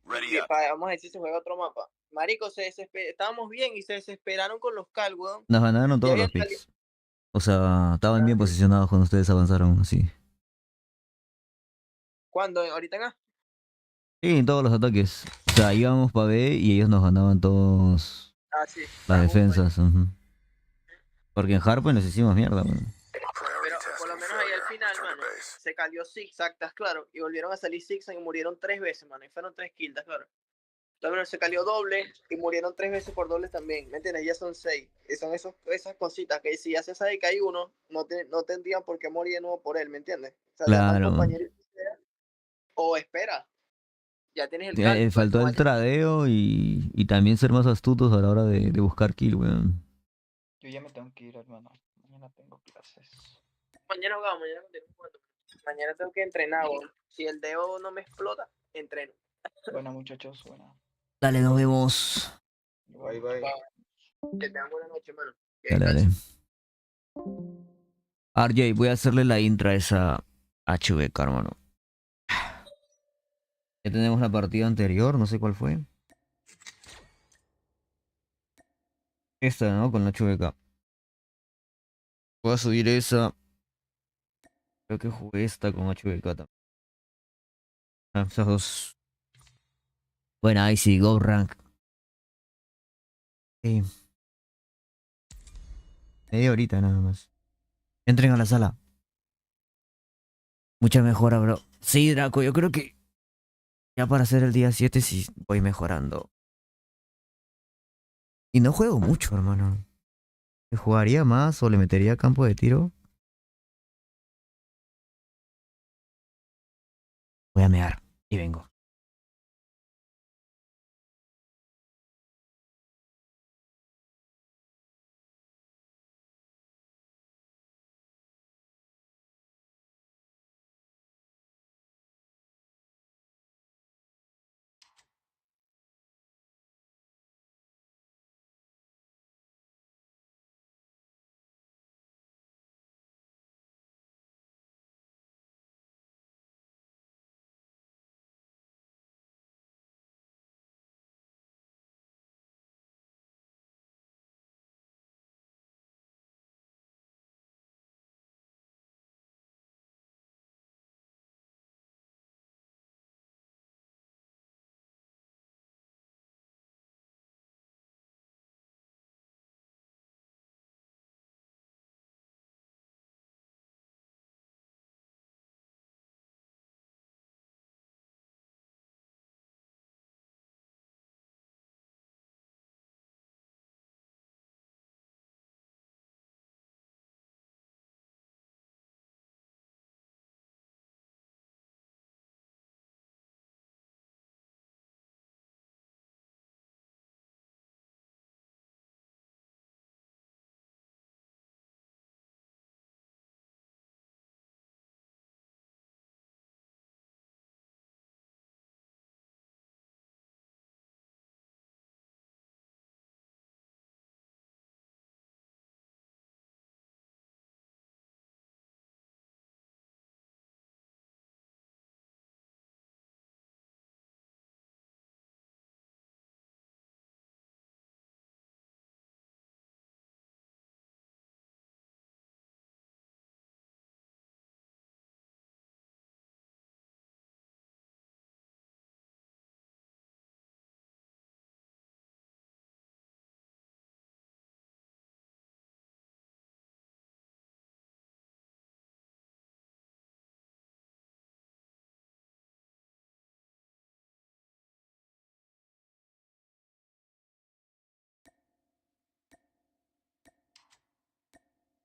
Ready up. vamos a ver si se juega otro mapa. Marico, estábamos bien y se desesperaron con los cal, weón. Nos ganaron todos los picks. O sea, estaban bien posicionados cuando ustedes avanzaron así. ¿Cuándo? ¿Ahorita en A? Sí, en todos los ataques. O sea, íbamos para B y ellos nos ganaban todos Sí. las defensas. Porque en Hardpoint les hicimos mierda, weón. Pero por lo menos ahí al final, mano, se cayó zigzag, ¿estás claro? Y volvieron a salir zigzag y murieron 3 veces, mano. Y fueron 3 kills, ¿estás claro? También se cayó doble y murieron 3 veces por doble también. ¿Me entiendes? Ya son 6. Y son esas cositas que si ya se sabe que hay uno, no tendrían por qué morir de nuevo por él, ¿me entiendes? O sea, Claro. O espera. Ya tienes el cal. Faltó el tradeo y también ser más astutos a la hora de buscar kill, weón. Yo ya me tengo que ir, hermano. Mañana tengo clases. Mañana jugamos, mañana continuamos jugando. Mañana tengo que entrenar, weón. Si el dedo no me explota, entreno. Buena, muchachos, buena. Dale, nos vemos. Bye, bye. Que tengan buena noche, mano. Dale. RJ, voy a hacerle la intro a esa HVK, hermano. Ya tenemos la partida anterior, no sé cuál fue. Esta, ¿no? Con la HVK. Voy a subir esa. Creo que jugué esta con HVK también. Esas dos. Bueno, ahí sí, Go Rank. Sí. Media horita nada más. Entren a la sala. Mucha mejora, bro. Sí, Draco, yo creo que ya para hacer el día 7 sí voy mejorando. Y no juego mucho, hermano. ¿Le jugaría más o le metería campo de tiro? Voy a mear y vengo.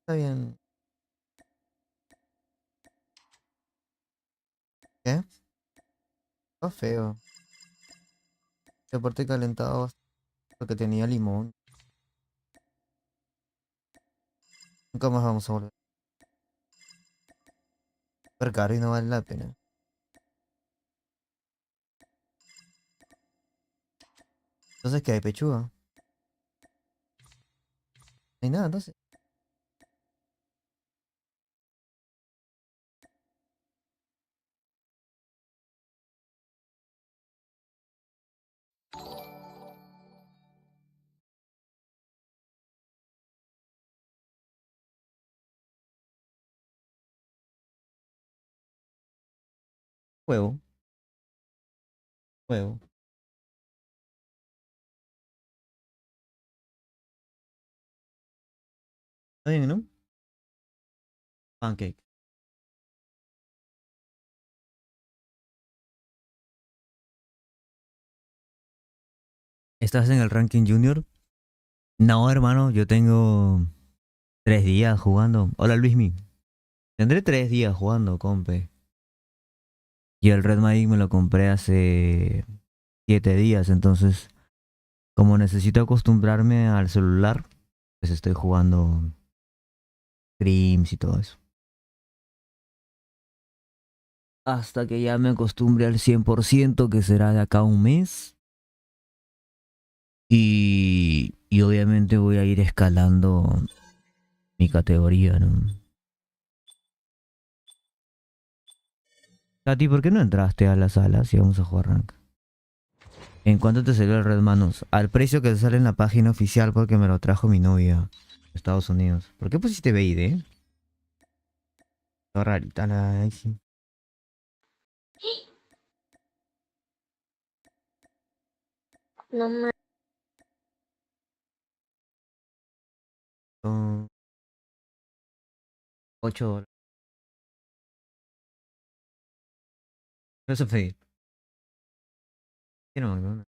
Está bien. ¿Qué? Está feo. Y aparte calentado porque tenía limón. Nunca más vamos a volver. Pero caro y no vale la pena. Entonces, ¿qué hay? Pechuga. No hay nada, entonces. Juego. Juego. ¿Está bien, no? Pancake. ¿Estás en el ranking junior? No, hermano, yo tengo 3 días jugando. Hola, Luismi. Tendré 3 días jugando, compe. Y el Red Magic me lo compré hace 7 días, entonces como necesito acostumbrarme al celular, pues estoy jugando streams y todo eso. Hasta que ya me acostumbre al 100%, que será de acá a un mes. Y obviamente voy a ir escalando mi categoría, ¿no? Tati, ¿por qué no entraste a la sala si vamos a jugar rank? ¿En cuánto te salió el Red Manus? Al precio que sale en la página oficial, porque me lo trajo mi novia de Estados Unidos. ¿Por qué pusiste BID? Está rarita la IC. No me... Son $8. Eso es fake. Quiero McDonald's.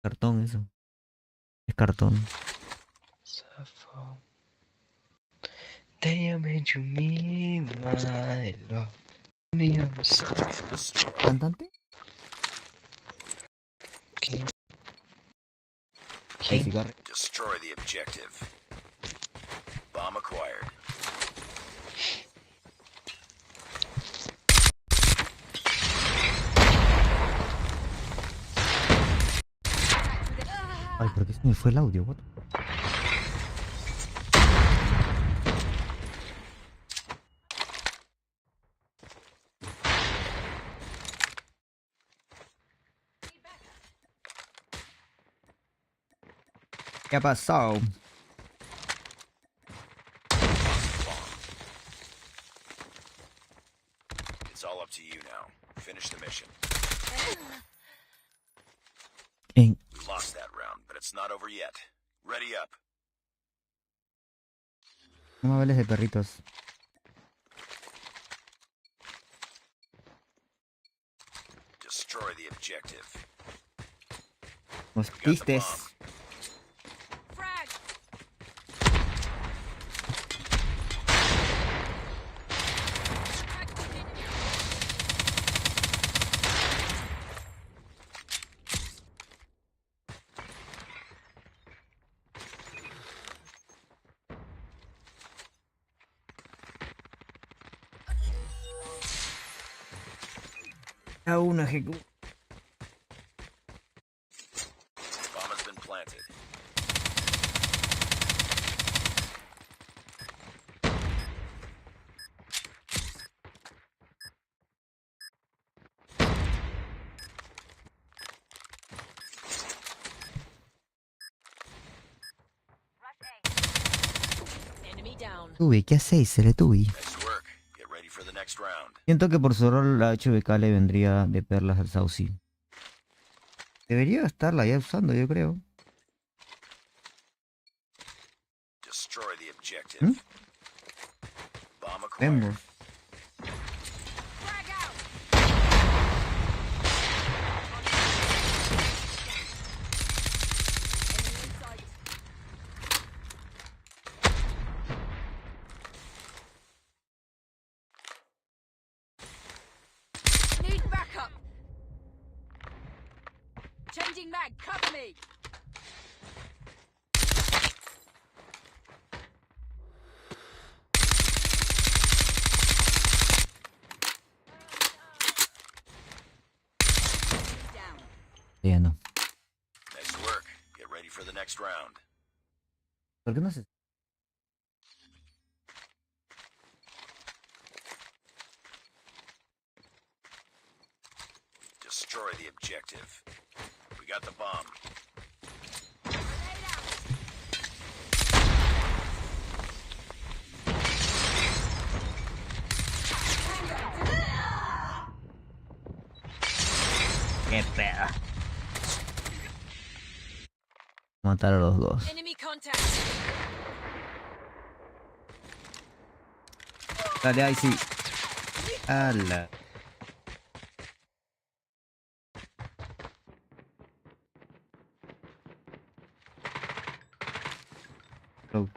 Cartón eso. Es cartón. ¿Cantante? Destroy the objective. Bomb acquired. Ay, ¿por qué se me fue el audio? What? ¿Qué ha pasado? It's all up to you now. Finish the mission. We lost that round, but it's not over yet. Ready up. No me hables de perritos. Destroy the objective. Los tristes. A una ejecución. Bomb has been planted. Enemy down. Tubi, ¿qué hacéis, Seretubi? Nice work. Get ready for the next round. Siento que por su rol la HBK le vendría de perlas al Saucy. Debería estarla ya usando, yo creo. Destroy the objective. Bomb acquired. Vemos. Need backup. Changing mag, cover me. Ya no. Nice work. Get ready for the next round. ¿Por qué no se...? Destroy the objective. We got the bomb. Qué pedo. Matar a los dos. Enemy contact. Dale, ahí sí. ¡Hala! Cloak.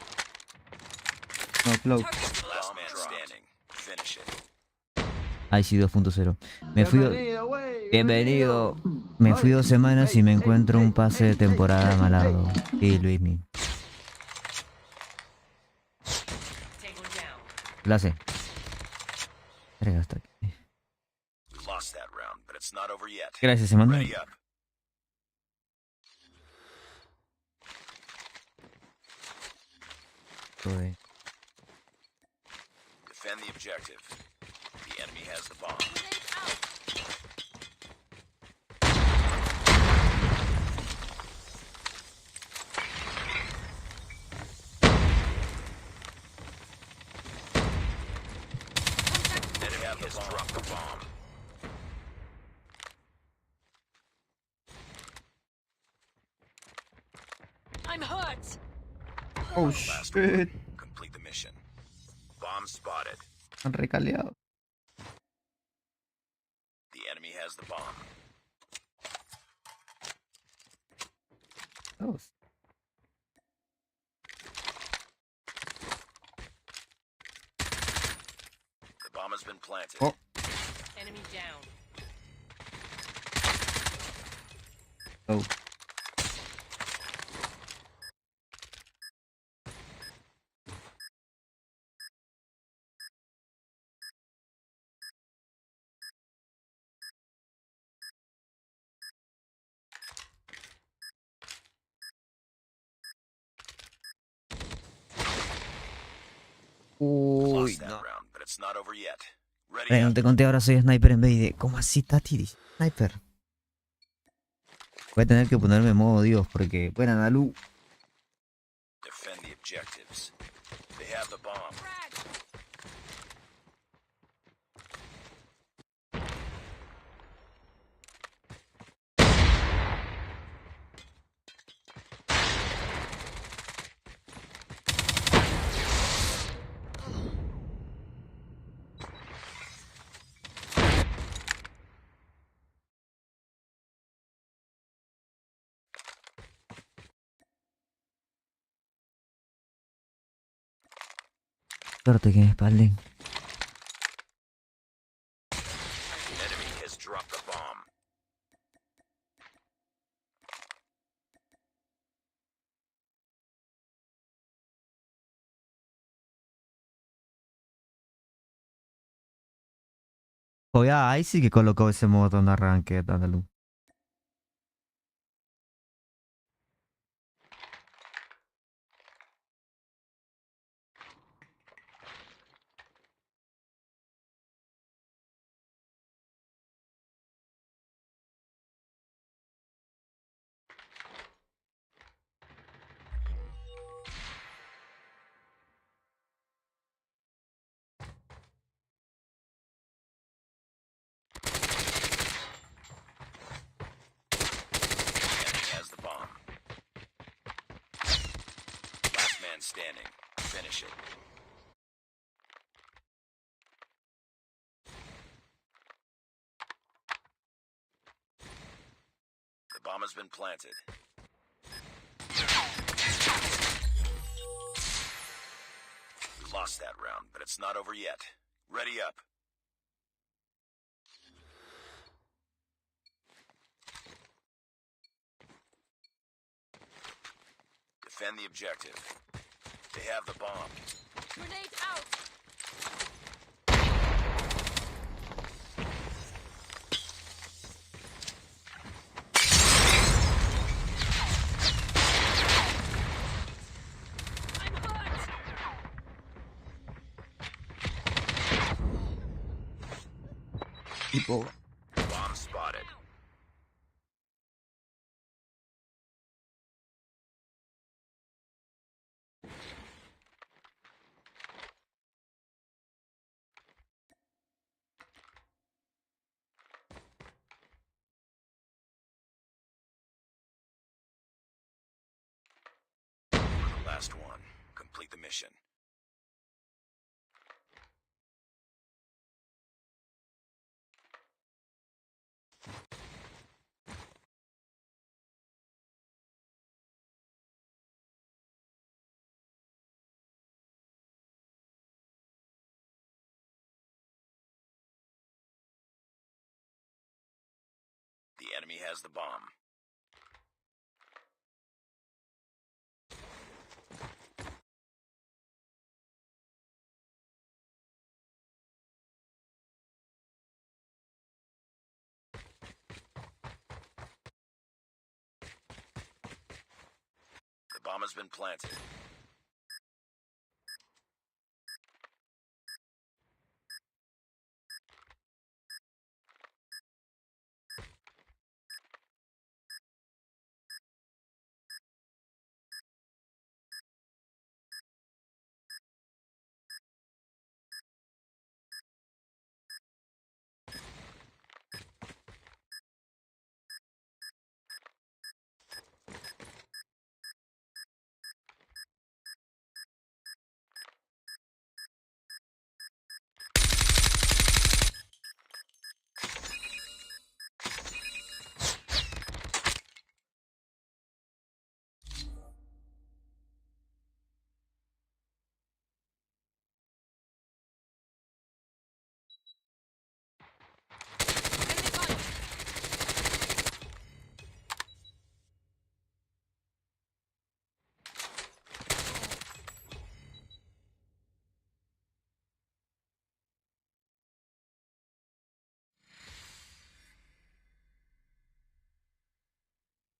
No, Cloak. Last man standing. Finish it. Ahí sí, 2.0. Me fui. Bienvenido. Me fui 2 semanas y me encuentro un pase de temporada malado. Sí, Luismi. Clase. Verga, hasta aquí. We lost that round, but it's not over yet. Gracias, Emanuel. Ready up. Joder. Defend the objective. The enemy has the bomb. Enemy has dropped the bomb. I'm hurt. Oh shit. Complete the mission. Bomb spotted. Han recaleado. The enemy has the bomb. Oh. The bomb has been planted. Oh. Enemy down. Oh. Uy, Lost that no. round, but it's not over yet. Ready No up. te conté, ahora soy sniper en vez de... ¿Cómo así, Tati? Sniper. Voy a tener que ponerme en modo Dios porque... Buena, Nalu. Defend the objectives. They have the bomb. Suerte que me espalden. Enemy has dropped the bomb. Oye, ahí sí que colocó ese modo de arranque, Nalu. Enemy has the bomb. Last man standing. Finish it. The bomb has been planted. We lost that round, but it's not over yet. Ready up. Defend the objective. They have the bomb. Grenade out. I'm hurt. Tipo... Bomb spotted. mission. The enemy has the bomb. The bomb has been planted.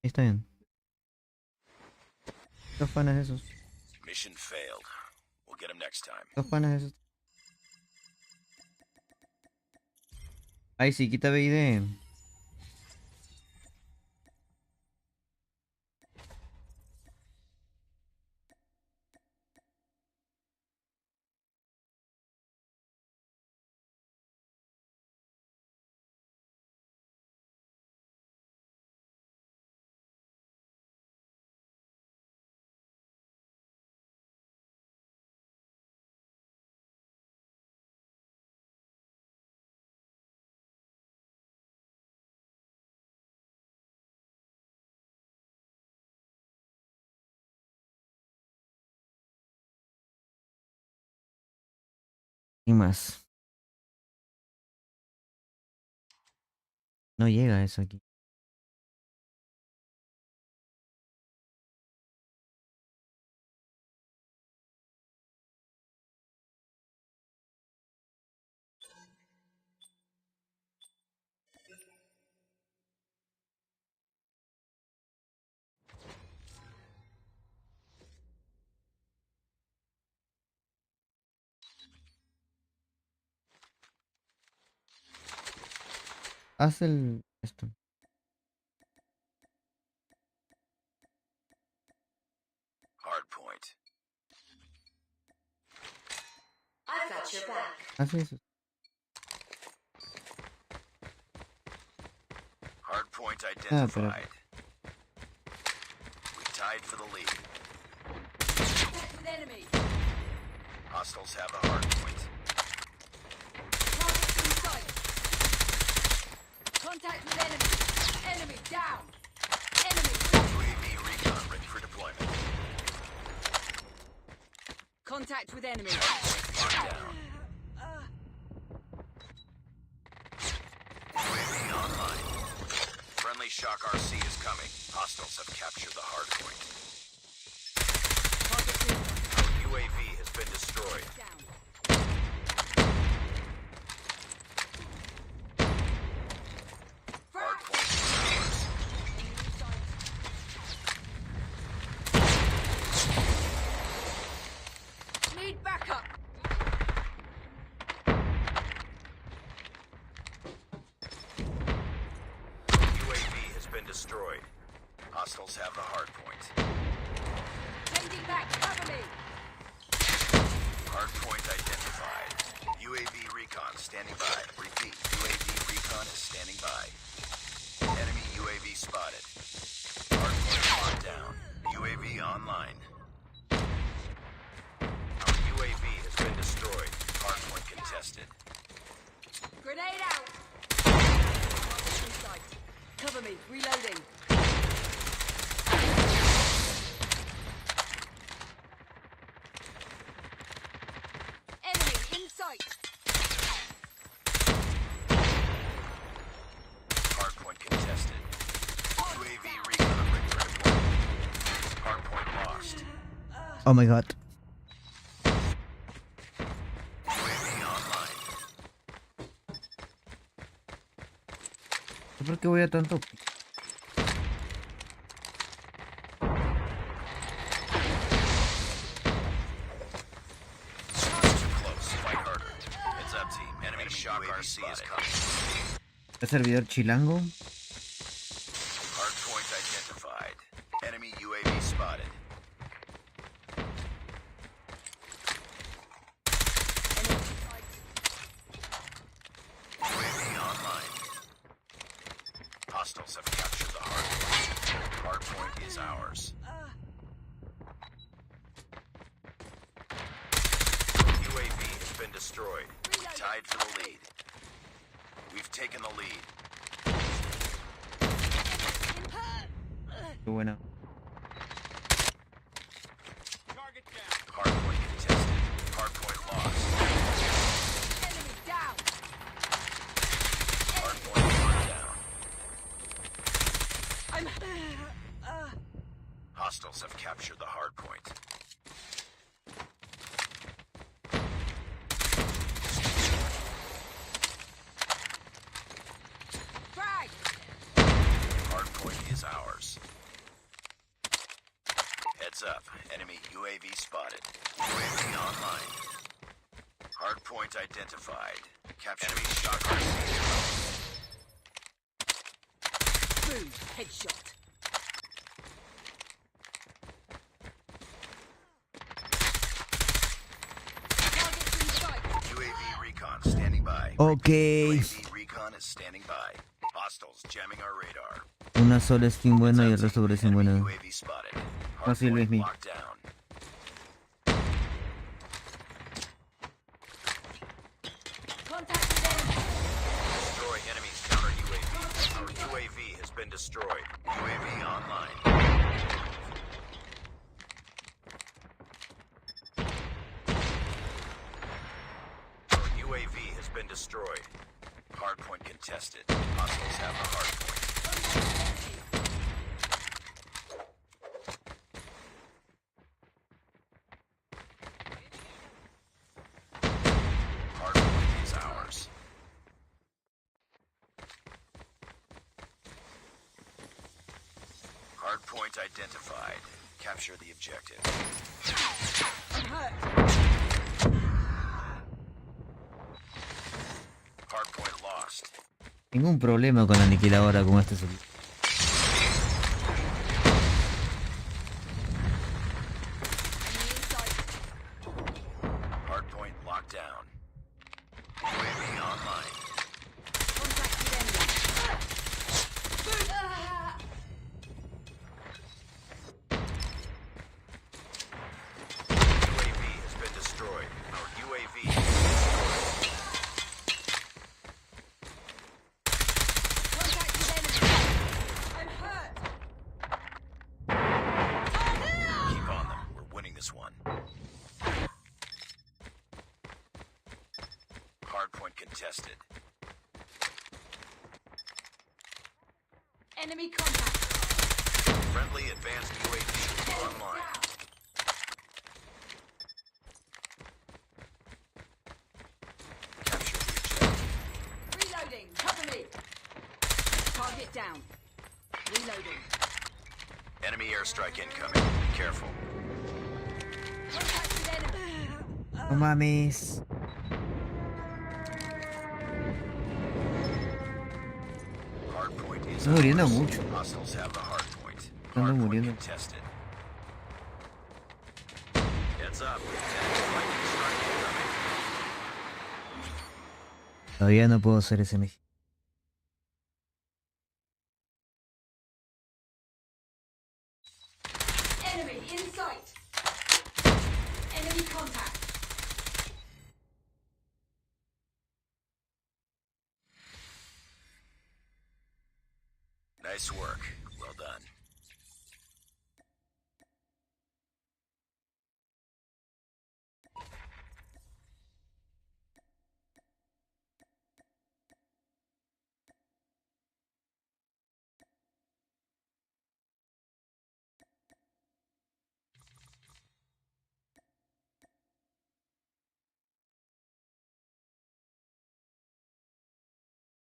Está bien. Dos panas esos. Mission failed. We'll get him next time. Dos panas esos. Ay, sí, quita BID. Y más. No llega eso aquí. Haz el... esto. Hard point. I've got your back. Haz eso. Hard point Ah, pero... identified. We tied for the lead. Contact with enemy. Hostiles have the hard point. Target in sight. Contact with enemy. Enemy down. Enemy. UAV recon ready for deployment. Contact with enemy. Locked down. UAV online. Friendly Shock RC is coming. Hostiles have captured the hard point. Our UAV has been destroyed. Down. Hard point is ours. Need backup. UAV has been destroyed. Hostiles have the hard point. Changing back. Cover me. Hard point identified. UAV recon standing by. Repeat, UAV recon is standing by. Enemy UAV spotted. Hard point locked down. UAV online. Cover me. Reloading. Enemy in sight. Hardpoint contested. UAV recon ready for deployment. Hardpoint lost. Oh my god. UAV online. ¿Por qué voy a tanto? Too close. Fight harder. Heads up, team. Enemy shock RC is coming. ¿El servidor chilango? Hardpoint identified. Enemy UAV spotted. UAV online. Hostiles have captured the hardpoint. Hardpoint is ours. UAV has been destroyed. Tied for the lead. We've taken the lead. Qué buena. Hardpoint contested. Hardpoint lost. Enemy down. Hardpoint locked down. I'm. Hostiles have captured the hardpoint. Frag. Hardpoint is ours. Heads up. Enemy UAV spotted. UAV online. Hardpoint identified. Capture enemy shock RC. Boom. Headshot. Targets in sight. UAV recon standing by. Ok. UAV recon is standing by. Hostiles jamming our radar. Una sola skin buena y el resto parecen buenas. UAV spotted. Así Luis Mi. Locked down. Contact with enemy. Destroy enemy's counter UAV. Our UAV has been destroyed. UAV online. Our UAV has been destroyed. Hardpoint contested. Hostiles have the hardpoint. Hardpoint is ours. Hardpoint identified. Capture the objective. I'm hurt. Hardpoint lost. Ningún problema con la aniquiladora como este celular. Enemy in sight. Hardpoint locked down. UAV online. Contact with enemy. UAV has been destroyed. Our UAV has been destroyed. Contact with enemy. I'm hurt. Keep on them. We're winning this one. Hardpoint contested. Enemy contact. Friendly advanced UAV online. Capture the objective. Reloading. Cover me. Target down. Reloading. Enemy airstrike incoming. Be careful. Contact with enemy. No mames. Hardpoint is Estoy muriendo ours. mucho. Hostiles have the hardpoint. Ando Hardpoint muriendo. contested. Heads up. Enemy lightning strike incoming. Todavía no puedo hacer ese México. Enemy in sight. Enemy contact. Nice work. Well done.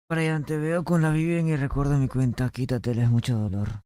Brian, te veo con la Vivian y recuerdo mi cuenta. Quítatela, es mucho dolor.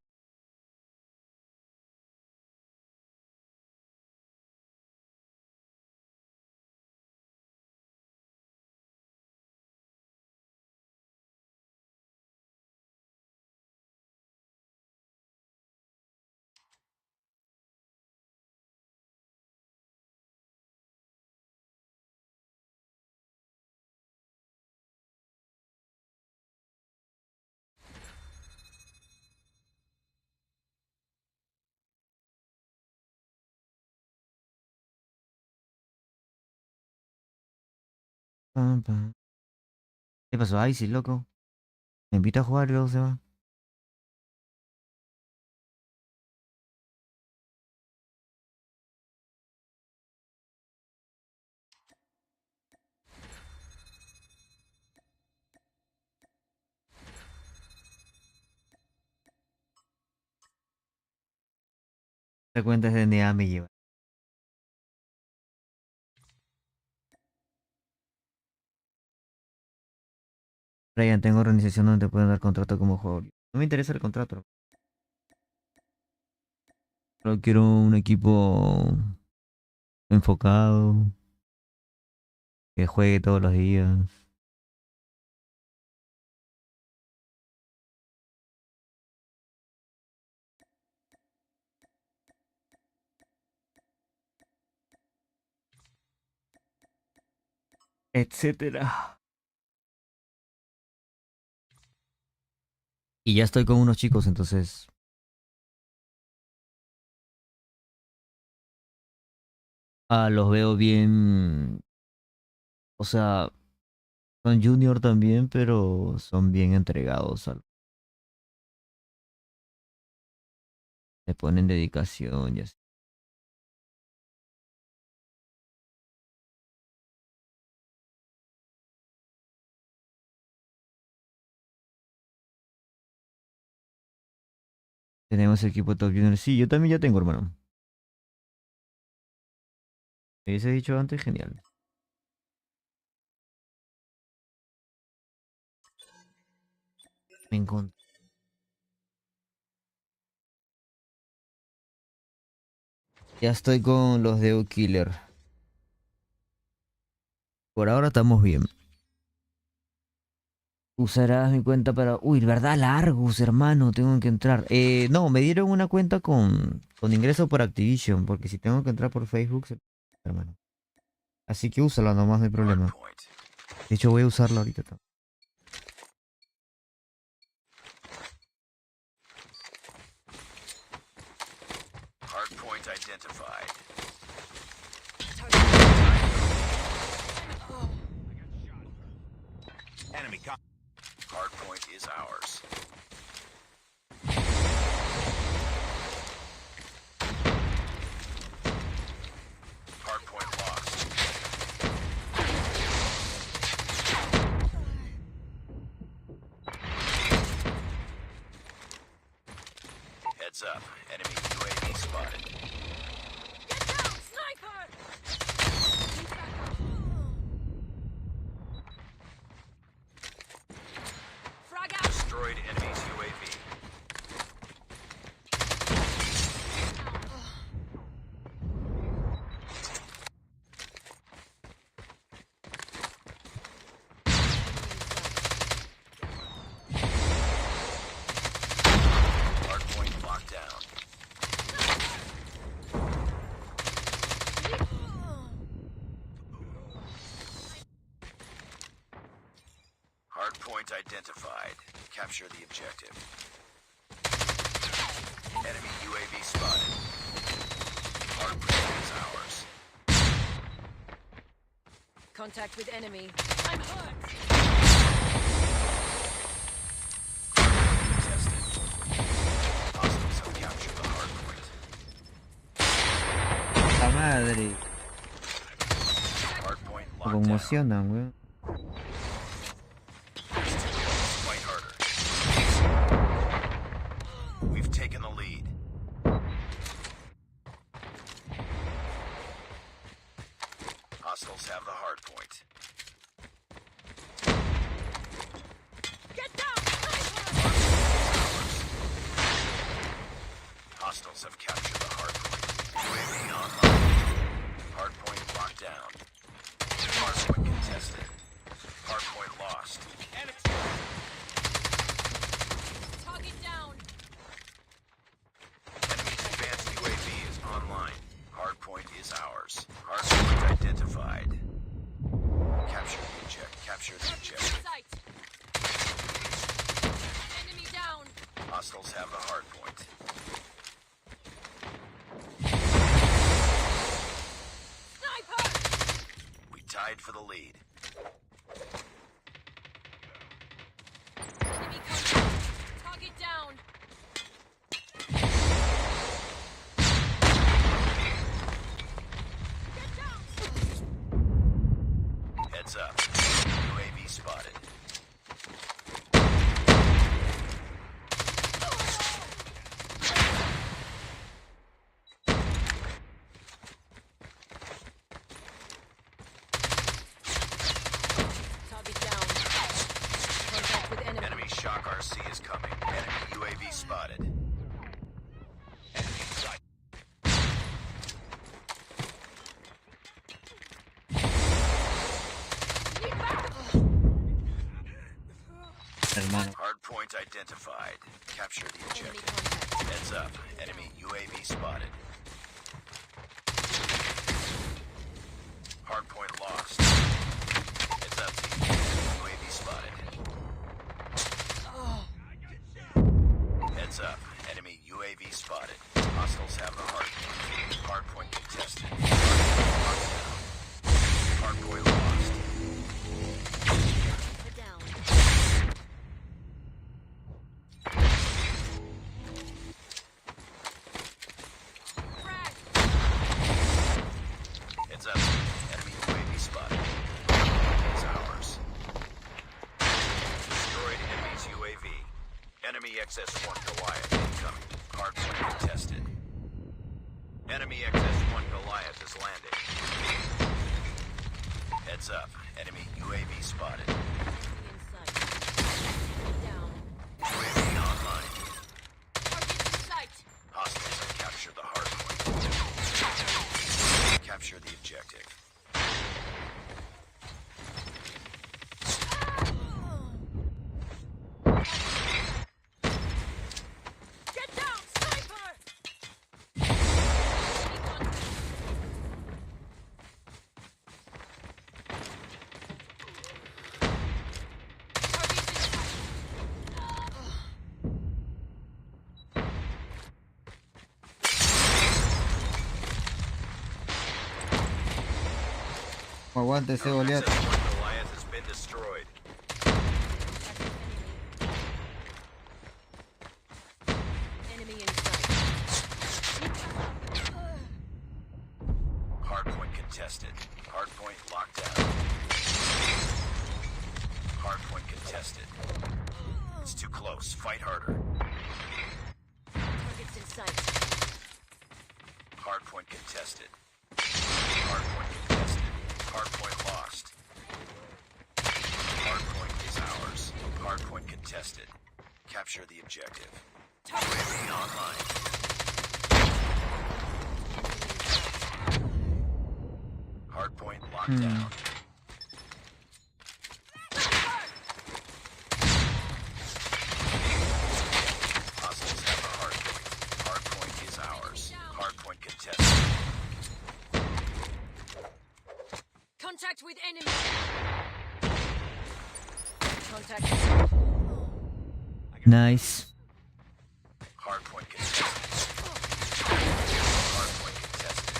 Pam, pam. ¿Qué pasó? Ay, sí, loco. Me invita a jugar y luego se va. Te cuentas de NA me lleva. Brian, tengo organización donde te pueden dar contrato como jugador. No me interesa el contrato. Solo quiero un equipo enfocado, que juegue todos los días. Etcétera. Y ya estoy con unos chicos, entonces los veo bien. O sea, son junior también, pero son bien entregados. Le ponen dedicación y así. Tenemos equipo top junior. Sí, yo también ya tengo, hermano. Me hubiese dicho antes, genial. Me encontré. Ya estoy con los de Killer. Por ahora estamos bien. Usarás mi cuenta para... Uy, ¿verdad? Largos, hermano. Tengo que entrar. No, me dieron una cuenta con ingreso por Activision. Porque si tengo que entrar por Facebook... Hermano. Así que úsala nomás, no hay problema. De hecho, voy a usarla ahorita también. Hardpoint identified. Enemy hardpoint is ours. Hardpoint lost. Heads up. Enemy UAV spotted. Get down, sniper! Frag out! Destroyed enemy's UAV. Hardpoint locked down. Hardpoint identified. Capture the objective. Enemy UAV spotted. Hardpoint is ours. Contact with enemy. I'm hurt! Tested. madre. Me conmocionan, weón. We've taken the lead. Hostiles have the hard point. Get down! Hostiles have captured the hard point. UAV online. Hard point locked down. Hard point contested. Hard point lost. Target down. Enemy's advanced UAV is online. Hard point is ours. Hard point identified. Capture the objective. Capture the objective. Sight. Enemy down. Hostiles have the hard point. Sniper. We tied for the lead. Enemy contact. Target down. Get down. Heads up. UAV spotted. Target down. Contact with enemy. Enemy shock RC is coming. Enemy UAV spotted. Enemy in sight. Hermano. Hard point identified. Capture the objective. Heads up. Enemy UAV spotted. Hard point lost. Heads up, team. Enemy UAV spotted. Heads up. Enemy UAV spotted. Hostiles have the hard point. Hard point contested. Hard point lost. Down. Frag. Heads up. Enemy UAV spotted. It's ours. Destroyed enemy's UAV. Enemy XS-1 Goliath incoming. Hardpoint contested. Enemy XS-1 Goliath is landing. Heads up. Enemy UAV spotted. Down. UAV online. Target in sight. Hostiles have captured the hardpoint. Capture the objective. Get down, sniper! Aguante ese Goliath. Goliath has been destroyed. Enemy in sight. Hardpoint contested. Hardpoint locked down. Hardpoint contested. It's too close. Fight harder. Targets in sight. Hardpoint contested. Hardpoint contested. Hardpoint lost. Hardpoint is ours. Hardpoint contested. Capture the objective. UAV online. Hardpoint locked down. Hostiles have the hardpoint. Hardpoint is ours. Hardpoint contested. Contact with enemy. Contact. Nice. Hardpoint contested. Hardpoint contested.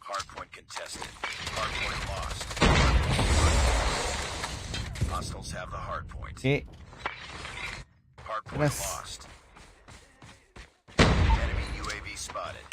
Hardpoint contested. Hardpoint lost. Hostiles have the hardpoint. ¿Qué? Hardpoint Gracias. lost. Enemy UAV spotted.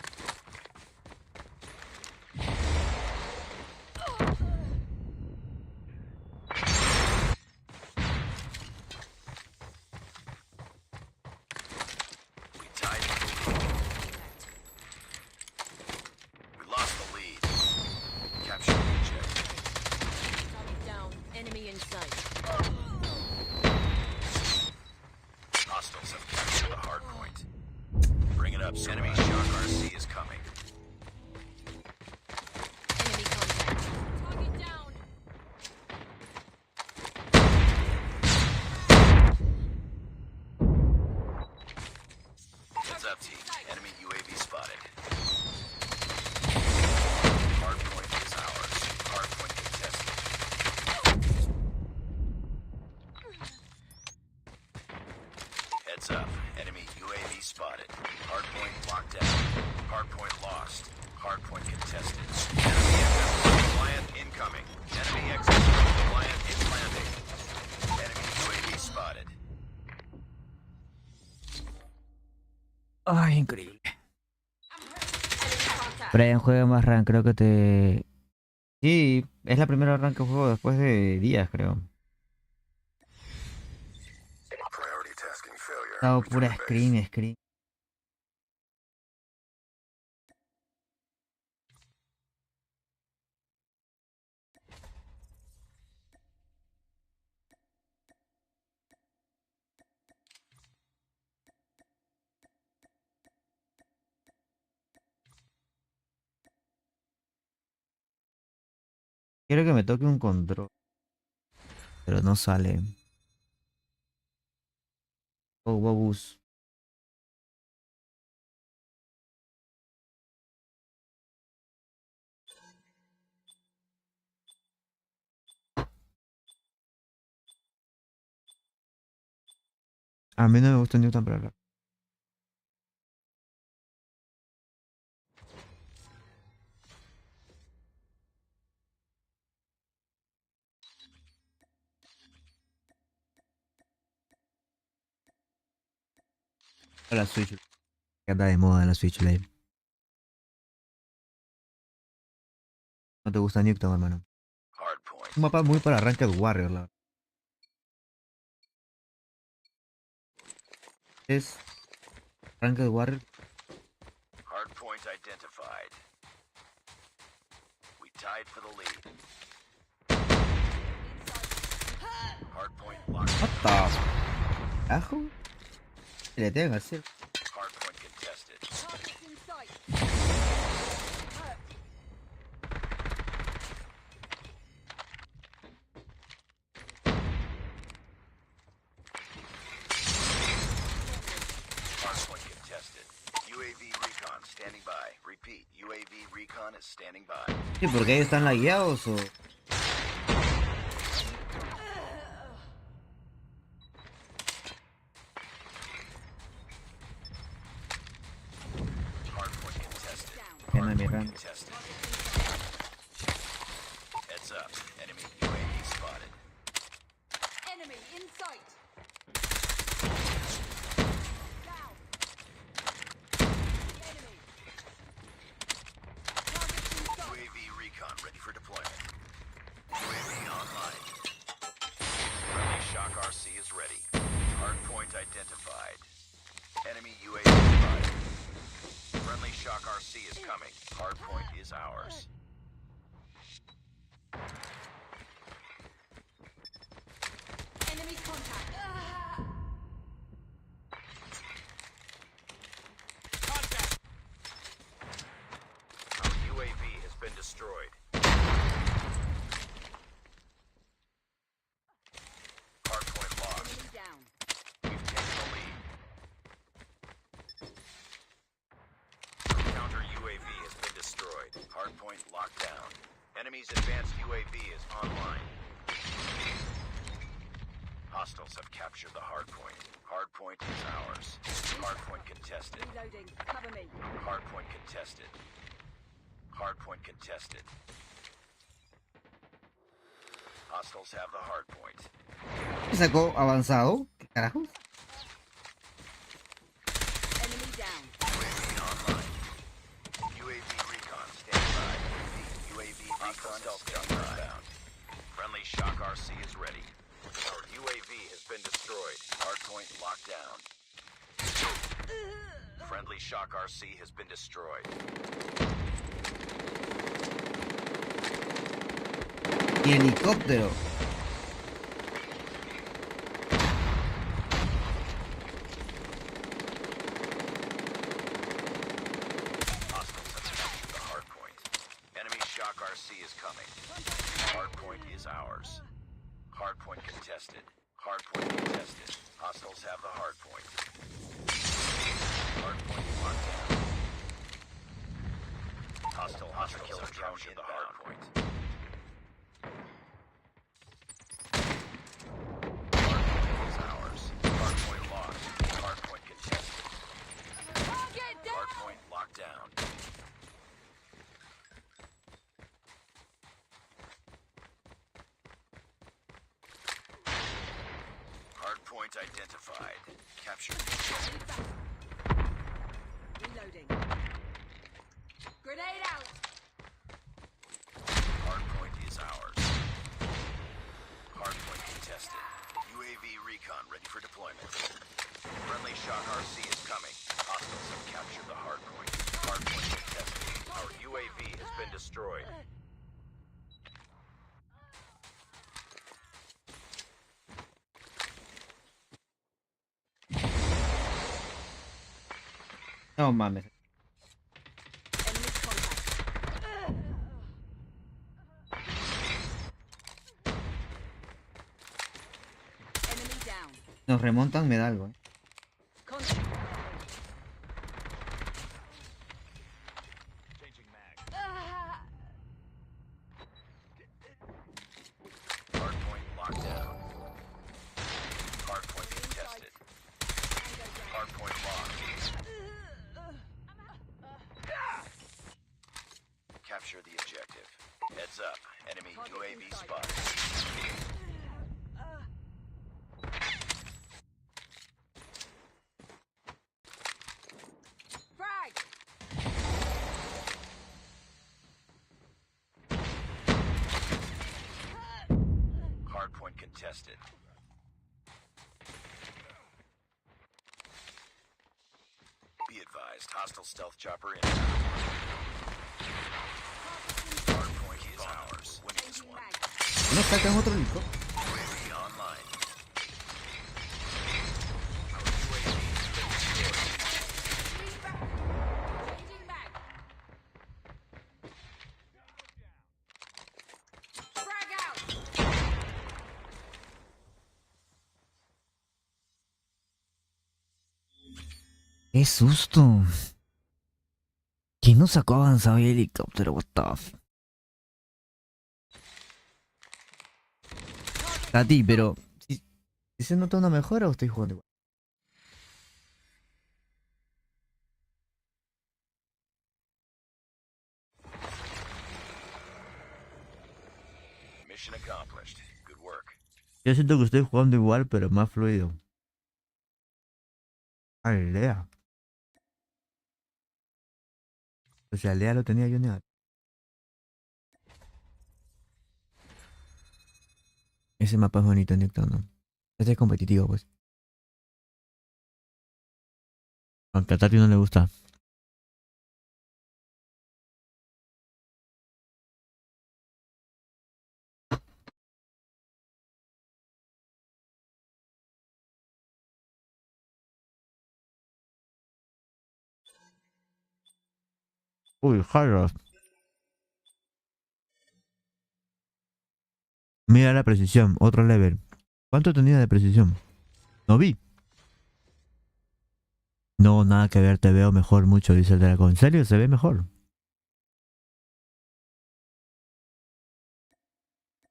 Ay, increíble. Brian juega más rank, creo que te... Sí, es la primera rank que juego después de días, creo. He dado pura screen. Quiero que me toque un control, pero no sale. Oh, bobus. A mí no me gusta Newton para hablar. La Switch. Que anda de moda la Switch Lite. ¿No te gusta Newton, hermano? Un mapa muy para Ranked Warrior, la verdad. Es Ranked Warrior. Hardpoint identified. We tied for the lead. Hardpoint locked. What the? ¿Ajo? Le tengo que hacer. Hardpoint contested. Hardpoint contested. UAV recon standing by. Repeat, UAV recon is standing by. Sí, porque ellos están lagueados o... Hardpoint contested. Contested. Heads up. Enemy UAV spotted. Enemy in sight. Down. Enemy. UAV recon ready for deployment. UAV online. Friendly shock RC is ready. Hardpoint identified. Enemy UAV spotted. Friendly shock RC is coming. Hardpoint is ours. Enemy contact. Our UAV has been destroyed. Hardpoint lost. Enemy down. We've taken the lead. Counter UAV has been destroyed. Hardpoint locked down. Enemy's advanced UAV is online. Hostiles have captured the hardpoint. Hardpoint is ours. Hardpoint contested. Reloading. Cover me. Hardpoint contested. Hardpoint contested. Hostiles have the hardpoint. Sacó avanzado. ¿Qué carajo? Enemy down. UAV online. UAV recon standing by. UAV recon is standing by. Friendly shock RC is ready. Our UAV has been destroyed. Hardpoint locked down. Friendly shock RC has been destroyed. Y helicóptero. Hostiles have captured the hardpoint. Enemy shock RC is coming. Hardpoint is ours. Hardpoint contested. Hardpoint contested. Hostiles have the hardpoint. Hardpoint locked down. Hostiles have captured the hardpoint. Hardpoint is ours. Hardpoint lost. Hardpoint contested. Hardpoint locked down. Hardpoint identified. Captured. Grenade out. Hardpoint is ours. Hardpoint contested. UAV recon ready for deployment. Friendly Shock RC is coming. Hostiles have captured the hardpoint. Hardpoint contested. Our UAV has been destroyed. No mames. Nos remontan, me da algo. Hardpoint locked down. Hardpoint contested. Hardpoint locked. Capture the objective. Heads up. Enemy UAV spotted. Frag. Hardpoint contested. Be advised, hostile stealth chopper in. Hardpoint is ours. Winning this one. ¿No sacan otro lico? UAV online. Changing back. Frag out. ¡Qué susto! ¿Quién nos sacó avanzado el helicóptero? What the f... Tati, pero... ¿sí se nota una mejora o estoy jugando igual? Mission accomplished. Good work. Yo siento que estoy jugando igual, pero más fluido. Ay, Lea. O sea, Lea lo tenía yo en el... Ese mapa es bonito, Newton, ¿no? Este es competitivo, pues. Aunque a Tati no le gusta. Uy, Harrow. Mira la precisión, otro level. ¿Cuánto tenía de precisión? No vi. No, nada que ver, te veo mejor mucho, dice el dragón. ¿En serio? ¿Se ve mejor?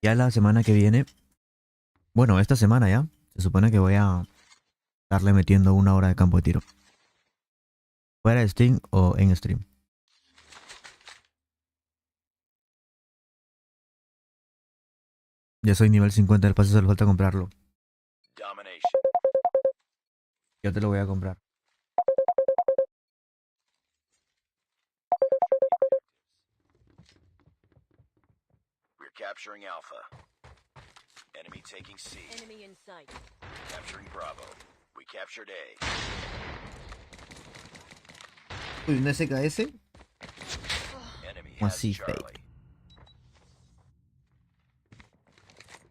Ya la semana que viene... Bueno, esta semana ya. Se supone que voy a estarle metiendo 1 hora de campo de tiro. Fuera de Steam o en stream. Ya soy nivel 50 del pase, solo falta comprarlo. Yo te lo voy a comprar. We're capturing Alpha. Enemy taking C. Enemy in sight. Capturing Bravo. We captured A. Uy, un SKS. Enemy O has así, Charlie. fake.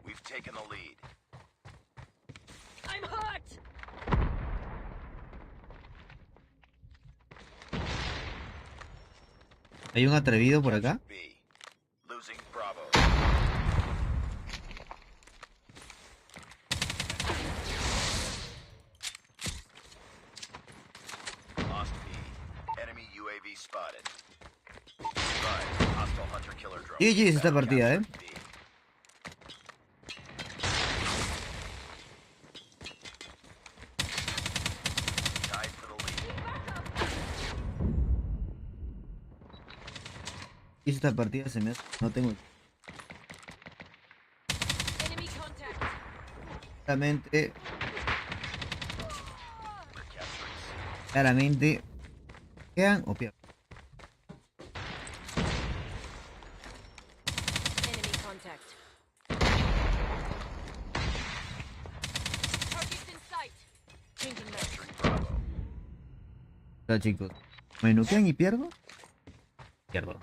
We've taken the lead. I'm hurt. Hay un atrevido por acá. B. Losing Bravo. Lost B. Enemy UAV spotted. Right. Hostile hunter killer drone. GG es esta partida, B. Tied for the lead. Y esta partida se me hace... No tengo... Enemy contact. Claramente... We're capturing C. Claramente... ¿Quedan o pierden? Hola chicos. ¿Me nukean y pierdo? Pierdo.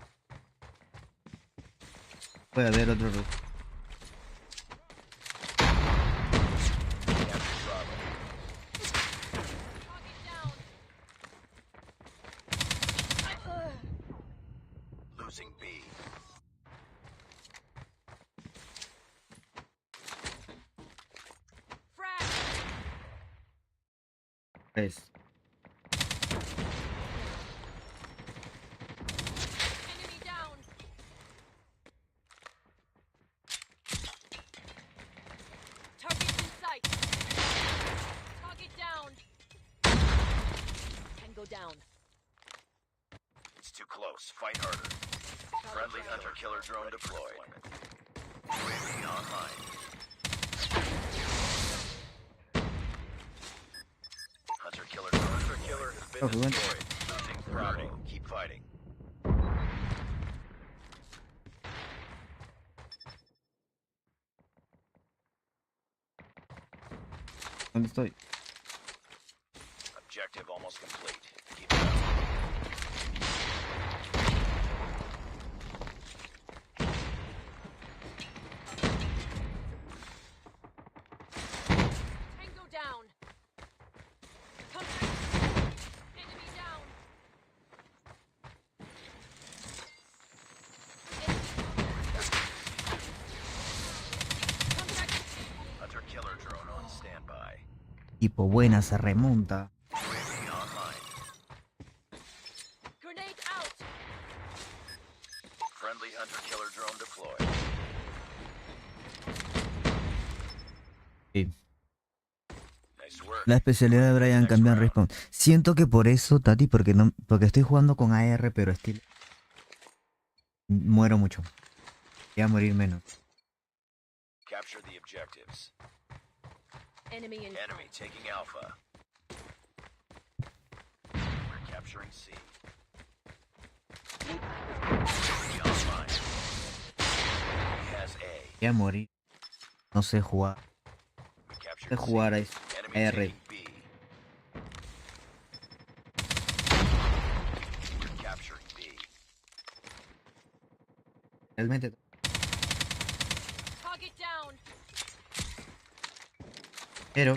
Puede haber otro root. Losing B. Tres. Enemy down. Target in sight. Target down. Can go down. It's too close. Fight harder. Friendly hunter-killer drone deployed. UAV online. Hunter-killer drone has been destroyed. Losing Bravo. Keep fighting. ¿Dónde estoy? Objective almost complete. Keep it up. Tango down. Enemy down. Hunter-killer drone on standby. Tipo buena, se remonta. UAV online. Grenade out. Friendly hunter-killer drone deployed. Sí. Nice work. La especialidad de Bryan cambia en respawn. Siento que por eso, Tati, porque estoy jugando con AR, pero estilo muero mucho. Voy a morir menos. Capture the objectives. Enemy in Enemy taking Alpha. We're capturing C. UAV online. He has A. Voy a morir. No sé jugar. We No captured sé jugar a C. Enemy AR. taking B. We're capturing B. Realmente. target down. Pero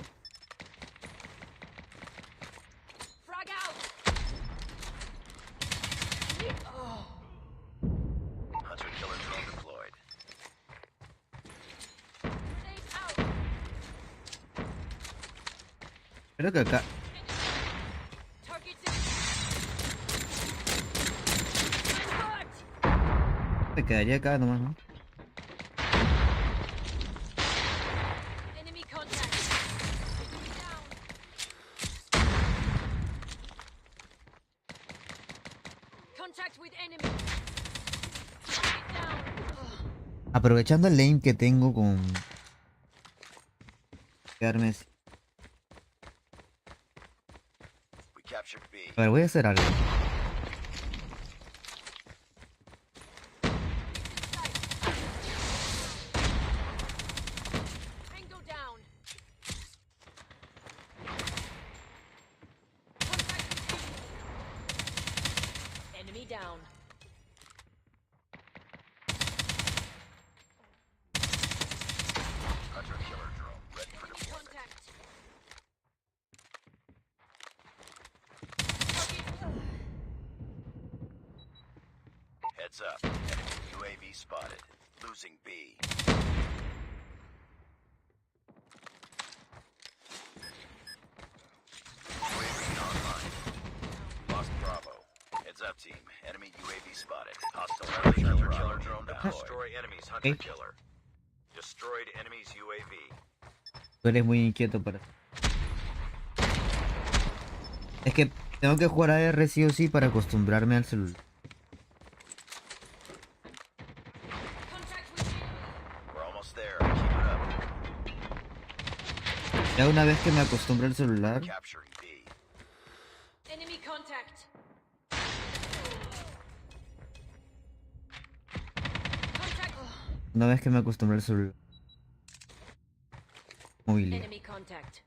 Frag out. Oh. Hunter-killer drone deployed. Grenade out. creo que acá. Targets in. Me quedaría acá nomás, ¿no? Enemy contact. Enemy down. Contact with enemy. Target down. Aprovechando el lane que tengo con quedarme así. We captured B. A ver, voy a hacer algo. Tango down. Enemy down. Hunter-killer drone ready for Enemy deployment. contact. Heads up. Enemy UAV spotted. Losing B. UAV online. Lost Bravo. Heads up, team. Enemy UAV spotted. Hostile hunter-killer drone deployed. Destroy enemy's hunter-killer. Destroyed enemy's UAV. Tú eres muy inquieto para. Es que tengo que jugar AR sí o sí para acostumbrarme al celular. We're almost there. Keep it up. Ya una vez que me acostumbro al celular, Capturing B. Enemy contact. Contact. una vez que me acostumbro al celular. Movilidad. Enemy contact.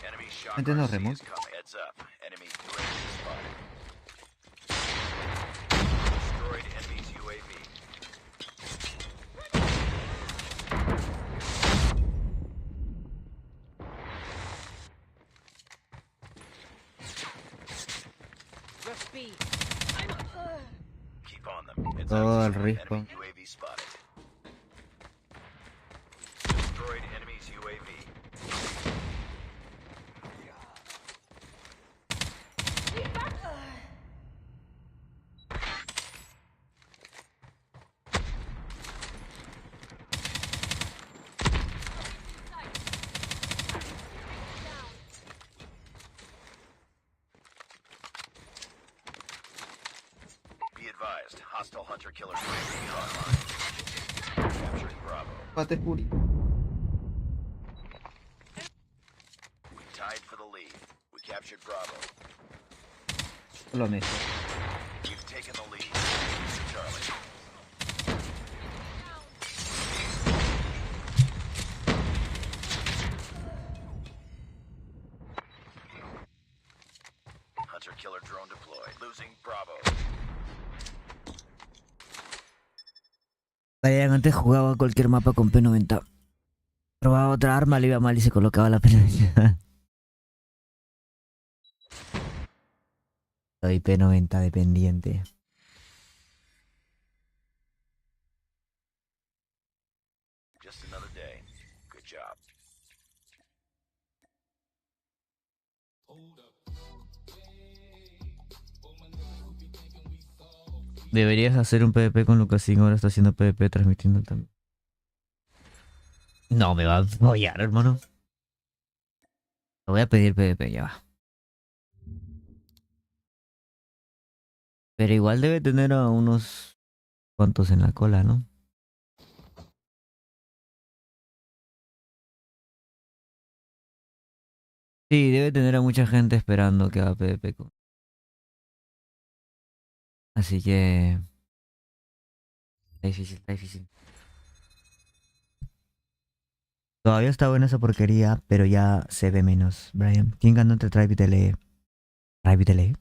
Enemy Antes nos remota. Heads up. Enemy UAV spotted. Destroyed enemy's UAV. Keep on them. Heads Todo up. el risco. Enemy UAV spotted. Destroyed enemy's UAV. Be advised, hostile hunter-killer UAV online. Capturing Bravo. Pate Fury. We tied for the lead. We captured Bravo. Lo meto. We've taken the lead. Charlie. Hunter-killer drone deployed. Losing Bravo. Bryan antes jugaba cualquier mapa con P90. Probaba otra arma, le iba mal y se colocaba la P90. Soy P90 dependiente. Just another day. Good job. Deberías hacer un PvP con Lucasín, ahora está haciendo PvP transmitiendo también. No me va a follar, hermano. Te voy a pedir PvP, ya va. Pero igual debe tener a unos cuantos en la cola, ¿no? Sí, debe tener a mucha gente esperando que haga PvP con. Así que... Está difícil, está difícil. Todavía está buena esa porquería, pero ya se ve menos, Bryan. ¿Quién ganó entre Tribe y TLE? ¿Tribe y TLE?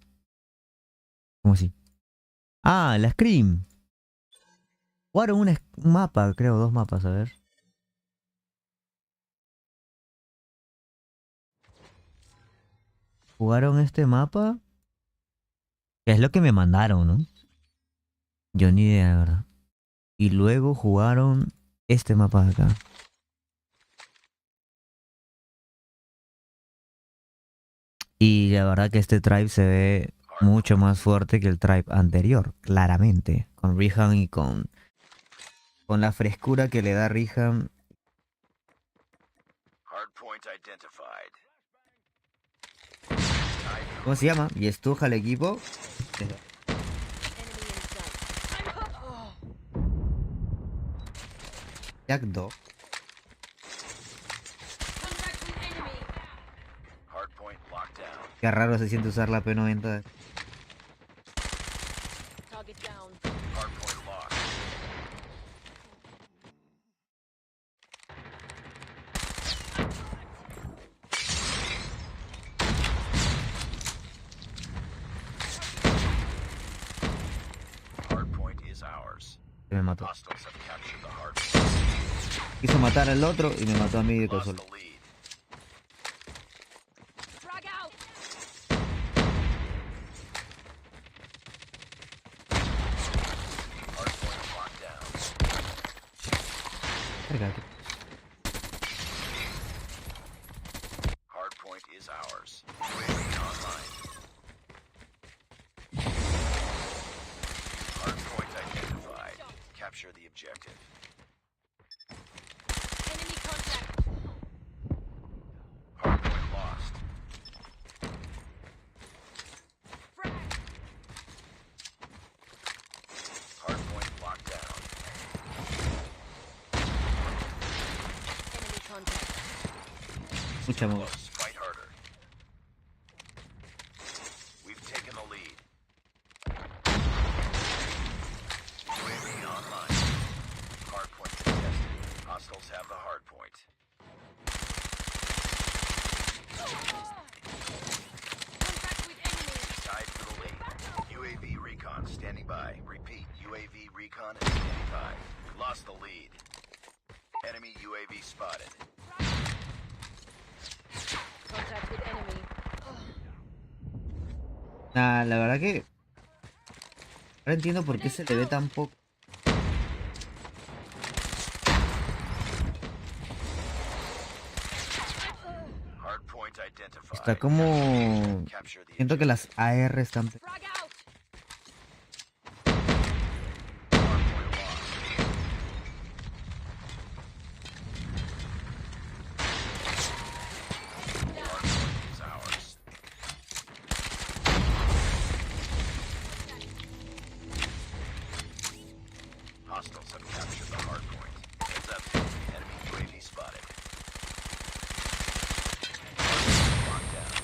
¿Cómo así? Ah, la Scream. Jugaron un mapa, creo, 2 mapas, a ver. Jugaron este mapa. Que es lo que me mandaron, ¿no? Yo ni idea, de verdad. Y luego jugaron este mapa de acá. Y la verdad que este tribe se ve mucho más fuerte que el tribe anterior, claramente. Con Rihan y con la frescura que le da Rihan. Hardpoint identified. ¿Cómo se llama? Y estuja el equipo. Jack Dog. Hardpoint locked down. Qué raro se siente usar la P90. Hardpoint locked. Hardpoint is ours. Se me mató. Hostiles have captured the hardpoint. Quiso matar al otro y me mató a mí de todo Lost solo. the lead. Frag out. Hardpoint locked down. Cárgate. Hardpoint is ours. UAV online. Hardpoint identified. Capture the objective. Enemy contact. Hardpoint lost. Frag. Hardpoint locked down. Enemy contact. Mucha moda. Close. Fight harder. We've taken the lead. UAV online. Hardpoint contested. Hostiles have the hardpoint. standing by. Repeat, UAV recon is standing by. Lost the lead. Enemy UAV spotted. Contact with enemy. Nah, la verdad que ahora entiendo por qué se le ve tan poco. Hardpoint identified. Está como... Siento que las AR están... Hostiles have captured the hardpoint. Heads up. Enemy UAV spotted. Locked down.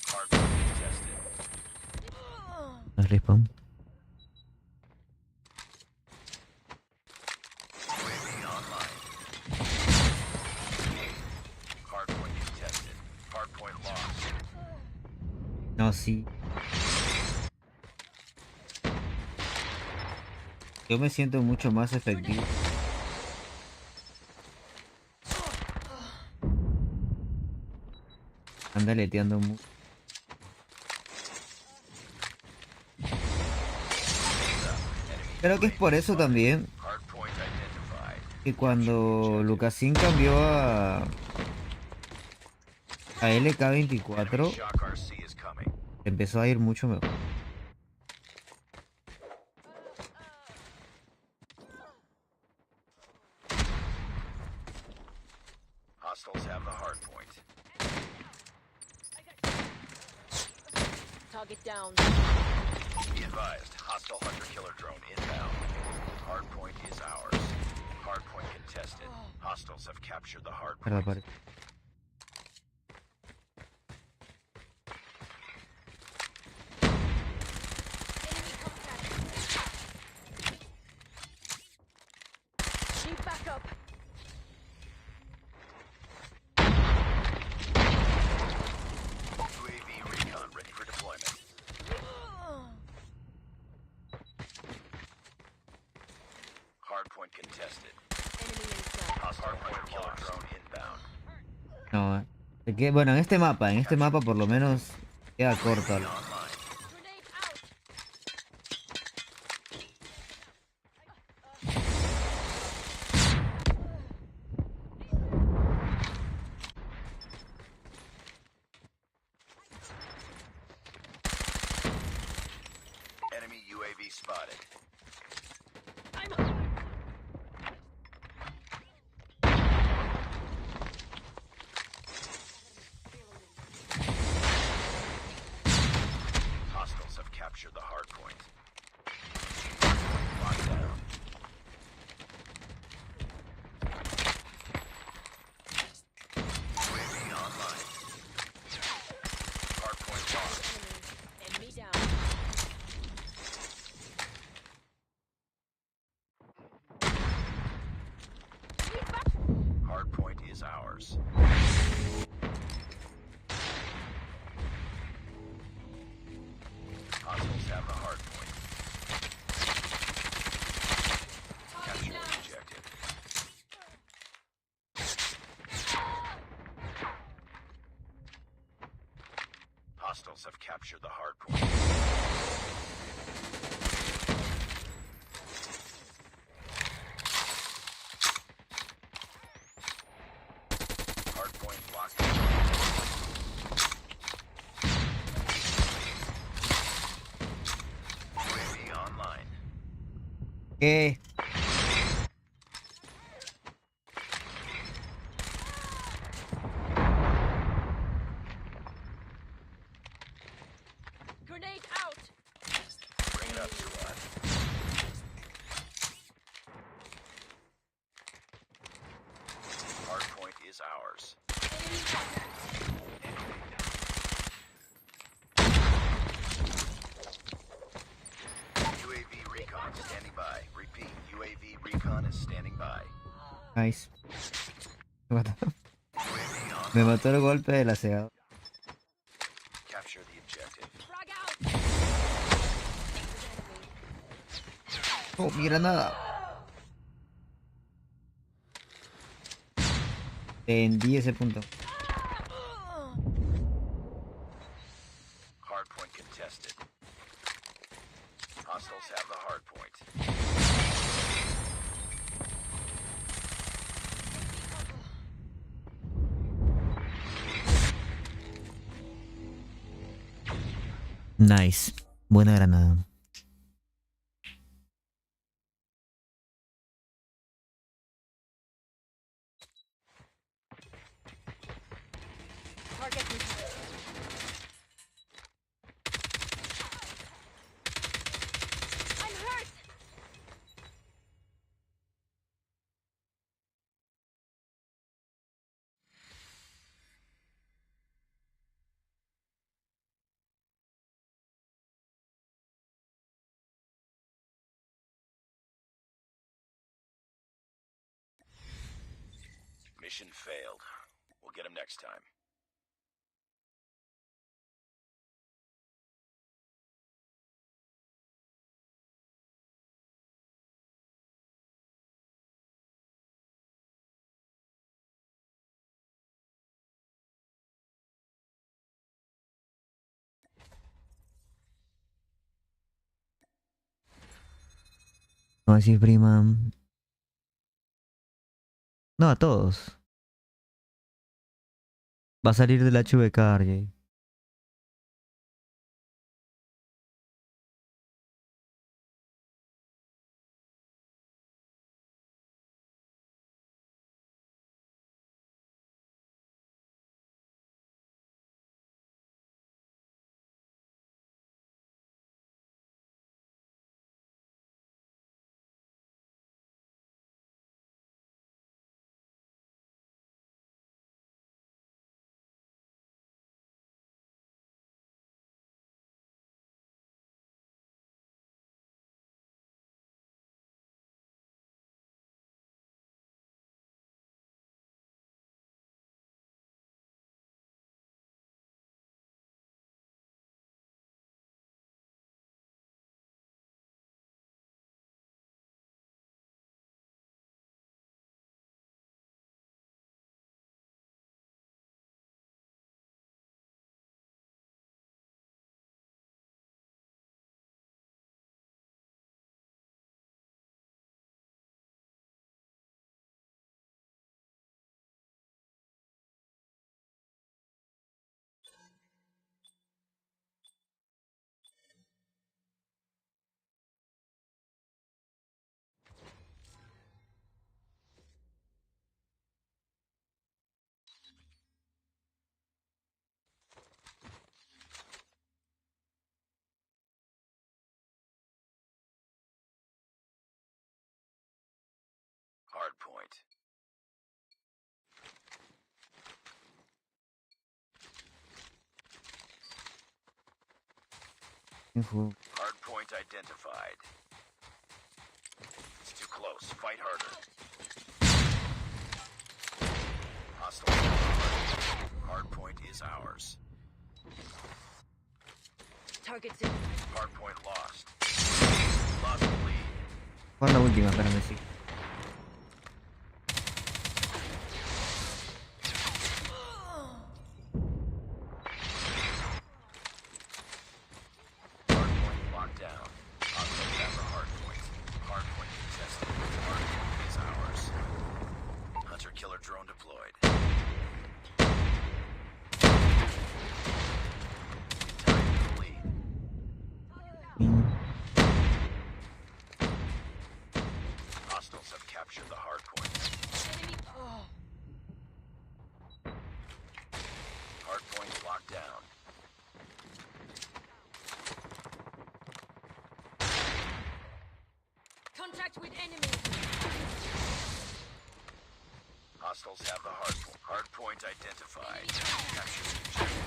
Hardpoint contested. Respawn. UAV online. Hardpoint contested. Hardpoint lost. No, sí. Yo me siento mucho más efectivo. Anda leteando mucho. Creo que es por eso también que cuando Lucasín cambió a LK24 empezó a ir mucho mejor. Hostiles have the hardpoint. Target down. Be advised, hostile hunter-killer drone inbound. Hardpoint is ours. Hardpoint contested. Hostiles have captured the hardpoint. Perdón. Need backup. UAV recon ready for deployment. Hardpoint contested. Hostile hunter-killer drone inbound. No, bueno, en este mapa por lo menos queda corto. Enemy UAV spotted. Hostiles have captured the hardpoint. Locked down. UAV online. Hardpoint lost. Enemy down. Hardpoint is ours. Hostiles have the hardpoint. Capture the objective. Hostiles have captured the hardpoint. Hardpoint locked. UAV online. ¿Qué? Grenade out. Bring it up, squad. Hardpoint is ours. UAV recon standing by. Repeat, UAV recon is standing by. Nice. Me mató el golpe del aseado. Capture the objective. Oh, mi granada. Tendí ese punto. Hardpoint contested. Hostiles have the hardpoint. Nice. Buena granada. Mission failed. We'll get him next time. No así, prima. No, a todos. Va a salir del HVK, RJ. Hardpoint. Hardpoint identified. It's too close. Fight harder. Hostile. Hardpoint is ours. Targets in. Hardpoint lost. Lost the lead. ¿Cuál es la última? Espérame, sí. Hardpoint locked down. Hostiles have the hardpoint. Hardpoint contested. Hardpoint is ours. Hunter-killer drone deployed. Time to lead. Hostiles have captured the hardpoint. Hardpoint locked down. Contact with enemy. Hostiles have the hardpoint. Hardpoint identified. Capture the objective.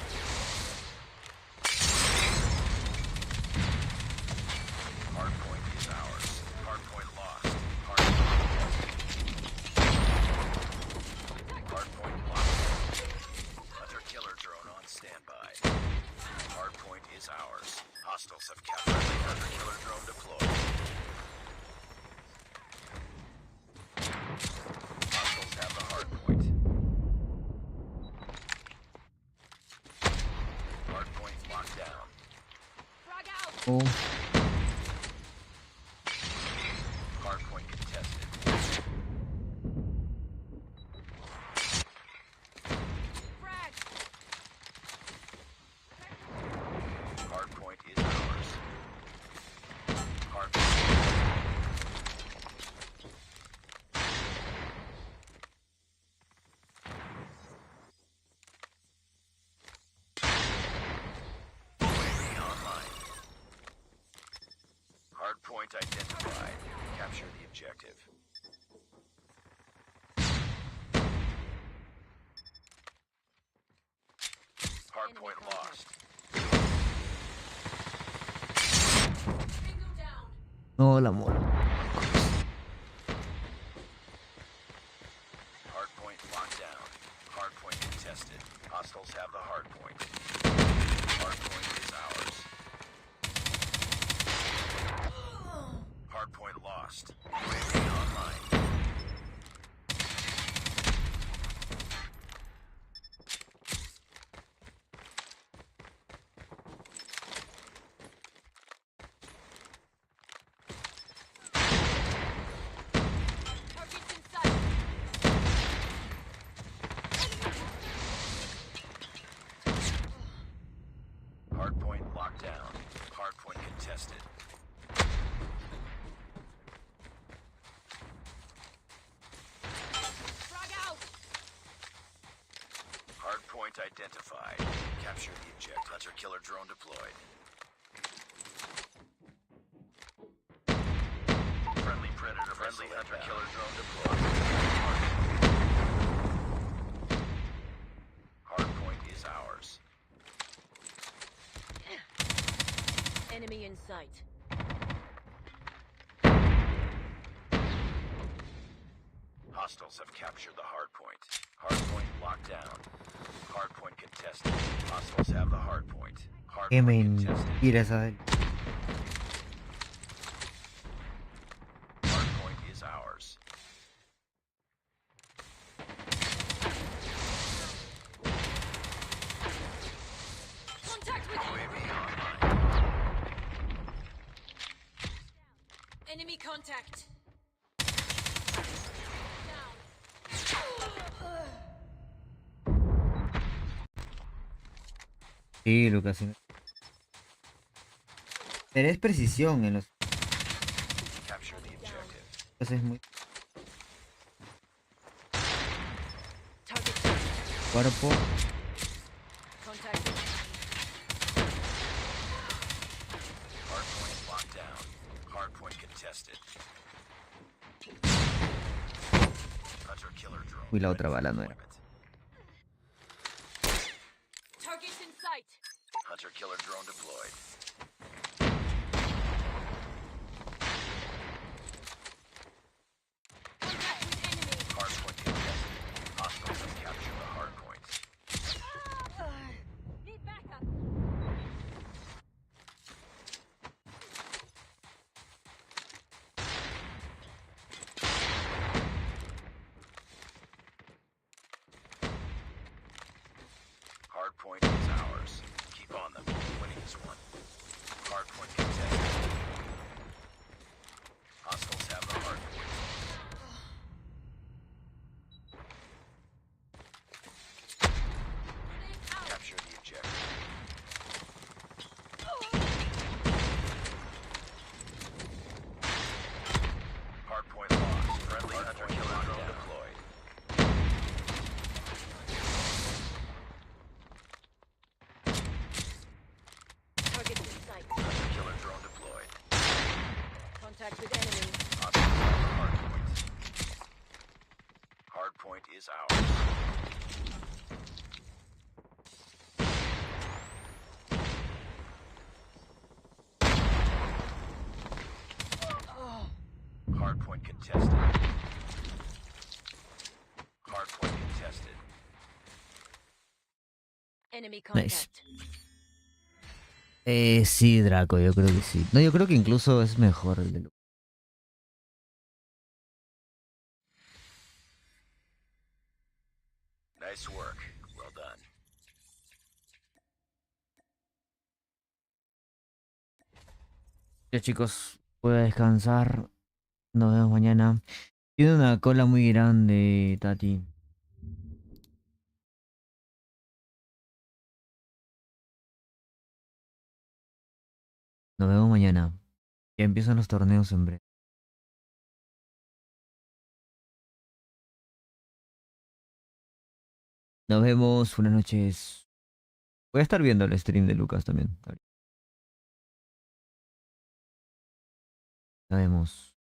Hardpoint is ours. Hardpoint lost. Hardpoint locked. Hunter-killer drone on standby. Hardpoint is ours. Hostiles have captured the hunter-killer drone deployed. Hardpoint contested. Hardpoint is ours. Hardpoint. Hardpoint identified. Capture the objective. Hardpoint lost. No, la mola. Hardpoint locked down. Hardpoint contested. Hostiles have the hardpoint. Hardpoint is ours. Hardpoint lost. UAV online. Hardpoint locked down. Hardpoint contested. Hardpoint identified. Capture the objective. Hunter-killer drone deployed. Friendly predator. Friendly hunter-killer drone deployed. Hardpoint is ours. Enemy in sight. Hostiles have captured the hardpoint. Hardpoint locked down. Hardpoint contested. Hostiles have the hardpoint. Que Hardpoint mentira contested. esa. Hardpoint is ours. Contact with UAV online. enemy contact. Sí, Lucas. Sí. Tenés precisión en los. Capture the objective. Entonces es muy. Target Cuerpo. contact. Hardpoint locked down. Hardpoint contested. Hunter-killer drone. Uy, la otra bala no era. Targets in sight. Hunter-killer drone deployed. Contact with enemy. Hardpoint contested. Hostiles have captured the hardpoint. Need backup. Hardpoint is ours. Keep on them. Winning this one. Hardpoint contested. Hostiles have the hardpoint. Capture the objective. Hardpoint lost. Friendly hunter-killer drone deployed. Targets in sight. Hunter-killer drone deployed. Contact with enemy. Hostiles have the hardpoint. Hardpoint is ours. Hardpoint contested. Hardpoint contested. Enemy Nice. contact. Sí, Draco, yo creo que sí. No, yo creo que incluso es mejor el de Lucas. Nice work. Well done. Ya chicos, voy a descansar. Nos vemos mañana. Tiene una cola muy grande, Tati. Nos vemos mañana. Ya empiezan los torneos en breve. Nos vemos, buenas noches. Voy a estar viendo el stream de Lucas también. Nos vemos.